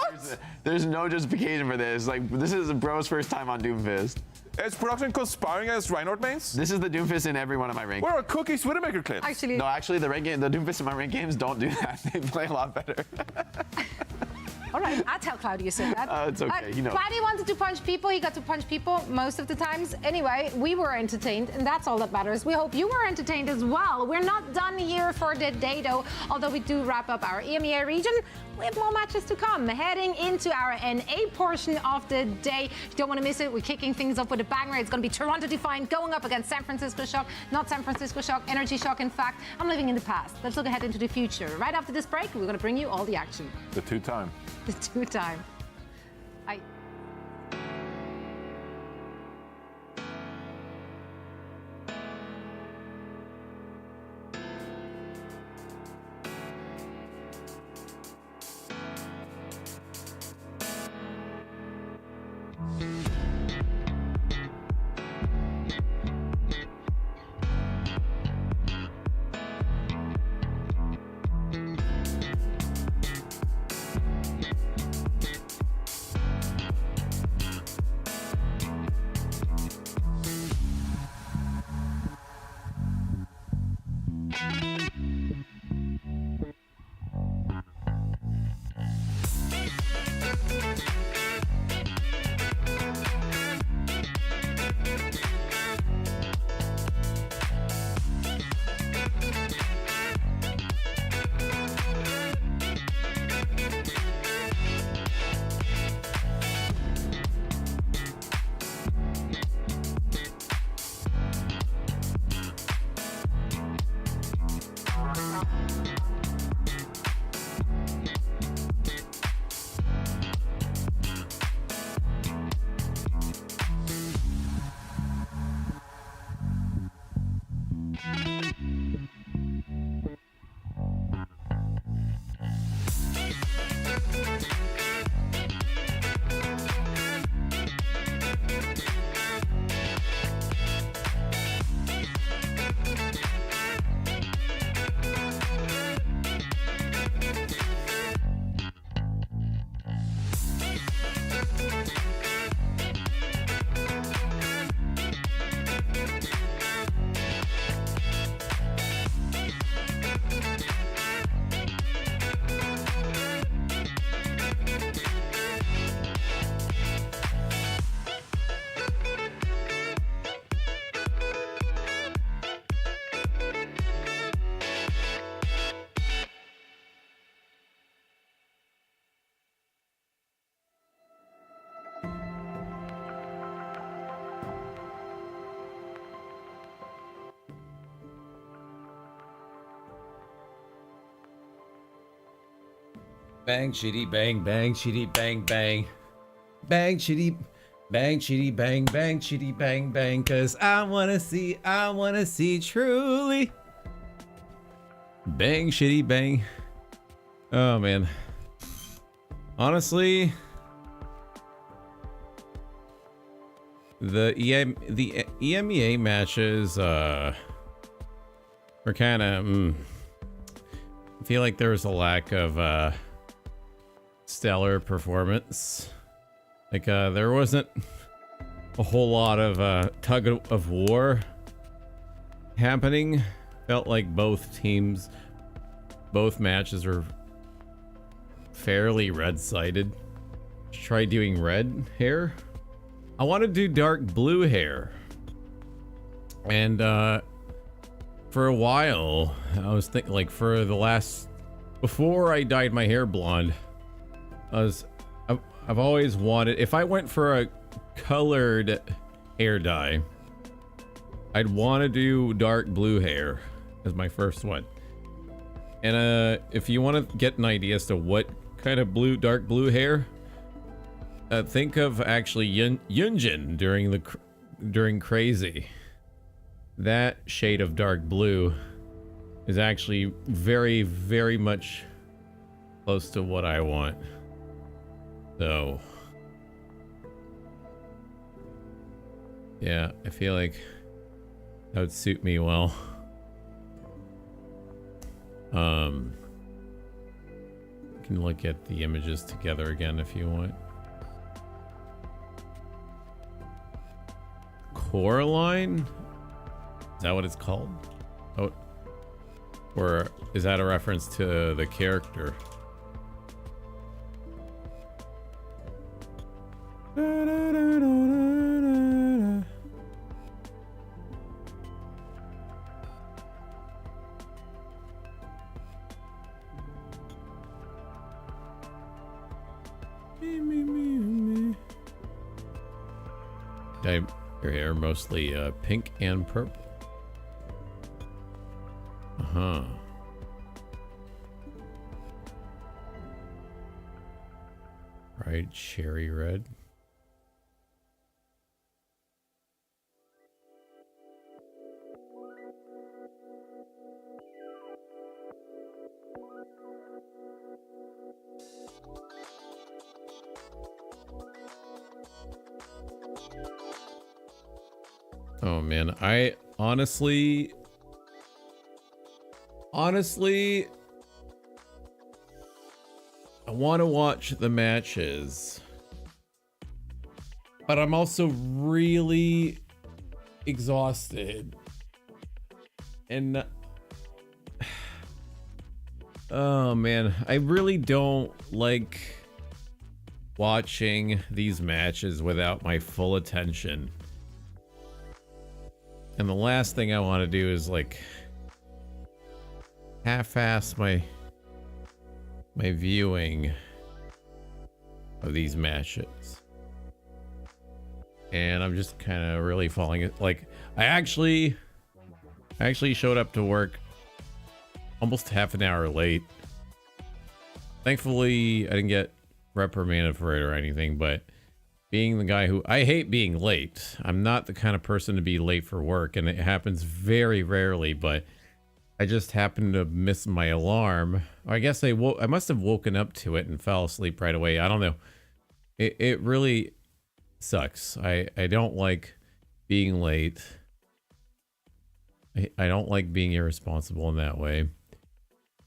there's no justification for this. Like this is bro's first time on Doomfist. Is production conspiring against Reinhardt mains? This is the Doomfist in every one of my rank. Where are Cookie's Widowmaker clips? Actually, no, the Doomfist in my rank games don't do that. They play a lot better. All right, I'll tell Claudio that. It's okay, you know. Claudio wanted to punch people. He got to punch people most of the times. Anyway, we were entertained, and that's all that matters. We hope you were entertained as well. We're not done here for the day, though. Although we do wrap up our EMEA region, we have more matches to come. Heading into our NA portion of the day. You don't want to miss it. We're kicking things up with a banger. It's going to be Toronto Defiant going up against San Francisco Shock. Not San Francisco Shock, Energy Shock. In fact, I'm living in the past. Let's look ahead into the future. Right after this break, we're going to bring you all the action. The two-time. The two-time. Bang, shitty, bang, bang, shitty, bang, bang. Bang, shitty, bang, shitty, bang, bang, shitty, bang, bang. Cause I wanna see truly. Bang, shitty, bang. Oh, man. Honestly, the EMEA matches, were kinda, I feel like there was a lack of, stellar performance. Like there wasn't a whole lot of tug of war happening. Felt like both matches were fairly red-sided. Try doing red hair. I want to do dark blue hair, and for a while I was thinking, like, for the last, before I dyed my hair blonde, I've always wanted, if I went for a colored hair dye, I'd want to do dark blue hair as my first one. And if you want to get an idea as to what kind of dark blue hair, think of actually Yunjin during Crazy. That shade of dark blue is actually very, very much close to what I want. So, yeah, I feel like that would suit me well. You can look at the images together again if you want. Coraline? Is that what it's called? Oh, or is that a reference to the character? Dye your hair mostly pink and purple. Uh-huh. Right, cherry red. Oh man, I honestly, I want to watch the matches, but I'm also really exhausted. And oh man, I really don't like watching these matches without my full attention. And the last thing I want to do is like half-ass my viewing of these matches. And I'm just kind of really falling it. Like I actually showed up to work almost half an hour late. Thankfully, I didn't get reprimanded for it or anything, but being the guy who I hate being late. I'm not the kind of person to be late for work, and it happens very rarely, but I just happened to miss my alarm. I guess I must have woken up to it and fell asleep right away. I don't know. It really sucks. I don't like being late. I don't like being irresponsible in that way.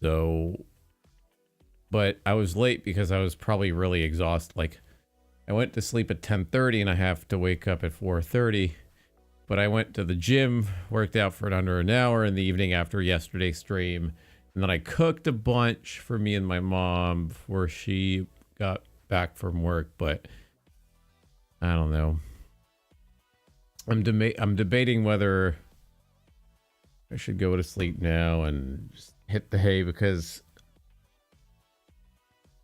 So, but I was late because I was probably really exhausted. Like, I went to sleep at 10:30 and I have to wake up at 4:30. But I went to the gym, worked out for under an hour in the evening after yesterday's stream. And then I cooked a bunch for me and my mom before she got back from work. But I don't know. I'm debating whether I should go to sleep now and just hit the hay because,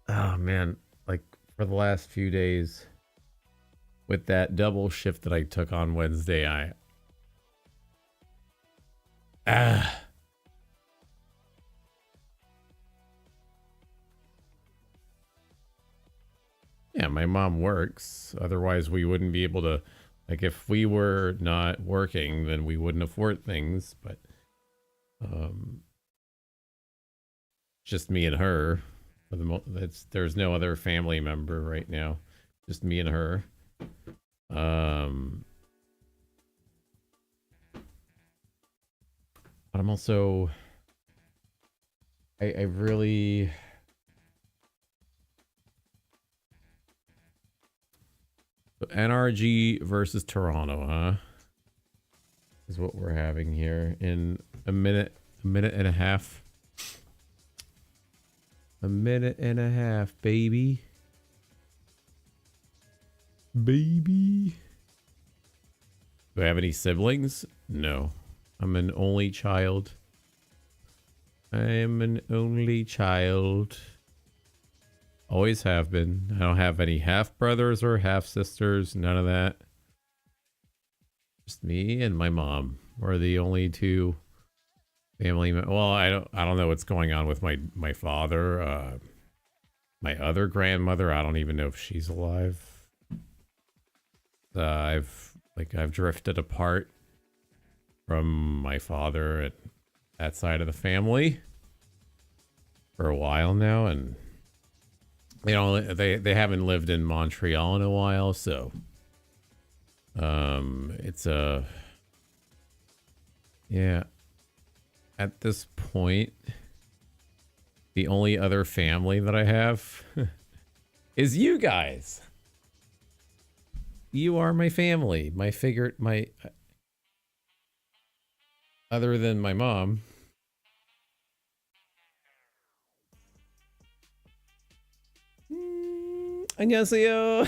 oh man, like for the last few days with that double shift that I took on Wednesday, yeah, my mom works. Otherwise, we wouldn't be able to, like, if we were not working, then we wouldn't afford things. But just me and her. For the there's no other family member right now. Just me and her. But I'm also, I really, NRG versus Toronto, huh? Is what we're having here in a minute and a half. A minute and a half, baby. Baby. Do I have any siblings? No. I'm an only child. I am an only child. Always have been. I don't have any half brothers or half sisters. None of that. Just me and my mom. We're the only two family. Well, I don't know what's going on with my father. My other grandmother, I don't even know if she's alive. I've drifted apart from my father at that side of the family for a while now, and you know they haven't lived in Montreal in a while, so it's yeah, at this point the only other family that I have is you guys. You are my family, my other than my mom. 안녕하세요.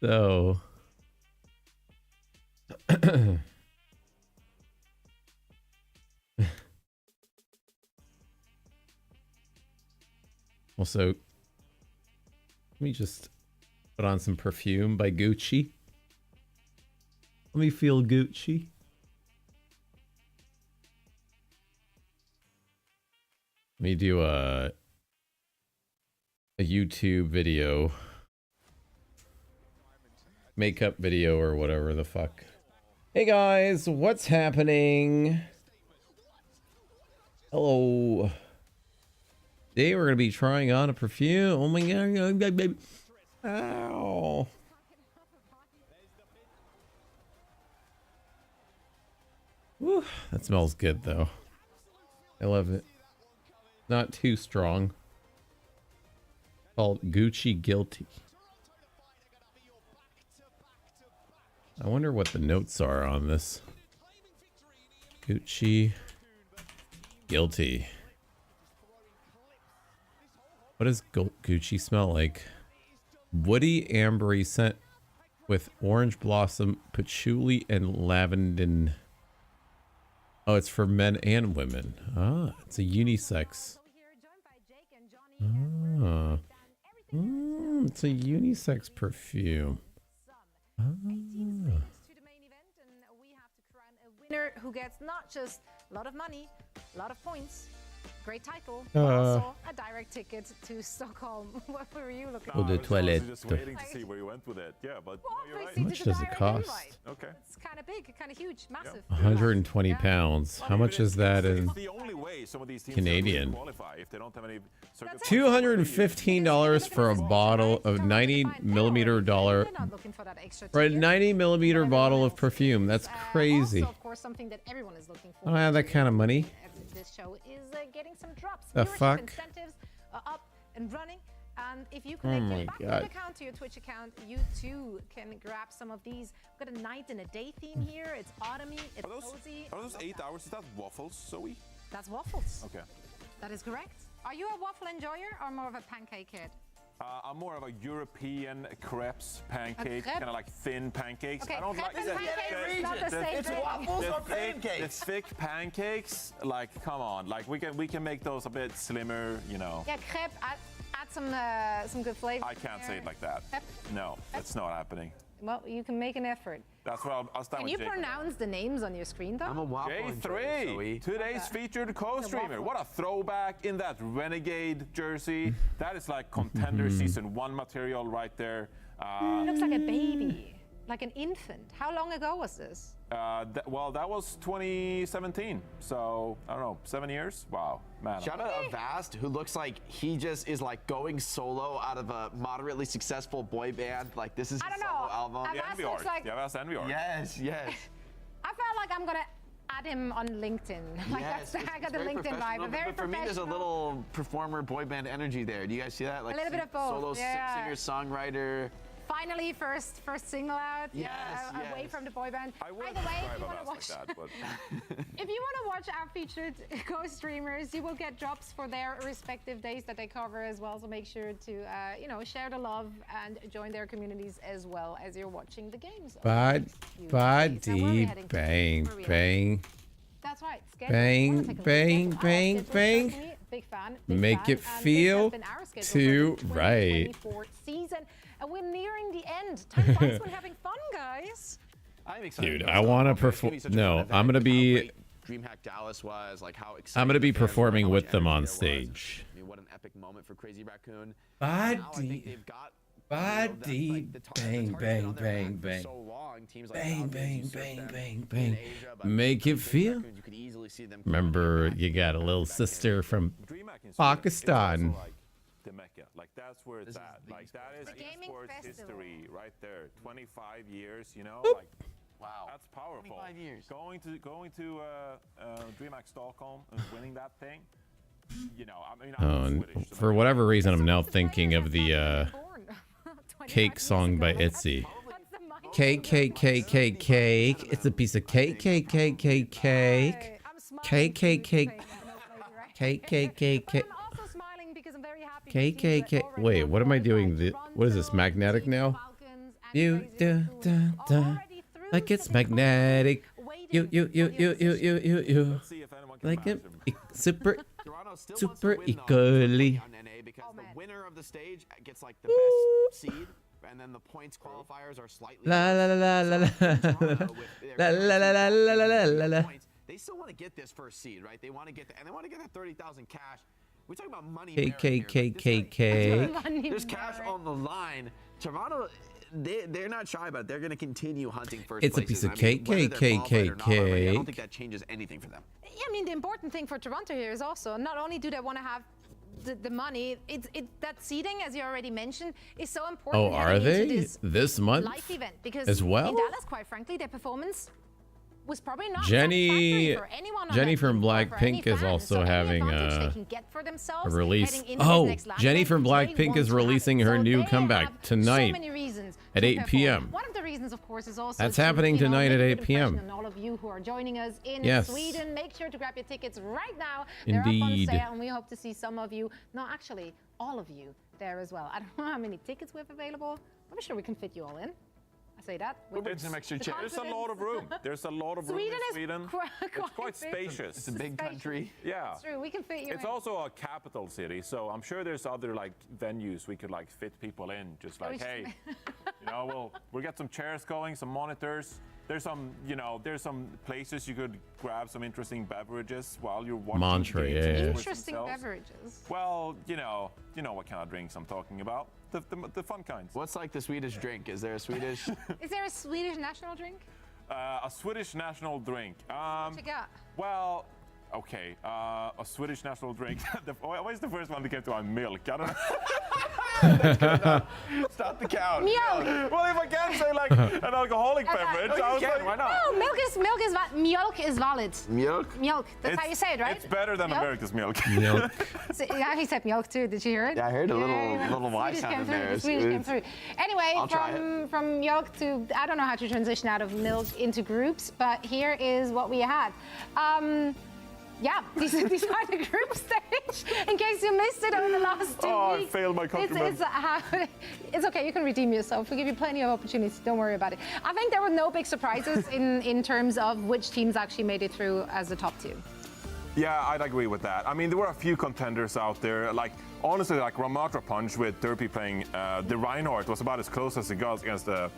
So also, let me just put on some perfume by Gucci. Let me feel Gucci. Let me do a YouTube video. Makeup video or whatever the fuck. Hey guys, what's happening? Hello. Today we're gonna be trying on a perfume. Oh my god, baby. Ow. Whew, that smells good though. I love it. Not too strong. Called Gucci Guilty. I wonder what the notes are on this. Gucci Guilty. What does Gucci smell like? Woody ambery scent with orange blossom, patchouli, and lavender. Oh, it's for men and women. Ah, it's a unisex. Ah. It's a unisex perfume. Ah. Winner who gets not just a lot of money, a lot of points, great title, but also a direct ticket to Stockholm. What were you looking for? The toilet. Just waiting to see where you went with it. Yeah, but how much does it cost? Okay. It's kind of big, kind of huge, massive. 120 pounds. How much is that in Canadian? $215 for a bottle of 90mm dollar. For a 90mm bottle of perfume. That's crazy. Of course, something that everyone is looking for. I don't have that kind of money. This show is getting some drops. The Viewership fuck? Incentives are up and running. And if you connect your Backbone account to your Twitch account, you too can grab some of these. We've got a night and a day theme here. It's autumny, it's cozy. Are those 8 hours? Is that waffles, Zoe? That's waffles. Okay. That is correct. Are you a waffle enjoyer or more of a pancake kid? I'm more of a European crepes pancake, crepe? kind of like thin pancakes. Okay, I don't like crepes and pancakes, not the same it's thing. waffles or pancakes. The thick pancakes, like come on, like we can make those a bit slimmer, you know. Yeah, crepe. Add some good flavor. I can't say it like that. Crepe? No, that's not happening. Well, you can make an effort. That's what I'll stand Can with you Jake. pronounce the names on your screen, though? I'm a waffle J3, today's featured co-streamer. What a throwback in that Renegade jersey. That is like Contender Season 1 material right there. It looks like a baby, like an infant. How long ago was this? Well, that was 2017. So, I don't know, 7 years? Wow, man. Shout out Avast, who looks like he just is like going solo out of a moderately successful boy band. Like this is his solo album. Avast looks like... Avast Envy Art. Yes, yes. I felt like I'm gonna add him on LinkedIn. Like Yes, I got the LinkedIn vibe. Very but for me, there's a little performer boy band energy there. Do you guys see that? Like a little bit of both. Solo yeah. singer, songwriter. Finally, first single out. Yes, away from the boy band. I would By the way, if you want to like watch, that, but... if you want to watch our featured co-streamers, you will get drops for their respective days that they cover as well. So make sure to share the love and join their communities as well as you're watching the games. Body, bang, bang. That's right. Bang, bang, bang, bang. Big fan. Make it feel to right. Season. And we're nearing the end. Time flies when having fun, guys. I'm excited. Dude, I want to perform. No, I'm gonna be. DreamHack Dallas was like how excited. I'm gonna be performing with them on stage. I mean, what an epic moment for Crazy Raccoon. Body, bang, bang, bang, bang. Bang, bang, bang, bang, bang. Make it feel. Remember, you got a little sister from Pakistan. The Mecca, like that's where it's at. Like that is esports history right there. 25 years, you know, like wow, that's powerful. 25 years. Going to DreamHack Stockholm and winning that thing. You know, I mean, I'm Swedish, so for whatever reason, I'm now thinking of the cake song by Itzy. Cake, cake, cake, cake, cake. It's a piece of cake, cake, cake, cake, cake. Cake, cake, cake. Cake, cake, cake, cake. KKK. Wait, what am I doing? What is this? Magnetic now? You do like it's magnetic. You. Like it super equally. Because the winner of the stage gets like the best seed, and then the points qualifiers are slightly. La la la la la la la la la la la. They still want to get this first seed, right? They want to get and they want to get that 30,000 cash. We talk about money. KKKKK. There's cash on the line. Toronto, they're not shy about it. They're going to continue hunting first. It's a piece of cake, cake. I don't think that changes anything for them. Yeah, I mean, the important thing for Toronto here is also not only do they want to have the money, that seeding, as you already mentioned, is so important. Oh, are they this month life event? Because as well? In Dallas, quite frankly, their performance was probably not Jenny for anyone on Jenny that from team or for any Blackpink is fan. also So having any advantage they a can get for themselves release. heading into this Oh, next lap Jenny event, from they Blackpink want is to have releasing it. her So new they comeback have tonight so many reasons at to 8 prepare for it. p.m. One of the reasons, of course, is also That's to, happening tonight make at a 8 good p.m. impression on all of you who are joining us in Yes. Sweden. Make sure to grab your tickets right now. They're up Indeed. on sale, and we hope to see some of you, no, actually, all of you there as well. I don't know how many tickets we have available. I'm sure we can fit you all in. I say that. There's a lot of room. There's a lot of room in Sweden. It's quite spacious. It's a big country. Yeah. It's true. We can fit you It's in. also a capital city, so I'm sure there's other like venues we could like fit people in. Just like, hey, we'll get some chairs going, some monitors. There's some, there's some places you could grab some interesting beverages while you're watching. Mantra, games yeah. Interesting beverages. Well, you know what kind of drinks I'm talking about. The fun kinds. What's like the Swedish drink? Is there a Swedish? Is there a Swedish national drink? A Swedish national drink. What you got? Well, okay. A Swedish national drink. What is the first one that came to mind? Milk. I don't know. Stop the count. Milk. Well, if I can say like an alcoholic beverage, I was like, why not? No, milk is valid. Milk? Milk. That's how you say it, right? It's better than America's milk. Milk. Yeah, he said milk too. Did you hear it? Yeah, I heard a little Y Swedish sound came in through. there. The Swedish came through. Anyway, I'll try from milk to, I don't know how to transition out of milk into groups, but here is what we had. Yeah, these are the group stage. In case you missed it over the last 2 weeks. I failed my compliment. It's okay, you can redeem yourself. We give you plenty of opportunities. Don't worry about it. I think there were no big surprises in terms of which teams actually made it through as the top two. Yeah, I'd agree with that. I mean, there were a few contenders out there. Like, honestly, like Ramatra Punch with Derpy playing the Reinhardt was about as close as it got against the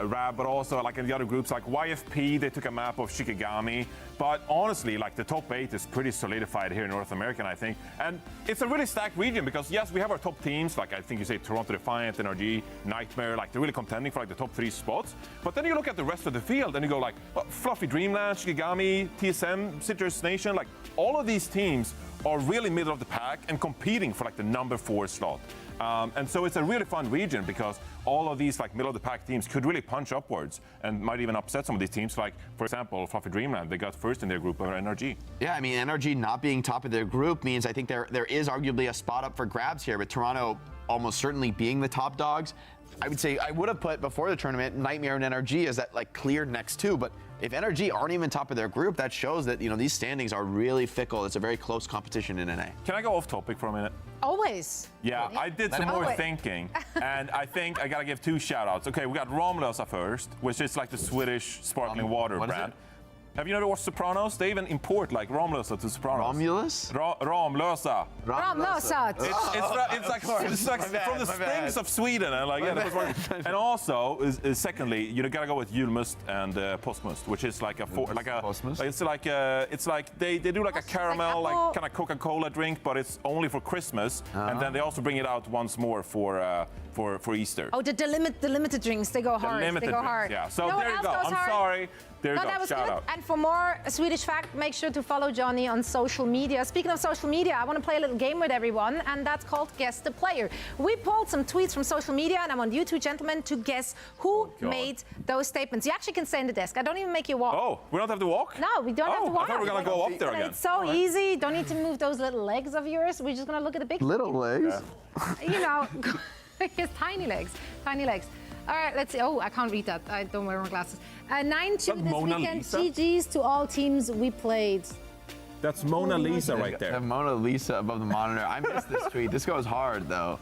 Rab, but also like in the other groups, like YFP, they took a map of Shikigami. But honestly, like the top 8 is pretty solidified here in North America, I think. And it's a really stacked region because yes, we have our top teams, like I think you say Toronto Defiant, NRG, Nightmare, like they're really contending for like the top 3 spots. But then you look at the rest of the field and you go like, well, Fluffy Dreamland, Shikigami, TSM, Citrus Nation, like all of these teams are really middle of the pack and competing for like the number 4 slot. And so it's a really fun region because all of these like middle of the pack teams could really punch upwards and might even upset some of these teams. Like, for example, Fluffy Dreamland, they got first in their group over NRG. Yeah, I mean, NRG not being top of their group means I think there is arguably a spot up for grabs here, but Toronto almost certainly being the top dogs. I would say I would have put before the tournament Nightmare and NRG as that like clear next 2, but if NRG aren't even top of their group, that shows that these standings are really fickle. It's a very close competition in NA. Can I go off topic for a minute? Always. Yeah, I did some more thinking, and I think I gotta give 2 shout-outs. Okay, we got Ramlösa first, which is like the Swedish sparkling water brand. Have you never watched Sopranos? They even import like Ramlösa to Sopranos. Romulus? Ramlösa. Ramlösa. It's like from the springs of Sweden. And like, and also, secondly, you gotta go with Julmust and Postmust, which is like it's like they do like a caramel, like kind of Coca-Cola drink, but it's only for Christmas, and then they also bring it out once more for Easter. Oh, the limited drinks, they go hard. They go hard. Yeah. So there you go. I'm sorry. There you go. That was Shout good. out. And for more Swedish fact, make sure to follow Johnny on social media. Speaking of social media, I want to play a little game with everyone, and that's called Guess the Player. We pulled some tweets from social media, and I want you two gentlemen to guess who made those statements. You actually can stay in the desk. I don't even make you walk. Oh, we don't have to walk? No, we don't have to walk. I thought we were going to go up there again. It's so easy. Don't need to move those little legs of yours. We're just going to look at the big little legs? Yeah. His tiny legs. Tiny legs. All right, let's see. Oh, I can't read that. I don't wear my glasses. 9-2 this weekend. GG's to all teams we played. That's Mona Lisa right The there. Mona Lisa above the monitor. I missed this tweet. This goes hard, though.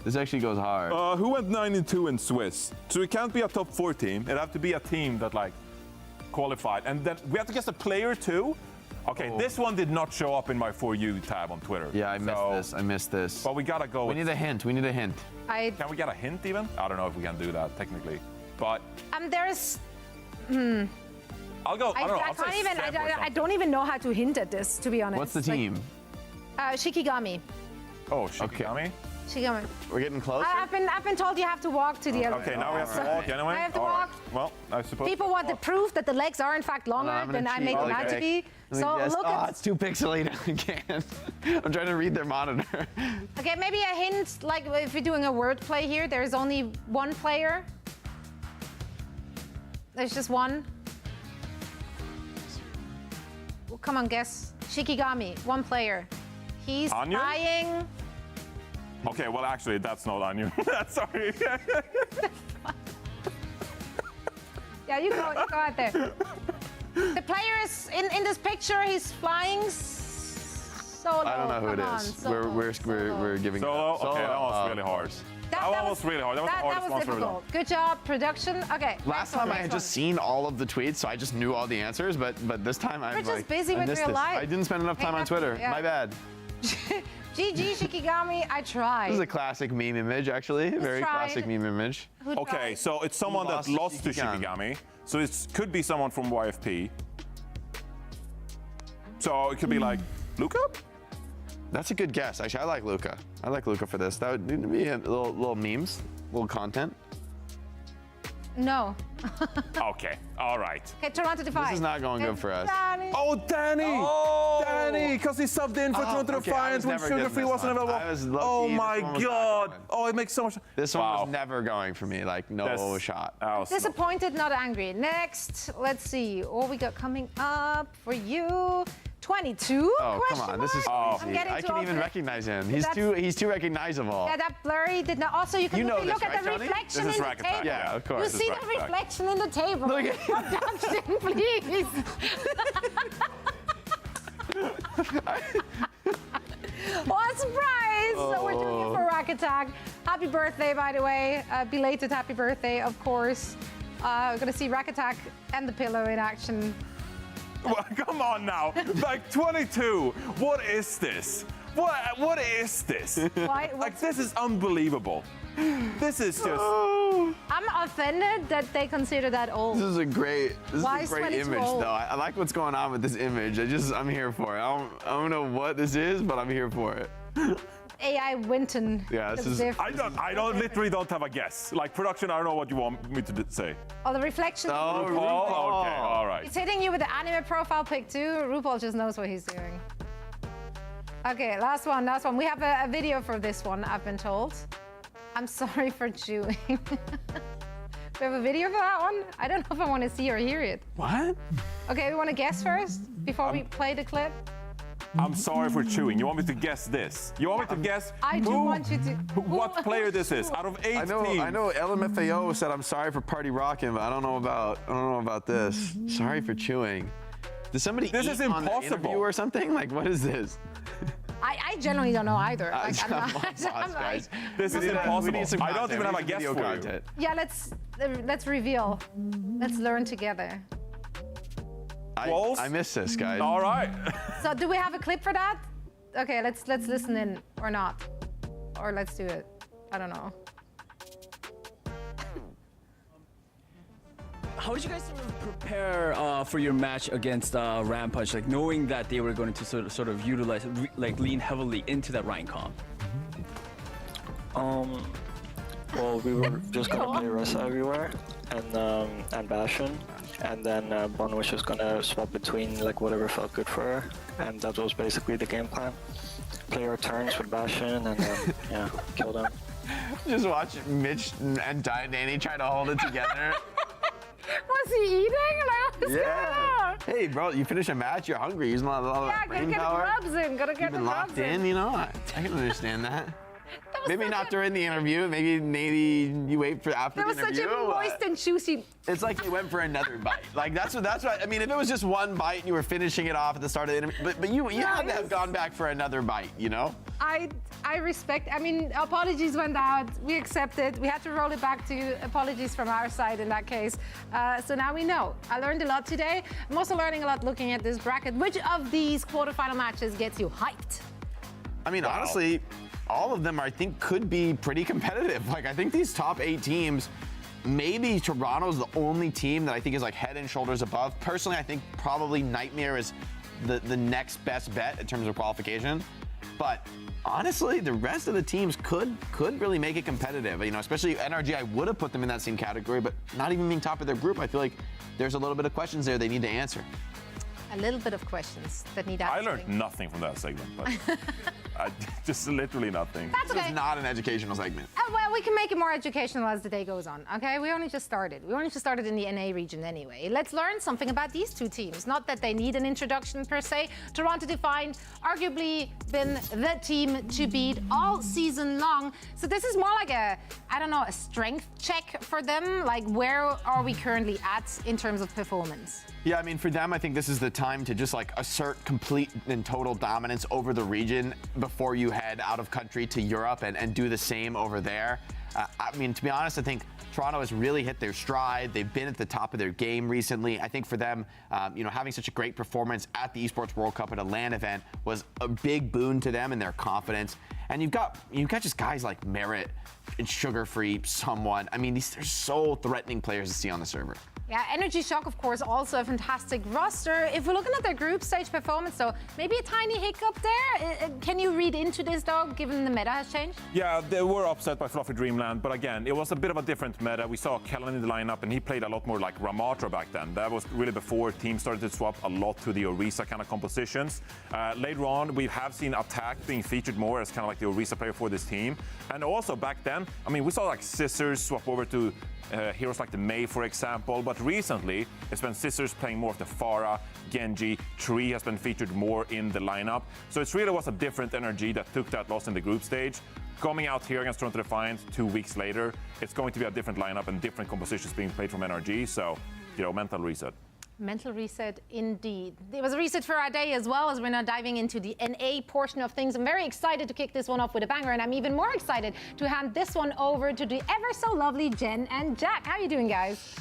This actually goes hard. Who went 9-2 in Swiss? So it can't be a top 4 team. It have to be a team that like qualified. And then we have to guess the player too. Okay, this one did not show up in my For You tab on Twitter. Yeah, I missed this. I missed this. But we gotta go. We need a hint. We need a hint. Can we get a hint even? I don't know if we can do that technically. But There's. I'll go. I don't know. I I'll say can't even. Seb or I something. don't even know how to hint at this, to be honest. What's the team? Shikigami. Oh, Shikigami. Shikigami. We're getting close. I've been told you have to walk to the other. Okay, now we have to walk anyway. I have to All walk. right. Well, I suppose. People want the proof that the legs are in fact longer than I make them out to be. So look at. it's too pixelated. I can't. I'm trying to read their monitor. Okay, maybe a hint, like if you're doing a word play here, there's only one player. There's just one. Well, come on, guess. Shikigami, one player. He's Onion? flying. Okay, well actually that's not on you. Sorry. Yeah, you go out there. The player is in this picture. He's flying solo. I don't know who it Come is. on, We're giving Solo? up. Okay, that was really hard. That one was really hard. That was the hardest one for me. difficult. Good job, production. Okay. Last time I had just seen all of the tweets, so I just knew all the answers. But this time I'm We're like, just busy I with missed real this. life. I didn't spend enough time on Twitter. Yeah. My bad. GG Shikigami, I tried. This is a classic meme image, actually. Very tried. classic meme image. Okay, so it's someone that lost to Shikigami. So it could be someone from YFP. So it could be like Luca? That's a good guess. Actually, I like Luca. I like Luca for this. That would need to be a little memes, little content. No. Okay, all right. Okay, Toronto Defiant. This is not going good for us. Danny. Oh, Danny! Oh! Danny, because he subbed in for Toronto Defiant when Sugar Free wasn't available. Oh my god! Oh, it makes so much. This one was never going for me. Like no shot. Disappointed, not angry. Next, let's see. What we got coming up for you? 22? Oh, come on. This is easy. I can even recognize him. He's too recognizable. Yeah, that blurry did not. Also, you can You know look this, at the right, Johnny? reflection This is in the Rack Attack. table. Yeah, of course. You This is see Rack the Attack. reflection in the table. Look at Production, please. What a surprise! So we're doing it for Rack Attack. Happy birthday, by the way. Belated happy birthday, of course. We're gonna see Rack Attack and the pillow in action. Well, come on now. Like 22. What is this? What is this? Like this is unbelievable. This is just. I'm offended that they consider that old. This is a great Why is image, 22 old? though. I like what's going on with this image. I'm here for it. I don't know what this is, but I'm here for it. AI Winton. Yeah, this is. I literally don't have a guess. Like production, I don't know what you want me to say. Oh, the reflection. RuPaul? Okay, all right. He's hitting you with the anime profile pic too. RuPaul just knows what he's doing. Okay, last one. We have a video for this one, I've been told. I'm sorry for chewing. We have a video for that one? I don't know if I want to see or hear it. What? Okay, we want to guess first before we play the clip? I'm sorry for chewing. You want me to guess this? You want me to guess I do want you to. what player this is out of 8 teams? I know LMFAO said I'm sorry for party rocking, but I don't know about this. Sorry for chewing. Did somebody This eat is on the impossible. interview or something? Like, what is this? I generally don't know either. Like, I'm guys. This is impossible. I don't even have a guess for you. Yeah, let's reveal. Let's learn together. I miss this, guys. All right. So do we have a clip for that? Okay, let's listen in or not, or let's do it. I don't know. How did you guys sort of prepare for your match against Rampage, like knowing that they were going to sort of utilize, lean heavily into that Ryan comp? Well, we were just gonna play Ressa everywhere, and Bastion, and then Bon was just gonna swap between like whatever felt good for her, and that was basically the game plan. Play our turns with Bastion, and then yeah, kill them. Just watch Mitch and Danny try to hold it together. Was he eating? Yeah. Hey, bro, you finish a match, you're hungry. Using a lot of Yeah, gotta brain get power. the rubs in. Gotta get You've been the rubs locked in, you know. I can understand that. Come maybe not during the interview. Maybe you wait for after That the was interview. such a moist and juicy. It's like they went for another bite. Like that's what I mean. If it was just one bite and you were finishing it off at the start of the interview, but you had to have gone back for another bite, you know? I respect. I mean, apologies went out. We accept it. We had to roll it back to apologies from our side in that case. So now we know. I learned a lot today. I'm also learning a lot looking at this bracket. Which of these quarterfinal matches gets you hyped? I mean, honestly, all of them I think could be pretty competitive. Like I think these top 8 teams. Maybe Toronto's the only team that I think is like head and shoulders above. Personally, I think probably Nightmare is the next best bet in terms of qualification. But honestly, the rest of the teams could really make it competitive. You know, especially NRG, I would have put them in that same category, but not even being top of their group, I feel like there's a little bit of questions there they need to answer. A little bit of questions that need I answering. learned nothing from that segment, but just literally nothing. That's okay. This is not an educational segment. Well, we can make it more educational as the day goes on, okay? We only just started. We only just started in the NA region anyway. Let's learn something about these two teams. Not that they need an introduction per se. Toronto Defiant, arguably been the team to beat all season long. So this is more like a strength check for them. Like, where are we currently at in terms of performance? Yeah, I mean, for them, I think this is the time to just like assert complete and total dominance over the region before you head out of country to Europe and do the same over there. I mean, to be honest, I think Toronto has really hit their stride. They've been at the top of their game recently. I think for them, having such a great performance at the Esports World Cup at a LAN event was a big boon to them and their confidence. And you've got just guys like Merit and Sugar Free, Someone. I mean, they're so threatening players to see on the server. Yeah, Energy Shock, of course, also a fantastic roster. If we're looking at their group stage performance, though, maybe a tiny hiccup there. Can you read into this, though, given the meta has changed? Yeah, they were upset by Fluffy Dreamland, but again, it was a bit of a different meta. We saw Kellen in the lineup, and he played a lot more like Ramatra back then. That was really before teams started to swap a lot to the Orisa kind of compositions. Later on, we have seen Attack being featured more as kind of like the Orisa player for this team. And also back then, I mean, we saw like Scissors swap over to heroes like the Mei, for example, but recently it's been Scissors playing more of the Pharah, Genji, Tree has been featured more in the lineup. So it really was a different energy that took that loss in the group stage. Coming out here against Toronto Defiant 2 weeks later, it's going to be a different lineup and different compositions being played from NRG. So, mental reset. Mental reset, indeed. It was a reset for our day as well, as we're now diving into the NA portion of things. I'm very excited to kick this one off with a banger, and I'm even more excited to hand this one over to the ever so lovely Jen and Jack. How are you doing, guys?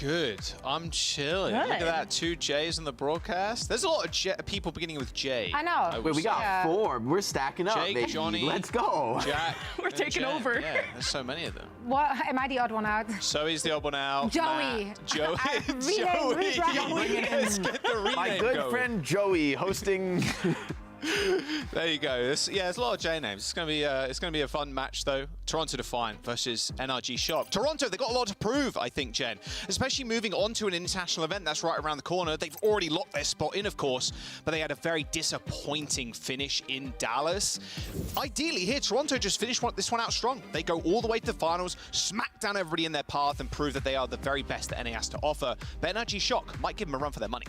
Good. I'm chilling. Good. Look at that. 2 J's on the broadcast. There's a lot of people beginning with J. I know. Wait, we got 4. We're stacking up, Jake, baby. Johnny, Let's go. Jack. We're and taking Jen. over. Yeah, there's so many of them. What? Am I the odd one out? So he's the odd one out. Joey. Matt, Joey. Rename, rebrand. Let's get the rename My good going. friend Joey hosting. There you go. There's a lot of J names. It's gonna be a fun match though. Toronto Defiant versus NRG Shock. Toronto, they've got a lot to prove, I think, Jen. Especially moving on to an international event that's right around the corner. They've already locked their spot in, of course, but they had a very disappointing finish in Dallas. Ideally here, Toronto just finished this one out strong. They go all the way to the finals, smack down everybody in their path, and prove that they are the very best that NA has to offer. But NRG Shock might give them a run for their money.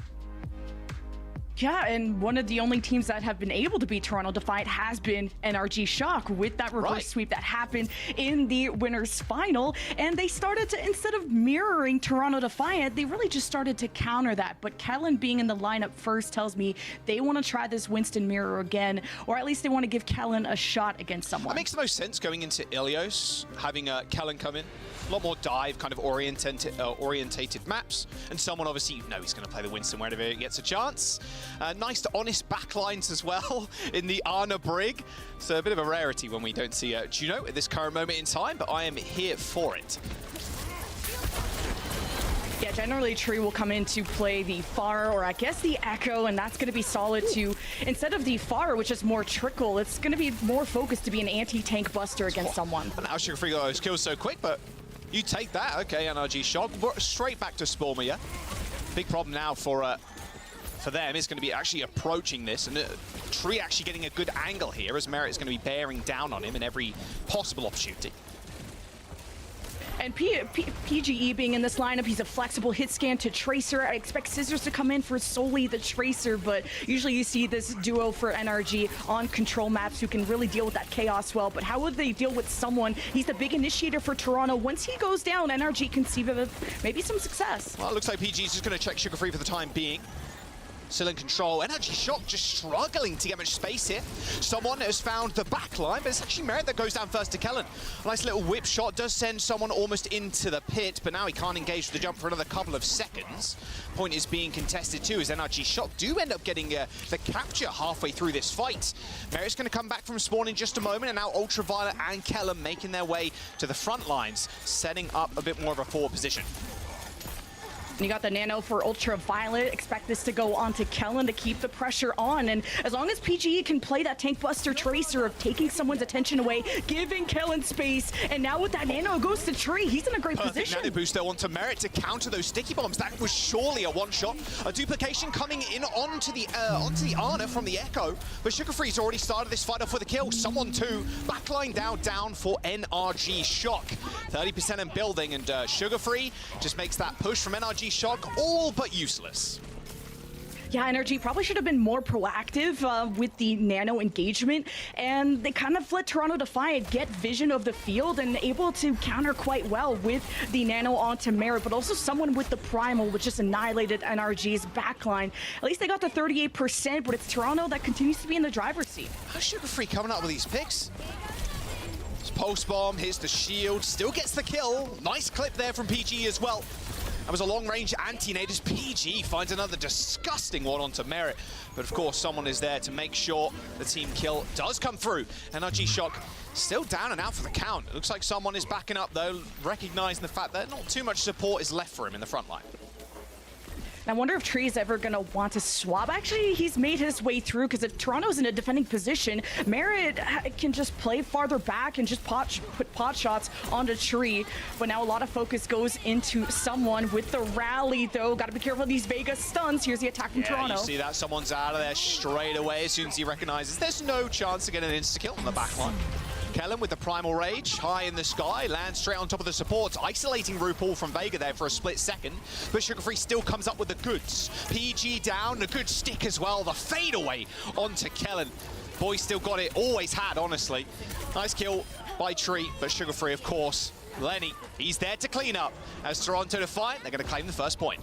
Yeah, and one of the only teams that have been able to beat Toronto Defiant has been NRG Shock with that reverse sweep that happened in the winners final. And they started to, instead of mirroring Toronto Defiant, they really just started to counter that. But Kellen being in the lineup first tells me they want to try this Winston mirror again, or at least they want to give Kellen a shot against someone. That makes the most sense going into Ilios, having Kellen come in. A lot more dive kind of orientated maps, and someone obviously he's going to play the Winston wherever he gets a chance. Nice to honest backlines as well in the Arna Brig. So a bit of a rarity when we don't see Juno at this current moment in time, but I am here for it. Yeah, generally Tree will come in to play the Pharah, or I guess the Echo, and that's going to be solid too. Instead of the Pharah, which is more trickle, it's going to be more focused to be an anti-tank buster against someone. And now Sugar Free got those kills so quick, but you take that. Okay, NRG Shock. We're straight back to Sporma, yeah? Big problem now for them is going to be actually approaching this, and Tree actually getting a good angle here, as Merit is going to be bearing down on him in every possible opportunity. And PGE being in this lineup, he's a flexible hit scan to Tracer. I expect Scissors to come in for solely the Tracer, but usually you see this duo for NRG on control maps who can really deal with that chaos well. But how would they deal with someone? He's the big initiator for Toronto. Once he goes down, NRG can see maybe some success. Well, it looks like PG's just going to check Sugar Free for the time being. Still in control. Energy Shock just struggling to get much space here. Someone has found the back line, but it's actually Merit that goes down first to Kellen. A nice little whip shot does send someone almost into the pit, but now he can't engage with the jump for another couple of seconds. Point is being contested too, as NRG Shock do end up getting the capture halfway through this fight. Merit's going to come back from spawn in just a moment, and now Ultraviolet and Kellen making their way to the front lines, setting up a bit more of a forward position. You got the nano for Ultraviolet. Expect this to go on to Kellen to keep the pressure on. And as long as PGE can play that tank buster Tracer of taking someone's attention away, giving Kellen space, and now with that nano, it goes to Tree. He's in a great position. Nano boost though onto Merit to counter those sticky bombs. That was surely a one-shot. A duplication coming in onto the Ana from the Echo. But Sugar Free's already started this fight off with a kill. Someone too. Backline down for NRG Shock. 30% in building, and Sugar Free just makes that push from NRG Shock all but useless. Yeah, NRG probably should have been more proactive with the nano engagement, and they kind of let Toronto Defiant get vision of the field and able to counter quite well with the nano onto Merit, but also someone with the primal, which just annihilated NRG's backline. At least they got the 38%, but it's Toronto that continues to be in the driver's seat. How's Sugar Free coming up with these picks? Post bomb, hits the shield, still gets the kill. Nice clip there from PG as well. That was a long-range anti-nade as PG finds another disgusting one onto Merit. But of course, someone is there to make sure the team kill does come through. NRG Shock still down and out for the count. It looks like someone is backing up though, recognizing the fact that not too much support is left for him in the front line. I wonder if Tree is ever going to want to swap. Actually, he's made his way through, because if Toronto's in a defending position, Merit can just play farther back and just put pot shots onto Tree. But now a lot of focus goes into someone with the rally, though. Got to be careful of these Vega stuns. Here's the attack from Toronto. You see that someone's out of there straight away as soon as he recognizes there's no chance to get an insta-kill on the back line. Kellen with the Primal Rage, high in the sky, lands straight on top of the supports, isolating RuPaul from Vega there for a split second, but Sugar Free still comes up with the goods. PG down, a good stick as well, the fadeaway onto Kellen. Boy still got it, always had, honestly. Nice kill by Tree, but Sugar Free, of course. Lenny, he's there to clean up. As Toronto Defiant, they're going to claim the first point.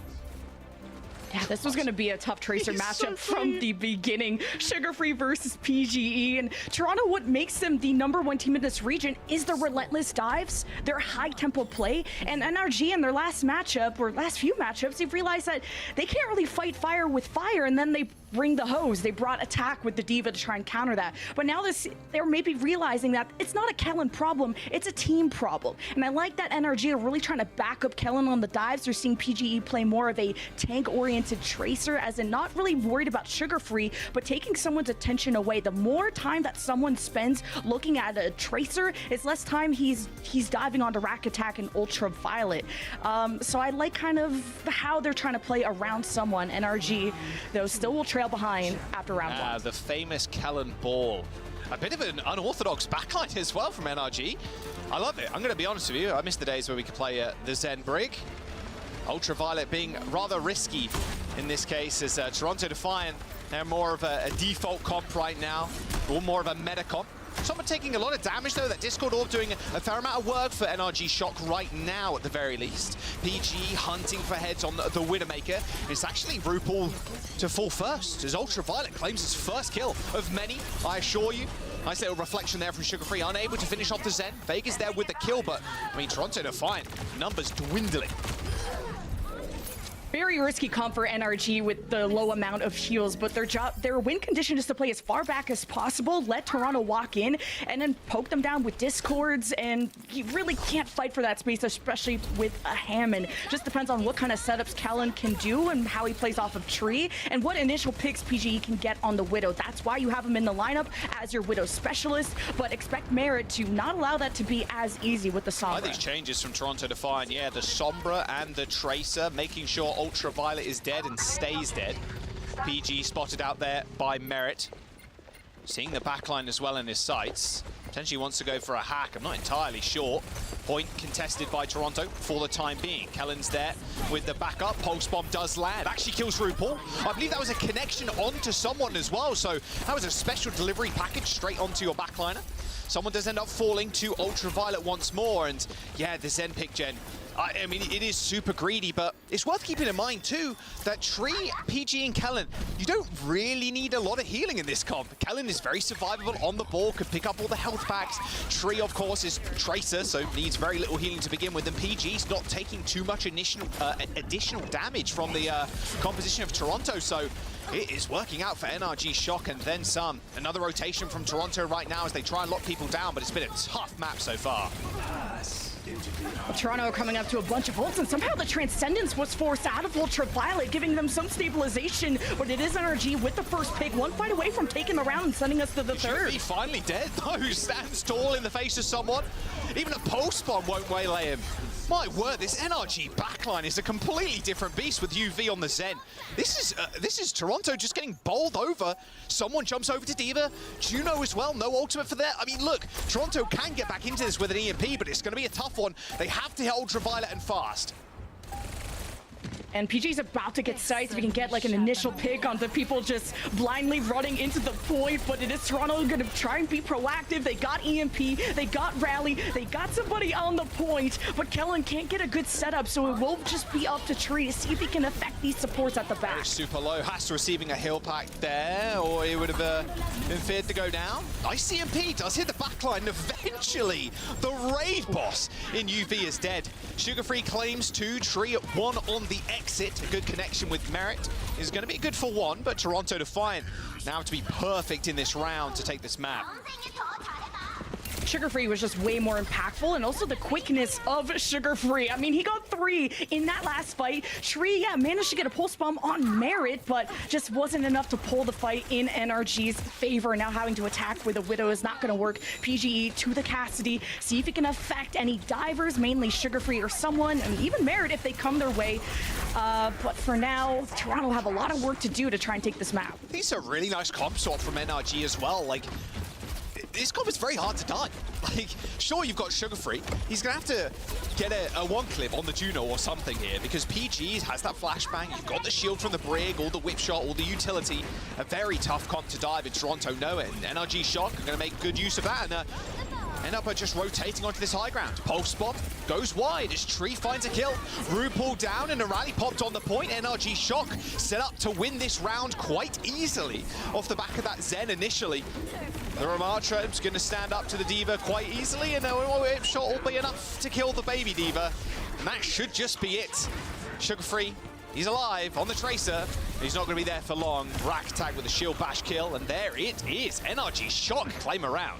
Yeah, this was going to be a tough Tracer matchup from the beginning. Sugar Free versus PGE. And Toronto, what makes them the #1 team in this region is their relentless dives, their high-tempo play. And NRG in their last matchup, or last few matchups, they've realized that they can't really fight fire with fire, and then they bring the hose. They brought attack with the D.Va to try and counter that. But now they're maybe realizing that it's not a Kellen problem, it's a team problem. And I like that NRG are really trying to back up Kellen on the dives. They're seeing PGE play more of a tank-oriented Tracer, as in not really worried about Sugar Free, but taking someone's attention away. The more time that someone spends looking at a Tracer, it's less time he's diving onto Rack Attack and Ultraviolet. So I like kind of how they're trying to play around someone. NRG, though, still will trail behind after round one. The famous Kellen ball. A bit of an unorthodox backline as well from NRG. I love it. I'm going to be honest with you. I miss the days where we could play the Zen Brig. Ultraviolet being rather risky in this case, as Toronto Defiant, they're more of a default comp right now, or more of a meta comp. Someone taking a lot of damage though. That Discord Orb doing a fair amount of work for NRG Shock right now at the very least. PG hunting for heads on the Widowmaker. It's actually RuPaul to fall first, as Ultraviolet claims his first kill of many, I assure you. Nice little reflection there from Sugar Free, unable to finish off the Zen. Vega's there with the kill, but I mean, Toronto Defiant, numbers dwindling. Very risky comp for NRG with the low amount of heals, but their win condition is to play as far back as possible, let Toronto walk in, and then poke them down with Discords, and you really can't fight for that space, especially with a Hammond. Just depends on what kind of setups Kellen can do and how he plays off of Tree, and what initial picks PGE can get on the Widow. That's why you have him in the lineup as your Widow specialist, but expect Merit to not allow that to be as easy with the Sombra. I like these changes from Toronto Defiant, yeah, the Sombra and the Tracer, making sure Ultraviolet is dead and stays dead. PG spotted out there by Merit. Seeing the backline as well in his sights. Potentially wants to go for a hack. I'm not entirely sure. Point contested by Toronto for the time being. Kellen's there with the backup. Pulse bomb does land. Actually kills RuPaul. I believe that was a connection onto someone as well. So that was a special delivery package straight onto your backliner. Someone does end up falling to Ultraviolet once more. And yeah, the Zen pick, Jen. I mean, it is super greedy, but it's worth keeping in mind, too, that Tree, PG, and Kellen, you don't really need a lot of healing in this comp. Kellen is very survivable on the ball, can pick up all the health packs. Tree, of course, is Tracer, so needs very little healing to begin with, and PG's not taking too much additional damage from the composition of Toronto, so it is working out for NRG Shock and then some. Another rotation from Toronto right now as they try and lock people down, but it's been a tough map so far. Toronto coming up to a bunch of ults, and somehow the Transcendence was forced out of Ultraviolet, giving them some stabilization, but it is NRG with the first pick, one fight away from taking the round and sending us to the third. He finally dead, though. Stands tall in the face of someone. Even a pulse bomb won't waylay him. My word, this NRG backline is a completely different beast with UV on the Zen. This is Toronto just getting bowled over. Someone jumps over to D.Va. Juno as well, no ultimate for that. I mean, look, Toronto can get back into this with an EMP, but it's going to be a tough one. They have to hit Ultraviolet and fast. And PG's about to get sights if he can get like an initial pick on the people just blindly running into the point, but it is Toronto going to try and be proactive. They got EMP, they got Rally, they got somebody on the point, but Kellen can't get a good setup, so it will just be up to Tree to see if he can affect these supports at the back. Super low, has to receiving a heal pack there, or he would have been feared to go down. Nice EMP, does hit the backline, and eventually the raid boss in UV is dead. Sugar Free claims 2, Tree at 1 on the exit. A good connection with Merit is going to be good for 1, but Toronto defiant now to be perfect in this round to take this map. Sugar Free was just way more impactful, and also the quickness of Sugar Free. I mean, he got 3 in that last fight. Tree, yeah, managed to get a pulse bomb on Merit, but just wasn't enough to pull the fight in NRG's favor. Now having to attack with a Widow is not going to work. PGE to the Cassidy, see if it can affect any divers, mainly Sugar Free or someone, and even Merit if they come their way. But for now, Toronto have a lot of work to do to try and take this map. These are really nice comp sort from NRG as well. Like, this comp is very hard to die. Like, sure, you've got Sugar Free. He's going to have to get a one clip on the Juno or something here because PG has that flashbang. You've got the shield from the Brig, all the whip shot, all the utility. A very tough comp to dive, and Toronto know it. And NRG Shock are going to make good use of that. And end up just rotating onto this high ground. Pulse bomb goes wide as Tree finds a kill. RuPaul down and a rally popped on the point. NRG Shock set up to win this round quite easily off the back of that Zen initially. The Ramatra is going to stand up to the D.Va quite easily, and a whip shot will be enough to kill the baby D.Va. And that should just be it. Sugar Free, he's alive on the Tracer. He's not going to be there for long. Rack tag with a shield bash kill, and there it is. NRG Shock claim a round.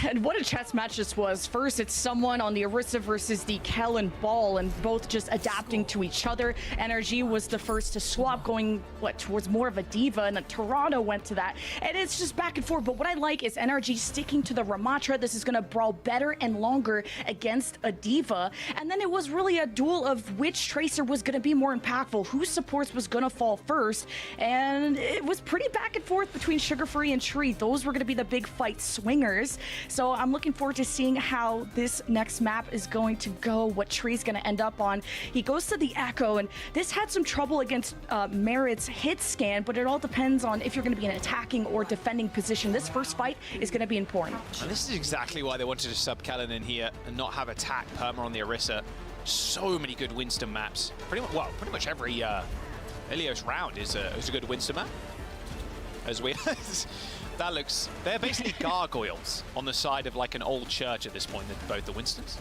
And what a chess match this was. First, it's someone on the Orisa versus the Kellen Ball, and both just adapting to each other. NRG was the first to swap, going towards more of a D.Va, and then Toronto went to that. And it's just back and forth. But what I like is NRG sticking to the Ramatra. This is going to brawl better and longer against a D.Va. And then it was really a duel of which Tracer was going to be more impactful, whose supports was going to fall first. And it was pretty back and forth between Sugar Free and Tree. Those were going to be the big fight swingers. So I'm looking forward to seeing how this next map is going to go, what Tree's going to end up on. He goes to the Echo, and this had some trouble against Merit's hit scan, but it all depends on if you're going to be in an attacking or defending position. This first fight is going to be important. And this is exactly why they wanted to sub Kellen in here and not have attack perma on the Orisa. So many good Winston maps. Pretty much every Ilios round is a good Winston map. As we... That looks... They're basically gargoyles on the side of like an old church at this point, both the Winstons.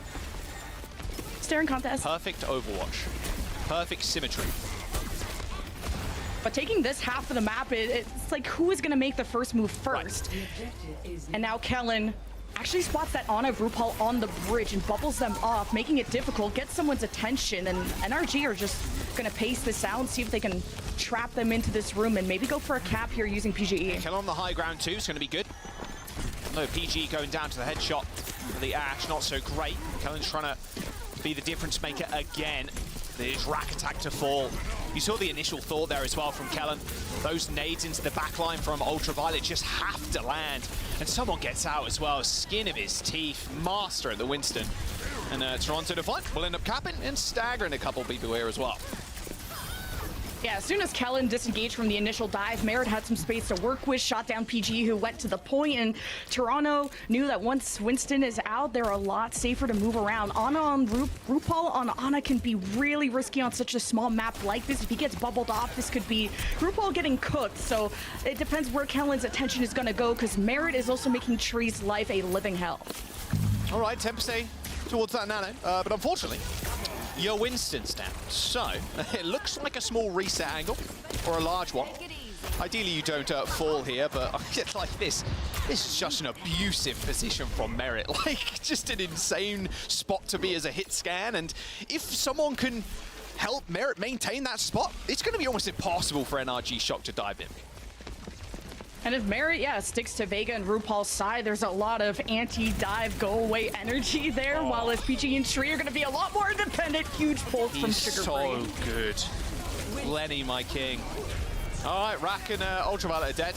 Staring contest. Perfect Overwatch. Perfect symmetry. But taking this half of the map, it's like who is going to make the first move first? Right. And now Kellen actually spots that Ana of RuPaul on the bridge and bubbles them off, making it difficult, gets someone's attention, and NRG are just going to pace this out and see if they can trap them into this room and maybe go for a cap here using PGE. Kill on the high ground too, it's going to be good. No, PG going down to the headshot for the Ash, not so great. Kellen's trying to be the difference maker again. There's Rack Attack to fall. You saw the initial thought there as well from Kellen. Those nades into the backline from Ultraviolet just have to land. And someone gets out as well. Skin of his teeth. Master at the Winston. And Toronto Defiant will end up capping and staggering a couple people here as well. Yeah, as soon as Kellen disengaged from the initial dive, Merritt had some space to work with, shot down PG, who went to the point, and Toronto knew that once Winston is out, they're a lot safer to move around. Ana on RuPaul on Ana can be really risky on such a small map like this. If he gets bubbled off, this could be RuPaul getting cooked, so it depends where Kellen's attention is going to go, because Merritt is also making Tree's life a living hell. All right, 10% towards that Nano, but unfortunately, your Winston's down. So, it looks like a small reset angle, or a large one. Ideally, you don't fall here, but like this is just an abusive position from Merritt. Like, just an insane spot to be as a hit scan, and if someone can help Merritt maintain that spot, it's going to be almost impossible for NRG Shock to dive in. And if Merritt, sticks to Vega and RuPaul's side, there's a lot of anti-dive, go-away energy there, while as PG and Tree are going to be a lot more independent. Huge pull from Sugar so good. Lenny, my king. All right, Rack and Ultraviolet are dead.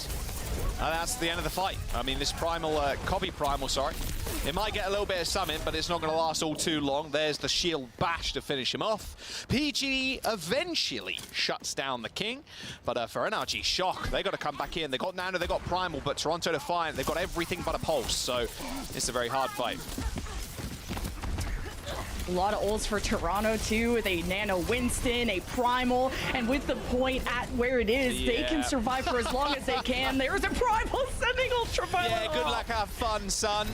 And that's the end of the fight. I mean, this Primal, Copy Primal, sorry. It might get a little bit of summon, but it's not going to last all too long. There's the shield bash to finish him off. PG eventually shuts down the king. But for NRG Shock, they got to come back in. They got Nano, they got Primal, but Toronto Defiant, they've got everything but a pulse. So it's a very hard fight. A lot of ults for Toronto too, with a Nano Winston, a Primal, and with the point at where it is, they can survive for as long as they can. There's a Primal sending Ultraviolet. Yeah, good luck, have fun, son.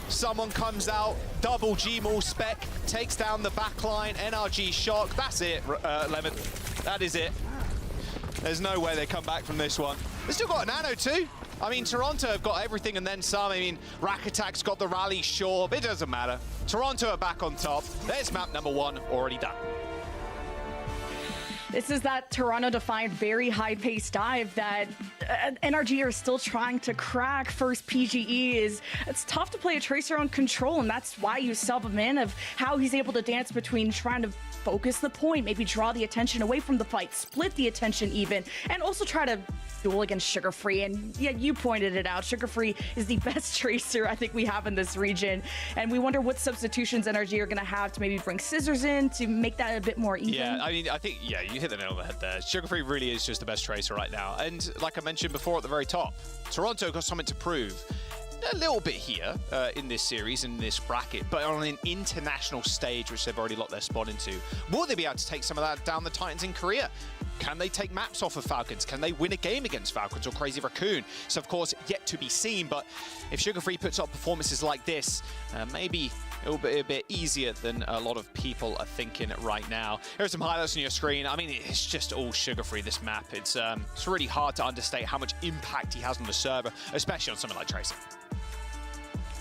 Someone comes out, double Gmaul spec, takes down the backline, NRG Shock. That's it, Lemon. That is it. There's no way they come back from this one. They still got a Nano too. I mean, Toronto have got everything and then some. I mean, Rack Attack's got the rally, sure, but it doesn't matter. Toronto are back on top. There's map number 1 already done. This is that Toronto Defiant very high-paced dive that NRG are still trying to crack. First PGE it's tough to play a Tracer on control, and that's why you sub him in, of how he's able to dance between trying to focus the point, maybe draw the attention away from the fight, split the attention even, and also try to duel against Sugar Free. And yeah, you pointed it out, Sugar Free is the best Tracer I think we have in this region, and we wonder what substitutions NRG are going to have to maybe bring Scissors in to make that a bit more even. Yeah, I mean, I think, you hit the nail on the head there. Sugar Free really is just the best Tracer right now, and like I mentioned before at the very top, Toronto got something to prove. A little bit here in this series, in this bracket, but on an international stage, which they've already locked their spot into. Will they be able to take some of that down the Titans in Korea? Can they take maps off of Falcons? Can they win a game against Falcons or Crazy Raccoon? So, of course, yet to be seen, but if Sugar Free puts up performances like this, maybe it'll be a bit easier than a lot of people are thinking right now. Here's some highlights on your screen. I mean, it's just all Sugar Free, this map. It's really hard to understate how much impact he has on the server, especially on something like Tracer.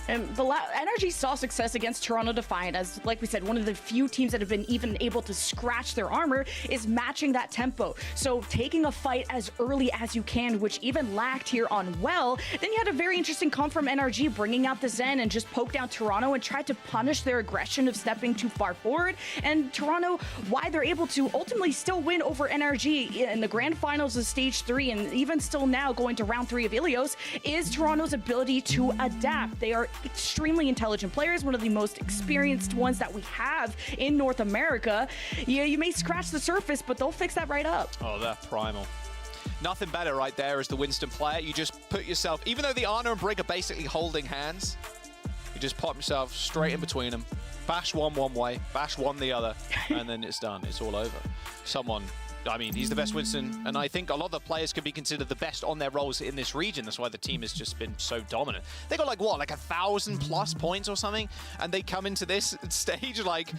And the NRG saw success against Toronto Defiant as, like we said, one of the few teams that have been even able to scratch their armor is matching that tempo. So taking a fight as early as you can, which even lacked here on Well. Then you had a very interesting comp from NRG, bringing out the Zen and just poke down Toronto and tried to punish their aggression of stepping too far forward. And Toronto, why they're able to ultimately still win over NRG in the grand finals of stage 3, and even still now going to round 3 of Ilios, is Toronto's ability to adapt. They are extremely intelligent players, one of the most experienced ones that we have in North America. Yeah, you may scratch the surface, but they'll fix that right up. Oh, they're primal. Nothing better right there as the Winston player. You just put yourself, even though the Ana and Brig are basically holding hands, you just pop yourself straight in between them. Bash one way, bash one the other, and then it's done. It's all over. I mean, he's the best Winston, and I think a lot of the players could be considered the best on their roles in this region. That's why the team has just been so dominant. They got like 1,000+ points or something, and they come into this stage like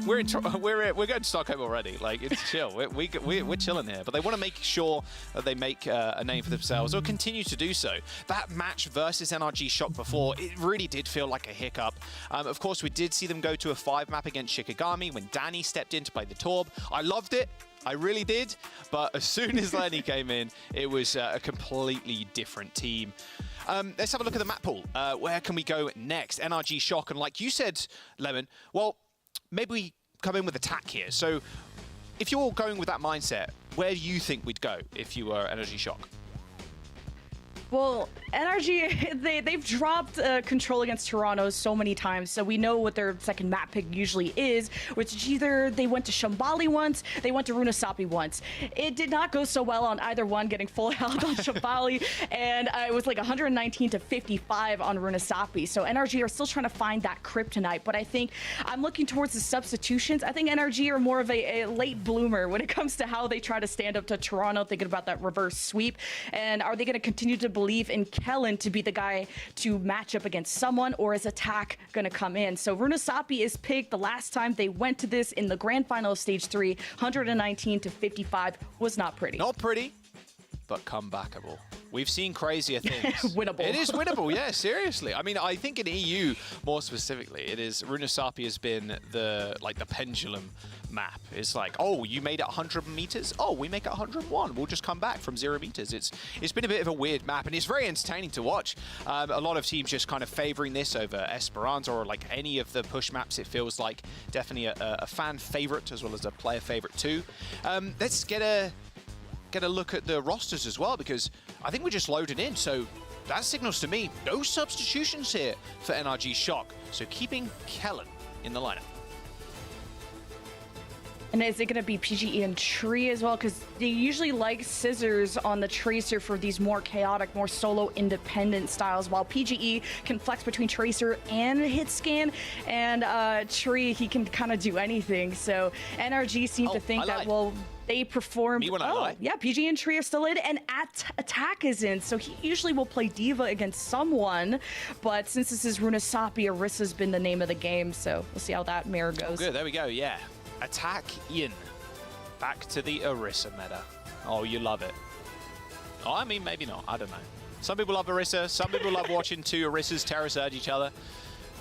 we're going to Stockholm already. Like, it's chill. We're chilling here, but they want to make sure that they make a name for themselves or continue to do so. That match versus NRG Shock before, it really did feel like a hiccup. Of course, we did see them go to a 5 map against Shikigami when Danny stepped in to play the Torb. I loved it. I really did, but as soon as Lenny came in, it was a completely different team. Let's have a look at the map pool. Where can we go next? NRG Shock, and like you said, Lemon, well, maybe we come in with attack here. So if you're going with that mindset, where do you think we'd go if you were Energy Shock? Well, NRG, they've dropped control against Toronto so many times, so we know what their second map pick usually is, which is either they went to Shambali once, they went to Runasapi once. It did not go so well on either one, getting full health on Shambali, and it was like 119 to 55 on Runasapi. So NRG are still trying to find that kryptonite, but I think I'm looking towards the substitutions. I think NRG are more of a late bloomer when it comes to how they try to stand up to Toronto, thinking about that reverse sweep, and are they going to continue to believe in Kellen to be the guy to match up against someone, or is attack going to come in? So Runasapi is picked. The last time they went to this in the grand final of stage 3, 119 to 55 was not pretty. Not pretty, but comebackable. We've seen crazier things. Winnable. It is winnable, yeah, seriously. I mean, I think in EU, more specifically, it is Runasapi has been the pendulum map. It's like, oh, you made it 100 meters? Oh, we make it 101. We'll just come back from 0 meters. It's been a bit of a weird map, and it's very entertaining to watch. A lot of teams just kind of favoring this over Esperanza or like any of the push maps. It feels like definitely a fan favorite as well as a player favorite too. Let's get a look at the rosters as well, because I think we're just loaded in. So that signals to me no substitutions here for NRG Shock. So keeping Kellen in the lineup. And is it going to be PGE and Tree as well? Because they usually like Scissors on the Tracer for these more chaotic, more solo independent styles, while PGE can flex between Tracer and Hitscan, and Tree, he can kind of do anything. So NRG seem to think that, well, they performed. Me when I lie. Yeah, PG and Tree are still in, and Attack is in. So he usually will play Diva against someone, but since this is Runasapi, Orissa's been the name of the game. So we'll see how that mirror goes. Good, there we go, yeah. Attack in. Back to the Orisa meta. Oh, you love it. Oh, I mean, maybe not. I don't know. Some people love Orisa. Some people love watching two Orissas terror surge each other.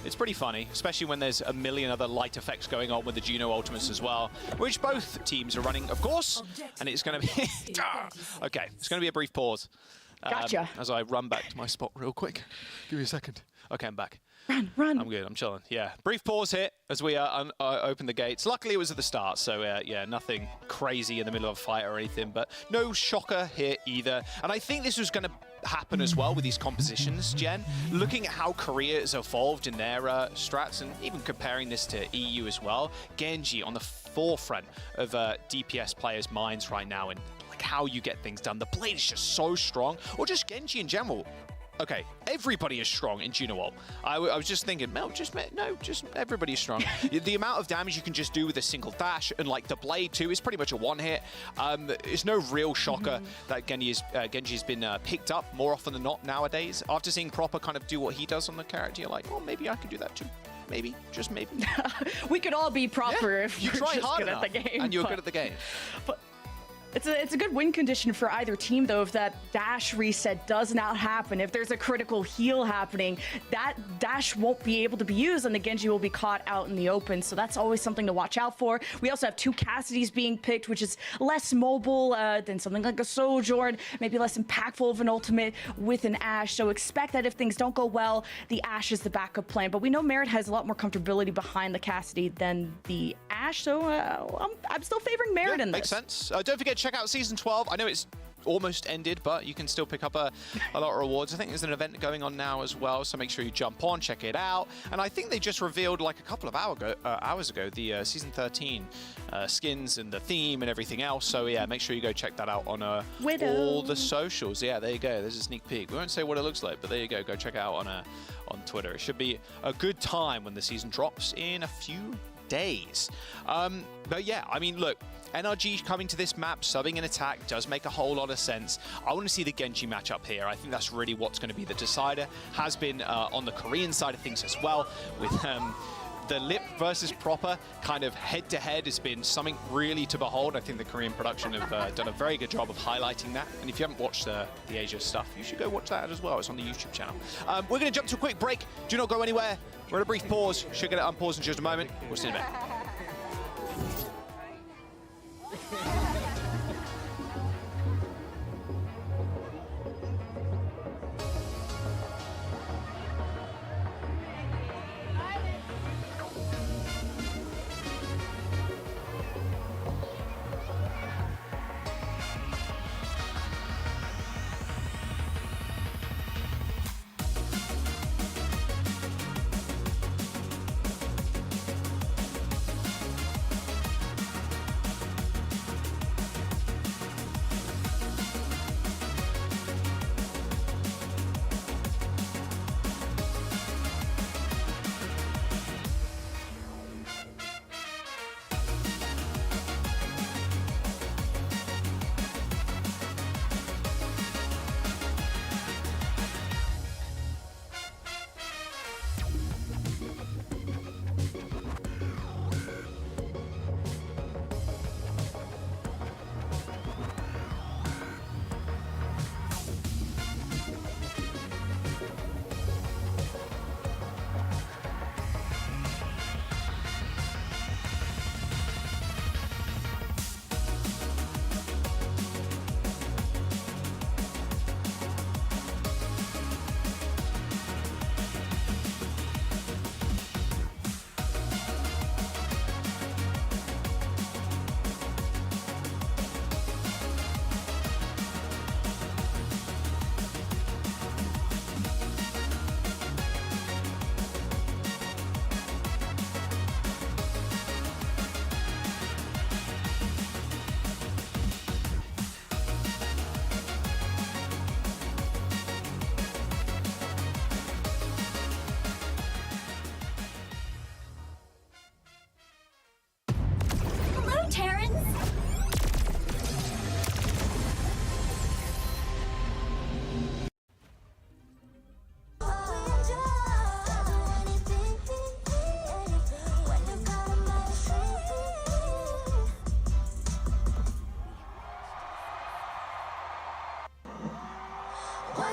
It's pretty funny, especially when there's a million other light effects going on with the Juno ultimates as well, which both teams are running, of course, and it's going to be... Okay, it's going to be a brief pause. Gotcha. As I run back to my spot real quick. Give me a second. Okay, I'm back. Run. I'm good. I'm chilling. Yeah. Brief pause here as we open the gates. Luckily, it was at the start, so yeah, nothing crazy in the middle of a fight or anything, but no shocker here either. And I think this was going to happen as well with these compositions, Jen. Looking at how Korea has evolved in their strats, and even comparing this to EU as well, Genji on the forefront of DPS players' minds right now, and like how you get things done. The blade is just so strong, or just Genji in general. Okay, everybody is strong in Juno ult. I was just thinking, no, just everybody is strong. The amount of damage you can just do with a single dash, and like the blade too, is pretty much a one hit. It's no real shocker that Genji's been picked up more often than not nowadays. After seeing Proper kind of do what he does on the character, you're like, oh, maybe I can do that too. Maybe, just maybe. We could all be Proper if you we're try just hard good enough, at the game. and you're good at the game. But it's a good win condition for either team, though, if that dash reset does not happen. If there's a critical heal happening, that dash won't be able to be used, and the Genji will be caught out in the open. So that's always something to watch out for. We also have two Cassidys being picked, which is less mobile than something like a Sojourn, maybe less impactful of an ultimate with an Ashe. So expect that if things don't go well, the Ashe is the backup plan. But we know Merit has a lot more comfortability behind the Cassidy than the Ashe, so I'm still favoring Merit in this. Makes sense. Don't forget, check out Season 12. I know it's almost ended, but you can still pick up a lot of rewards. I think there's an event going on now as well, so make sure you jump on, check it out. And I think they just revealed like a couple of hours ago the Season 13 skins and the theme and everything else. So yeah, make sure you go check that out on all the socials. Yeah, there you go. There's a sneak peek. We won't say what it looks like, but there you go. Go check it out on Twitter. It should be a good time when the season drops in a few days. But yeah, I mean, look, NRG coming to this map, subbing an attack does make a whole lot of sense. I want to see the Genji matchup here. I think that's really what's going to be the decider. Has been on the Korean side of things as well, with the Lip versus Proper kind of head-to-head has been something really to behold. I think the Korean production have done a very good job of highlighting that. And if you haven't watched the Asia stuff, you should go watch that as well. It's on the YouTube channel. We're going to jump to a quick break. Do not go anywhere. We're at a brief pause. Should get it unpaused in just a moment. We'll see you in a bit.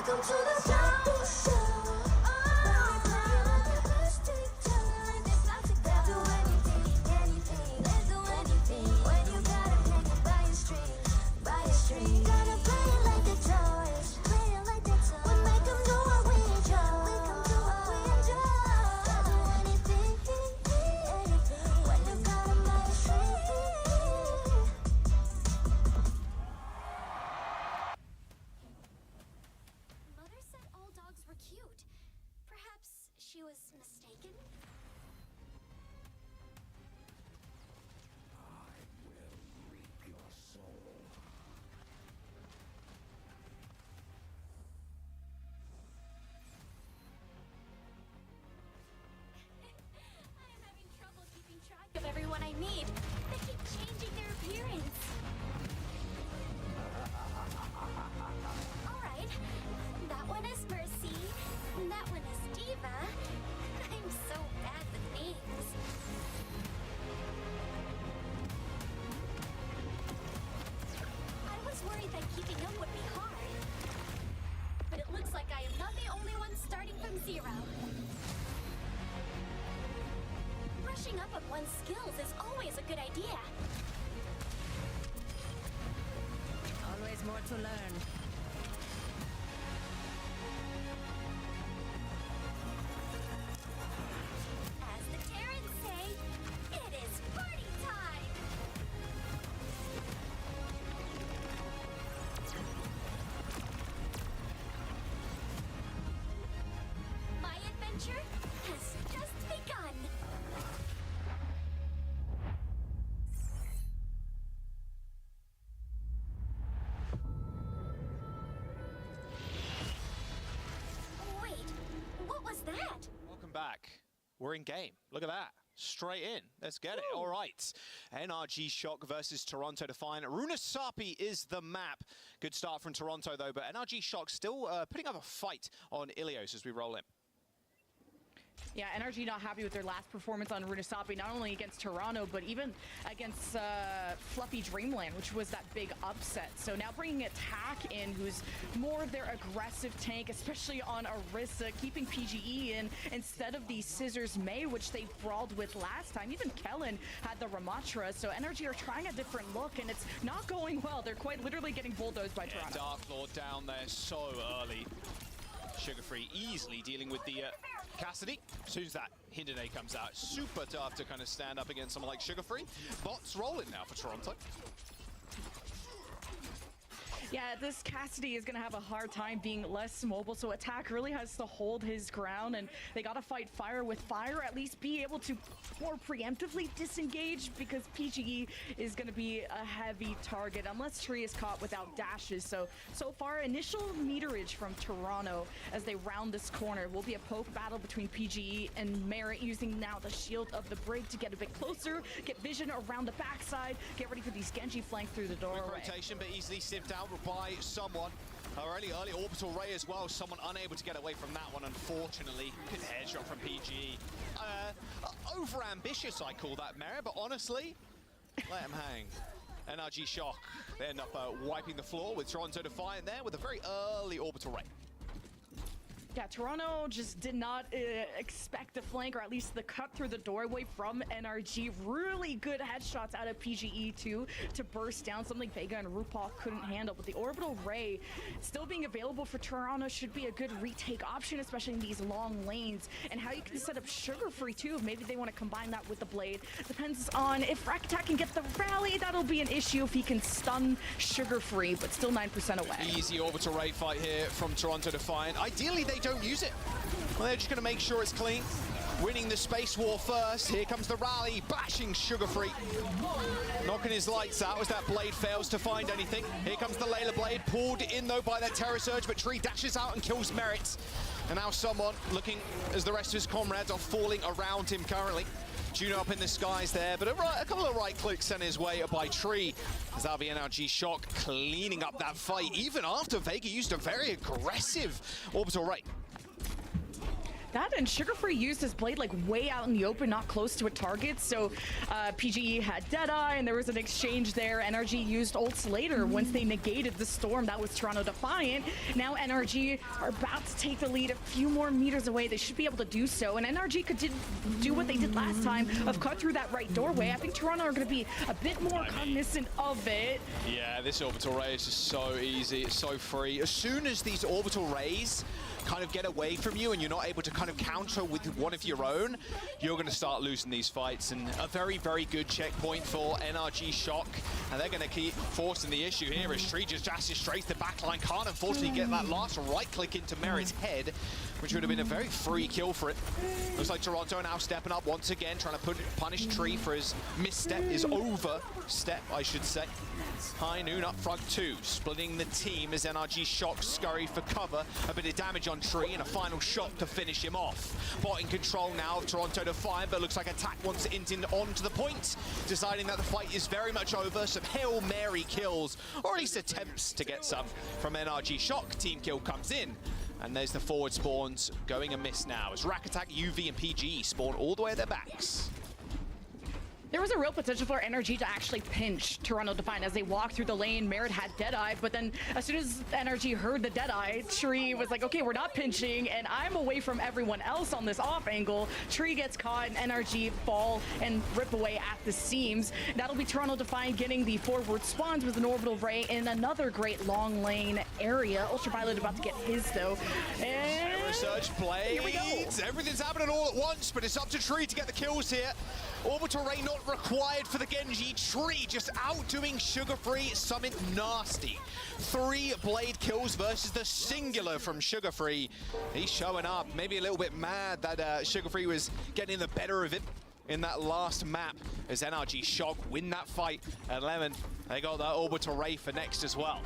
Welcome to the show. She was mistaken? Of everyone I meet. They keep changing their appearance. Alright. That one is Mercy. That one is Diva. I'm so bad with names. I was worried that keeping up would be hard. But it looks like I am not the only one starting from zero. Brushing up on one's skills is always a good idea. Always more to learn. As the Terrans say, it is party time! My adventure has just begun. Wait, what was that? Welcome back. We're in game. Look at that. Straight in. Let's get it. All right. NRG Shock versus Toronto Defiant. Runasapi is the map. Good start from Toronto, though, but NRG Shock still putting up a fight on Ilios as we roll in. Yeah, NRG not happy with their last performance on Runasapi, not only against Toronto, but even against Fluffy Dreamland, which was that big upset. So now bringing Attack in, who's more of their aggressive tank, especially on Orisa, keeping PGE in instead of the Scissors May, which they brawled with last time. Even Kellen had the Ramatra, so NRG are trying a different look, and it's not going well. They're quite literally getting bulldozed by Toronto. Dark Lord down there so early. Sugar-free easily dealing with the Cassidy. As soon as that Hindane comes out, super tough to kind of stand up against someone like Sugar-free. Bots rolling now for Toronto. Yeah, this Cassidy is going to have a hard time being less mobile, so Attack really has to hold his ground, and they got to fight fire with fire, at least be able to more preemptively disengage, because PGE is going to be a heavy target, unless Tree is caught without dashes. So far, initial meterage from Toronto as they round this corner will be a poke battle between PGE and Merit, using now the Shield of the Brig to get a bit closer, get vision around the backside, get ready for these Genji flank through the doorway. Quick rotation, but easily sieved out by someone. Early orbital ray as well. Someone unable to get away from that one, unfortunately. Good headshot from PGE. Over ambitious, I call that, Merit, but honestly, let him hang. NRG Shock. They end up wiping the floor with Toronto Defiant there with a very early orbital ray. Yeah, Toronto just did not expect the flank, or at least the cut through the doorway from NRG. Really good headshots out of PGE too to burst down, something Vega and RuPaul couldn't handle. But the orbital ray still being available for Toronto should be a good retake option, especially in these long lanes. And how you can set up Sugar-free too, if maybe they want to combine that with the Blade. Depends on if Rack Attack can get the rally. That'll be an issue if he can stun Sugar-free, but still 9% away. Easy orbital ray fight here from Toronto Defiant. Ideally, they don't use it. Well, they're just going to make sure it's clean. Winning the space war first. Here comes the rally, bashing Sugar-free. Knocking his lights out as that Blade fails to find anything. Here comes the Layla Blade, pulled in though by that Terror Surge, but Tree dashes out and kills Merit. And now someone looking as the rest of his comrades are falling around him currently. Juno up in the skies there, but a couple of right clicks sent his way by Tree. As that'll be NRG Shock cleaning up that fight, even after Vega used a very aggressive orbital ray. that, and Sugar Free used his blade like way out in the open, not close to a target. So PGE had Deadeye, and there was an exchange there. NRG used ults later once they negated the storm. That was Toronto Defiant. Now NRG are about to take the lead a few more meters away. They should be able to do so, and NRG could do what they did last time of cut through that right doorway. I think Toronto are going to be a bit more cognizant of it. Yeah, this orbital ray is just so easy. It's so free. As soon as these orbital rays kind of get away from you and you're not able to kind of counter with one of your own, you're going to start losing these fights. And a very, very good checkpoint for NRG Shock. And they're going to keep forcing the issue here as Tree just dashes straight to the backline. Can't unfortunately get that last right click into Merit's head, which would have been a very free kill for it. Looks like Toronto now stepping up once again, trying to punish Tree for his misstep, his overstep, I should say. High Noon up front too, splitting the team as NRG Shock scurry for cover. A bit of damage on Tree and a final shot to finish him off. Bot in control now of Toronto Defiant, but looks like Attack wants Intin onto the point, deciding that the fight is very much over. Some Hail Mary kills, or at least attempts to get some from NRG Shock. Team kill comes in. And there's the forward spawns going amiss now as Rack Attack, UV, and PGE spawn all the way at their backs. There was a real potential for NRG to actually pinch Toronto Defiant as they walked through the lane. Merit had Deadeye, but then as soon as NRG heard the Deadeye, Tree was like, okay, we're not pinching, and I'm away from everyone else on this off angle. Tree gets caught, and NRG fall and rip away at the seams. That'll be Toronto Defiant getting the forward spawns with an orbital ray in another great long lane area. Ultraviolet about to get his, though. And Research blades. Everything's happening all at once, but it's up to Tree to get the kills here. Orbital ray not required for the Genji. Tree just outdoing Sugar Free. Summit nasty. 3 blade kills versus the singular from Sugar Free. He's showing up. Maybe a little bit mad that Sugar Free was getting the better of him in that last map as NRG Shock win that fight at 11. They got that orbital ray for next as well.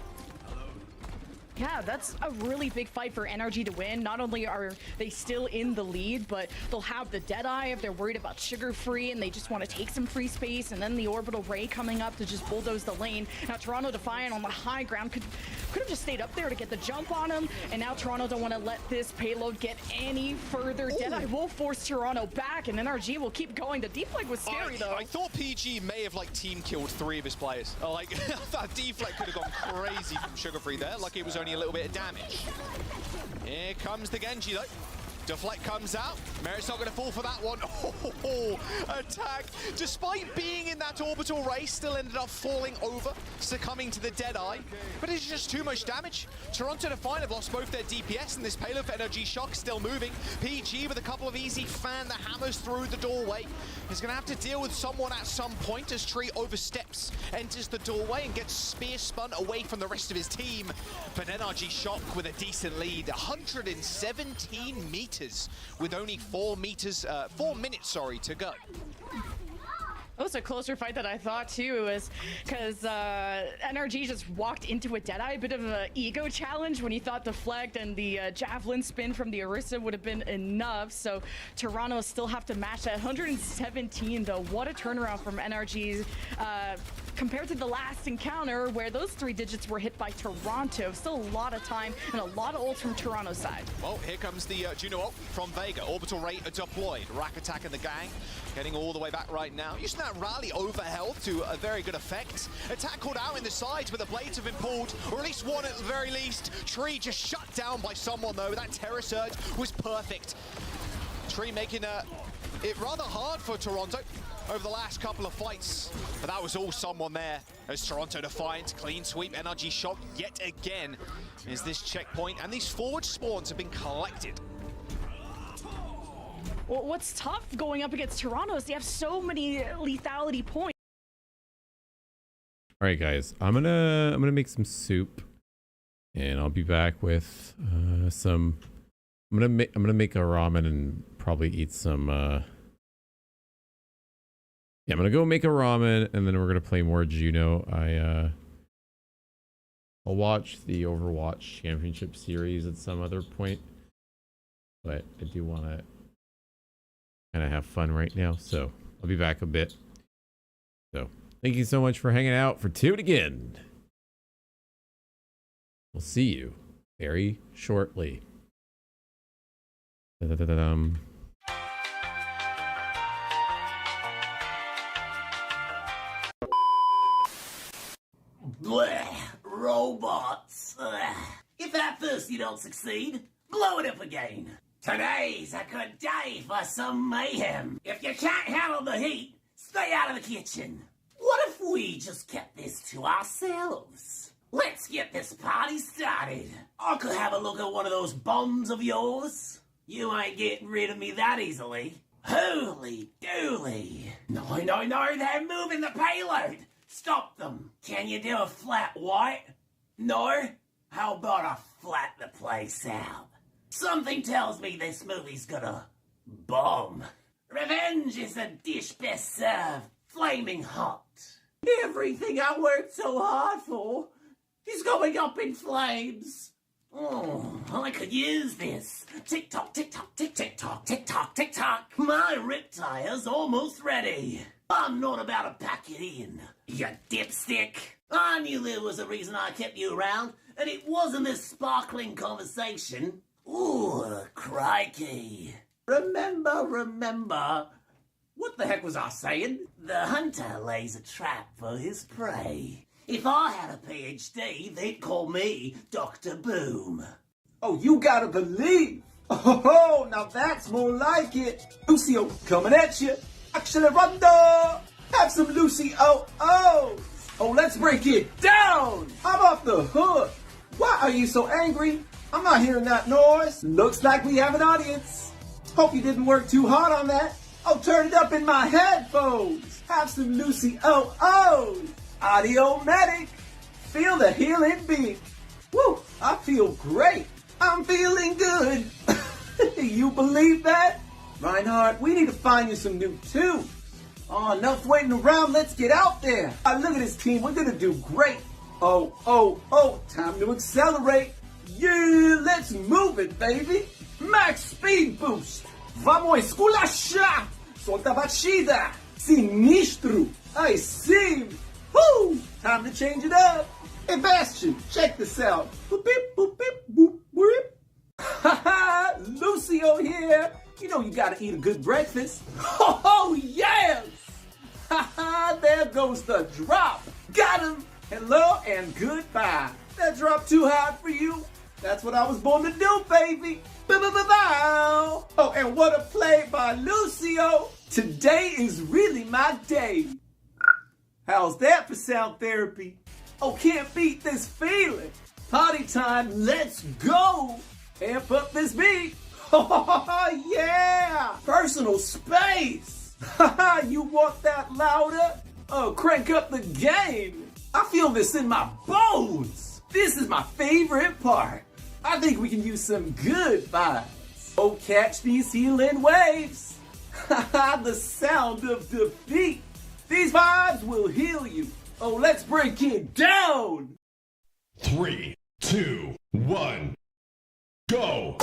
Yeah, that's a really big fight for NRG to win. Not only are they still in the lead, but they'll have the Deadeye if they're worried about Sugar Free and they just want to take some free space, and then the Orbital Ray coming up to just bulldoze the lane. Now Toronto Defiant on the high ground could have just stayed up there to get the jump on him, and now Toronto don't want to let this payload get any further. Ooh. Deadeye will force Toronto back, and NRG will keep going. The deflect was scary though. I thought PG may have like team killed 3 of his players. Like that deflect could have gone crazy from Sugar Free there. Like it was only a little bit of damage. Here comes the Genji though. Deflect comes out. Merit's not going to fall for that one. Attack, despite being in that orbital race, still ended up falling over, succumbing to the Deadeye. But it's just too much damage. Toronto Defiant have lost both their DPS, and this payload for NRG Shock still moving. PG with a couple of easy fan that hammers through the doorway. He's going to have to deal with someone at some point as Tree oversteps, enters the doorway, and gets spear spun away from the rest of his team. But NRG Shock with a decent lead, 117 meters. With only 4 minutes to go. It was a closer fight than I thought too. It was because NRG just walked into a Deadeye, a bit of an ego challenge when he thought deflect and the javelin spin from the Orisa would have been enough. So Toronto still have to match that. 117 though. What a turnaround from NRG compared to the last encounter where those 3 digits were hit by Toronto. Still a lot of time and a lot of ults from Toronto's side. Well, here comes the Juno ult from Vega. Orbital Ray deployed. Rack Attack and the gang getting all the way back right now. Using that rally over health to a very good effect. Attack called out in the sides, but the blades have been pulled, or at least one at the very least. Tree just shut down by someone though. That Terror Surge was perfect. Tree making it rather hard for Toronto over the last couple of fights, but that was all someone there as Toronto Defiant clean sweep. NRG Shock yet again is this checkpoint, and these forward spawns have been collected. Well, what's tough going up against Toronto is they have so many lethality points. All right, guys, I'm gonna make some soup, and I'll be back with some. I'm gonna make a ramen and probably eat some. Yeah, I'm gonna go make a ramen, and then we're gonna play more Juno. I'll watch the Overwatch Championship Series at some other point, but I do want to kind of have fun right now, so I'll be back a bit. So thank you so much for hanging out for Two Again. We'll see you very shortly. Da-da-da-da-dum. Blech, robots. Ugh. If at first you don't succeed, blow it up again. Today's a good day for some mayhem. If you can't handle the heat, stay out of the kitchen. What if we just kept this to ourselves? Let's get this party started. I could have a look at one of those bombs of yours. You ain't getting rid of me that easily. Holy dooly. No, they're moving the payload. Stop them. Can you do a flat white? No? How about I flat the place out? Something tells me this movie's gonna bomb. Revenge is a dish best served flaming hot. Everything I worked so hard for is going up in flames. Oh, I could use this. Tick-tock, tick-tock, tick-tick-tock, tick-tock, tick-tock. My rip tire's almost ready. I'm not about to pack it in, you dipstick. I knew there was a reason I kept you around, and it wasn't this sparkling conversation. Ooh, crikey. Remember. What the heck was I saying? The hunter lays a trap for his prey. If I had a PhD, they'd call me Dr. Boom. Oh, you gotta believe. Oh, now that's more like it. Lucio coming at you. Accelerando. Have some Lucy Oh, let's break it down. I'm off the hook. Why are you so angry? I'm not hearing that noise. Looks like we have an audience. Hope you didn't work too hard on that. I'll turn it up in my headphones. Have some Lucy Audio-matic. Feel the healing beat. Woo, I feel great. I'm feeling good. You believe that? Reinhardt, we need to find you some new tunes. Oh, enough waiting around. Let's get out there. Look at this team. We're going to do great. Oh, time to accelerate. Yeah, let's move it, baby. Max speed boost. Vamos esculachar. Solta batida. Sinistro. I see. Woo! Time to change it up. Hey, Bastion, check this out. Boop, beep, boop, beep, boop, boop. Ha Lucio here. You know you gotta eat a good breakfast. Oh, yes! Ha there goes the drop. Got him. Hello and goodbye. That drop too hot for you? That's what I was born to do, baby. Bow. Oh, and what a play by Lucio. Today is really my day. How's that for sound therapy? Oh, can't beat this feeling. Party time, let's go. Amp up this beat. Oh, yeah. Personal space. You want that louder? Oh, crank up the game. I feel this in my bones. This is my favorite part. I think we can use some good vibes. Oh, catch these healing waves. The sound of defeat. These vibes will heal you. Oh, let's break it down. 3, 2, 1, go.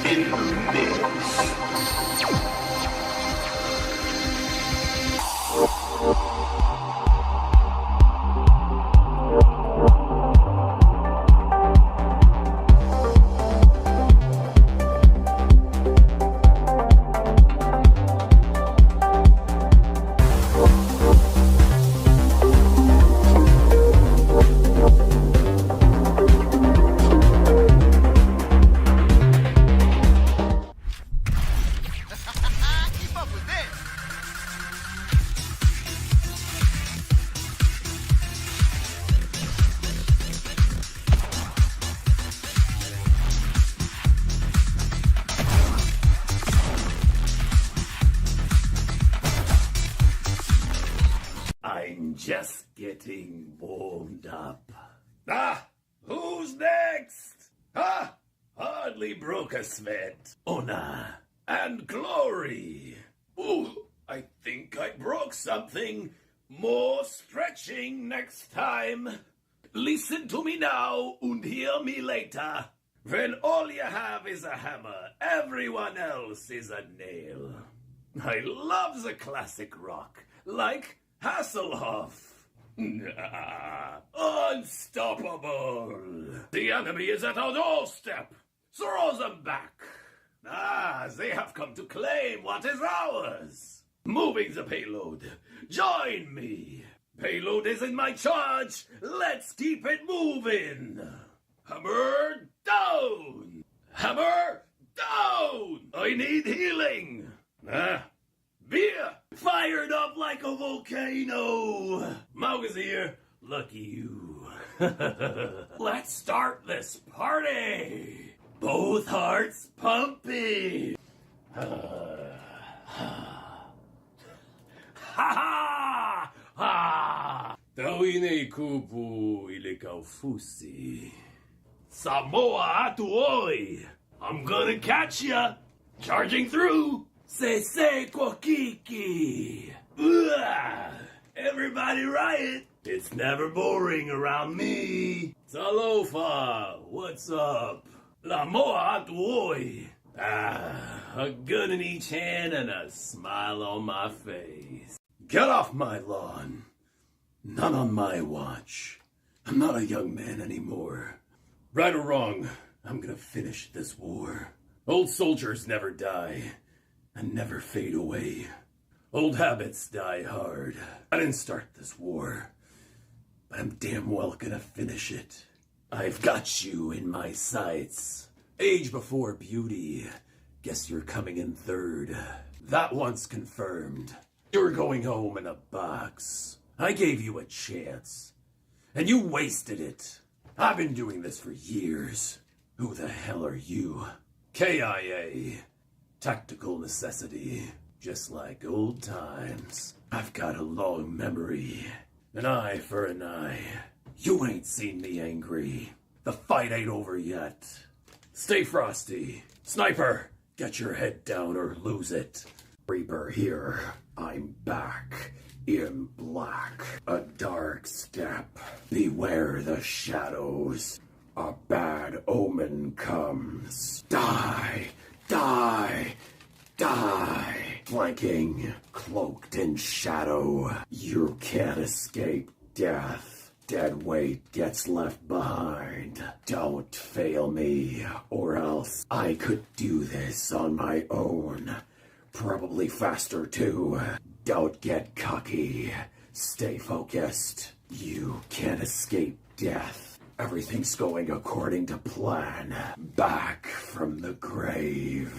In the mix. I'm just getting warmed up. Who's next? Hardly broke a sweat. Honor and glory. Ooh, I think I broke something. More stretching next time. Listen to me now and hear me later. When all you have is a hammer, everyone else is a nail. I love the classic rock, like Hasselhoff. Unstoppable. The enemy is at our doorstep. Throw them back. They have come to claim what is ours. Moving the payload. Join me. Payload is in my charge. Let's keep it moving. Hammer down. Hammer down. I need healing. Beer fired up like a volcano. Mauga's here. Lucky you. Let's start this party. Both hearts pumping. Ha ha! Tawine kupu ile kaufusi. Samoa atuoi. I'm gonna catch ya. Charging through. Se kwakiki. Everybody riot. It's never boring around me. Salofa, what's up? La moa atuoi. A gun in each hand and a smile on my face. Get off my lawn. Not on my watch. I'm not a young man anymore. Right or wrong, I'm gonna finish this war. Old soldiers never die and never fade away. Old habits die hard. I didn't start this war, but I'm damn well gonna finish it. I've got you in my sights. Age before beauty. Guess you're coming in third. That one's confirmed. You're going home in a box. I gave you a chance, and you wasted it. I've been doing this for years. Who the hell are you? KIA. Tactical necessity. Just like old times. I've got a long memory. An eye for an eye. You ain't seen me angry. The fight ain't over yet. Stay frosty. Sniper, get your head down or lose it. Reaper here. I'm back. In black. A dark step. Beware the shadows. A bad omen comes. Die! Die! Die! Flanking, cloaked in shadow. You can't escape death. Dead weight gets left behind. Don't fail me, or else I could do this on my own. Probably faster too. Don't get cocky. Stay focused. You can't escape death. Everything's going according to plan. Back from the grave.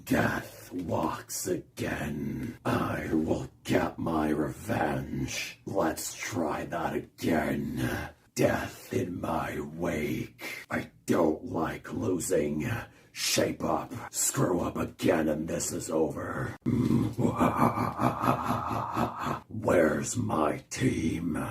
Death walks again. I will get my revenge. Let's try that again. Death in my wake. I don't like losing. Shape up. Screw up again and this is over. Where's my team?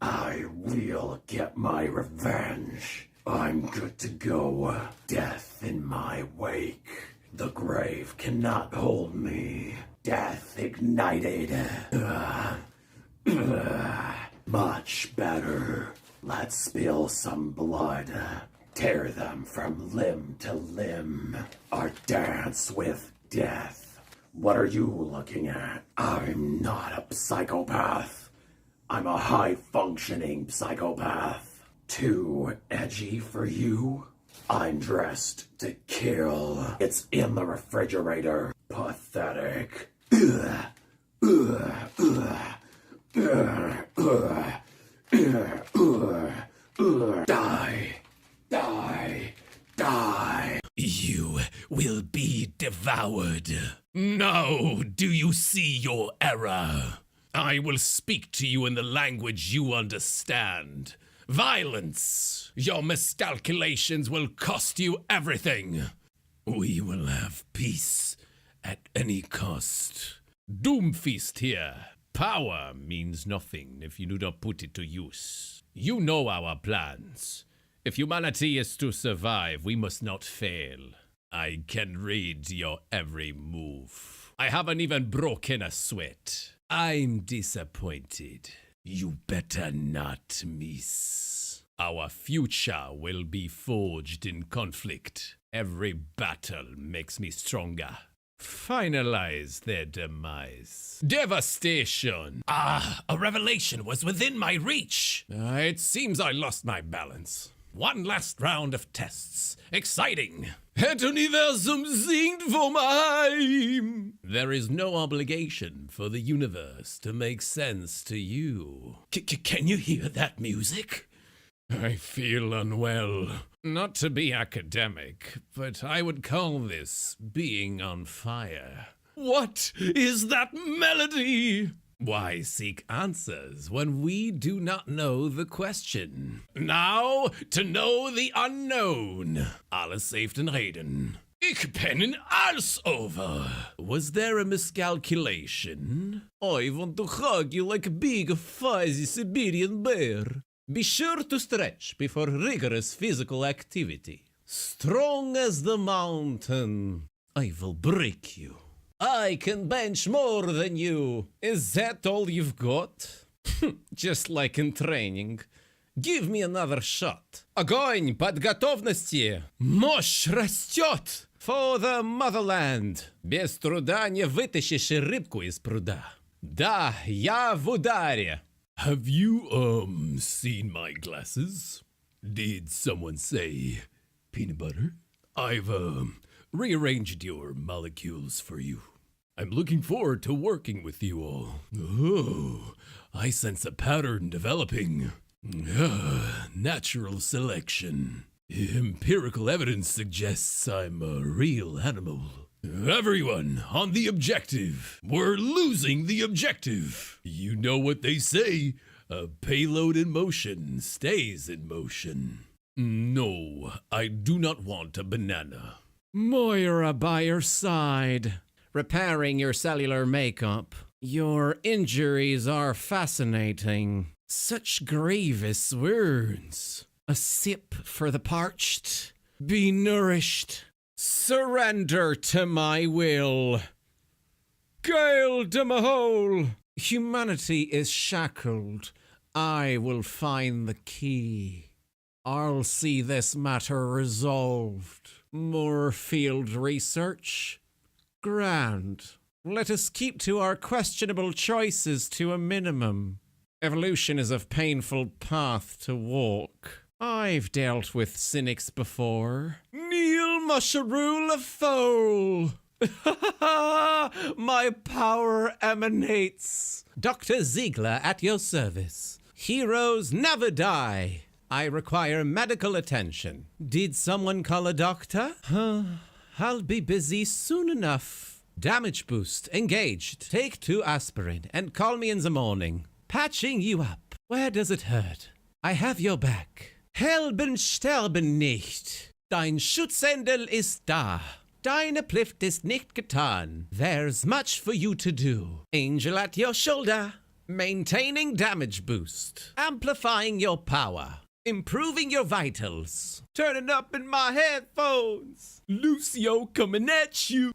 I will get my revenge. I'm good to go. Death in my wake. The grave cannot hold me. Death ignited. Much better. Let's spill some blood. Tear them from limb to limb. Or dance with death. What are you looking at? I'm not a psychopath. I'm a high-functioning psychopath. Too edgy for you? I'm dressed to kill. It's in the refrigerator. Pathetic. Die. Die. Die. You will be devoured. Now do you see your error? I will speak to you in the language you understand. Violence. Your miscalculations will cost you everything. We will have peace at any cost. Doomfist here. Power means nothing if you do not put it to use. You know our plans. If humanity is to survive, we must not fail. I can read your every move. I haven't even broken a sweat. I'm disappointed. You better not miss. Our future will be forged in conflict. Every battle makes me stronger. Finalize their demise. Devastation! Ah, a revelation was within my reach. It seems I lost my balance. One last round of tests. Exciting! Het universum singt vom Heim! There is no obligation for the universe to make sense to you. Can you hear that music? I feel unwell. Not to be academic, but I would call this being on fire. What is that melody? Why seek answers when we do not know the question? Now, to know the unknown. Alles heeft een reden. Ik ben een alles over. Was there a miscalculation? I want to hug you like a big, fuzzy Siberian bear. Be sure to stretch before rigorous physical activity. Strong as the mountain, I will break you. I can bench more than you. Is that all you've got? Just like in training. Give me another shot. Огонь под готовности. Мощь растет. For the motherland. Без труда не вытащишь рыбку из пруда. Да, я в ударе. Have you, seen my glasses? Did someone say peanut butter? I've, rearranged your molecules for you. I'm looking forward to working with you all. Oh, I sense a pattern developing. Natural selection. Empirical evidence suggests I'm a real animal. Everyone on the objective. We're losing the objective. You know what they say. A payload in motion stays in motion. No, I do not want a banana. Moira by your side, repairing your cellular makeup. Your injuries are fascinating. Such grievous wounds. A sip for the parched. Be nourished. Surrender to my will. Gale to my hole. Humanity is shackled. I will find the key. I'll see this matter resolved. More field research? Grand. Let us keep to our questionable choices to a minimum. Evolution is a painful path to walk. I've dealt with cynics before. Neil Musharoo Foal. My power emanates. Dr. Ziegler at your service. Heroes never die. I require medical attention. Did someone call a doctor? I'll be busy soon enough. Damage boost engaged. Take 2 aspirin and call me in the morning. Patching you up. Where does it hurt? I have your back. Helben sterben nicht. Dein Schutzengel ist da. Deine Plicht ist nicht getan. There's much for you to do. Angel at your shoulder. Maintaining damage boost. Amplifying your power. Improving your vitals. Turning up in my headphones. Lucio coming at you.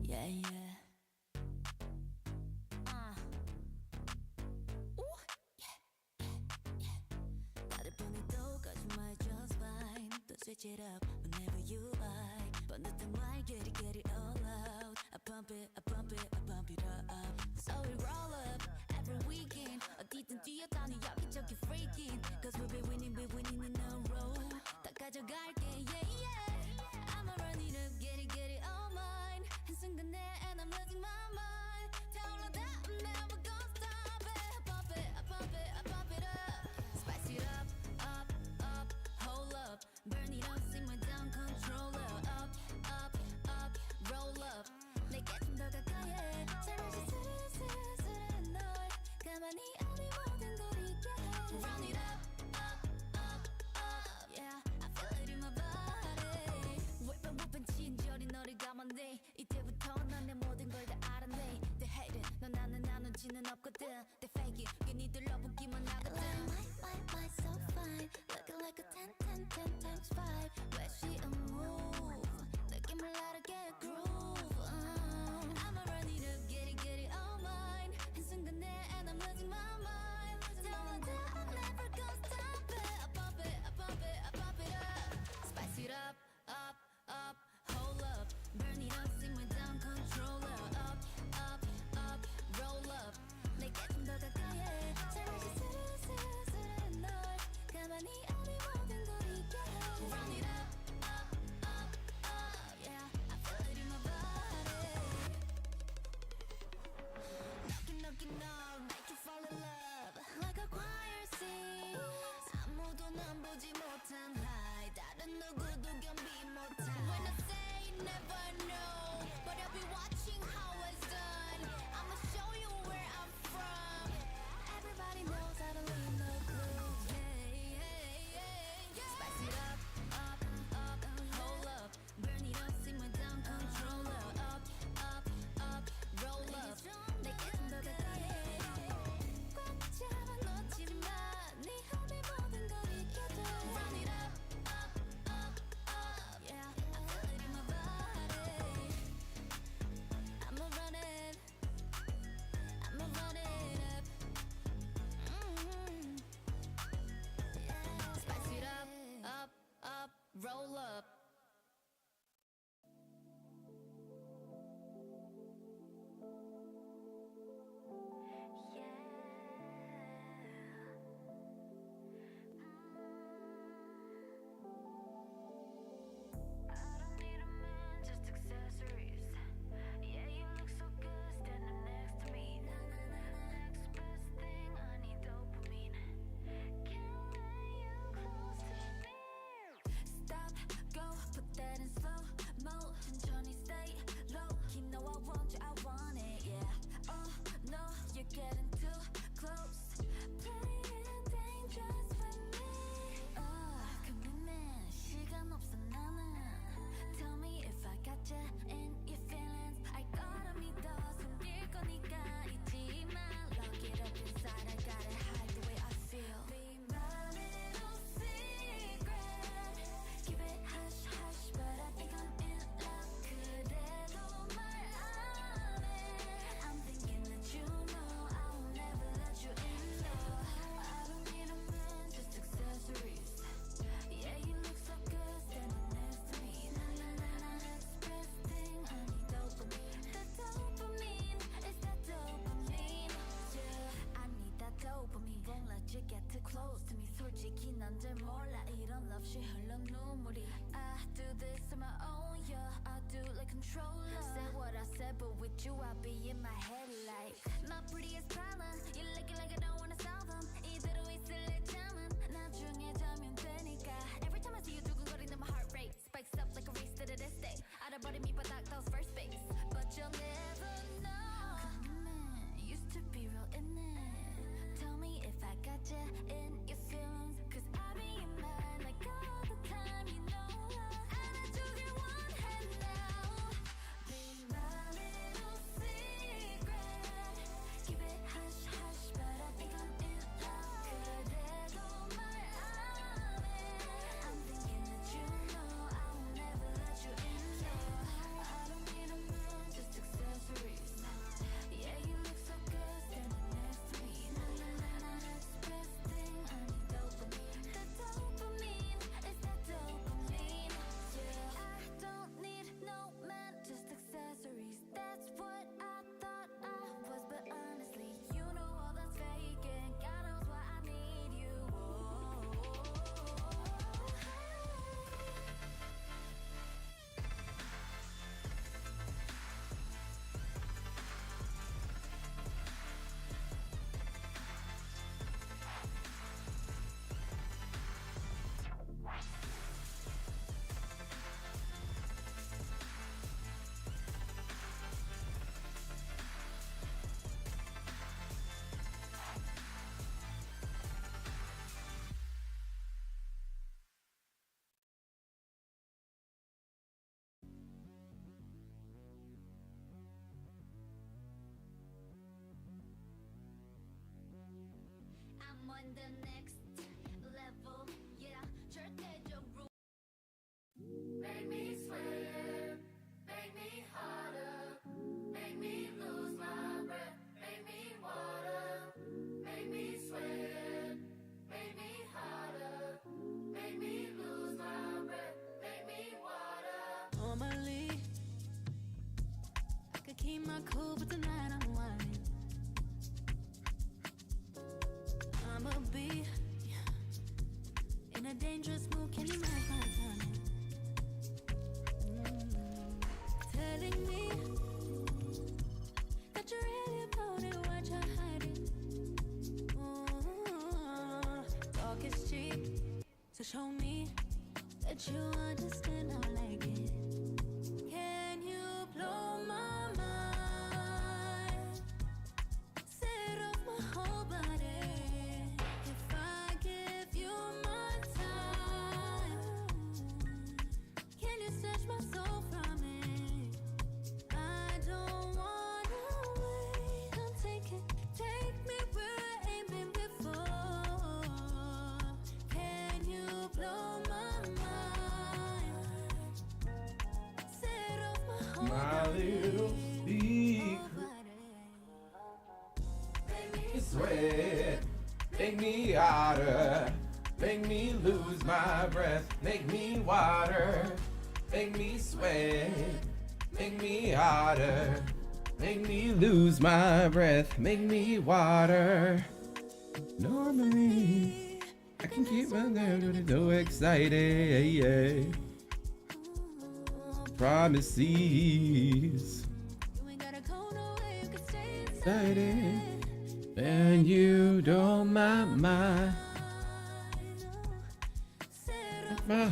Yeah, yeah. Ooh, yeah, yeah. 다른 분이 똑같지만 just fine. Don't switch it up whenever you like. But nothing like get it all out. I pump it, I pump it, I pump it up. So we roll up every weekend. 어디든 뛰어다니 여기저기 freaking. Cause we'll be winning in a row. 다 가져갈게, yeah, yeah. I'ma run it up, get it all mine. 한순간에 and I'm losing my mind. 타올라다, I'm never gonna stop it. I pump it, I pump it, I pump it up. Spice it up, up, hold up. Burn it up, see my controller. Said what I said, but with you I be in my head like my prettiest problem. You looking like I don't wanna solve them. 이대로 있을래 참은 나중에 자면 되니까. Every time I see you 두근거리는 my heart rate spikes up like a race to this day. 알아버린 밑바닥 those first base, but you'll never know. Commitment used to be real in it. Tell me if I got you in your feelings, 'cause I be in mine like all the time, you know. 안아주길 원해 now. Be my little secret. Keep it hush hush, but I think I'm in love. 그래도 말 안 해. I'm thinking that you know I will never let you in. No, I don't need a man, just accessories. Yeah, you look so good standing next to me. Na na na na, that's the best thing. I need dopamine. The dopamine is that dopamine. Yeah, I don't need no man, just accessories. That's what I thought I was, but honestly, you know all that's fake, and God knows why I need you. I'm on the next level, yeah. 절대적으로 make me sweat, make me harder, make me lose my breath, make me water, make me sweat, make me harder, make me lose my breath, make me water. Normally, I could keep my cool, but tonight I'm whining. I'ma be in a dangerous mood. Can you match my timing? Telling me that you really about it, what you're hiding. Talk is cheap, so show me that you understand how I like it. Can you blow my mind? Set off my whole body. If I give you my time, can you snatch my soul from it? I don't wanna wait. Come take me where I ain't been before. Can you blow my mind? Set off my whole My little secret. Make me sweat, make me hotter, make me lose my breath, make me water, make me sweat, make me hotter, make me lose my breath, make me water. Normally, I can keep my nerves so excited. Promises. Excited. And you don't mind my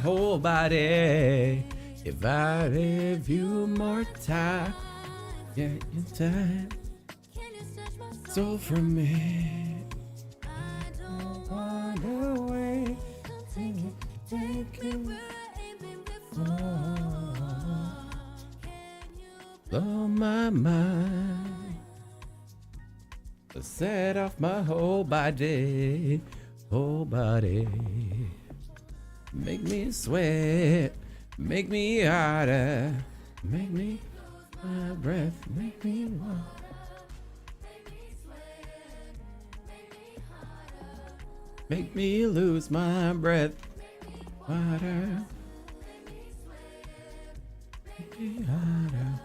whole body. If I give you more time, yeah, your time. So from me, I don't wanna wait. Take it blow my mind. Set off my whole body, whole body. Make me sweat, make me harder, make me my breath, make me want. Make me lose my breath, water. Make me harder.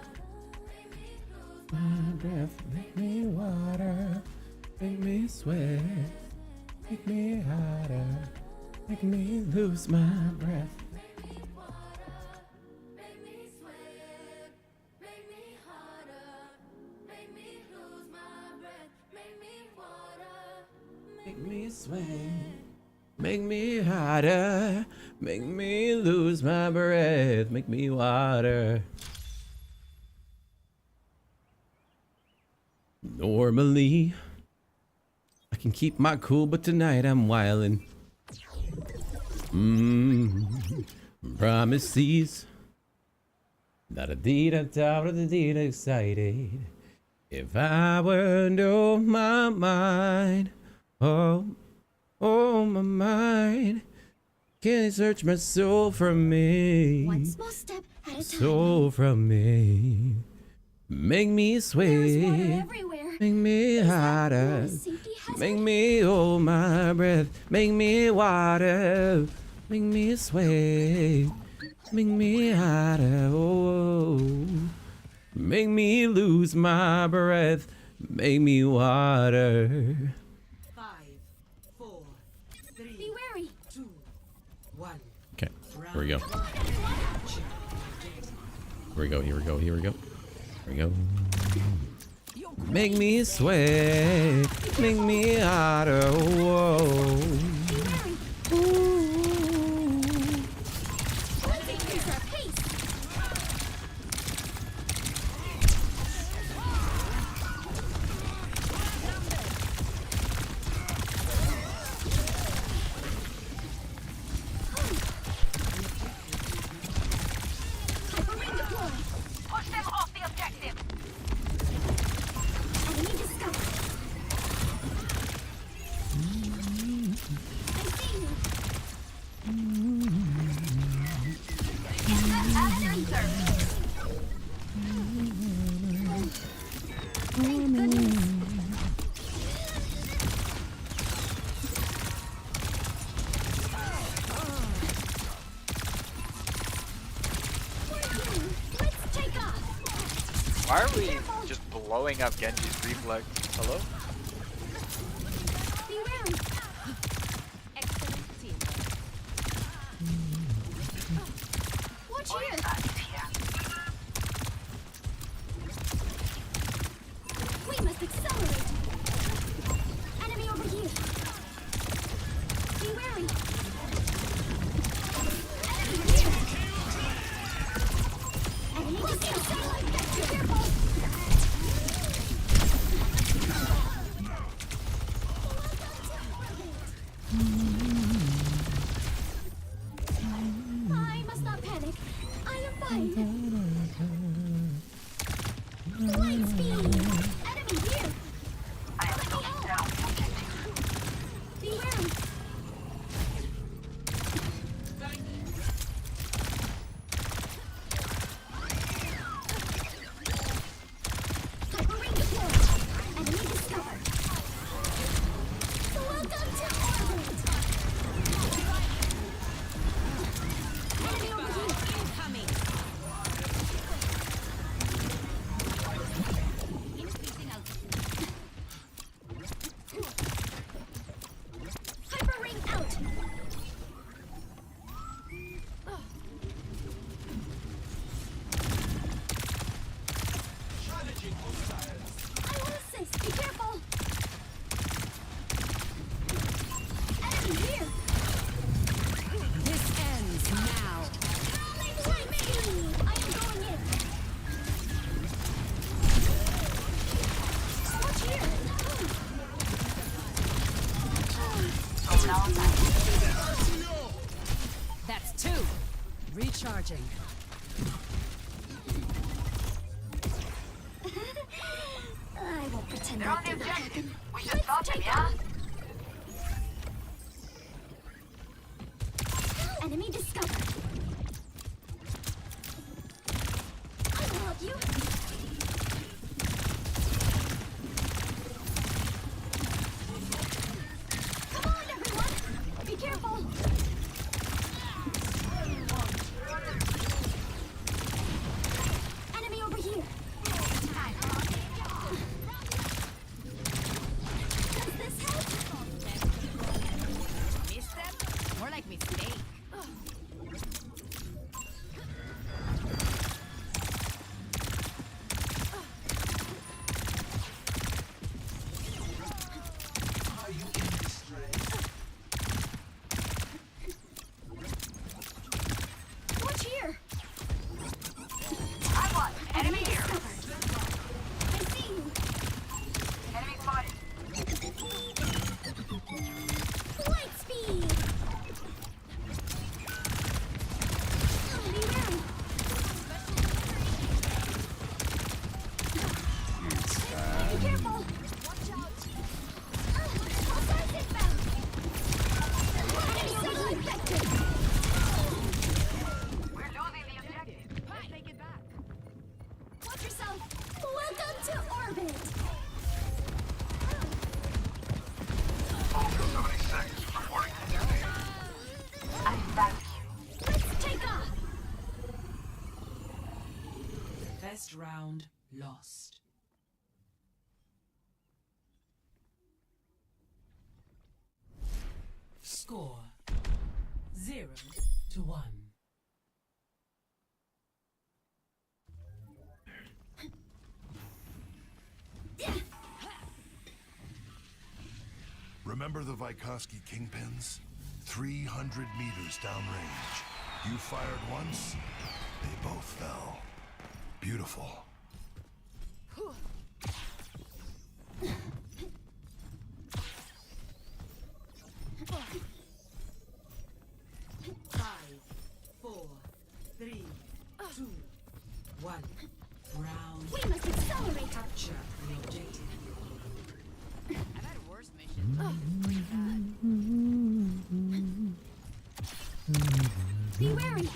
My breath, make me water, make me sweat, make me harder, make me lose my breath. Make me sway. Make me harder. Make me lose my breath. Make me water. Normally, I can keep my cool, but tonight I'm wildin'. Promises. Da da dee da da da dee da excited. If I were no my mind, oh my mind, can you search my soul from me? One small step at a time. Soul from me. Make me sway. Make me harder. Make me hold my breath. Make me water. Make me sway. Make me harder. Oh. Make me lose my breath. Make me water. 5, 4, 3, Be wary. 2, 1. Okay, here we go. Here we go, here we go, here we go. Here we go. Make me sweat. Make me harder. Whoa. Push them off the objective. Enemy discovered. I see you. Have an answer. Thank goodness. Let's take off. Why are we just blowing up Genji's reflex? Hello? Be wary. Watch here. We must accelerate. Enemy over here. Be wary. Enemy here. Enemy must accelerate. Be careful. I must not panic. I am fine. Light speed. Enemy here. I am going down. Be wary. Hyper ring deployed. Enemy discovered. Welcome to orbit. Enemy over here. Incoming. Increasing altitude. Hyper ring out. I will assist. Be careful. Enemy here. This ends now. Light speed. I am going in. Watch here. That's 2. Recharging. I won't pretend that did not happen. We should stop him, yeah? Enemy discovered. I will help you. Come on, everyone. Be careful. Enemy over here. Does this help? Absorb it. Let's take off. First round lost. Score 0-1. Remember the Vykovsky Kingpins? 300 meters downrange. You fired once, they both fell. Beautiful. Five, 4, 3, 2, 1. Round. We must accelerate. Capture the objective. I've had worse missions. Be wary.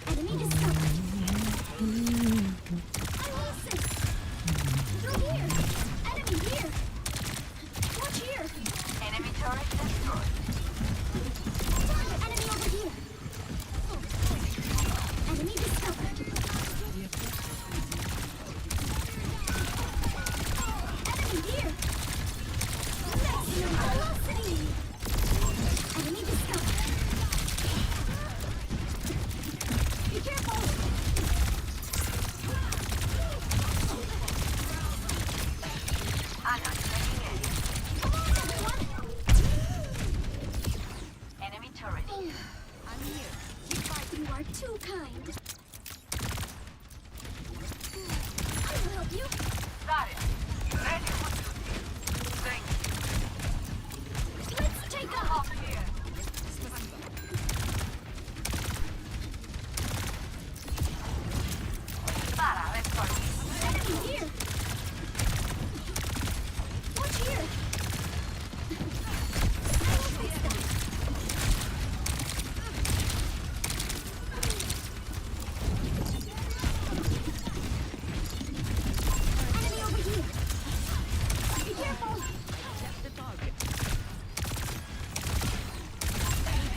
Enemy discovered. I will assist. Through here. Enemy here. Watch here. Enemy turret destroyed. Target enemy over here. Enemy discovered. Enemy here. Maximum velocity. Enemy discovered. Be careful. I'm not taking it. Come on, everyone. Enemy turret here. I'm here. You are too kind. I will help you. Got it. Ready for duty. Thank you. Let's take off here. Let's go. Enemy here. Watch here. I will fix them. Enemy over here. Be careful. The target.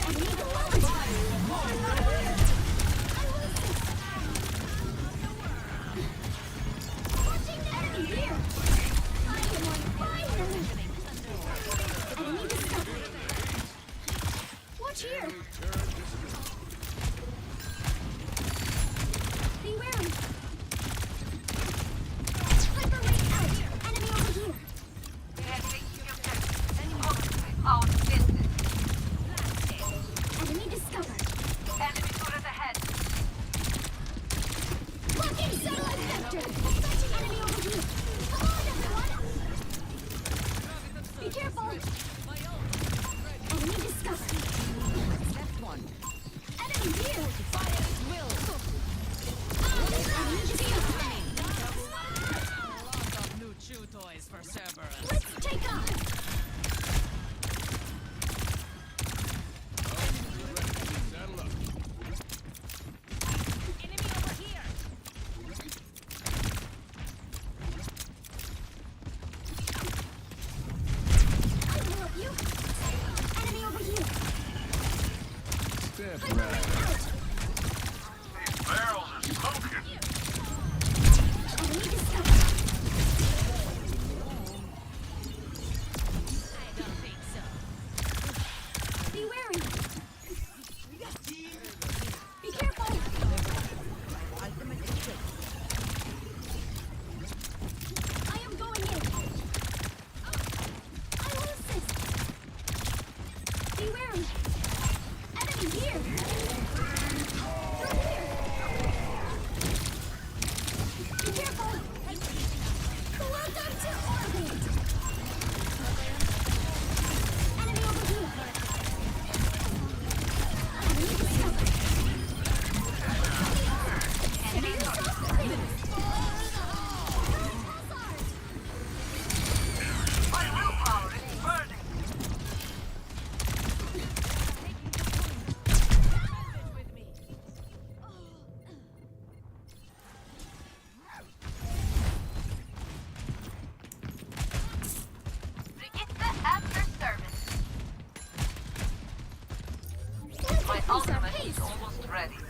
Enemy below. I will assist. Watching the enemy here. I am on fire. Enemy discovered. Watch here. Be wary. Hyper rate out. Enemy over here. Enemy discovered. Enemy turret ahead. Blocking satellite vector. Touching enemy over here. Come on, everyone. Be careful. Enemy discovered. Left one. Enemy here. Fire at will. Enemy discovered. Lots of new chew toys for Cerberus. Let's take off. Enemy over here.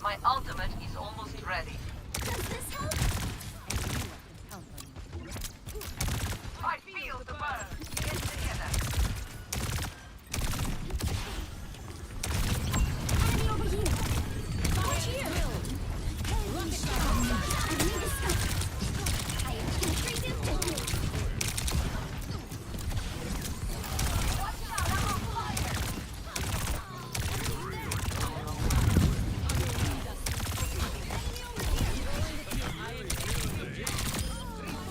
My ultimate is almost ready. Does this help? I feel the burn. Get together. Enemy over here. Watch here. Rocket shot. Enemy discovered. I am penetrating quickly. Watch out, I'm on fire.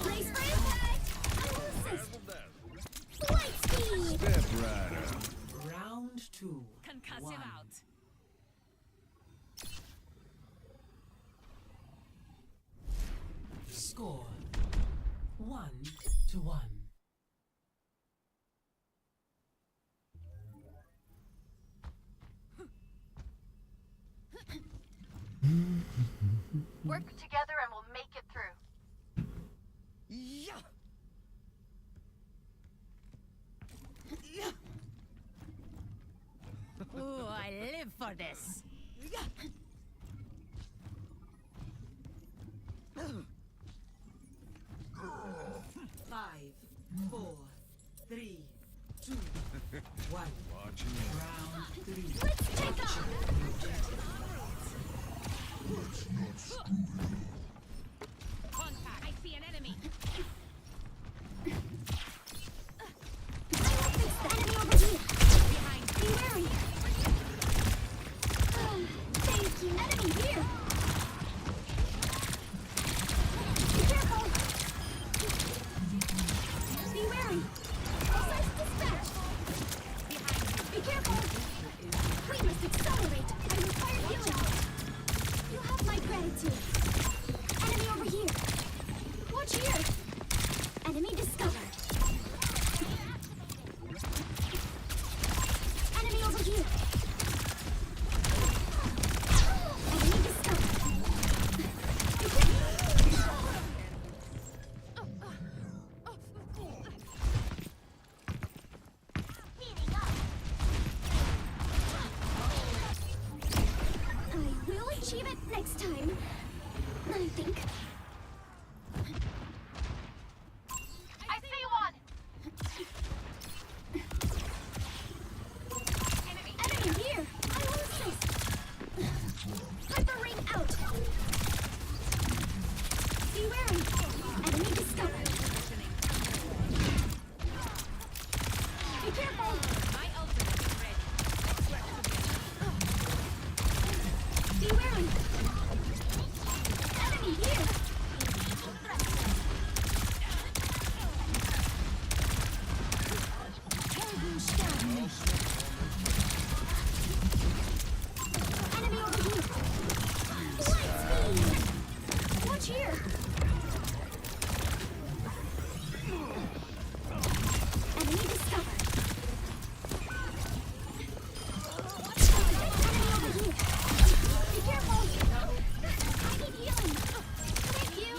Brace for impact. I will assist. Light speed. Step Rider. Round 2. Concuss him out. Score 1-1. Work together and we'll make it through. Yeah. Ooh, I live for this. Five, 4, 3, 2, 1. Watching Round 3. Let's take off. Let's not screw it up. Contact. I see an enemy. I will fix the enemy over here. Behind. Be wary. Thank you. Enemy here. Be careful. Be wary. Precise dispatch. Behind. Be careful. We must accelerate. I require healing. You have my gratitude. Enemy over here. Watch here. Enemy discovered. Enemy over here. Enemy discovered. Heating up. I will achieve it next time. I think. I see one. Enemy here. I will assist. Hyper ring out. Be wary. Enemy discovered. Be careful. My ultimate is ready. Be wary. Enemy here. Enemy over here. Light speed. Watch here. Enemy discovered. Enemy over here. Be careful. I need healing. Thank you. Thank you.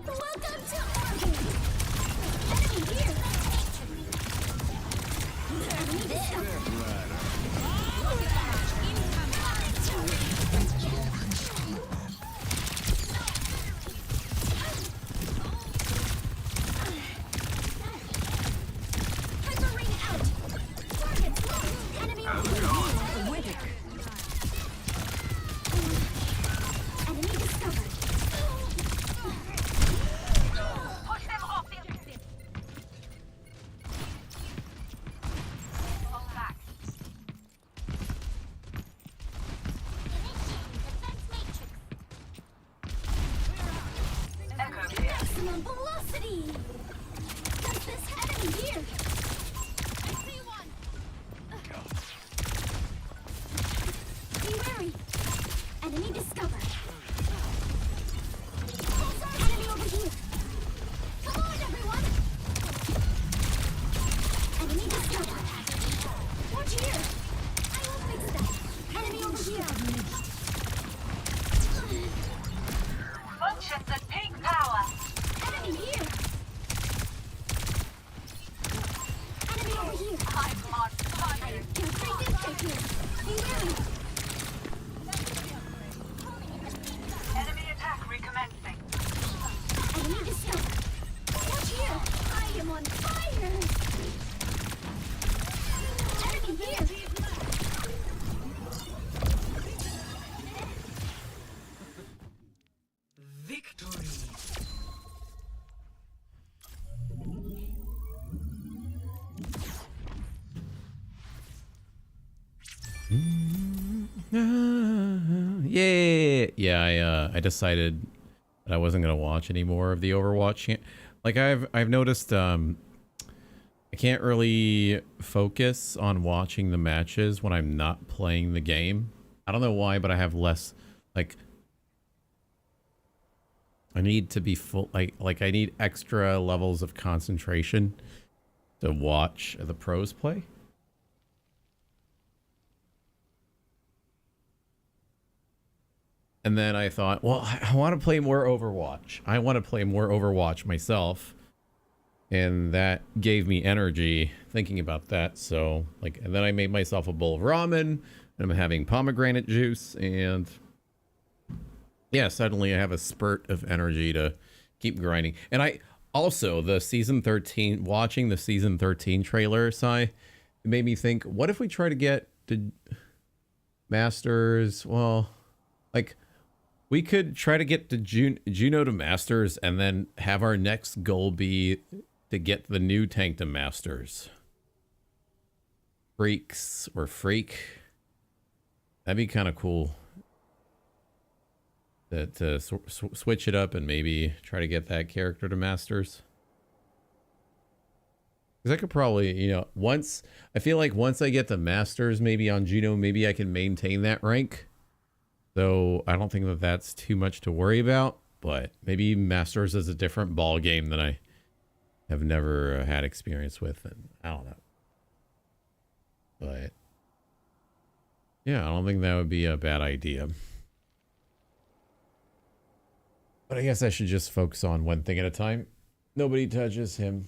Welcome to Oregon. Enemy here. Enemy discovered. Hyper ring out. Target locked. Enemy over here. Enemy discovered. Push them off the objective. Fall back. Maximum velocity. Does this enemy here? I see one. Be wary. Enemy discovered. Enemy over here. Come on, everyone. Enemy discovered. Watch here. I will fix that. Enemy over here. Functions at peak power. Enemy here. Enemy over here. I'm on fire. Can take this take here. Enemy attack recommencing. Enemy discovered. Watch here. I am on fire. Enemy here. Victory. Yeah. I decided that I wasn't gonna watch any more of the Overwatch. Like I've noticed, I can't really focus on watching the matches when I'm not playing the game. I don't know why, but I have less, like, I need to be full, like I need extra levels of concentration to watch the pros play. And then I thought, well, I want to play more Overwatch. I want to play more Overwatch myself. And that gave me energy thinking about that. So, like, and then I made myself a bowl of ramen, and I'm having pomegranate juice, and yeah, suddenly I have a spurt of energy to keep grinding. And I also, the season 13, watching the season 13 trailer, it made me think, what if we try to get to Masters? Well, like, we could try to get to Juno to Masters, and then have our next goal be to get the new tank to Masters. Freaks or Freak. That'd be kind of cool. To switch it up and maybe try to get that character to Masters. Because I could probably, you know, I feel like once I get the Masters, maybe on Juno, maybe I can maintain that rank. So I don't think that that's too much to worry about, but maybe Masters is a different ball game that I have never had experience with, and I don't know. But yeah, I don't think that would be a bad idea. But I guess I should just focus on one thing at a time. Nobody touches him.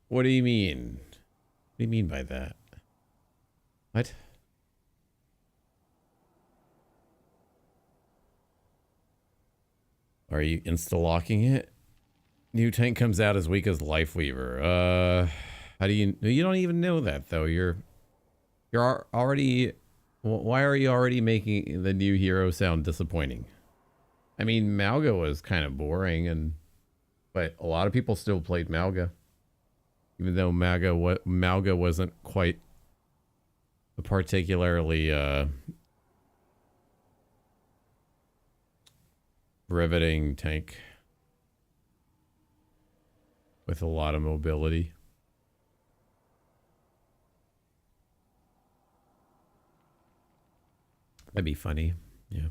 What do you mean? What do you mean by that? What? Are you insta-locking it? New tank comes out as weak as Lifeweaver. How do you don't even know that though. You're already, why are you already making the new hero sound disappointing? I mean, Malga was kind of boring, but a lot of people still played Malga. Even though Malga wasn't quite a particularly riveting tank with a lot of mobility. That'd be funny, yeah.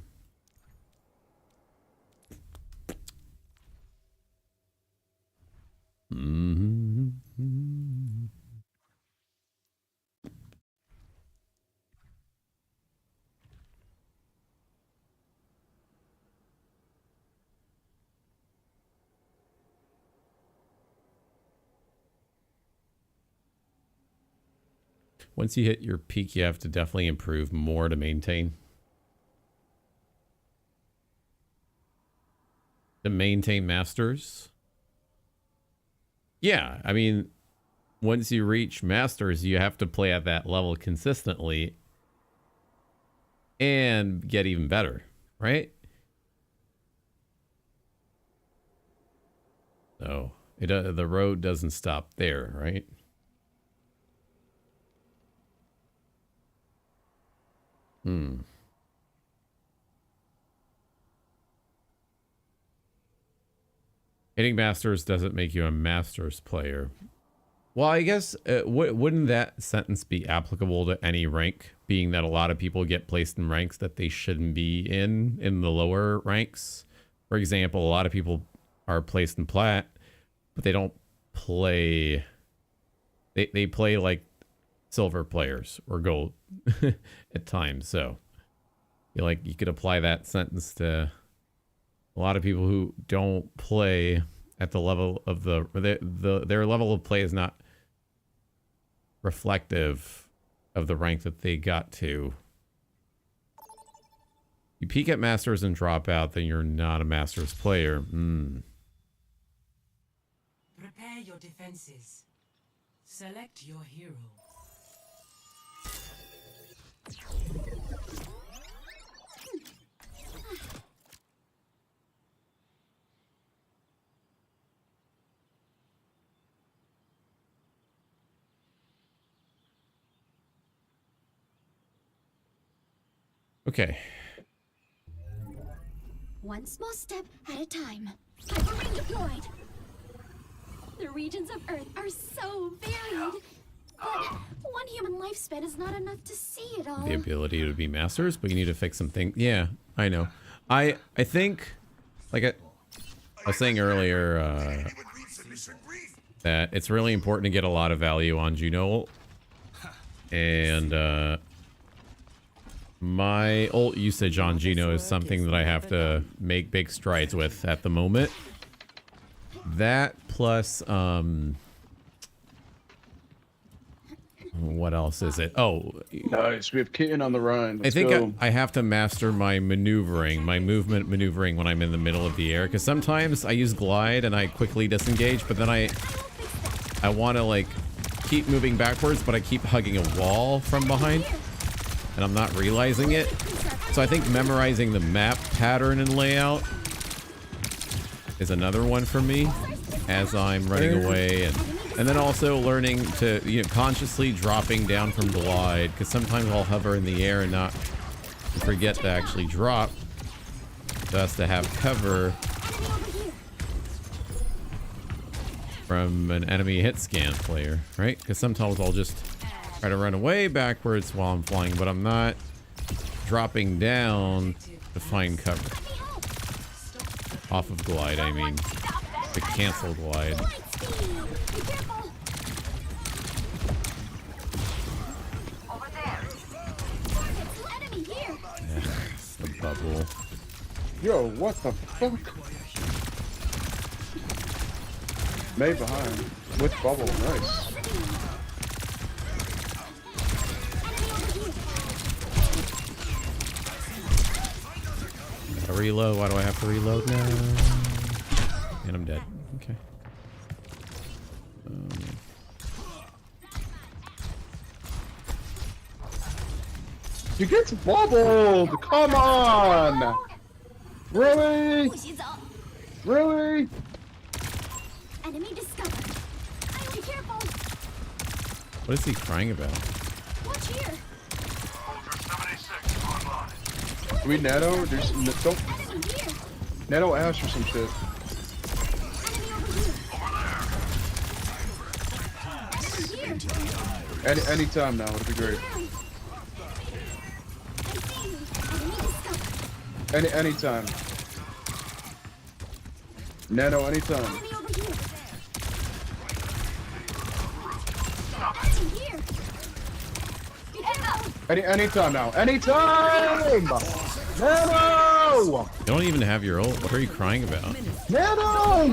Mm-hmm. Once you hit your peak, you have to definitely improve more to maintain. To maintain Masters? Yeah, I mean, once you reach Masters, you have to play at that level consistently and get even better, right? So the road doesn't stop there, right? Hitting Masters doesn't make you a Masters player. Well, I guess, wouldn't that sentence be applicable to any rank, being that a lot of people get placed in ranks that they shouldn't be in the lower ranks? For example, a lot of people are placed in Plat, but they don't play... They play like silver players or gold at times, so... feel like you could apply that sentence to a lot of people who don't play at the level of their level of play is not reflective of the rank that they got to. You peak at Masters and drop out, then you're not a Masters player. Prepare your defenses. Select your hero. Okay. One small step at a time. Hyper ring deployed. The regions of Earth are so varied, but one human lifespan is not enough to see it all. The ability to be Masters, but you need to fix some things. Yeah, I know. I think, like I was saying earlier, that it's really important to get a lot of value on Juno, and my ult usage on Juno is something that I have to make big strides with at the moment. That plus, what else is it? Oh, nice. We have Kitten on the run. I think I have to master my maneuvering, my movement maneuvering when I'm in the middle of the air. Because sometimes I use glide and I quickly disengage, but then I want to like keep moving backwards, but I keep hugging a wall from behind, and I'm not realizing it. So I think memorizing the map pattern and layout is another one for me as I'm running away, and then also learning to, you know, consciously dropping down from glide, because sometimes I'll hover in the air and not forget to actually drop, so as to have cover from an enemy hit scan player, right? Because sometimes I'll just try to run away backwards while I'm flying, but I'm not dropping down to find cover. Off of glide, I mean. The cancel glide. Yeah, the bubble. Yo, what the fuck? May behind. With bubble, nice. A reload. Why do I have to reload now? And I'm dead. Okay. You get bubbled! Come on! Really? Really? Enemy discovered. Be careful. What is he crying about? Watch here. Do we nano? There's don't nano Ash or some shit. Anytime now, it'd be great. Anytime. Nano, anytime. Anytime now. Anytime! Nano! You don't even have your ult. What are you crying about? Nano!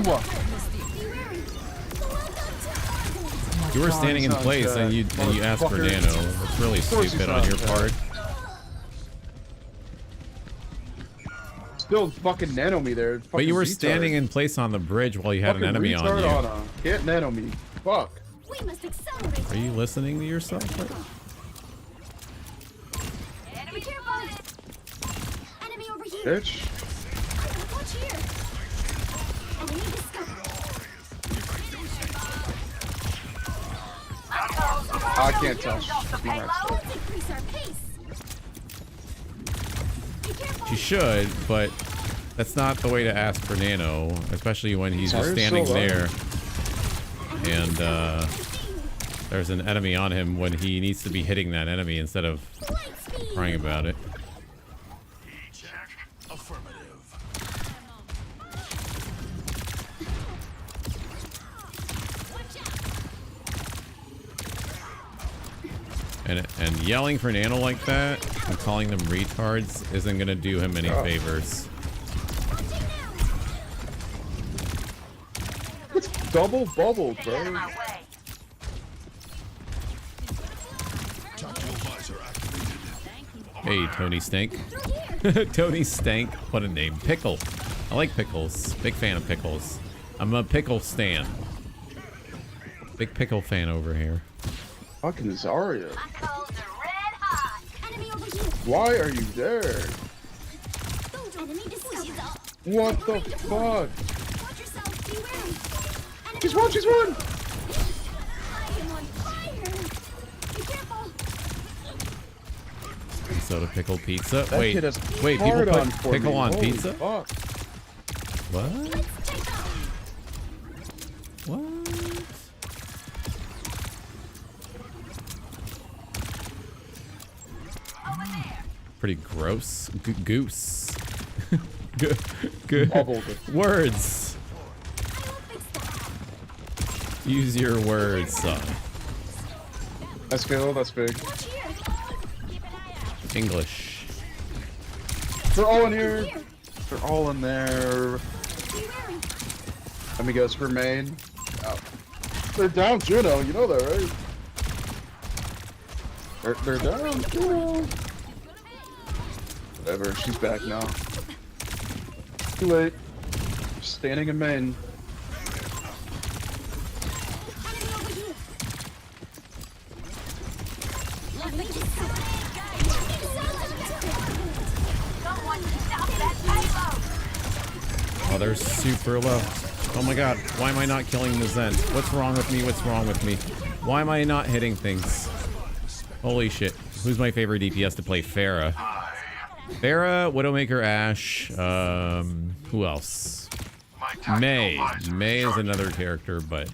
You were standing in place and you asked for nano. It's really stupid on your part. Still fucking nano me there. But you were standing in place on the bridge while you had an enemy on you. Can't nano me. Fuck. We must accelerate. Are you listening to yourself? Be careful. Enemy over here. Bitch. Watch here. Enemy discovered. I can't touch. Increase our pace. She should, but that's not the way to ask for nano, especially when he's just standing there and there's an enemy on him when he needs to be hitting that enemy instead of crying about it. And yelling for Nano like that and calling them retards isn't gonna do him any favors. It's double bubble, bro. Hey, Tony Stank. Tony Stank. What a name. Pickle. I like pickles. Big fan of pickles. I'm a pickle stan. Big pickle fan over here. Fucking Zarya. Why are you there? What the fuck? She's one, she's one! Soda pickle pizza. That Wait, kid has wait, people hard put on for pickle me. on Holy pizza? fuck. What? What? Pretty gross. Goose. Good. Words. Use your words, son. That's good, that's big. English. They're all in here. They're all in there. Let me guess, for main. Oh. They're down Juno, you know that, right? They're down Juno. Whatever, she's back now. Too late. Standing in main. Oh, they're super low. Oh my god, why am I not killing the Zen? What's wrong with me? What's wrong with me? Why am I not hitting things? Holy shit. Who's my favorite DPS to play? Pharah. Pharah, Widowmaker, Ashe, who else? Mei. Mei is another character, but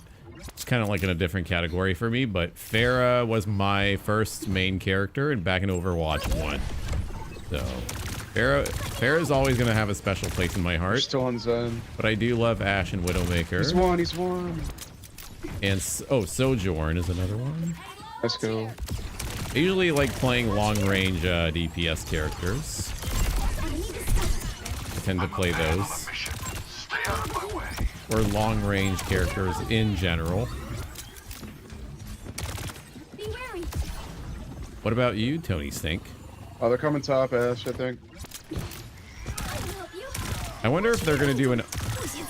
it's kind of like in a different category for me, but Pharah was my first main character and back in Overwatch 1. So, Pharah is always going to have a special place in my heart. You're still on Zen. But I do love Ashe and Widowmaker. He's one, he's one. And, oh, Sojourn is another one. Let's go. I usually like playing long-range DPS characters. I tend to play those. Or long-range characters in general. What about you, Tony Stink? Oh, they're coming top, Ash, I think. I wonder if they're gonna do an...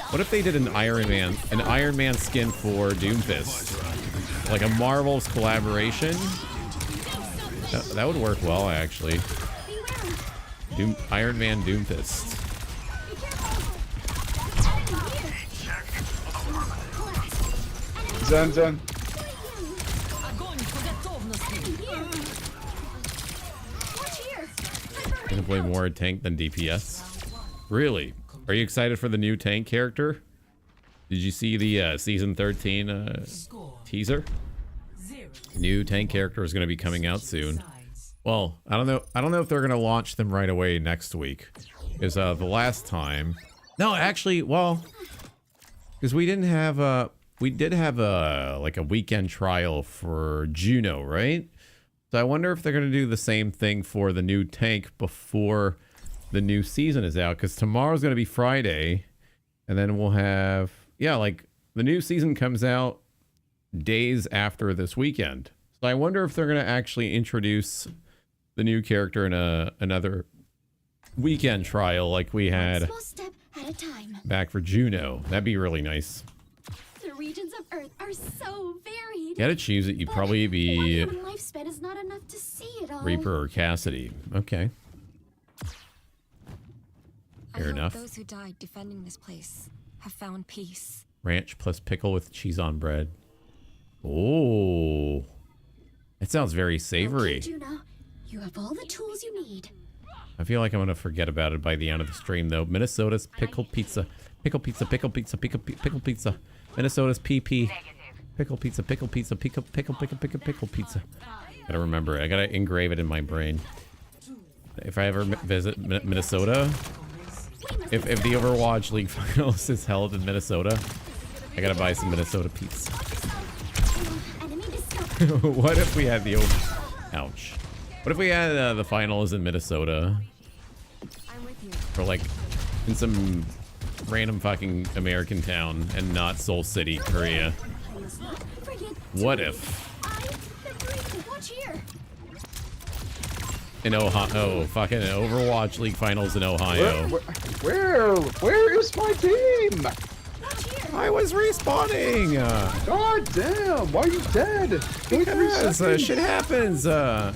What if they did an Iron Man skin for Doomfist? Like a Marvel's collaboration? That would work well, actually. Iron Man Doomfist. Zen. Gonna play more tank than DPS? Really? Are you excited for the new tank character? Did you see the season 13 teaser? New tank character is going to be coming out soon. Well, I don't know if they're going to launch them right away next week. Is the last time? No, actually, well, because we did have a like a weekend trial for Juno, right? So I wonder if they're going to do the same thing for the new tank before the new season is out, because tomorrow's going to be Friday, and then we'll have, yeah, like the new season comes out days after this weekend. So I wonder if they're going to actually introduce the new character in another weekend trial like we had Small step at a time. back for Juno. That'd be really nice. The regions of Earth are so varied. You gotta choose it. You'd probably One be human lifespan is not enough to see it all. Reaper or Cassidy. Okay. Fair enough. Those who died defending this place have found peace. Ranch plus pickle with cheese on bread. Oh, that sounds very savory. Okay, Juno, you have all the tools you need. I feel like I'm gonna forget about it by the end of the stream, though. Minnesota's pickle pizza, pickle pizza, pickle pizza, pickle pizza. Minnesota's PP, pickle pizza, pickle pizza, pickle pizza. Gotta remember it. I gotta engrave it in my brain. If I ever visit Minnesota, if the Overwatch League Finals is held in Minnesota, I gotta buy some Minnesota pizza. What if we had the Ouch. What if we had the finals in Minnesota? Or like in some random fucking American town and not Seoul City, Korea. What if? In Ohio, fucking Overwatch League finals in Ohio. Where is my team? I was respawning. God damn! Why are you dead? Because shit happens. No,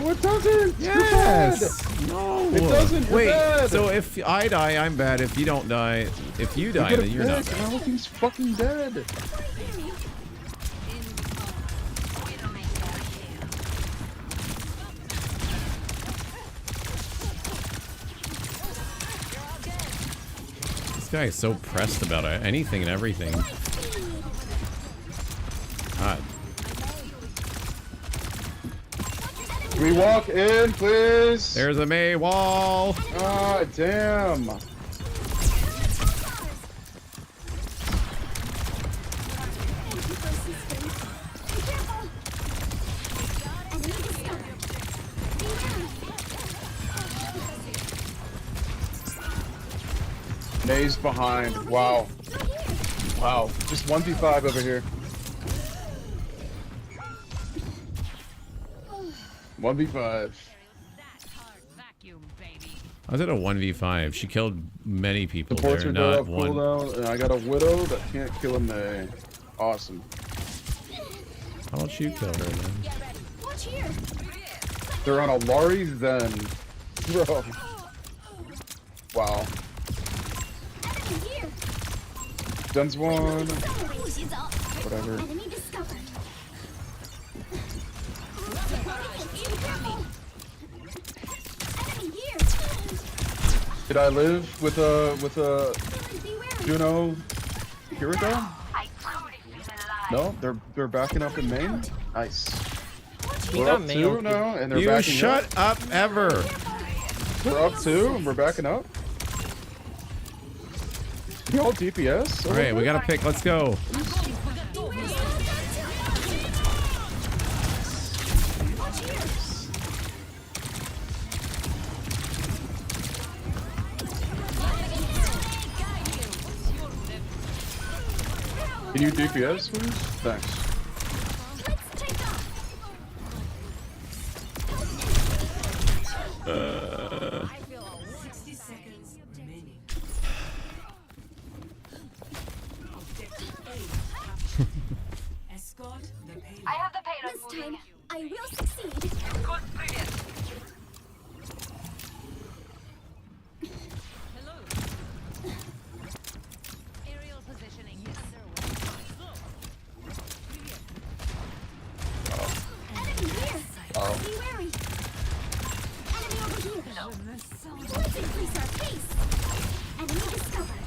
it doesn't. Yes. No, it doesn't. You're Wait. bad. So if I die, I'm bad. If you don't die, if you die, then you're not bad. Now he's fucking dead. This guy is so pressed about anything and everything. God. We walk in, please. There's a May wall. Ah, damn. May's behind. Wow. Wow. Just 1v5 over here. 1v5. I was at a 1v5. She killed many people Supports there, are not off one. cooldown, and I got a widow that can't kill a May. Awesome. How about you kill her then? They're on a Lari then. Bro. Wow. Den's one. Whatever. Did I live with a Juno Kiriko? No, they're backing up in main. Nice. We're up 2 now, and they're You backing shut up ever. We're up 2, and we're backing up. You all DPS? All right, we gotta pick. Let's go. Can you DPS, please? Thanks. I have the payload. This time, I will succeed. Aerial positioning. Enemy here. Be wary. Enemy over here. Let's increase our pace. Enemy discovered.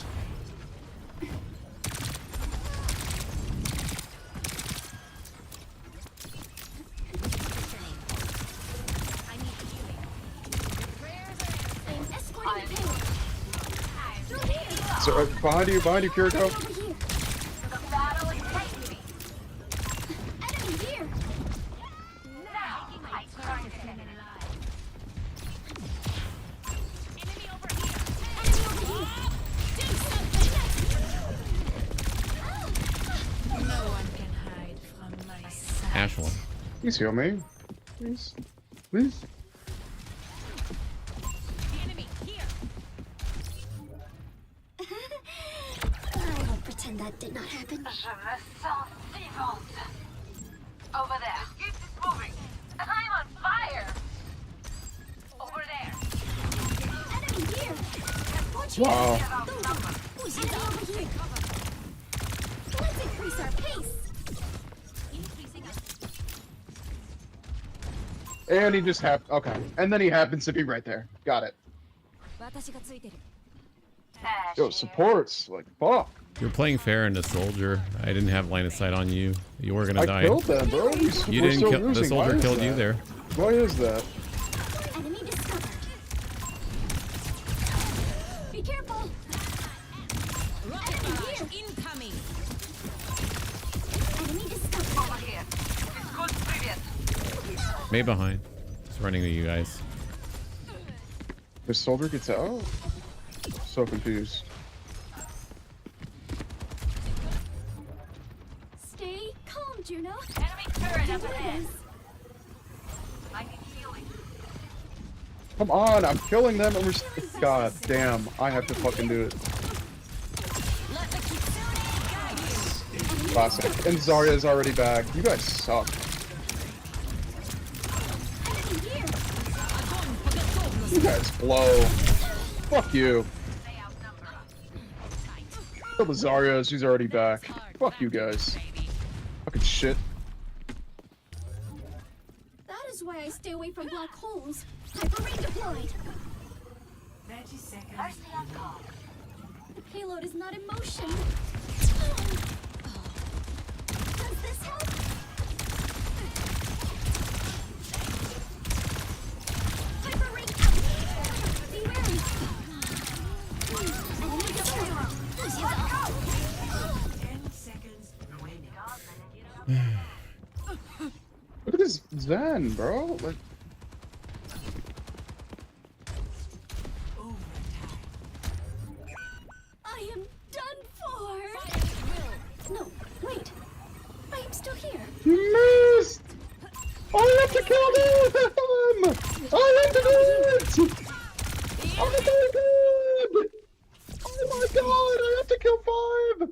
So, behind you, Kiriko. Ash one. Please heal me. Please. Please. I will pretend that did not happen. Over there. Keep this moving. I'm on fire. Over there. Enemy here. Watch Wow. Enemy over here. Let's increase our pace. And he just happened. Okay. And then he happens to be right there. Got it. Yo, supports. Like, fuck. You're playing fair into soldier. I didn't have line of sight on you. You were gonna die. I killed them, bro. You didn't kill. The soldier killed you there. Why is that? Enemy discovered. Be careful. Enemy here. Incoming. Enemy discovered. Over here. It's good, привет. May behind. Just running to you guys. The soldier gets out? So confused. Stay calm, Juno. Enemy turret up Do ahead. this. I need healing. Come on, I'm killing them and we're God damn, I have to fucking do it. Classic. And Zarya's already back. You guys suck. You guys blow. Fuck you. Kill the Zarya, she's already back. Fuck you guys. Fucking shit. That is why I stay away from black holes. Hyper ring deployed. 30 seconds. Mercy on call. The payload is not in motion. Does this help? Hyper ring out. Be wary. Enemy deployed. This is all. 10 seconds remaining. Look at this Zen, bro. Like, I am done for. No, wait. I am still here. you missed! I have to kill them! I have to do it! I'm doing good! Oh my god, I have to kill 5!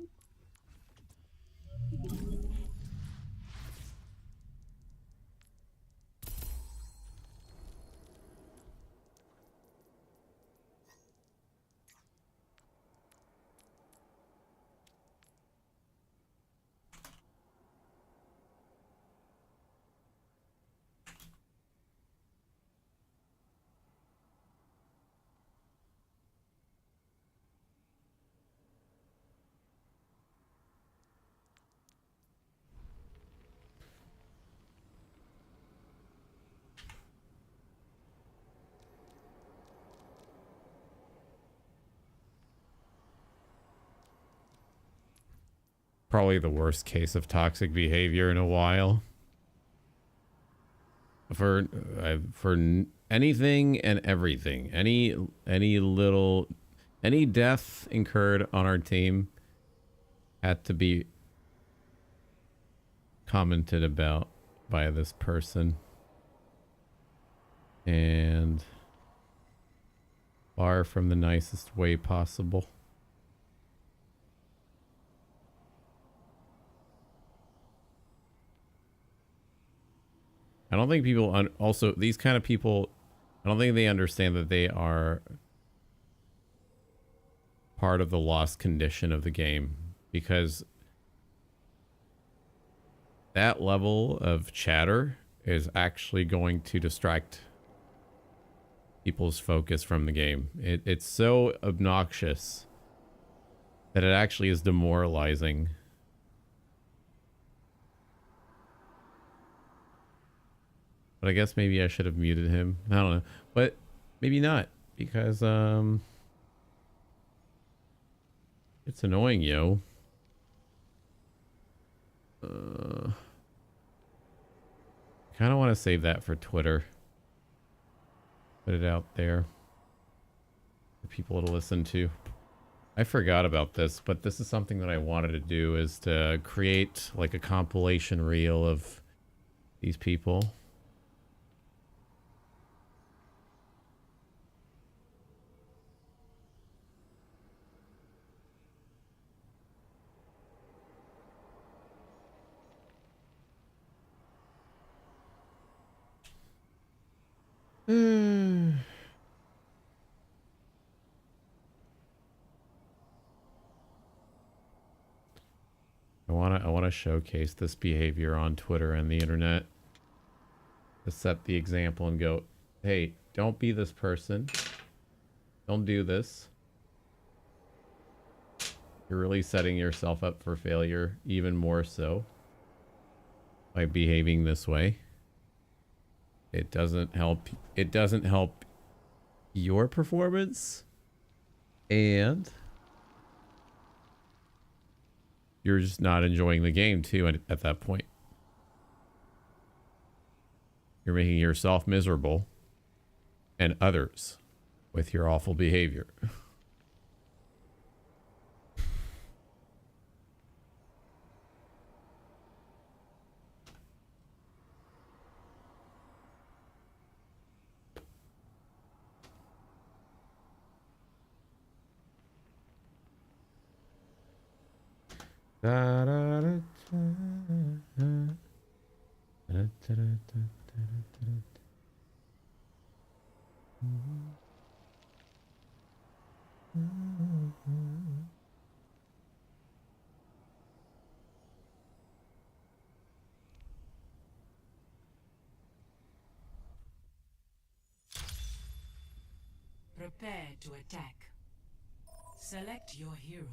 Probably the worst case of toxic behavior in a while. For anything and everything, any death incurred on our team had to be commented about by this person, and far from the nicest way possible. I don't think people also these kind of people, I don't think they understand that they are part of the lost condition of the game, because that level of chatter is actually going to distract people's focus from the game. It's so obnoxious that it actually is demoralizing. But I guess maybe I should have muted him. I don't know. But maybe not, because it's annoying, yo. I kind of want to save that for Twitter. Put it out there for people to listen to. I forgot about this, but this is something that I wanted to do, is to create like a compilation reel of these people. I want to showcase this behavior on Twitter and the internet to set the example and go, hey, don't be this person. Don't do this. You're really setting yourself up for failure, even more so by behaving this way. It doesn't help your performance, and you're just not enjoying the game too at that point. You're making yourself miserable and others with your awful behavior. Prepare to attack. Select your hero.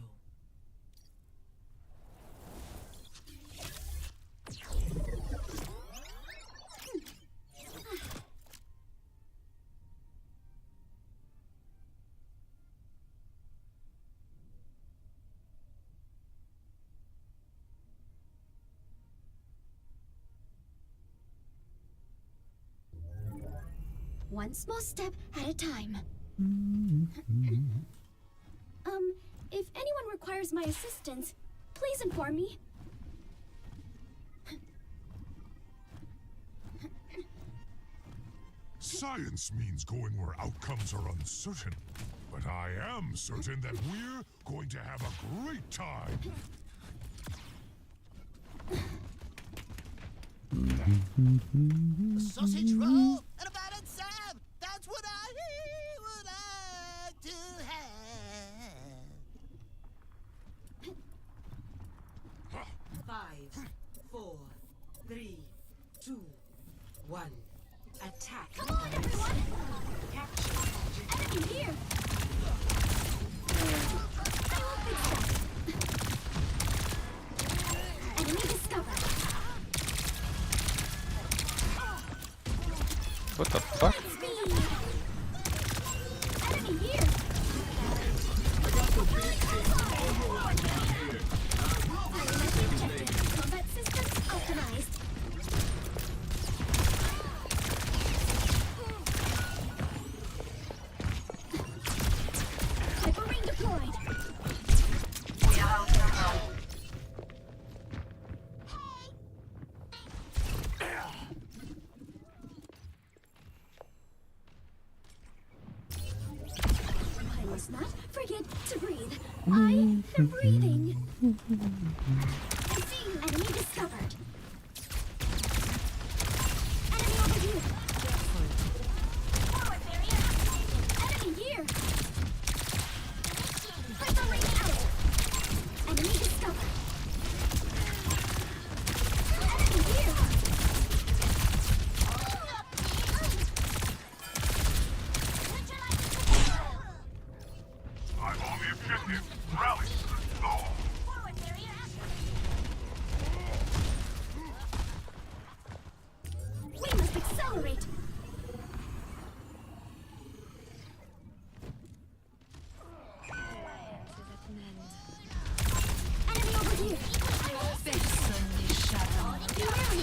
One small step at a time. If anyone requires my assistance, please inform me. Science means going where outcomes are uncertain. But I am certain that we're going to have a great time. A sausage roll and a battered Sam. That's what I would like to have. 5, 4, 3, 2, 1. Attack. Come on, everyone! Capture. Enemy here! I will fix that. Enemy discovered. What the fuck? Enemy here! Combat systems optimized. Hyperring deployed. I must not forget to breathe. I am breathing. I see you. Enemy discovered. Enemy over here. Forward barrier. Enemy here. Hyper ring out. Enemy discovered. Enemy here. I'm on the objective. Rally. Oh. Forward barrier. We must accelerate. Enemy over here. Face the shadow. Be wary.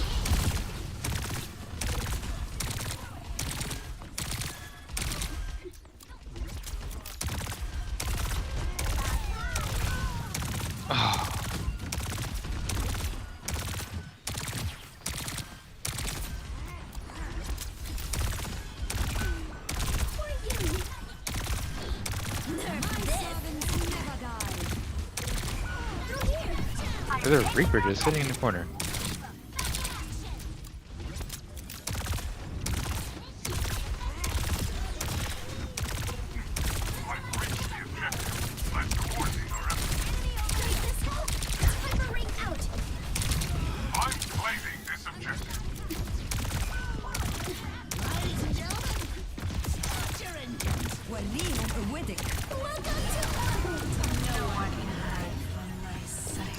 For you. Through here. There's a Reaper just sitting in the corner. Hyper ring out. I'm claiming this objective. Ladies and gentlemen, start your engines. Welcome to Overwatch. No one can hide from my sight.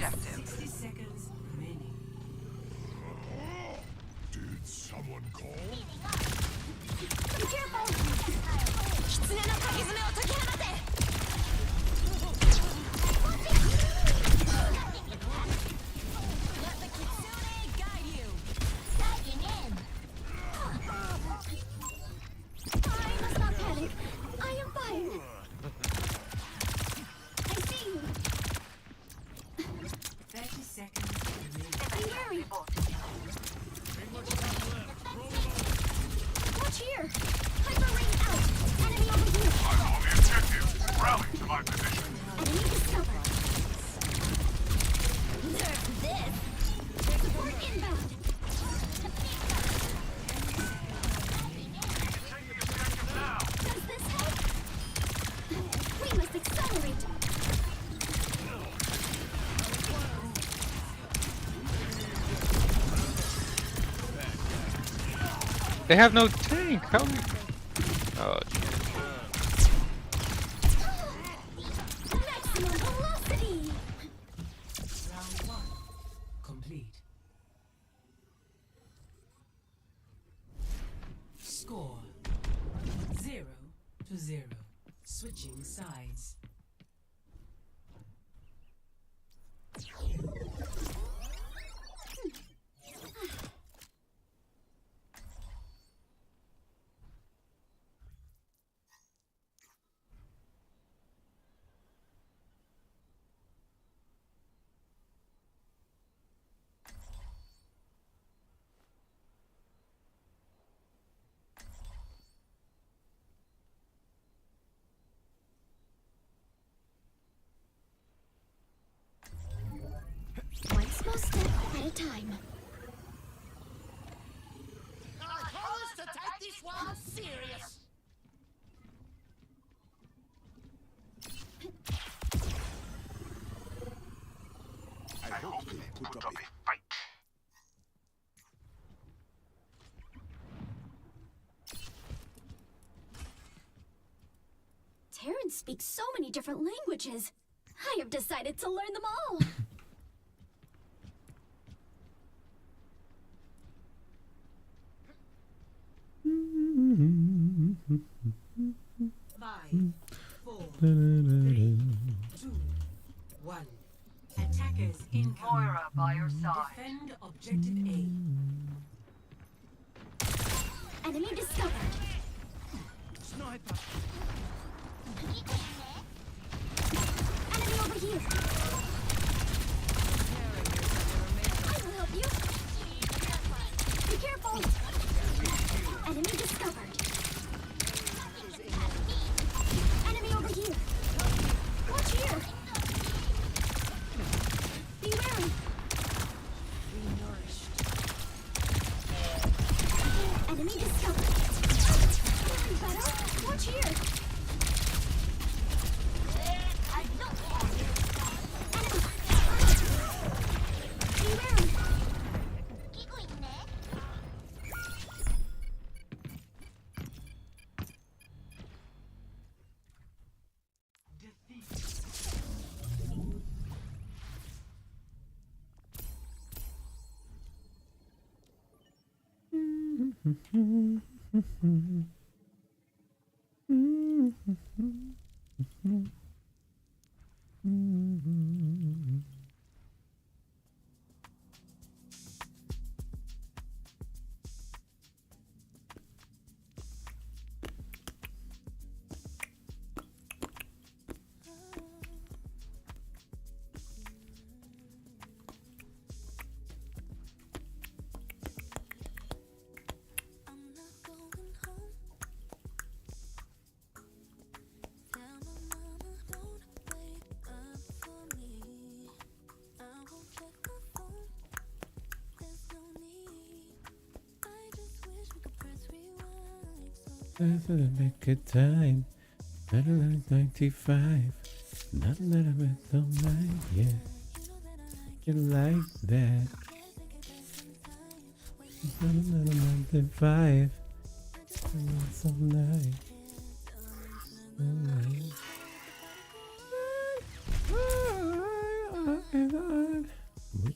objective. 60 seconds remaining. Did someone call? Be careful! 狐のかぎ爪を解き放て! Let the kitsune guide you. Diving in. I must not panic. I am fine. I see you. 30 seconds remaining. Be wary. Watch here. Hyper ring out. Enemy over here. I'm on the objective. Rally to my position. Enemy discovered. Nerf this. Support inbound. Does this help? We must accelerate. They have no tank. How? Oh. Maximum velocity. Round 1 complete. Score 0-0. Switching sides. One small step at a time. I promise to take this one serious. I hope you put up a fight. Terran speaks so many different languages. I have decided to learn them all. 5, 4, 3, 2, 1. Attackers incoming. Moira by your side. Defend objective A. Enemy discovered. Sniper. Enemy over here. I will help you. Be careful. Enemy discovered. Enemy over here. Watch here. Be wary. Be nourished. Enemy discovered. Better. Watch here. That's a good time. Better than 95. Nothing that I met so night, yeah. You like that. Better than 95. So nice. So nice.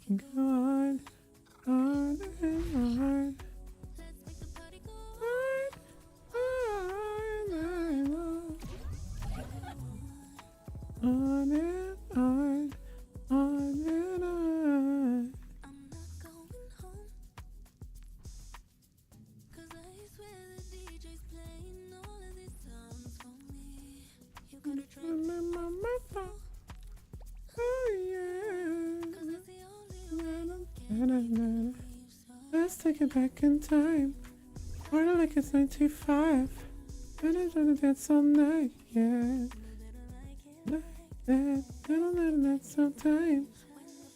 can go on and on. On and on, on and on. Let's take it back in time. Party like it's 95. And I'm trying to dance all night, yeah. Like that, that's all time.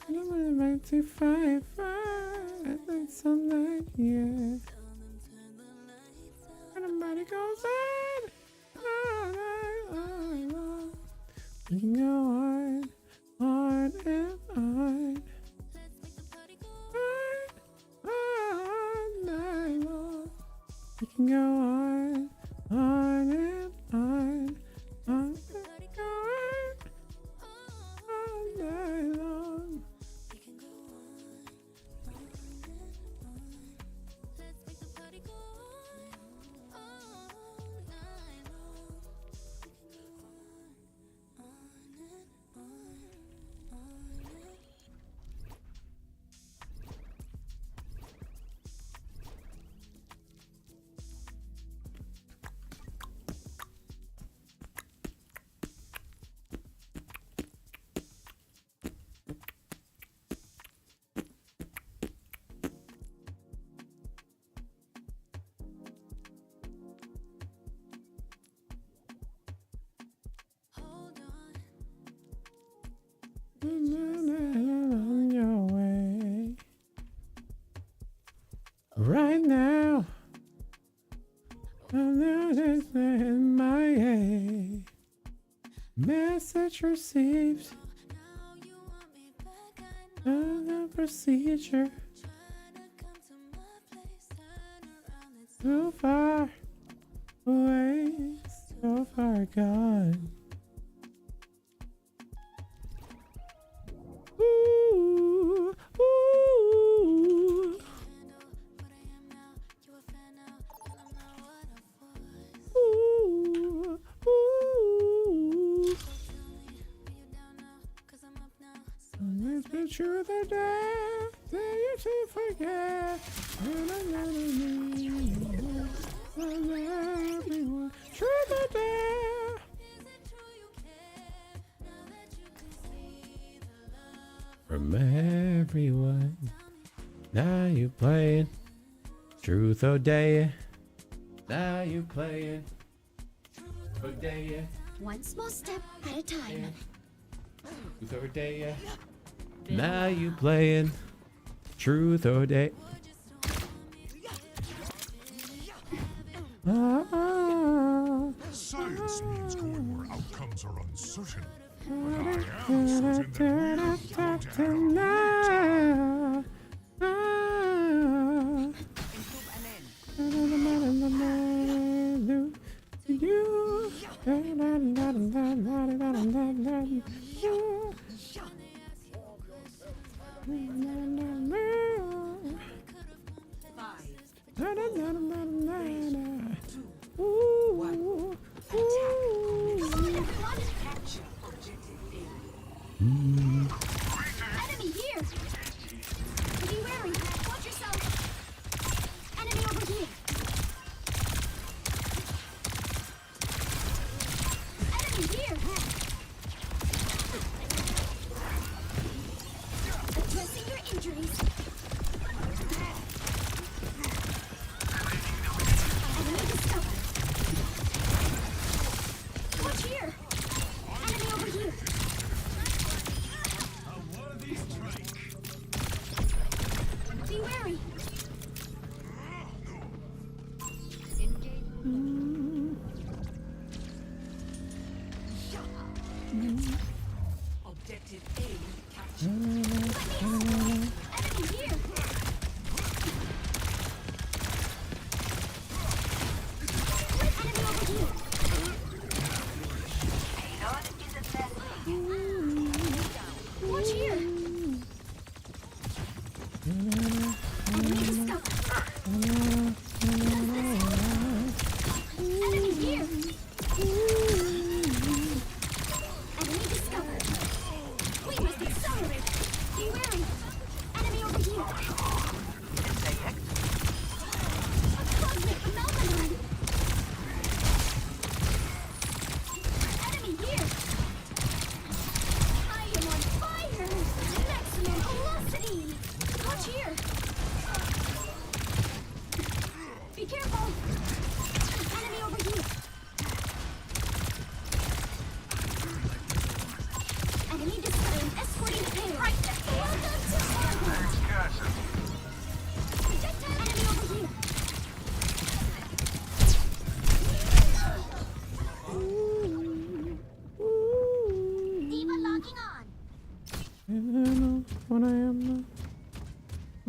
And I'm in 95. That's all night, yeah. And the body goes on. All night long. We can go on and on. All night long. We can go on and on and go on all night long. On your way right now. I'm in my head. Message received. The procedure. So far away, so far gone. Ooh, ooh. Ooh, ooh. Let's be true the day that you should forget. Everyone, true the day. From everyone, now you playing truth or dare. Now you playing truth or dare. One small step at a time. Truth or dare. Now you playing truth or dare. Science means going where outcomes are uncertain. But I am certain that we are going to have Enemy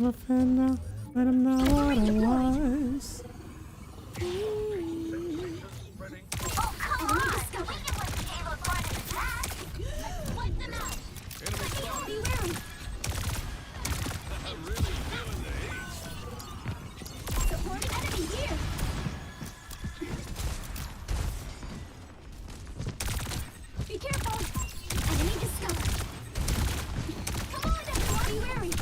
a fan now. Let him know what I was. Be careful! Enemy discovered! Come on, then! What are you wearing?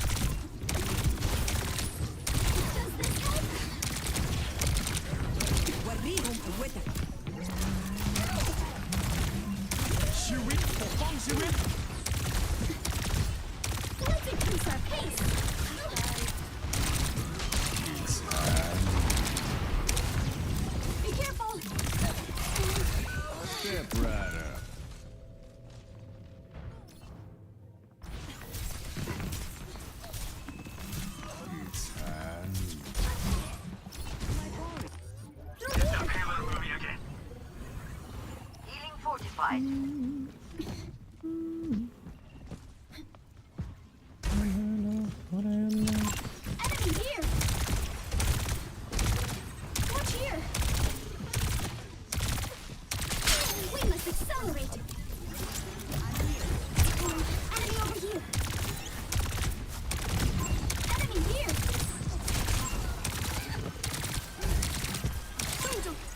Does this help? Let's increase our pace! Be careful! Step right up. It's time. Healing fortified. Enemy here! Watch here! We must accelerate! Enemy over here! Enemy here!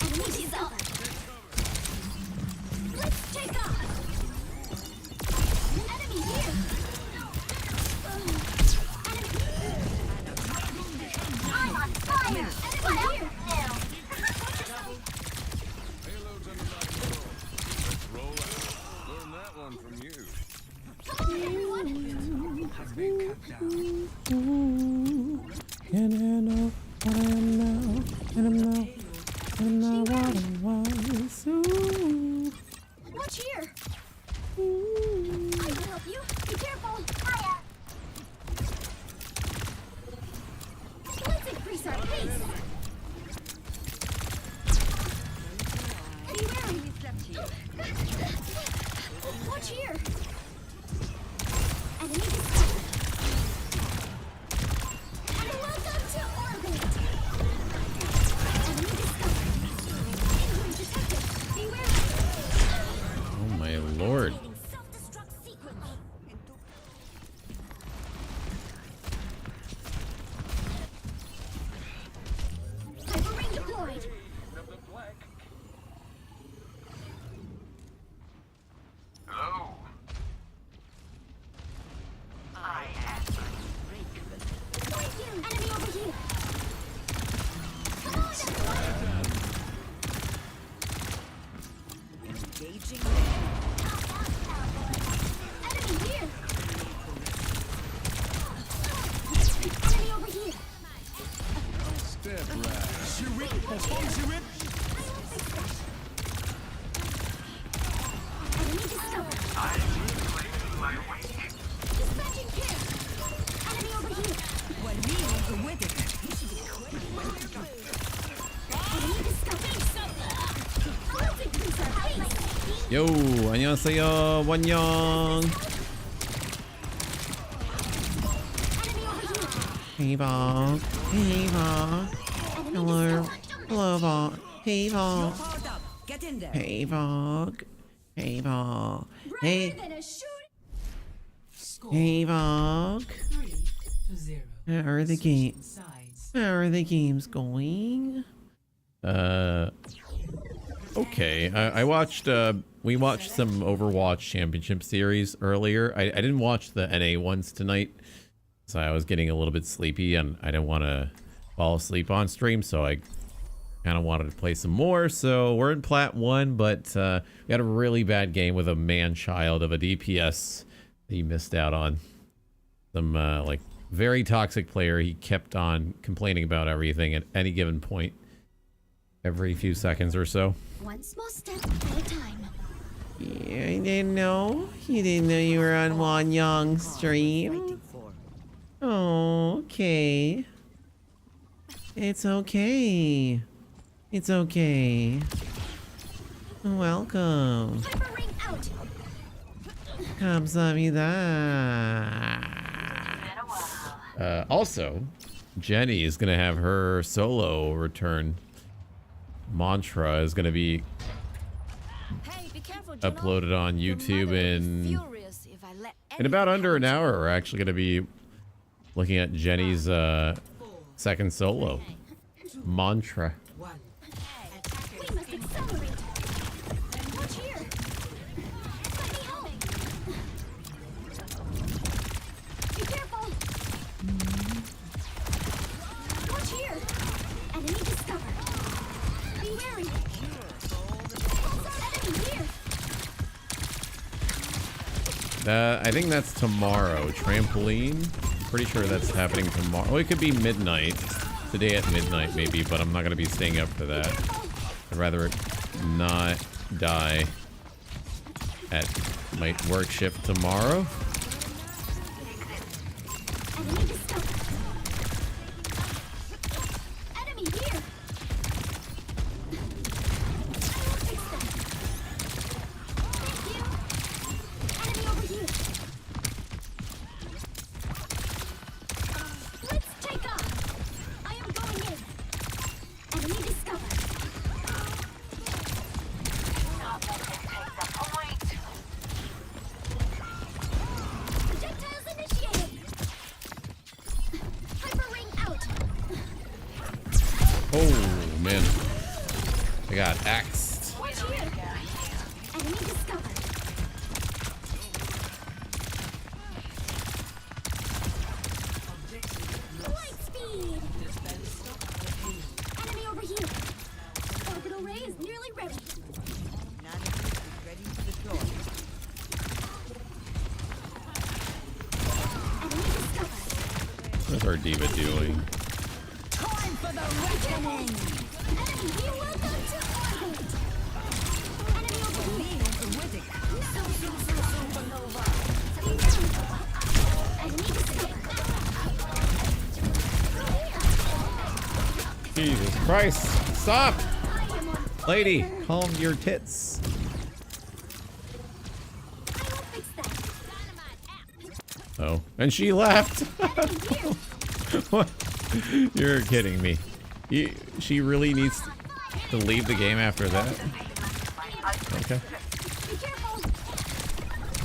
Enemy discovered! Let's take off! Enemy here! I'm on fire! Enemy here! Let's roll out. Learn that one from you. Come on, everyone! Has been cut down. Can I know what I am now? And I'm now. And I'm now what I was. Ooh. Watch here! I can help you! Be careful! Fire! Let's increase our pace! Be wary! Watch here! Enemy discovered! Welcome to orbit! Enemy discovered! Injury detected! Be wary! Oh my lord. Self-destruct sequence! Hyper ring deployed! Hello. I am Thank you! Enemy over here! Come on, everyone! Engaging. Enemy here! Enemy over here! Step right. Enemy discovered! Dispatching care! Enemy over here! Enemy discovered! Let's increase our pace! Yo, 안녕하세요. 원영. Enemy over here! Hey, Bog. Hey, Bog. Hello. Hello, Bog. Hey, Bog. Get in there. Hey, Bog. Hey, Bog. Hey. Than a shoot! Hey, Bog. 3-0. How are the games? Sides. How are the games going? Okay. I watched, we watched some Overwatch Championship Series earlier. I didn't watch the NA ones tonight, so I was getting a little bit sleepy and I didn't want to fall asleep on stream, so I kind of wanted to play some more. So we're in Plat 1, but we had a really bad game with a man-child of a DPS that he missed out on. Some, like, very toxic player. He kept on complaining about everything at any given point, every few seconds or so. One small step at a time. Yeah, I didn't know. You didn't know you were on Wan Yong's stream. Oh, okay. It's okay. It's okay. Welcome. Hyper ring out! 감사합니다. Also, Jenny is going to have her solo return. Mantra is going to be uploaded on YouTube in about under an hour. We're actually going to be looking at Jenny's second solo, Mantra. We must accelerate. Watch here. Let me help. Be careful. Watch here. Enemy discovered. Be wary. Enemy here. I think that's tomorrow. Trampoline. Pretty sure that's happening tomorrow. Oh, it could be midnight. Today at midnight, maybe, but I'm not going to be staying up for that. I'd rather not die at my work shift tomorrow. Enemy discovered. Enemy here. I will fix them. Thank you. Enemy over here. Let's take off. I am going in. Enemy discovered. Projectiles initiated. Hyper ring out. Oh, man. I got axed. Watch here. Enemy discovered. Light speed. Enemy over here. Orbital ray is nearly ready. Enemy discovered. What's our diva doing? Time for the reckoning. Enemy, be welcome to orbit. Enemy over here. Supernova. Enemy discovered. Jesus Christ. Stop! Lady, calm your tits. Oh, and she left. What? You're kidding me. She really needs to leave the game after that? Okay.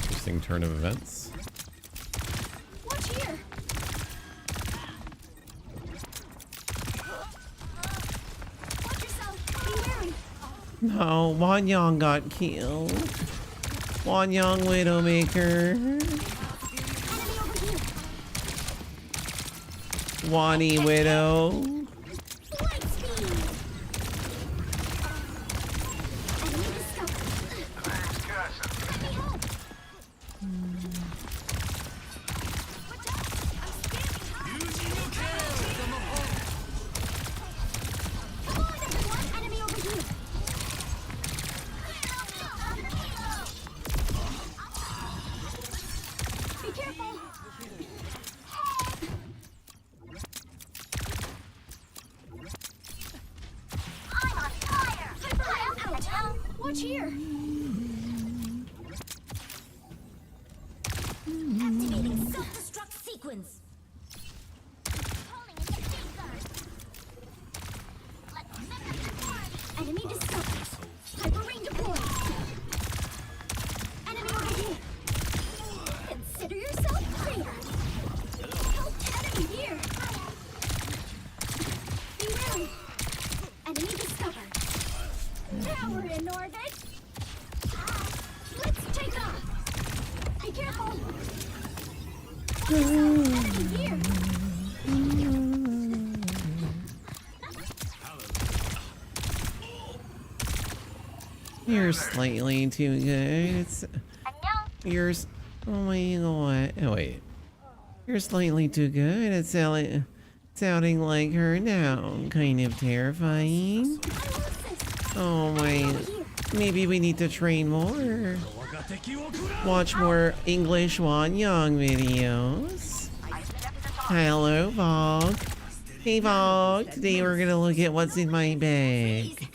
Interesting turn of events. Watch here. Watch yourself. Be wary. No, Wanyang got killed. Wanyang Widowmaker. Wani Widow. Light speed. Enemy discovered. Let me help. Come on, everyone. Enemy over here. Be careful. I'm on fire. Hyper out. Watch here. Activating self-destruct sequence. Calling in the big guard. Enemy discovered. Hyper ring deployed. Enemy over here. Consider yourself clear. Help enemy here. Be wary. Enemy discovered. Now we're in orbit. Let's take off. Be careful. Enemy here. You're slightly too good. It's you're oh my god. Oh wait. You're slightly too good at sounding like her now. Kind of terrifying. Oh my. Maybe we need to train more. Watch more English Wanyang videos. Hello, Vog. Hey, Vog. Today we're gonna look at what's in my bag.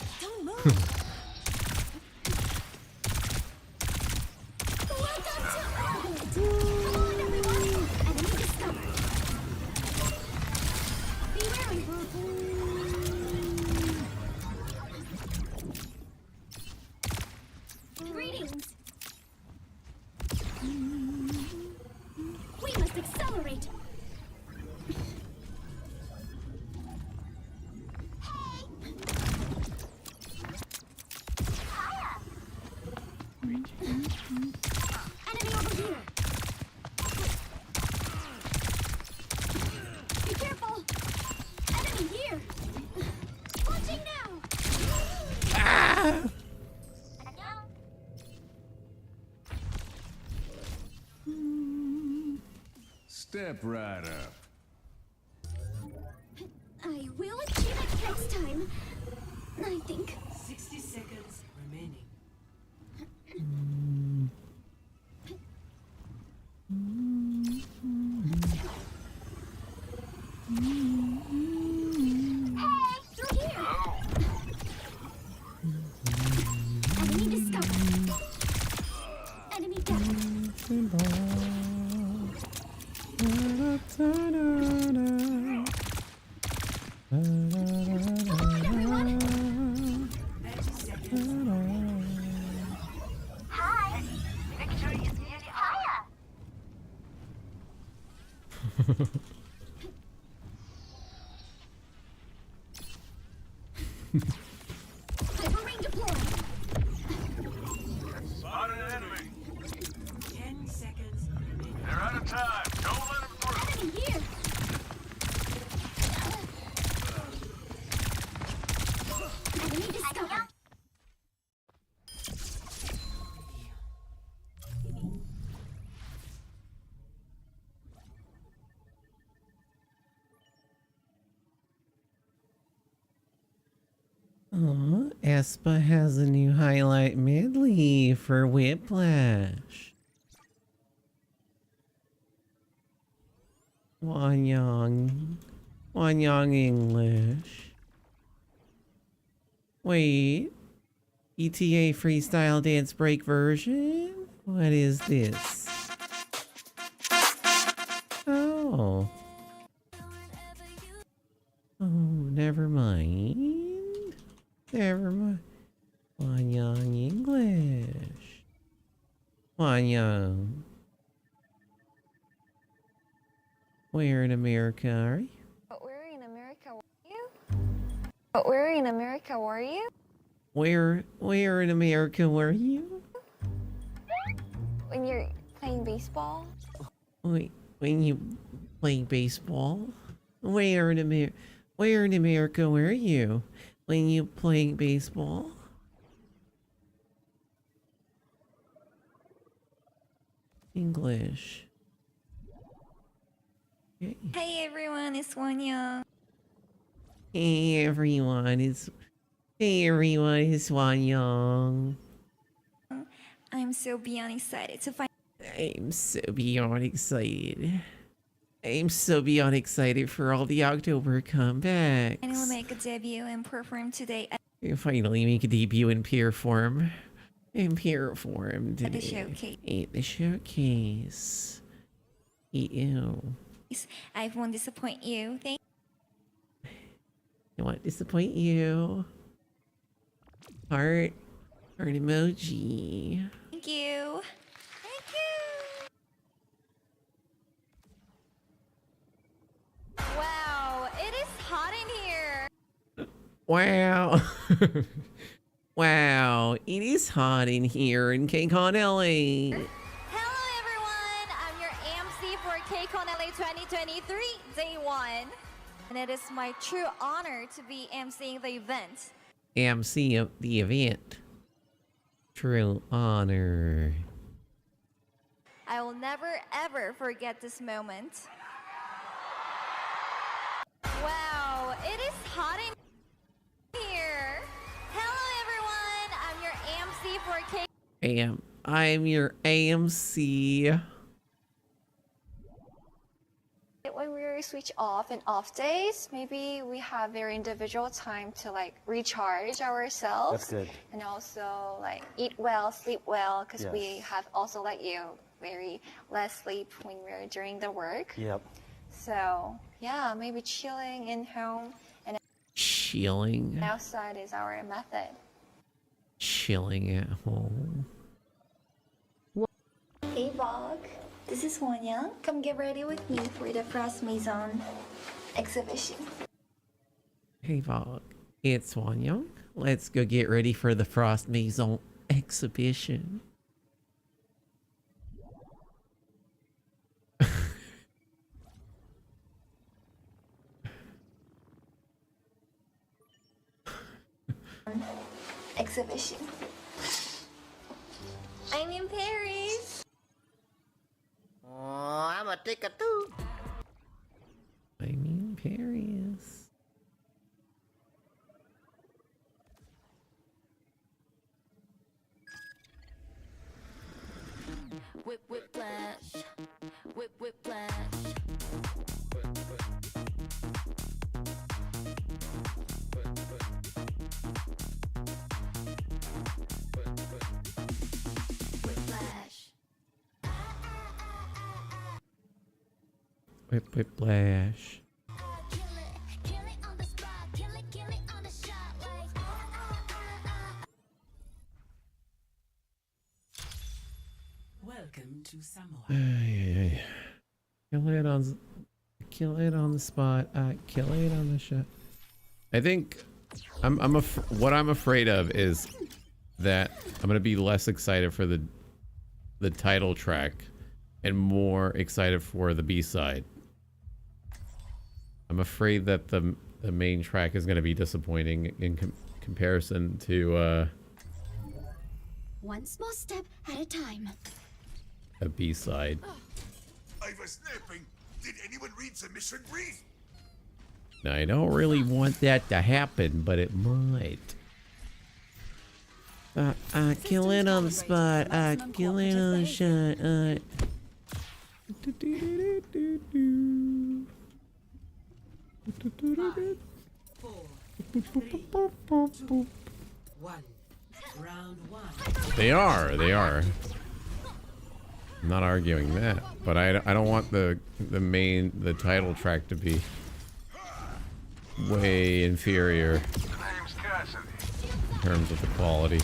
Step right up. I will achieve it next time. I think. 60 seconds remaining. Hey, through here. Enemy discovered. Enemy down. Hi! Victory is nearly higher! Hyperring deployed. Spotted an enemy. 10 seconds remaining. They're out of time. Don't let them through. Enemy here. Enemy discovered. Oh, Espa has a new highlight medley for Whiplash. Wanyang English. Wait, ETA freestyle dance break version? What is this? Oh. Oh, never mind. Never mind. Wanyang English. Wanyang. Where in America are you? But where in America were you? But where in America were you? Where in America were you? When you're playing baseball? Wait, when you play baseball? Where in America were you? When you playing baseball? English. Okay. Hey everyone, it's Wanya. Hey everyone, it's Wanyang. I'm so beyond excited to find. I'm so beyond excited. I'm so beyond excited for all the October comebacks. And will make a debut and perform today at You finally make a debut in pure form. In pure form today. the showcase. At the showcase. Ew. I won't disappoint you. Thank I won't disappoint you. Heart emoji. you. Thank you. Wow, it is hot in here. Wow. Wow, it is hot in here in KCON LA. Hello everyone, I'm your MC for KCON LA 2023, day 1. And it is my true honor to be emceeing the event. MC of the event. True honor. I will never ever forget this moment. Wow, it is hot in here. Hello everyone, I'm your MC for KCON. I'm your AMC. When we switch off and off days, maybe we have very individual time to like recharge ourselves. That's good. And also like eat well, sleep well, because Yes. we have also like you very less sleep when we're doing the work. Yep. So yeah, maybe chilling in home and Chilling. outside is our method. Chilling at home. Hey Vlog, this is Wanya. Come get ready with me for the Frost Maison exhibition. Hey Vlog, it's Wanyang. Let's go get ready for the Frost Maison exhibition. exhibition. I'm in Paris. Oh, I'm a ticket too. I'm in Paris. Whip, whip, flash. Whip, whip, flash. Whip, whip, flash. Welcome to Samoa. Kill it on the spot. Kill it on the shot. I think what I'm afraid of is that I'm gonna be less excited for the title track and more excited for the B-side. I'm afraid that the main track is gonna be disappointing in comparison to One small step at a time. a B-side. I was napping. Did anyone read the mission brief? Now, I don't really want that to happen, but it might. Kill it on the spot. Kill it on the shot. They are. I'm not arguing that, but I don't want the title track to be way inferior in terms of the quality.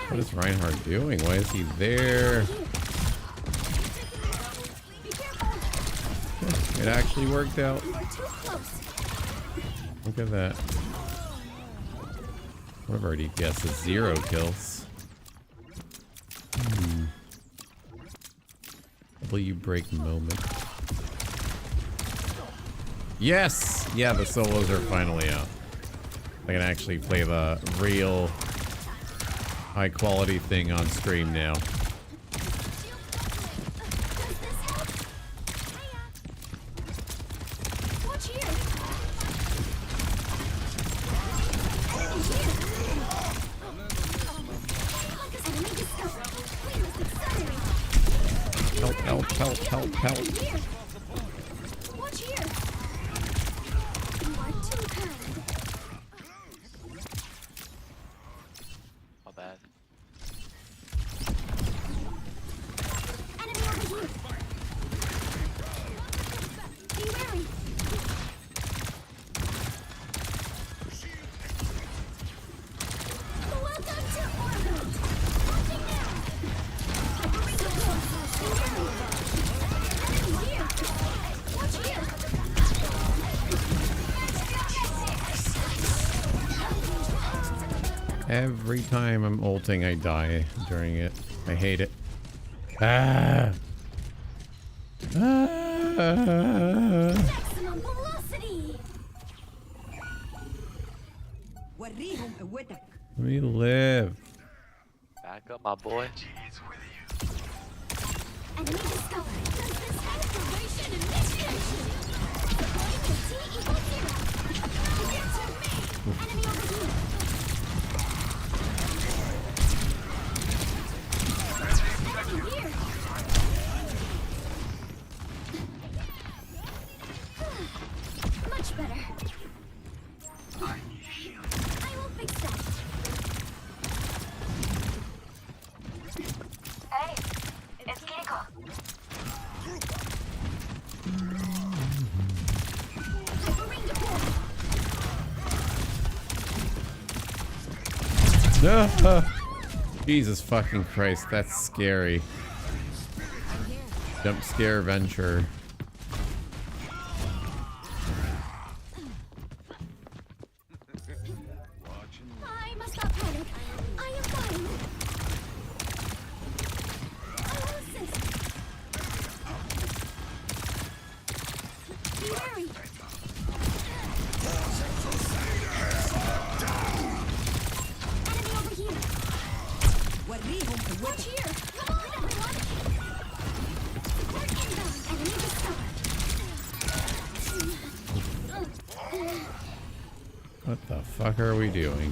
What is Reinhardt doing? Why is he there? It actually worked out. Look at that. One of our DPS is 0 kills. W break moment. Yes! Yeah, the solos are finally out. I can actually play the real high quality thing on stream now. Help. Watch here. You are too kind. My bad. Enemy over here. Be wary. Welcome to orbit. Launching now. Every time I'm ulting, I die during it. I hate it. Ah! Maximum velocity. Let me live. Back up, my boy. Enemy discovered. Activation initiation. Deploying the T-0. Get to me. Enemy over here. Enemy here. Much better. I will fix that. Hey, it's Kiko. No. Jesus fucking Christ, that's scary. Jump scare venture. I must not panic. I am fine. I will assist. Be wary. Enemy over here. Watch here. Come on, everyone. Support inbound. Enemy discovered. What the fuck are we doing?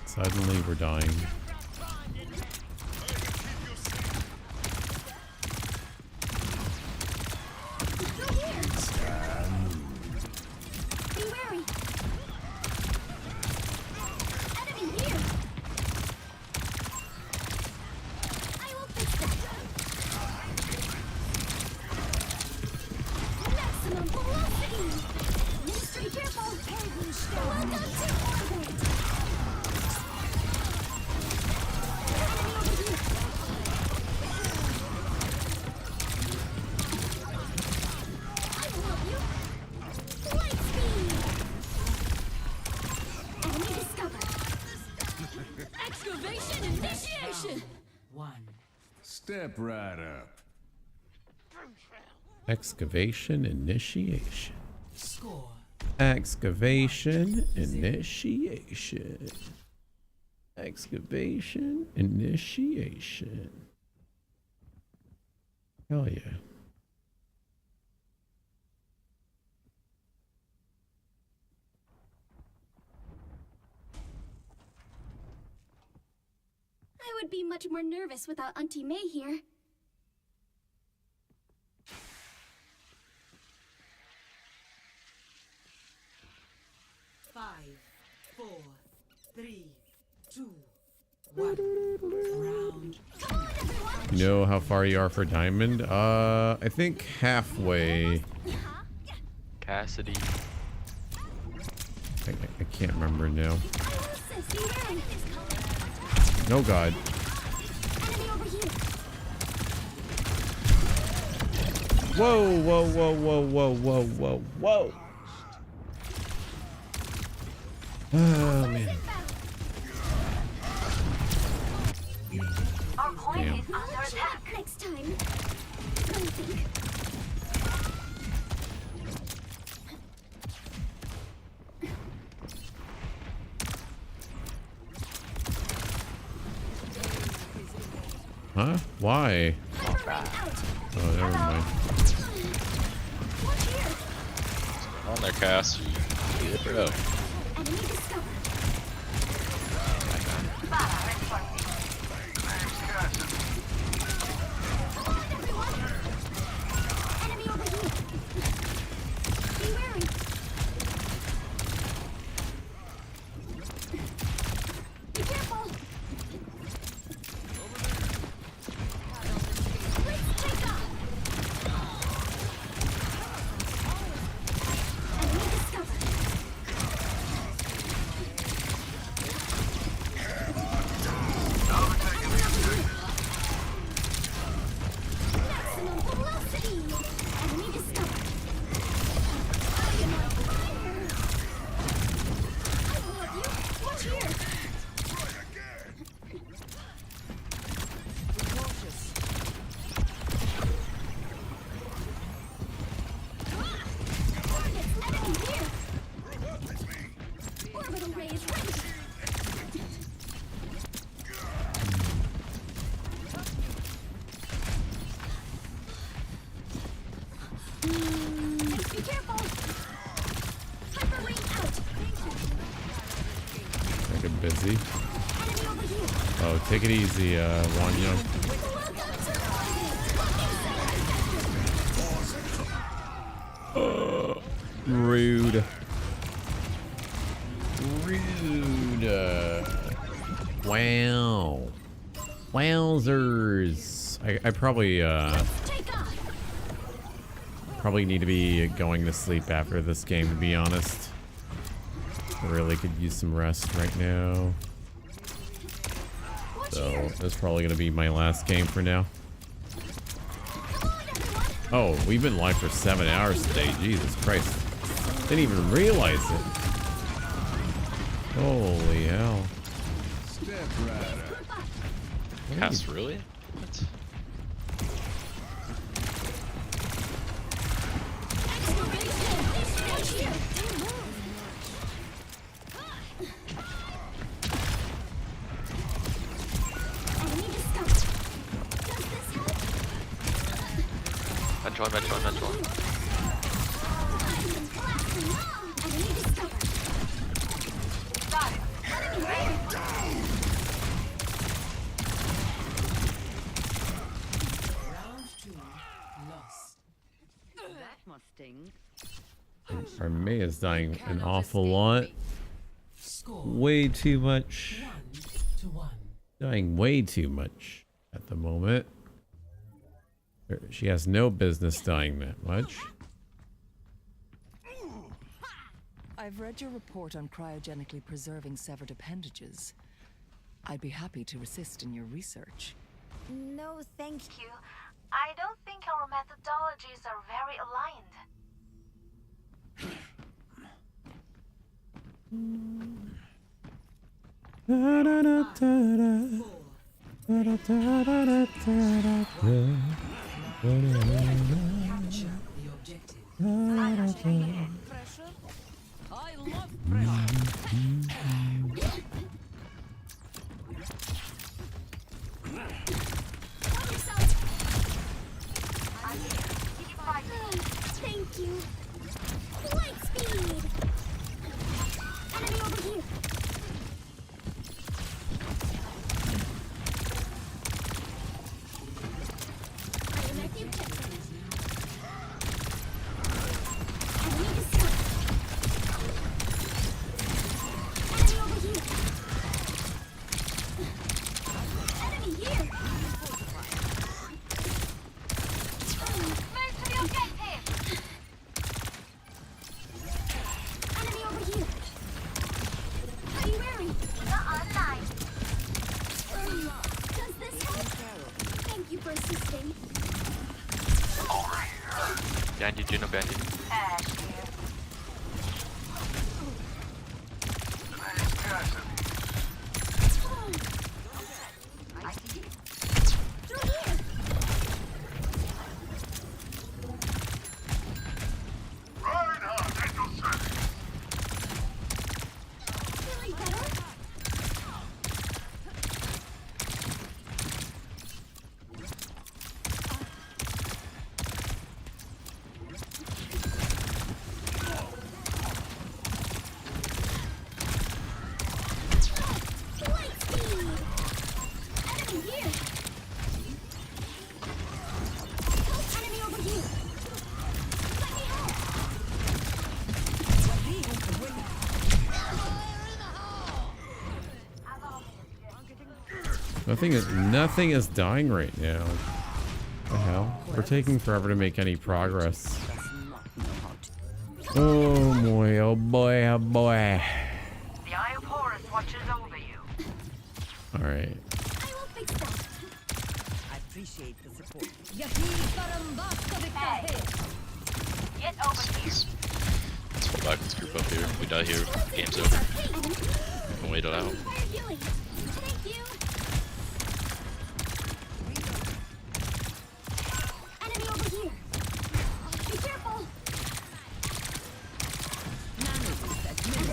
Suddenly we're dying. Be wary. Enemy here. I will fix that. Maximum velocity. Ministry careful. Welcome to orbit. Enemy over here. I will help you. Light speed. Enemy discovered. Excavation initiation. Step right up. Excavation initiation. Score. Excavation initiation. Excavation initiation. Hell yeah. I would be much more nervous without Auntie May here. Five, 4, 3, 2, 1. Round. You know how far you are for diamond? I think halfway. Cassidy. I can't remember now. No god. Whoa, whoa, whoa, whoa, whoa, whoa, whoa, whoa. Oh man. Our point Damn. is under attack. Next time. Let me think. Huh? Why? Oh, never mind. On there, Cass. Get it up. Enemy discovered. Enemy over here. Be wary. Be careful. Let's take off. Enemy discovered. Maximum velocity. Enemy discovered. I am on fire. I will help you. Watch here. Enemy here. Orbital ray is ready. Be careful. Hyper ring out. I get busy. Enemy over here. Oh, take it easy, Wanya. Rude. Rude. Wow. Wowzers. I probably need to be going to sleep after this game, to be honest. I really could use some rest right now. So that's probably gonna be my last game for now. Oh, we've been live for 7 hours today. Jesus Christ. Didn't even realize it. Holy hell. Cast really? What? Metron. Our May is dying an awful lot. Way too much. Dying way too much at the moment. She has no business dying that much. I've read your report on cryogenically preserving severed appendages. I'd be happy to assist in your research. No, thank you. I don't think our methodologies are very aligned. I love pressure. Thank you. Light speed. Enemy over here. I am active checkpoint. Enemy discovered. Enemy over here. Enemy here. Move to the objective! Enemy over here. What are you wearing? Not online. Does this help? Thank you for assisting. Behind you, Juno, behind you. Through here. Feeling better? Light speed. Enemy here. Enemy over here. Let me help. Nothing is dying right now. What the hell? We're taking forever to make any progress. Oh boy, oh boy, oh boy. The Eye of Horus watches over you. Alright. I will fix that. I appreciate the support. Hey, get over here. Let's fall back. Let's group up here. If we die here, game's over. We can wait it out. Fire healing. Thank you. Enemy over here. Be careful.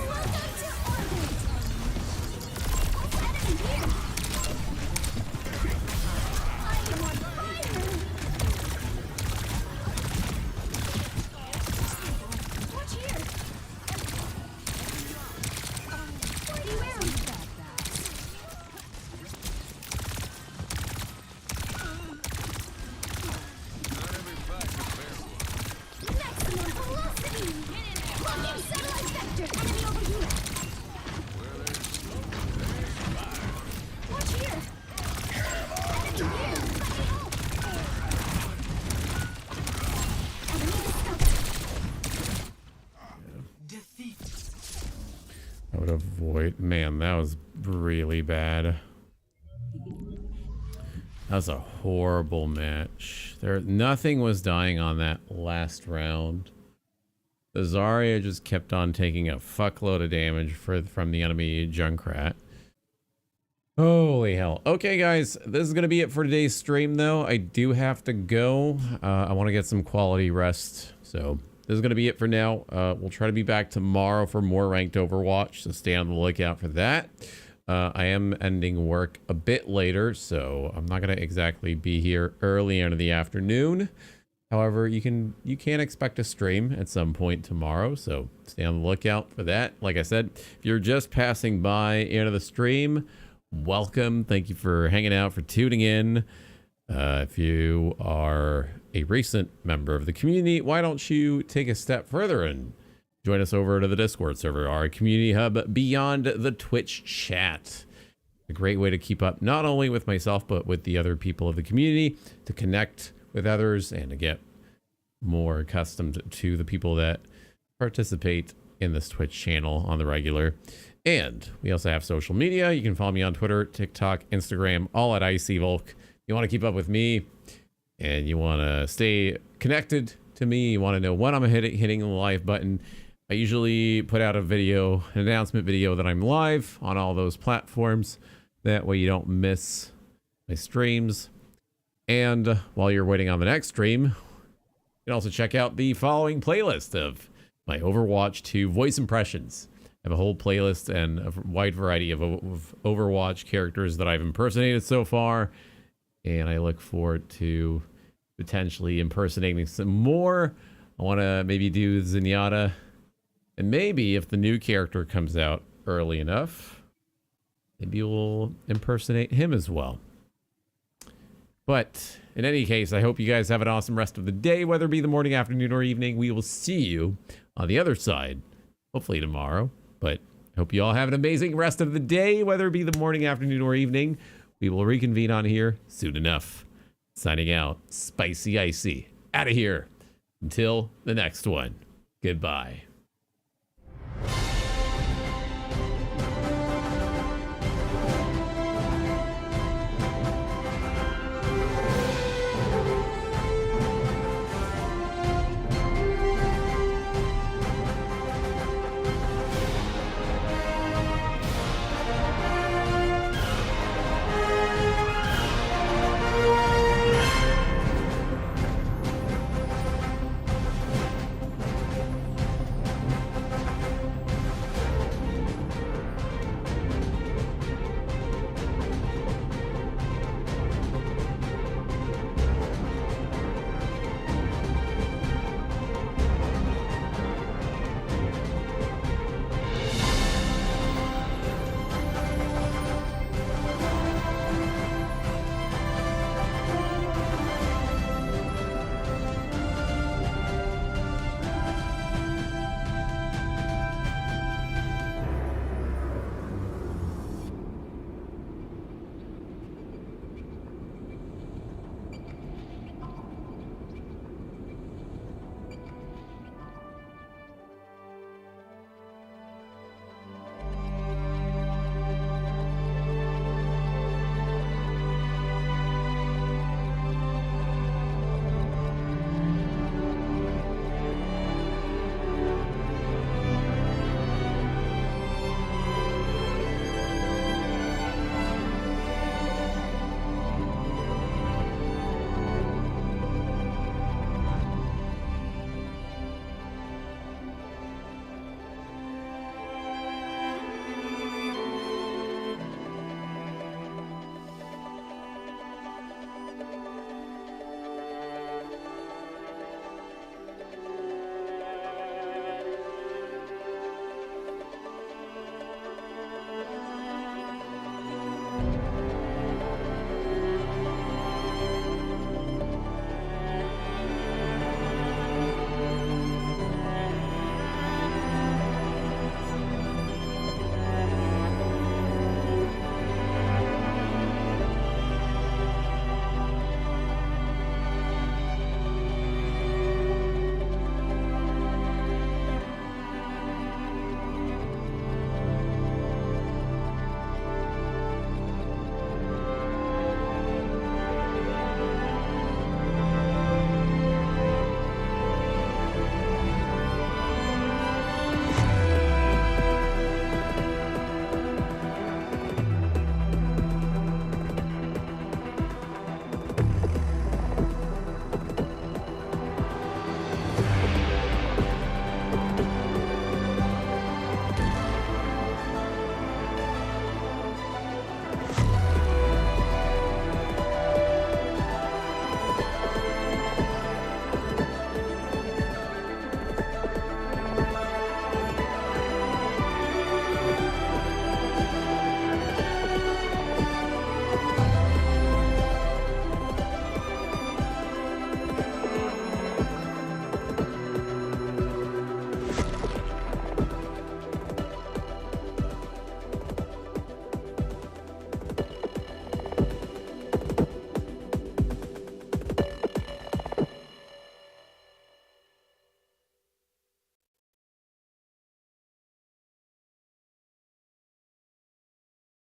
Welcome to orbit. Enemy here. I am on fire. Watch here. What are you wearing? Maximum velocity. Locking satellite vector. Enemy over here. Watch here. Enemy here. Enemy discovered. I would avoid. Man, that was really bad. That was a horrible match. Nothing was dying on that last round. The Zarya just kept on taking a fuckload of damage from the enemy Junkrat. Holy hell. Okay, guys, this is going to be it for today's stream, though. I do have to go. I want to get some quality rest. So this is going to be it for now. We'll try to be back tomorrow for more ranked Overwatch, so stay on the lookout for that. I am ending work a bit later, so I'm not going to exactly be here early into the afternoon. However, you can expect a stream at some point tomorrow, so stay on the lookout for that. Like I said, if you're just passing by into the stream, welcome. Thank you for hanging out, for tuning in. If you are a recent member of the community, why don't you take a step further and join us over to the Discord server, our community hub beyond the Twitch chat. A great way to keep up not only with myself, but with the other people of the community, to connect with others and to get more accustomed to the people that participate in this Twitch channel on the regular. And we also have social media. You can follow me on Twitter, TikTok, Instagram, all at ICVolk. You want to keep up with me and you want to stay connected to me, you want to know when I'm hitting the live button, I usually put out an announcement video that I'm live on all those platforms. That way you don't miss my streams. And while you're waiting on the next stream, you can also check out the following playlist of my Overwatch 2 voice impressions. I have a whole playlist and a wide variety of Overwatch characters that I've impersonated so far. And I look forward to potentially impersonating some more. I want to maybe do Zenyatta. And maybe if the new character comes out early enough, maybe we'll impersonate him as well. But in any case, I hope you guys have an awesome rest of the day, whether it be the morning, afternoon, or evening. We will see you on the other side, hopefully tomorrow. But I hope you all have an amazing rest of the day, whether it be the morning, afternoon, or evening. We will reconvene on here soon enough. Signing out, Spicy Icy, out of here. Until the next one, goodbye.